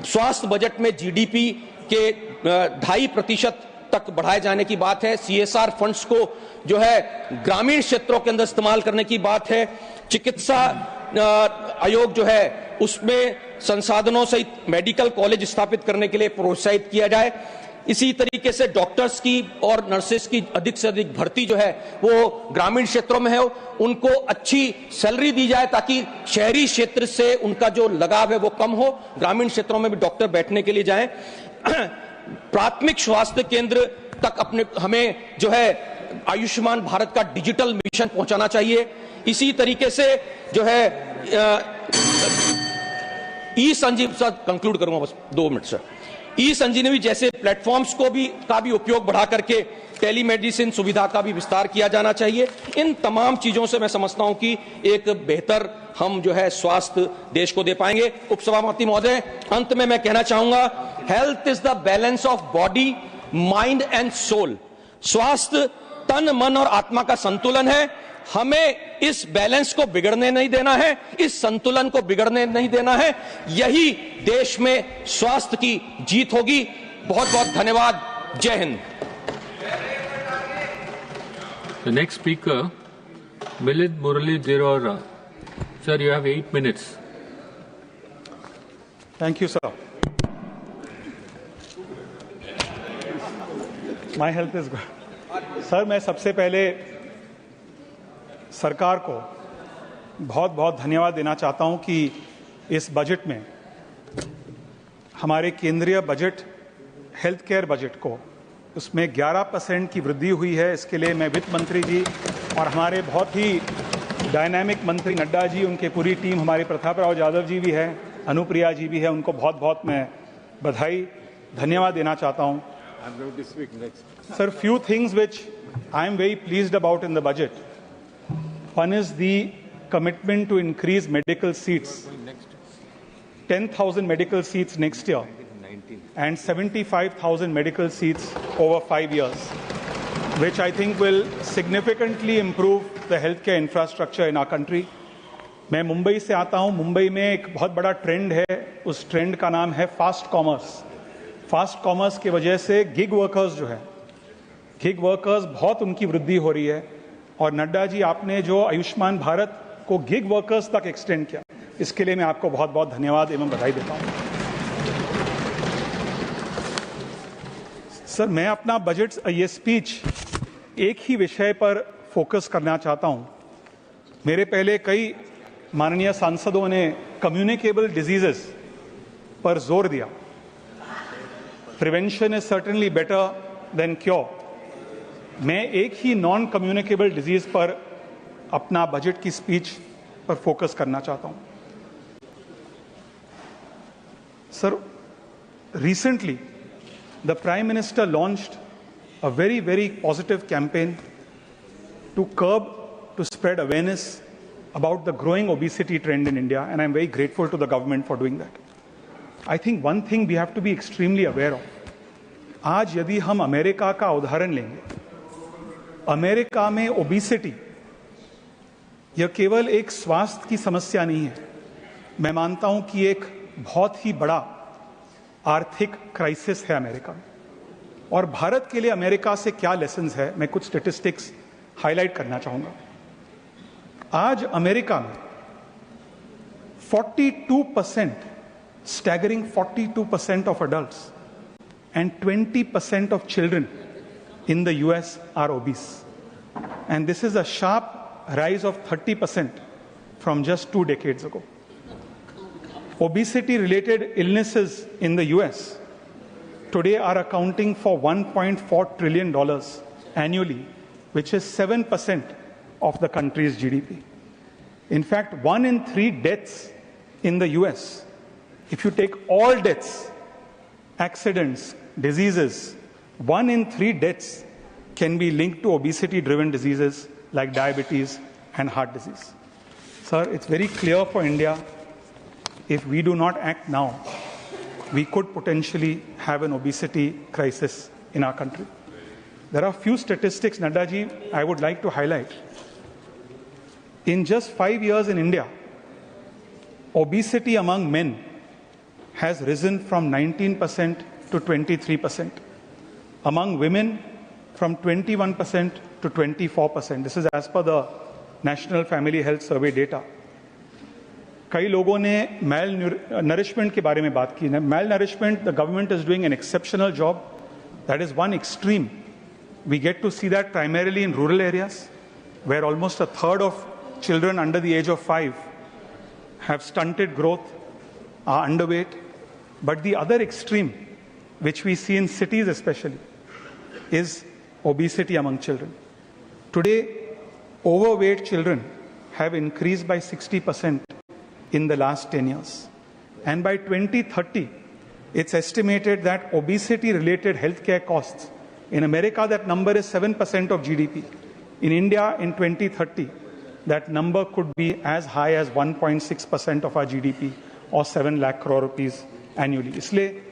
स्वास्थ्य बजट में जीडीपी के 2.5% तक बढ़ाए जाने की बात है। CSR फंड्स को जो है ग्रामीण क्षेत्रों के अंदर इस्तेमाल करने की बात है। चिकित्सा आयोग जो है उसमें संसाधनों सहित मेडिकल कॉलेज स्थापित करने के लिए प्रोत्साहित किया जाए। इसी तरीके से डॉक्टर्स की और नर्सेस की अधिक से अधिक भर्ती जो है वो ग्रामीण क्षेत्रों में है, उनको अच्छी सैलरी दी जाए ताकि शहरी क्षेत्र से उनका जो लगाव है वो कम हो, ग्रामीण क्षेत्रों में भी डॉक्टर बैठने के लिए जाएं। प्राथमिक स्वास्थ्य केंद्र तक हमें जो है आयुष्मान भारत का डिजिटल मिशन पहुंचाना चाहिए। इसी तरीके से जो है संजीव सर, कंक्लूड करूंगा बस 2 मिनट सर। संजीवनी जैसे प्लेटफॉर्म्स का भी उपयोग बढ़ा करके टेलीमेडिसिन सुविधा का भी विस्तार किया जाना चाहिए। इन तमाम चीजों से मैं समझता हूं कि एक बेहतर हम जो है स्वास्थ्य देश को दे पाएंगे। उपसभापति महोदय, अंत में मैं कहना चाहूंगा, health is the balance of body, mind and soul. स्वास्थ्य तन, मन और आत्मा का संतुलन है। हमें इस बैलेंस को बिगड़ने नहीं देना है, इस संतुलन को बिगड़ने नहीं देना है। यही देश में स्वास्थ्य की जीत होगी। बहुत बहुत धन्यवाद। जय Hind. The next speaker, Milid Murali Dirora. Sir, you have 8 minutes. Thank you, sir. My health is good. Sir, मैं सबसे पहले सरकार को बहुत बहुत धन्यवाद देना चाहता हूं कि इस बजट में हमारे केंद्रीय बजट हेल्थ केयर बजट को, उसमें 11% की वृद्धि हुई है। इसके लिए मैं वित्त मंत्री जी और हमारे बहुत ही डायनामिक मंत्री नड्डा जी, उनके पूरी टीम, हमारे प्रताप राव यादव जी भी है, अनुप्रिया जी भी है, उनको बहुत बहुत मैं बधाई धन्यवाद देना चाहता हूं। Sir, few things which I am very pleased about in the budget. One is the commitment to increase medical seats, 10,000 medical seats next year, and 75,000 medical seats over 5 years, which I think will significantly improve the healthcare infrastructure in our country. मैं मुंबई से आता हूं। मुंबई में एक बहुत बड़ा trend है, उस ट्रेंड का नाम है फास्ट कॉमर्स। फास्ट कॉमर्स की वजह से गिग वर्कर्स जो है, गिग वर्कर्स बहुत उनकी वृद्धि हो रही है। और नड्डा जी, आपने जो आयुष्मान भारत को गिग वर्कर्स तक एक्सटेंड किया, इसके लिए मैं आपको बहुत बहुत धन्यवाद एवं बधाई देता हूं। सर, मैं अपना बजट, ये स्पीच एक ही विषय पर फोकस करना चाहता हूं। मेरे पहले कई माननीय सांसदों ने कम्युनिकेबल डिजीजेस पर जोर दिया। Prevention is certainly better than cure. मैं एक ही नॉन कम्युनिकेबल डिजीज पर अपना बजट की स्पीच पर फोकस करना चाहता हूं। Sir, recently the Prime Minister launched a very, very positive campaign to curb, to spread awareness about the growing obesity trend in India, and I'm very grateful to the government for doing that. I think one thing we have to be extremely aware of. आज यदि हम America का उदाहरण लेंगे, America में obesity यह केवल एक स्वास्थ्य की समस्या नहीं है, मैं मानता हूं कि एक बहुत ही बड़ा आर्थिक क्राइसिस है अमेरिका में। और भारत के लिए अमेरिका से क्या लेसन्स है, मैं कुछ स्टैटिस्टिक्स हाईलाइट करना चाहूंगा। आज अमेरिका में 42%, staggering 42% of adults and 20% of children in the US are obese. And this is a sharp rise of 30% from just 2 decades ago. Obesity-related illnesses in the US today are accounting for $1.4 trillion annually, which is 7% of the country's GDP. In fact, 1 in 3 deaths in the US, if you take all deaths, accidents, diseases, 1 in 3 deaths can be linked to obesity-driven diseases like diabetes and heart disease. Sir, it's very clear for India, if we do not act now, we could potentially have an obesity crisis in our country. There are few statistics, Nadda ji, I would like to highlight. In just 5 years in India, obesity among men has risen from 19% to 23%. Among women, from 21% to 24%. This is as per the National Family Health Survey data. कई लोगों ने malnourishment के बारे में बात की। Malnourishment, the government is doing an exceptional job. That is one extreme. We get to see that primarily in rural areas, where almost a third of children under the age of 5 have stunted growth, are underweight. But the other extreme, which we see in cities especially, is obesity among children. Today, overweight children have increased by 60% in the last 10 years. And by 2030, it's estimated that obesity-related healthcare costs, in America that number is 7% of GDP. In India, in 2030, that number could be as high as 1.6% of our GDP, or 7 lakh crore rupees annually. इसलिए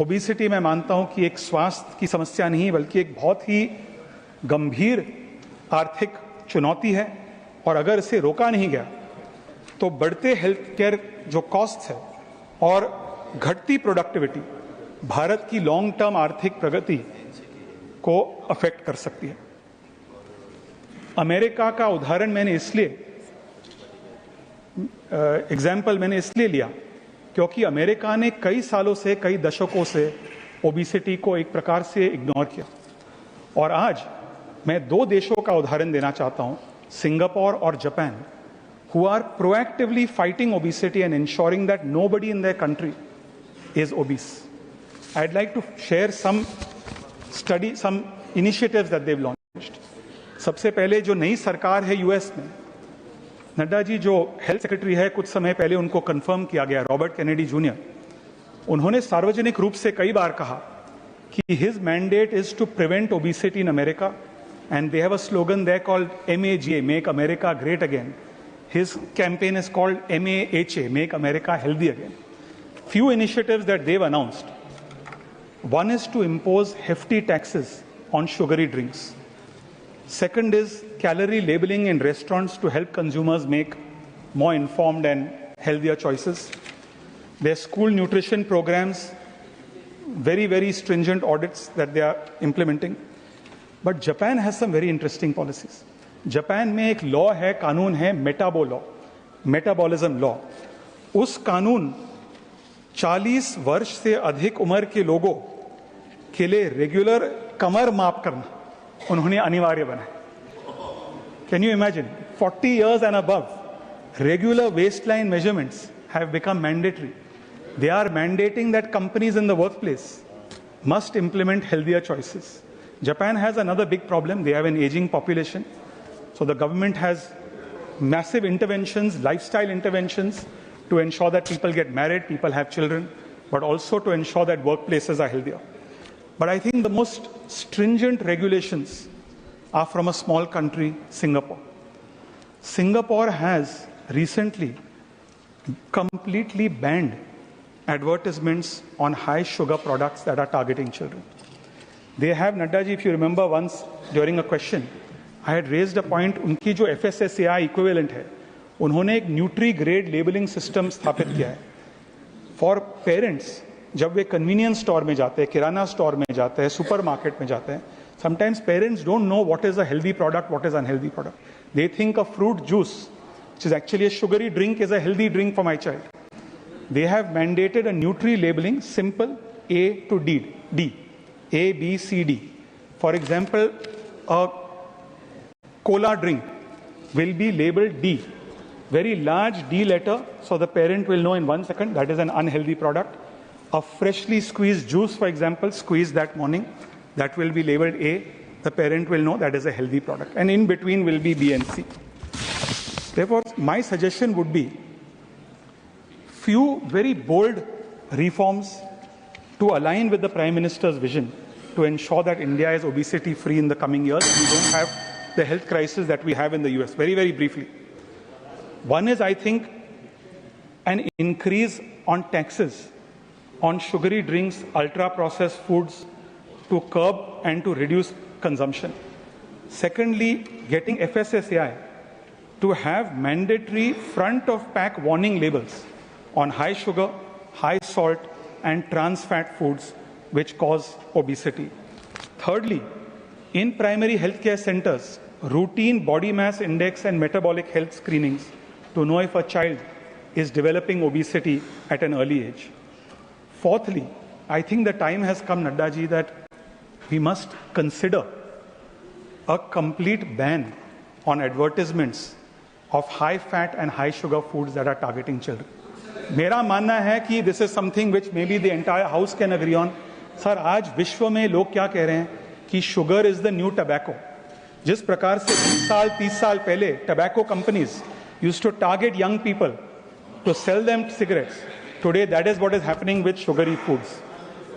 obesity मैं मानता हूं कि एक स्वास्थ्य की समस्या नहीं, बल्कि एक बहुत ही गंभीर आर्थिक चुनौती है। और अगर इसे रोका नहीं गया तो बढ़ते हेल्थ केयर जो कॉस्ट है और घटती प्रोडक्टिविटी भारत की लॉन्ग टर्म आर्थिक प्रगति को अफेक्ट कर सकती है। अमेरिका का उदाहरण मैंने इसलिए लिया क्योंकि अमेरिका ने कई सालों से, कई दशकों से ओबेसिटी को एक प्रकार से इग्नोर किया। और आज मैं 2 देशों का उदाहरण देना चाहता हूं, सिंगापुर और Japan, who are proactively fighting obesity and ensuring that nobody in their country is obese. I'd like to share some initiatives that they've launched. सबसे पहले जो नई सरकार है यूएस में, नड्डा जी जो हेल्थ सेक्रेटरी है, कुछ समय पहले उनको कंफर्म किया गया, रॉबर्ट कैनेडी जूनियर, उन्होंने सार्वजनिक रूप से कई बार कहा कि his mandate is to prevent obesity in America, and they have a slogan there called MAGA, Make America Great Again. His campaign is called MAHA, Make America Healthy Again. Few initiatives that they've announced. One is to impose hefty taxes on sugary drinks. Second is calorie labeling in restaurants to help consumers make more informed and healthier choices. Their school nutrition programs, very, very stringent audits that they are implementing. But Japan has some very interesting policies. Japan में एक law है, कानून है, metabolism law. उस कानून 40 वर्ष से अधिक उम्र के लोगों के लिए रेगुलर कमर माप करना उन्होंने अनिवार्य बनाया. Can you imagine? 40 years and above, regular waistline measurements have become mandatory. They are mandating that companies in the workplace must implement healthier choices. Japan has another big problem. They have an aging population. So the government has massive interventions, lifestyle interventions, to ensure that people get married, people have children, but also to ensure that workplaces are healthier. But I think the most stringent regulations are from a small country, Singapore. Singapore has recently completely banned advertisements on high sugar products that are targeting children. They have, Nadda ji, if you remember once during a question, I had raised a point, उनकी जो FSSAI equivalent है, उन्होंने एक nutri grade labelling system स्थापित किया है. For parents, जब वे convenience store में जाते हैं, किराना स्टोर में जाते हैं, सुपरमार्केट में जाते हैं, sometimes parents don't know what is a healthy product, what is unhealthy product. They think a fruit juice, which is actually a sugary drink, is a healthy drink for my child. They have mandated a nutri labeling, simple, A to D, A, B, C, D. For example, a cola drink will be labeled D, very large D letter, so the parent will know in 1 second that is an unhealthy product. A freshly squeezed juice, for example, squeezed that morning, that will be labeled A, the parent will know that is a healthy product, and in between will be B and C. Therefore, my suggestion would be few very bold reforms to align with the Prime Minister's vision to ensure that India is obesity free in the coming years. We don't have the health crisis that we have in the US. Very, very briefly. One is, I think, an increase on taxes on sugary drinks, ultra-processed foods to curb and to reduce consumption. Secondly, getting FSSAI to have mandatory front-of-pack warning labels on high sugar, high salt, and trans fat foods which cause obesity. Thirdly, in primary healthcare centers, routine body mass index and metabolic health screenings to know if a child is developing obesity at an early age. Fourthly, I think the time has come, Nadda ji, that we must consider a complete ban on advertisements of high fat and high sugar foods that are targeting children. मेरा मानना है कि this is something which maybe the entire house can agree on. Sir, आज विश्व में लोग क्या कह रहे हैं कि sugar is the new tobacco. जिस प्रकार से 20 साल 30 साल पहले tobacco companies used to target young people to sell them cigarettes, today that is what is happening with sugary foods.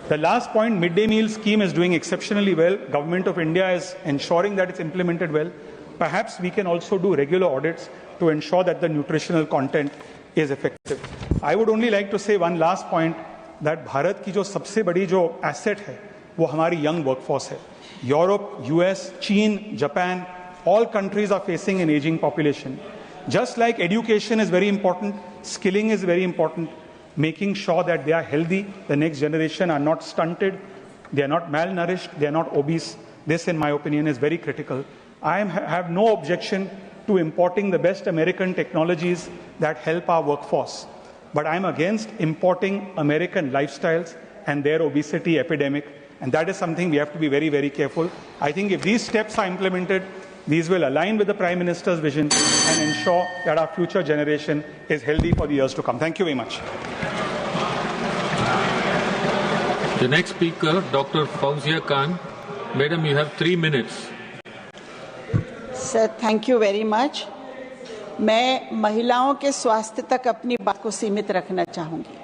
The last point, midday meal scheme is doing exceptionally well. Government of India is ensuring that it's implemented well. Perhaps we can also do regular audits to ensure that the nutritional content is effective. I would only like to say one last point, that Bharat की जो सबसे बड़ी जो asset है वो हमारी young workforce है. Europe, US, China, Japan, all countries are facing an aging population. Just like education is very important, skilling is very important, making sure that they are healthy, the next generation are not stunted, they are not malnourished, they are not obese. This, in my opinion, is very critical. I have no objection to importing the best American technologies that help our workforce. But I'm against importing American lifestyles and their obesity epidemic. And that is something we have to be very, very careful. I think if these steps are implemented, these will align with the Prime Minister's vision and ensure that our future generation is healthy for the years to come. Thank you very much. The next speaker, Dr. Fauzia Khan. Madam, you have 3 minutes. Sir, thank you very much. मैं महिलाओं के स्वास्थ्य तक अपनी बात को सीमित रखना चाहूंगी.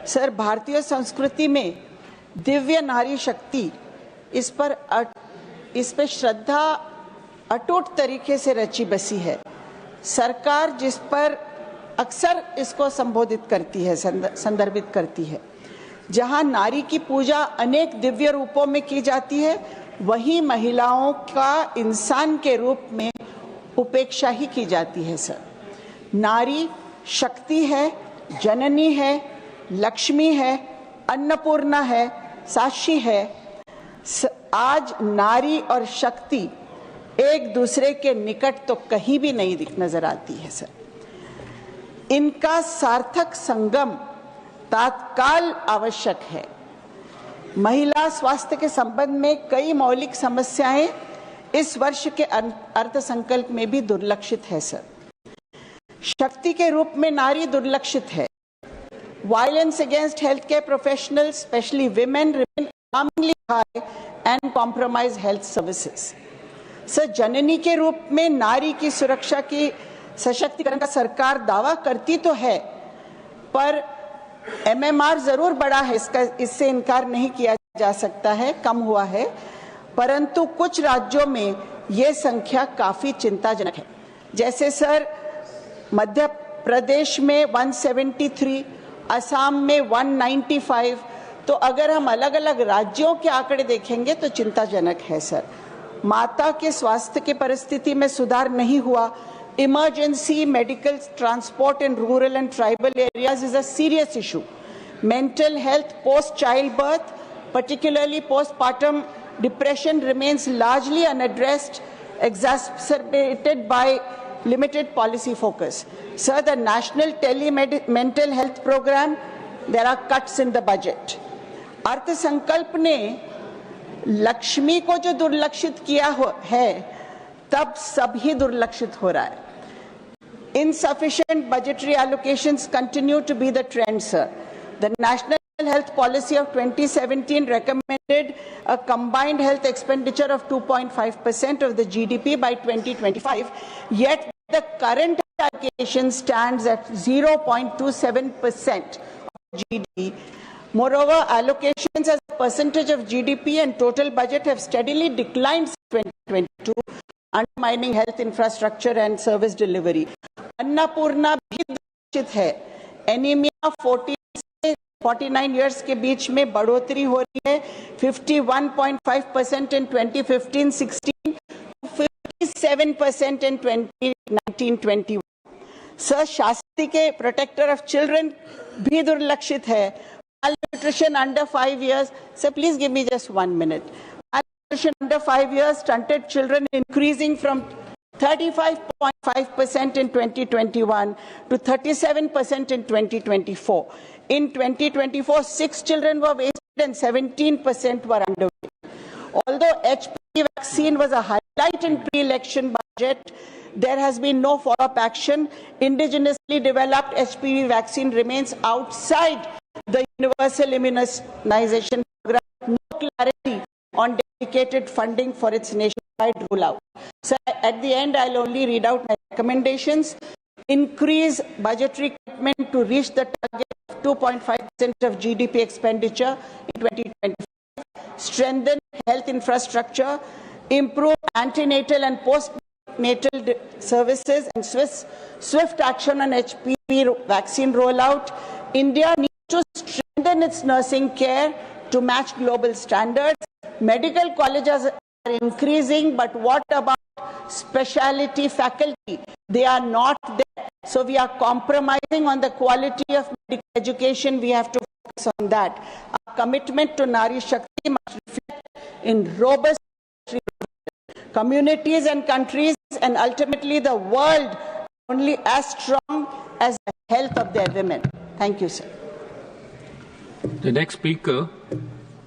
सर, भारतीय संस्कृति में दिव्य नारी शक्ति इस पे श्रद्धा अटूट तरीके से रची बसी है. सरकार जिस पर अक्सर इसको संबोधित करती है, संदर्भित करती है, जहां नारी की पूजा अनेक दिव्य रूपों में की जाती है, वहीं महिलाओं का इंसान के रूप में उपेक्षा ही की जाती है. सर, नारी शक्ति है, जननी है, लक्ष्मी है, अन्नपूर्णा है, साक्षी है. आज नारी और शक्ति एक दूसरे के निकट तो कहीं भी नहीं नजर आती है. सर, इनका सार्थक संगम तत्काल आवश्यक है. महिला स्वास्थ्य के संबंध में कई मौलिक समस्याएं इस वर्ष के अर्थसंकल्प में भी दुर्लक्षित है. सर, शक्ति के रूप में नारी दुर्लक्षित है. Violence against healthcare professionals, especially women, remain alarmingly high and compromise health services. Sir, जननी के रूप में नारी की सुरक्षा की सशक्तिकरण का सरकार दावा करती तो है, पर MMR जरूर बढ़ा है, इससे इनकार नहीं किया जा सकता है, कम हुआ है, परंतु कुछ राज्यों में ये संख्या काफी चिंताजनक है. जैसे सर, मध्य प्रदेश में 173, असम में 195, तो अगर हम अलग अलग राज्यों के आंकड़े देखेंगे तो चिंताजनक है. सर, माता के स्वास्थ्य की परिस्थिति में सुधार नहीं हुआ. Emergency medical transport in rural and tribal areas is a serious issue. Mental health post-childbirth, particularly postpartum depression, remains largely unaddressed, exacerbated by limited policy focus. Sir, the National Mental Health Program, there are cuts in the budget. अर्थ संकल्प ने लक्ष्मी को जो दुर्लक्षित किया है, तब सभी दुर्लक्षित हो रहा है. Insufficient budgetary allocations continue to be the trend, sir. The National Health Policy of 2017 recommended a combined health expenditure of 2.5% of the GDP by 2025, yet the current allocation stands at 0.27% of GDP. Moreover, allocations as a percentage of GDP and total budget have steadily declined since 2022, undermining health infrastructure and service delivery. Annapurna भी दुर्लक्षित है. Anaemia 40 से 49 years के बीच में बढ़ोतरी हो रही है. 51.5% in 2015-16, 57% in 2019-21. सर, शास्त्री के प्रोटेक्टर ऑफ चिल्ड्रन भी दुर्लक्षित है. Malnutrition under 5 years. Sir, please give me just 1 minute. Malnutrition under 5 years, stunted children increasing from 35.5% in 2021 to 37% in 2024. In 2024, 6 children were wasted and 17% were underweight. Although HPV vaccine was a highlight in pre-election budget, there has been no follow-up action. Indigenously developed HPV vaccine remains outside the universal immunization program. No clarity on dedicated funding for its nationwide rollout. So at the end, I'll only read out my recommendations. Increase budgetary commitment to reach the target of 2.5% of GDP expenditure in 2025. Strengthen health infrastructure. Improve antenatal and postnatal services and swift action on HPV vaccine rollout. India needs to strengthen its nursing care to match global standards. Medical colleges are increasing, but what about specialty faculty? They are not there. So we are compromising on the quality of medical education. We have to focus on that. Our commitment to Nari Shakti must reflect in robust communities and countries, and ultimately the world only as strong as the health of their women. Thank you, sir. The next speaker,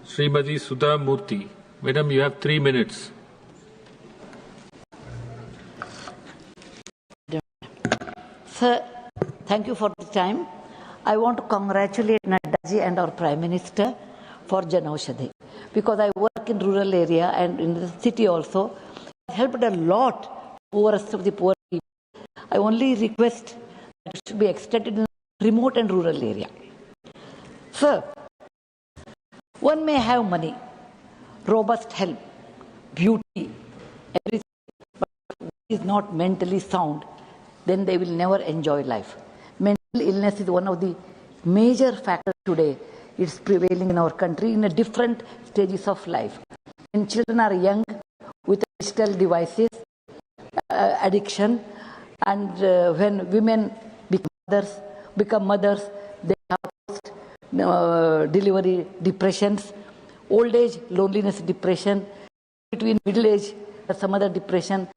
Srimati Sudha Murthy. Madam, you have 3 minutes. Sir, thank you for the time. I want to congratulate Naddaji and our Prime Minister for Janaushadhi, because I work in rural area and in the city also. It helped a lot poorest of the poor people. I only request that it should be extended in remote and rural area. Sir, one may have money, robust health, beauty, everything, but if is not mentally sound, then they will never enjoy life. Mental illness is one of the major factors today. It's prevailing in our country in a different stages of life. When children are young with digital devices, addiction, and when women become mothers, they have delivery depressions, old age loneliness depression, between middle age some other depression.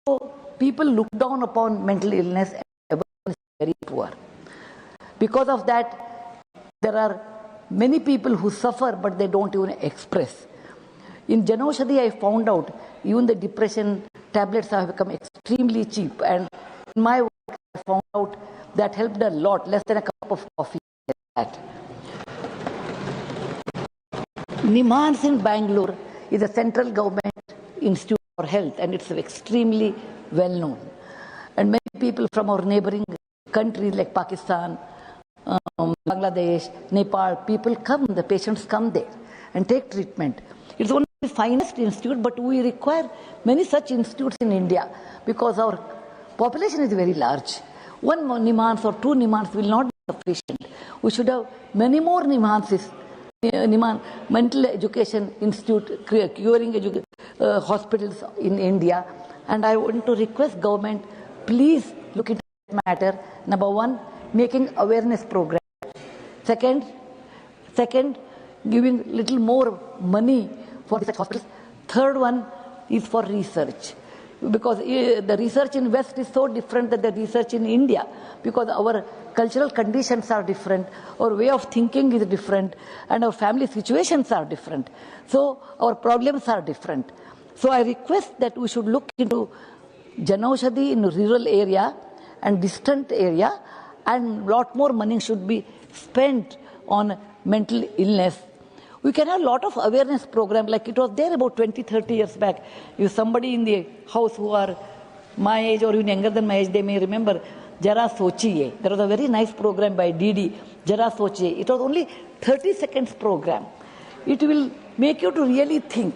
So people look down upon mental illness and everyone is very poor. Because of that, there are many people who suffer but they don't even express. In Janaushadhi, I found out even the depression tablets have become extremely cheap, and in my work I found out that helped a lot, less than a cup of coffee. NIMHANS in Bangalore is a central government institute for health, and it's extremely well known. And many people from our neighboring countries like Pakistan, Bangladesh, Nepal, people come, the patients come there and take treatment. It's one of the finest institute, but we require many such institutes in India because our population is very large. One NIMHANS or two NIMHANS will not be sufficient. We should have many more NIMHANS, mental education institute, curing hospitals in India. And I want to request government, please look into that matter. Number one, making awareness program. Second, giving little more money for such hospitals. Third one is for research, because the research in West is so different than the research in India, because our cultural conditions are different, our way of thinking is different, and our family situations are different. So our problems are different. So I request that we should look into Janaushadhi in rural area and distant area, and lot more money should be spent on mental illness. We can have a lot of awareness program, like it was there about 20-30 years back. If somebody in the house who are my age or even younger than my age, they may remember Jara Sochiye. There was a very nice program by DD, Jara Sochiye. It was only 30 seconds program. It will make you to really think.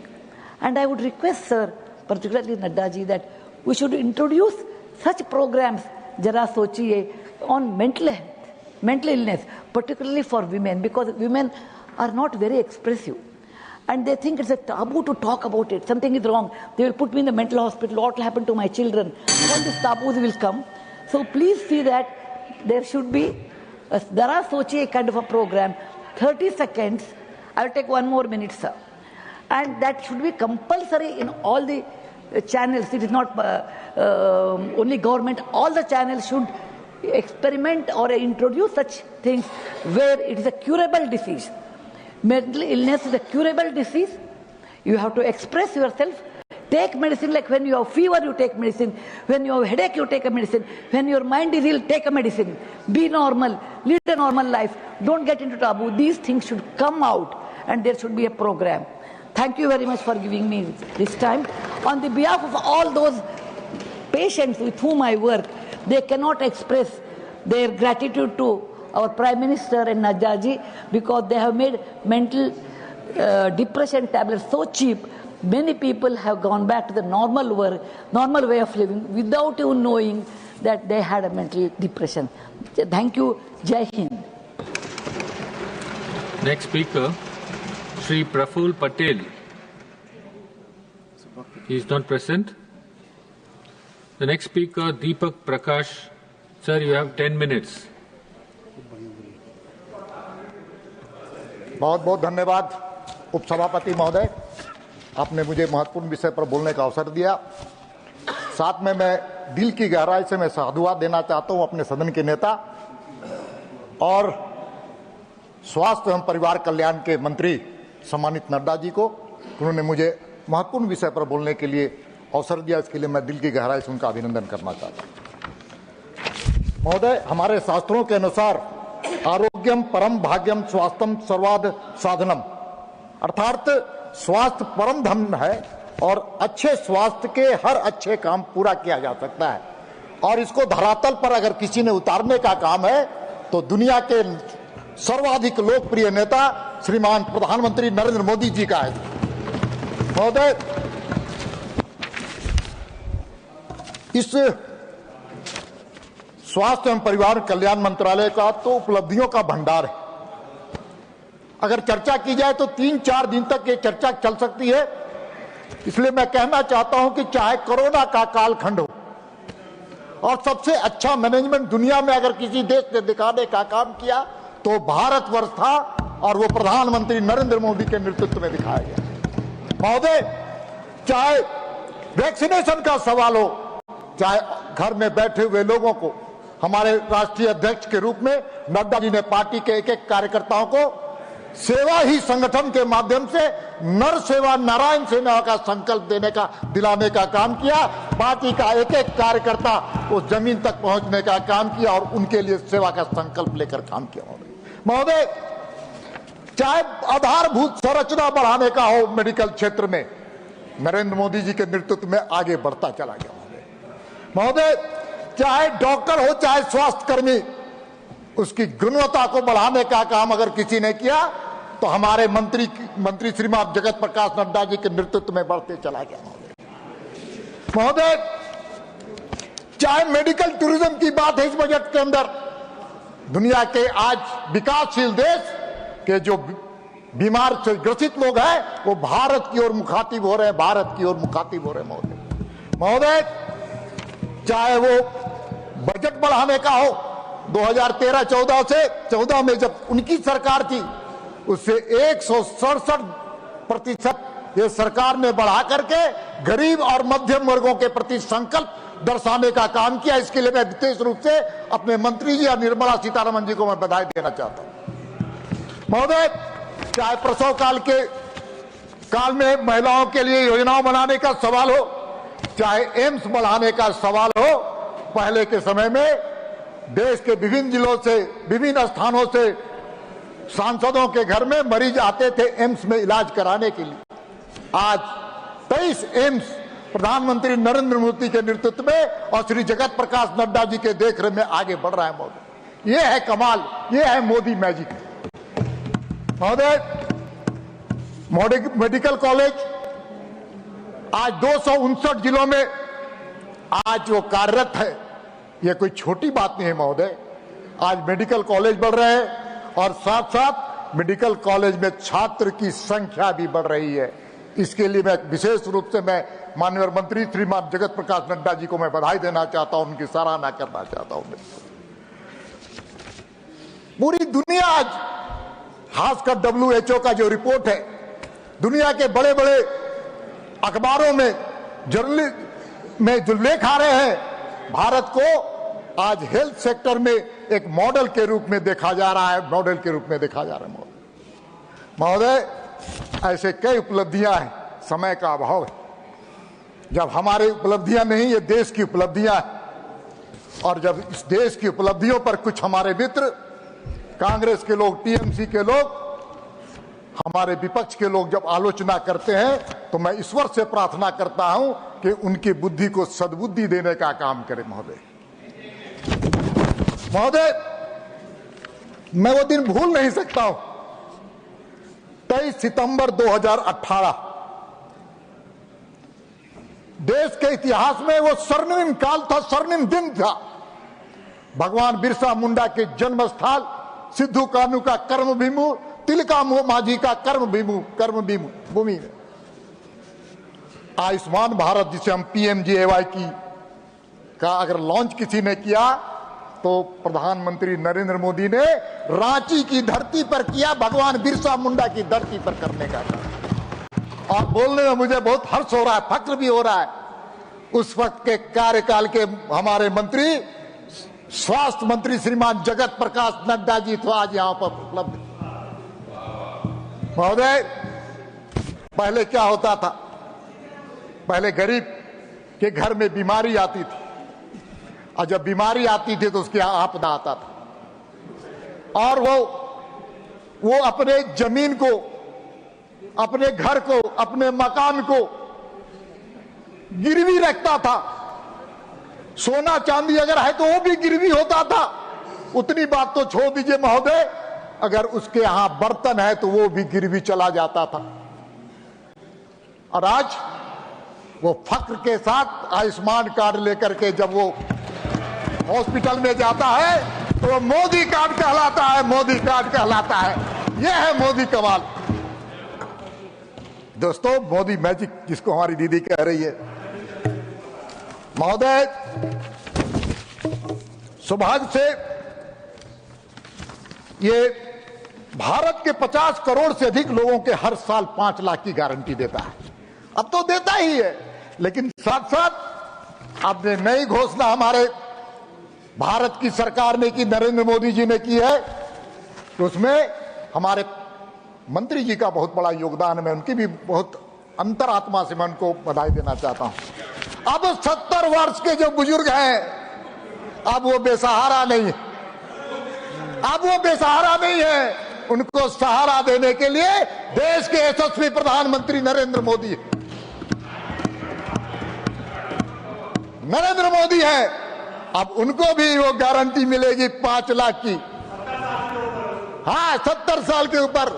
And I would request, sir, particularly Naddaji, that we should introduce such programs, Jara Sochiye, on mental illness, particularly for women, because women are not very expressive. And they think it's a taboo to talk about it. Something is wrong. They will put me in the mental hospital. What will happen to my children? All these taboos will come. So please see that there should be a Jara Sochiye kind of a program, 30 seconds. I will take 1 more minute, sir. And that should be compulsory in all the channels. It is not only government. All the channels should experiment or introduce such things where it is a curable disease. Mental illness is a curable disease. You have to express yourself. Take medicine, like when you have fever, you take medicine. When you have headache, you take a medicine. When your mind is ill, take a medicine. Be normal. Lead a normal life. Don't get into taboo. These things should come out, and there should be a program. Thank you very much for giving me this time. On the behalf of all those patients with whom I work, they cannot express their gratitude to our Prime Minister and Naddaji, because they have made mental depression tablets so cheap. Many people have gone back to the normal way of living without even knowing that they had a mental depression. Thank you. Jai Hind. Next speaker, Shri Praful Patel. He is not present. The next speaker, Deepak Prakash. Sir, you have 10 minutes. बहुत बहुत धन्यवाद उपसभापति महोदय, आपने मुझे महत्वपूर्ण विषय पर बोलने का अवसर दिया। साथ में मैं दिल की गहराई से मैं साधुवाद देना चाहता हूं अपने सदन के नेता और स्वास्थ्य एवं परिवार कल्याण के मंत्री सम्मानित नड्डा जी को, उन्होंने मुझे महत्वपूर्ण विषय पर बोलने के लिए अवसर दिया। इसके लिए मैं दिल की गहराई से उनका अभिनंदन करना चाहता हूं। महोदय, हमारे शास्त्रों के अनुसार आरोग्यम परम भाग्यम स्वास्थ्यम सर्वाद साधनम, अर्थात स्वास्थ्य परम धन है और अच्छे स्वास्थ्य के हर अच्छे काम पूरा किया जा सकता है, और इसको धरातल पर अगर किसी ने उतारने का काम है तो दुनिया के सर्वाधिक लोकप्रिय नेता श्रीमान प्रधानमंत्री नरेंद्र मोदी जी का है। महोदय, इस स्वास्थ्य एवं परिवार कल्याण मंत्रालय का तो उपलब्धियों का भंडार है। अगर चर्चा की जाए तो 3-4 दिन तक ये चर्चा चल सकती है। इसलिए मैं कहना चाहता हूं कि चाहे कोरोना का कालखंड हो और सबसे अच्छा मैनेजमेंट दुनिया में अगर किसी देश ने दिखाने का काम किया तो भारतवर्ष था, और वो प्रधानमंत्री नरेंद्र मोदी के नेतृत्व में दिखाया गया। महोदय, चाहे वैक्सीनेशन का सवाल हो, चाहे घर में बैठे हुए लोगों को हमारे राष्ट्रीय अध्यक्ष के रूप में नड्डा जी ने पार्टी के एक एक कार्यकर्ताओं को सेवा ही संगठन के माध्यम से नर सेवा नारायण सेवा का संकल्प देने का दिलाने का काम किया। पार्टी का एक एक कार्यकर्ता उस जमीन तक पहुंचने का काम किया और उनके लिए सेवा का संकल्प लेकर काम किया। महोदय, चाहे आधारभूत संरचना बढ़ाने का हो मेडिकल क्षेत्र में, नरेंद्र मोदी जी के नेतृत्व में आगे बढ़ता चला गया। महोदय, चाहे डॉक्टर हो चाहे स्वास्थ्य कर्मी, उसकी गुणवत्ता को बढ़ाने का काम अगर किसी ने किया तो हमारे मंत्री श्रीमान जगत प्रकाश नड्डा जी के नेतृत्व में बढ़ते चला गया। महोदय, चाहे मेडिकल टूरिज्म की बात है इस बजट के अंदर, दुनिया के आज विकासशील देश के जो बीमार से ग्रसित लोग हैं वो भारत की ओर मुखातिब हो रहे हैं, भारत की ओर मुखातिब हो रहे हैं। महोदय, चाहे वो बजट बढ़ाने का हो, 2013-14 से 14 में जब उनकी सरकार थी उससे 167% ये सरकार ने बढ़ा करके गरीब और मध्यम वर्गों के प्रति संकल्प दर्शाने का काम किया। इसके लिए मैं विशेष रूप से अपने मंत्री जी और निर्मला सीतारमण जी को मैं बधाई देना चाहता हूं। महोदय, चाहे प्रसव काल में महिलाओं के लिए योजनाओं बनाने का सवाल हो, चाहे एम्स बढ़ाने का सवाल हो, पहले के समय में देश के विभिन्न जिलों से, विभिन्न स्थानों से सांसदों के घर में मरीज आते थे एम्स में इलाज कराने के लिए। आज 23 एम्स प्रधानमंत्री नरेंद्र मोदी के नेतृत्व में और श्री जगत प्रकाश नड्डा जी के देखरेख में आगे बढ़ रहा है। महोदय, ये है कमाल, ये है मोदी मैजिक। महोदय, मेडिकल कॉलेज आज 259 जिलों में आज वो कार्यरत है। ये कोई छोटी बात नहीं है महोदय। आज मेडिकल कॉलेज बढ़ रहे हैं और साथ साथ मेडिकल कॉलेज में छात्र की संख्या भी बढ़ रही है। इसके लिए मैं विशेष रूप से मैं माननीय मंत्री श्रीमान जगत प्रकाश नड्डा जी को मैं बधाई देना चाहता हूं, उनकी सराहना करना चाहता हूं। पूरी दुनिया आज, खासकर WHO का जो रिपोर्ट है, दुनिया के बड़े बड़े अखबारों में जर्नल में जो लेख आ रहे हैं, भारत को आज हेल्थ सेक्टर में एक मॉडल के रूप में देखा जा रहा है, मॉडल के रूप में देखा जा रहा है। महोदय, ऐसे कई उपलब्धियां हैं, समय का अभाव है। जब हमारी उपलब्धियां नहीं, ये देश की उपलब्धियां हैं, और जब इस देश की उपलब्धियों पर कुछ हमारे मित्र कांग्रेस के लोग, टीएमसी के लोग, हमारे विपक्ष के लोग जब आलोचना करते हैं तो मैं ईश्वर से प्रार्थना करता हूं कि उनकी बुद्धि को सद्बुद्धि देने का काम करे। महोदय, मैं वो दिन भूल नहीं सकता हूं, 23 सितंबर 2018 देश के इतिहास में वो स्वर्णिम काल था, स्वर्णिम दिन था। भगवान बिरसा मुंडा के जन्म स्थल, सिद्धू कान्हू का कर्मभूमि, तिलका माझी का कर्मभूमि में आयुष्मान भारत, जिसे हम PMGNREGA की का अगर लॉन्च किसी ने किया तो प्रधानमंत्री नरेंद्र मोदी ने रांची की धरती पर किया, भगवान बिरसा मुंडा की धरती पर करने का काम। और बोलने में मुझे बहुत हर्ष हो रहा है, फक्र भी हो रहा है। उस वक्त के कार्यकाल के हमारे मंत्री, स्वास्थ्य मंत्री श्रीमान जगत प्रकाश नड्डा जी तो आज यहां पर उपलब्ध। महोदय, पहले क्या होता था, पहले गरीब के घर में बीमारी आती थी, और जब बीमारी आती थी तो उसके यहां आपदा आता था, और वो अपने जमीन को अपने घर को, अपने मकान को गिरवी रखता था। सोना चांदी अगर है तो वो भी गिरवी होता था। उतनी बात तो छोड़ दीजिए महोदय, अगर उसके यहां बर्तन है तो वो भी गिरवी चला जाता था। और आज वो फक्र के साथ आयुष्मान कार्ड लेकर के जब वो हॉस्पिटल में जाता है तो वो मोदी कार्ड कहलाता है, मोदी कार्ड कहलाता है। ये है मोदी कमाल। दोस्तों, मोदी मैजिक जिसको हमारी दीदी कह रही है। महोदय, सौभाग्य से ये भारत के 50 करोड़ से अधिक लोगों के हर साल 5 लाख की गारंटी देता है। अब तो देता ही है, लेकिन साथ साथ आपने नई घोषणा हमारे भारत की सरकार ने की, नरेंद्र मोदी जी ने की है, तो उसमें हमारे मंत्री जी का बहुत बड़ा योगदान है। मैं उनकी भी बहुत अंतरात्मा से मैं उनको बधाई देना चाहता हूं। अब 70 वर्ष के जो बुजुर्ग हैं, अब वो बेसहारा नहीं है, अब वो बेसहारा नहीं है। उनको सहारा देने के लिए देश के यशस्वी प्रधानमंत्री नरेंद्र मोदी है। अब उनको भी वो गारंटी मिलेगी 5 लाख की। हाँ, 70 साल के ऊपर।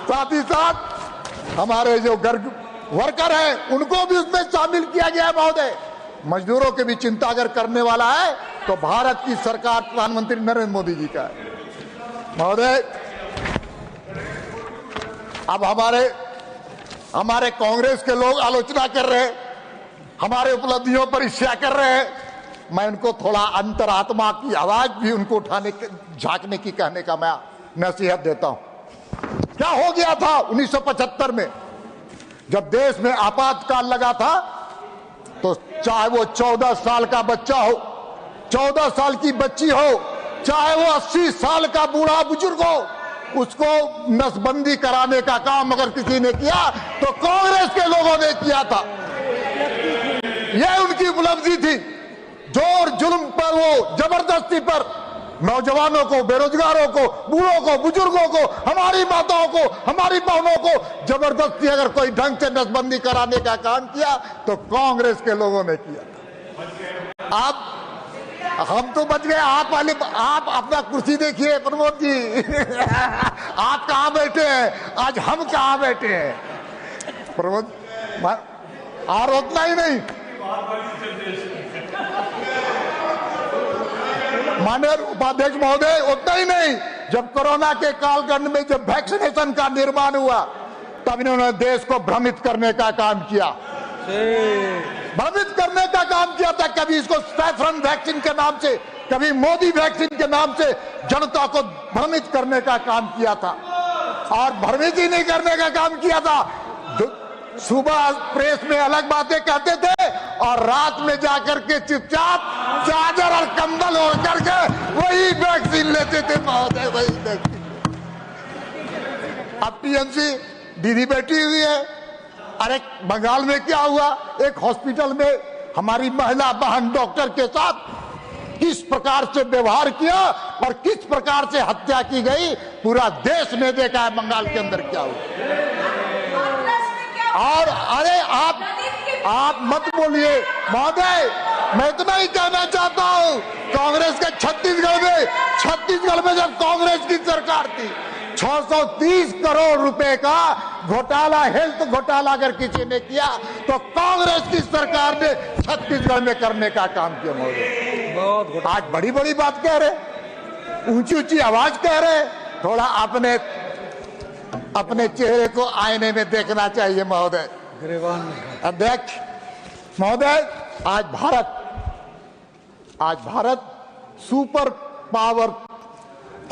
साथ ही साथ हमारे जो वर्कर हैं उनको भी उसमें शामिल किया गया है महोदय। मजदूरों की भी चिंता अगर करने वाला है तो भारत की सरकार, प्रधानमंत्री नरेंद्र मोदी जी का है। महोदय, अब हमारे कांग्रेस के लोग आलोचना कर रहे हैं, हमारे उपलब्धियों पर ईर्ष्या कर रहे हैं। मैं उनको थोड़ा अंतरात्मा की आवाज भी उनको उठाने, झांकने की, कहने का मैं नसीहत देता हूं। क्या हो गया था 1975 में जब देश में आपातकाल लगा था, तो चाहे वो 14 साल का बच्चा हो, 14 साल की बच्ची हो, चाहे वो 80 साल का बूढ़ा बुजुर्ग हो, उसको नसबंदी कराने का काम अगर किसी ने किया तो कांग्रेस के लोगों ने किया था। यह उनकी उपलब्धि थी। जोर जुल्म पर, वो जबरदस्ती पर नौजवानों को, बेरोजगारों को, बूढ़ों को, बुजुर्गों को, हमारी माताओं को, हमारी बहनों को जबरदस्ती अगर कोई ढंग से नसबंदी कराने का काम किया तो कांग्रेस के लोगों ने किया। आप हम तो बच गए। आप अपना कुर्सी देखिए प्रमोद जी। आप कहां बैठे हैं, आज हम कहां बैठे हैं प्रमोद। और उतना ही नहीं, माननीय उपाध्यक्ष महोदय, उतना ही नहीं, जब कोरोना के कालखंड में जब वैक्सीनेशन का निर्माण हुआ तब इन्होंने देश को भ्रमित करने का काम किया, भ्रमित करने का काम किया था। कभी इसको सैफरन वैक्सीन के नाम से, कभी मोदी वैक्सीन के नाम से जनता को भ्रमित करने का काम किया था। और भ्रमित ही नहीं करने का काम किया था, सुबह प्रेस में अलग बातें कहते थे और रात में जाकर के चुपचाप चादर और कंबल ओढ़ करके वही वैक्सीन लेते थे महोदय, वही वैक्सीन। अब टीएमसी दीदी बैठी हुई है। अरे बंगाल में क्या हुआ, एक हॉस्पिटल में हमारी महिला बहन डॉक्टर के साथ किस प्रकार से व्यवहार किया और किस प्रकार से हत्या की गई, पूरा देश ने देखा है बंगाल के अंदर क्या हुआ। और अरे आप मत बोलिए महोदय, मैं इतना ही कहना चाहता हूं, कांग्रेस के छत्तीसगढ़ में जब कांग्रेस की सरकार थी, 630 करोड़ रुपए का घोटाला, हेल्थ घोटाला अगर किसी ने किया तो कांग्रेस की सरकार ने छत्तीसगढ़ में करने का काम किया महोदय। आज बड़ी बड़ी बात कह रहे, ऊंची ऊंची आवाज कह रहे, थोड़ा अपने चेहरे को आईने में देखना चाहिए महोदय। अध्यक्ष महोदय, आज भारत सुपर पावर,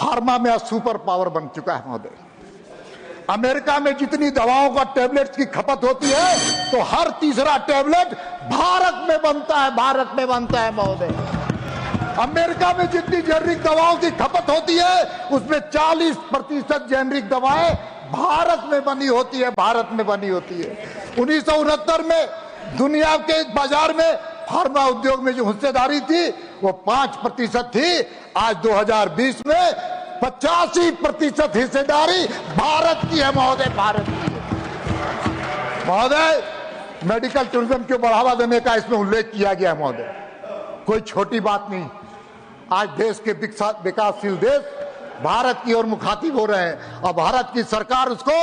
फार्मा में सुपर पावर बन चुका है महोदय। अमेरिका में जितनी दवाओं का टैबलेट्स की खपत होती है तो हर तीसरा टैबलेट भारत में बनता है महोदय। अमेरिका में जितनी जेनरिक दवाओं की खपत होती है उसमें 40% जेनरिक दवाएं भारत में बनी होती है, 1969 में दुनिया के बाजार में फार्मा उद्योग में जो हिस्सेदारी थी वो 5% थी। आज 2020 में 85% हिस्सेदारी भारत की है महोदय, भारत की है। महोदय, मेडिकल टूरिज्म को बढ़ावा देने का इसमें उल्लेख किया गया महोदय, कोई छोटी बात नहीं। आज देश के विकासशील देश भारत की ओर मुखातिब हो रहे हैं और भारत की सरकार उसको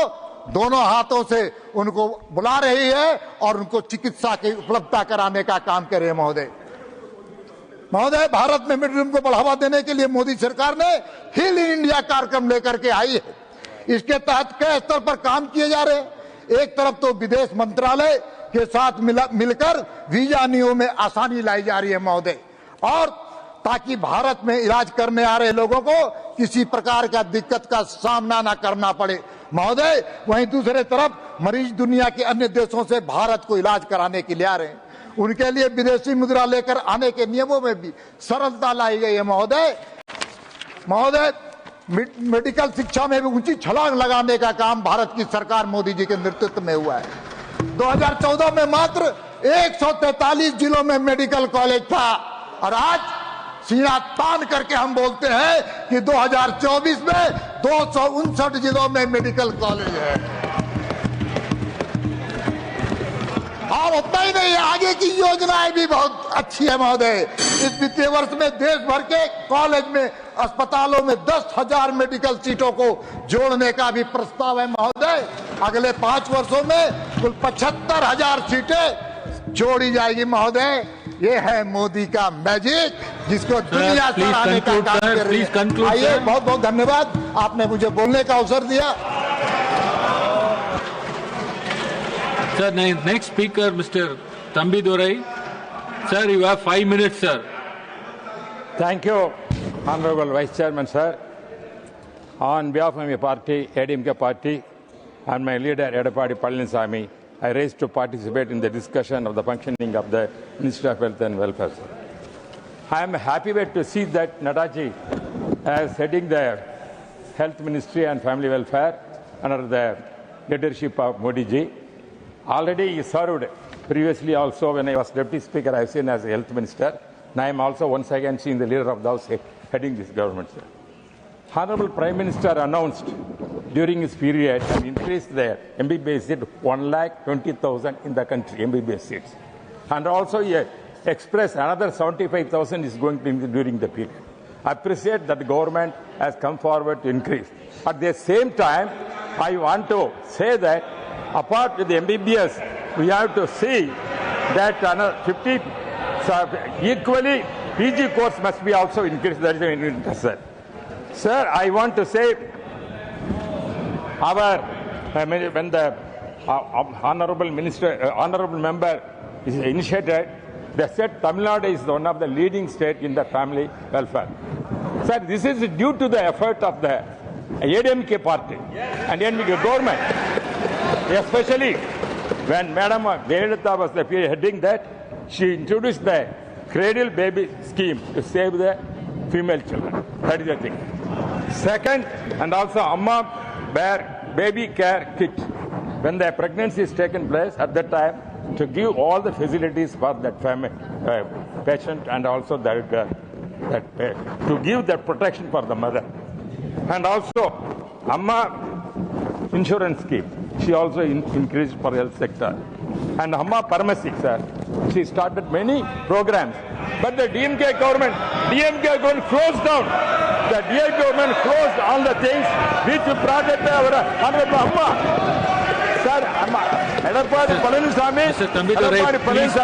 दोनों हाथों से उनको बुला रही है और उनको चिकित्सा की उपलब्धता कराने का काम कर रही है महोदय। महोदय, भारत में टूरिज्म को बढ़ावा देने के लिए मोदी सरकार ने हिल इन इंडिया कार्यक्रम लेकर के आई है। इसके तहत कई स्तर पर काम किए जा रहे हैं। एक तरफ तो विदेश मंत्रालय के साथ मिलकर वीजा नियमों में आसानी लाई जा रही है महोदय, और ताकि भारत में इलाज करने आ रहे लोगों को किसी प्रकार का दिक्कत का सामना ना करना पड़े महोदय। वहीं दूसरे तरफ मरीज दुनिया के अन्य देशों से भारत को इलाज कराने के लिए आ रहे हैं, उनके लिए विदेशी मुद्रा लेकर आने के नियमों में भी सरलता लाई गई है महोदय। मेडिकल शिक्षा में भी ऊंची छलांग लगाने का काम भारत की सरकार मोदी जी के नेतृत्व में हुआ है। 2014 में मात्र 143 जिलों में मेडिकल कॉलेज था और आज सीना तान करके हम बोलते हैं कि 2024 में 259 जिलों में मेडिकल कॉलेज है। और उतना ही नहीं, आगे की योजनाएं भी बहुत अच्छी है महोदय। इस वित्तीय वर्ष में देश भर के कॉलेज में, अस्पतालों में 10,000 मेडिकल सीटों को जोड़ने का भी प्रस्ताव है महोदय। अगले 5 वर्षों में कुल 75,000 सीटें जोड़ी जाएगी महोदय। ये है मोदी का मैजिक, जिसको दुनिया सराहने का काम कर रही है। आइए, बहुत बहुत धन्यवाद, आपने मुझे बोलने का अवसर दिया। Sir, next speaker, Mr. Thambi Dorai. Sir, you have 5 minutes, sir. Thank you, Honorable Vice Chairman, sir. On behalf of my party, ADMK party, and my leader, Edapadi Palaniswamy, I raised to participate in the discussion of the functioning of the Ministry of Health and Welfare. I am happy to see that Nadaji as heading the Health Ministry and Family Welfare under the leadership of Modi ji. Already he served previously also when I was Deputy Speaker, I have seen as a Health Minister. Now I am also once again seeing the leader of the House heading this government. Sir. Honorable Prime Minister announced during his period and increased the MBBS seat 1,20,000 in the country, MBBS seats. And also he expressed another 75,000 is going to increase during the period. I appreciate that the government has come forward to increase. At the same time, I want to say that apart with the MBBS, we have to see that another 50, equally PG course must be also increased. That is an interest, sir. Sir, I want to say when the honorable minister, honorable member is initiated, they said Tamil Nadu is one of the leading states in the family welfare. Sir, this is due to the effort of the ADMK party and ADMK government, especially when Madam Jayalalitha was the heading that, she introduced the cradle baby scheme to save the female children. That is the thing. Second, and also Amma Bear baby care kit. When the pregnancy is taken place, at that time, to give all the facilities for that family, patient, and also to give that protection for the mother. And also, Amma insurance scheme, she also increased for health sector. And Amma Paramasi, sir, she started many programs. But the DMK government closed down. The DMK government closed all the things which brought it our Honorable Amma. Sir, Edapadi Palaniswamy,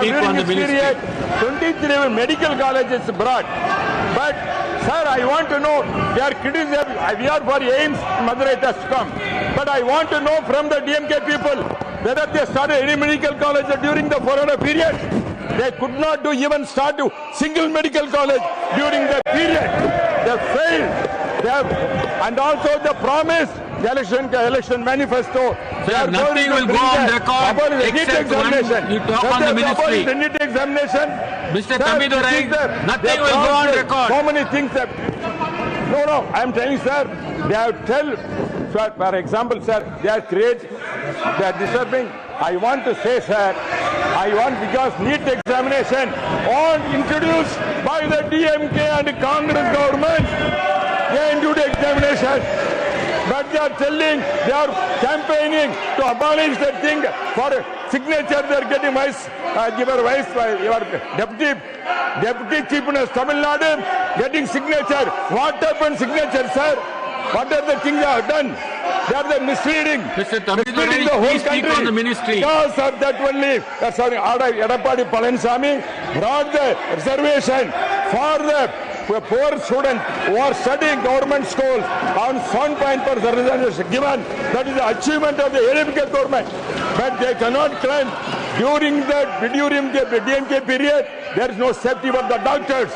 during this period, 23 medical colleges brought. But, sir, I want to know, they are criticizing, we are for AIMS, Madurai has come. But I want to know from the DMK people, whether they started any medical college during the Corona period. They could not even start to single medical college during the period. They failed. And also the promise, the election manifesto. Sir, nothing will go on record except one, you talk on the ministry. Mr. Thambi Dorai, nothing will go on record. So many things that... No, I am telling, sir, they have tell, sir, for example, sir, they are disturbing. I want to say, sir, because NEET examination all introduced by the DMK and Congress government, they do the examination. But they are telling, they are campaigning to abolish the thing for signature. They are getting your deputy chief minister Tamil Nadu getting signature. What happened signature, sir? What are the things they have done? They are the misleading. Mr. Tamil the whole please speak country. on the ministry. Because of that only, Edapadi Palaniswamy brought the reservation for the poor students who are studying government schools on 7% reservation given. That is the achievement of the LMK government. But they cannot claim during the DMK period, there is no safety for the doctors.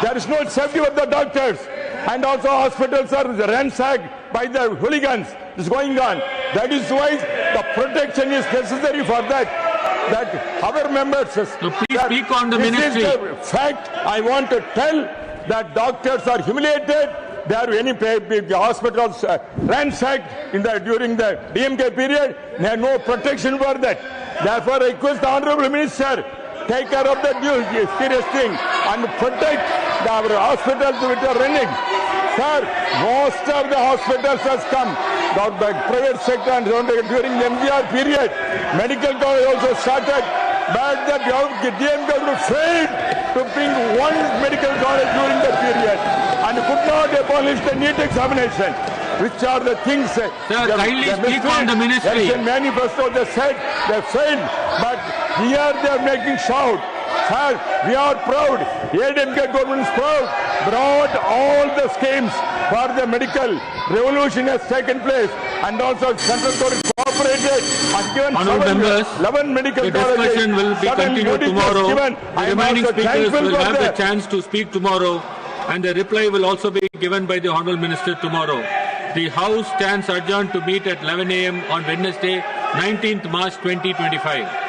There is no safety for the doctors. And also hospitals are ransacked by the hooligans. It's going on. That is why the protection is necessary for that. That our members. So please speak on the ministry. This is the fact. I want to tell that doctors are humiliated. There are the hospitals ransacked during the DMK period. They have no protection for that. Therefore, I request the Honourable Minister take care of the serious thing and protect our hospitals which are running. Sir, most of the hospitals has come the private sector and during the MGR period. Medical college also started, but the DMK failed to bring one medical college during the period and could not abolish the NEET examination. Which are the things? Sir, kindly speak on the ministry. There is a manifesto they said they failed, but here they are making shout. Sir, we are proud. ADMK government is proud. Brought all the schemes for the medical revolution has taken place, and also central government cooperated and given 11 medical colleges. The discussion will be continued tomorrow. The remaining speakers will have the chance to speak tomorrow, and the reply will also be given by the Honourable Minister tomorrow. The House stands adjourned to meet at 11 a.m. on Wednesday, 19th March 2025.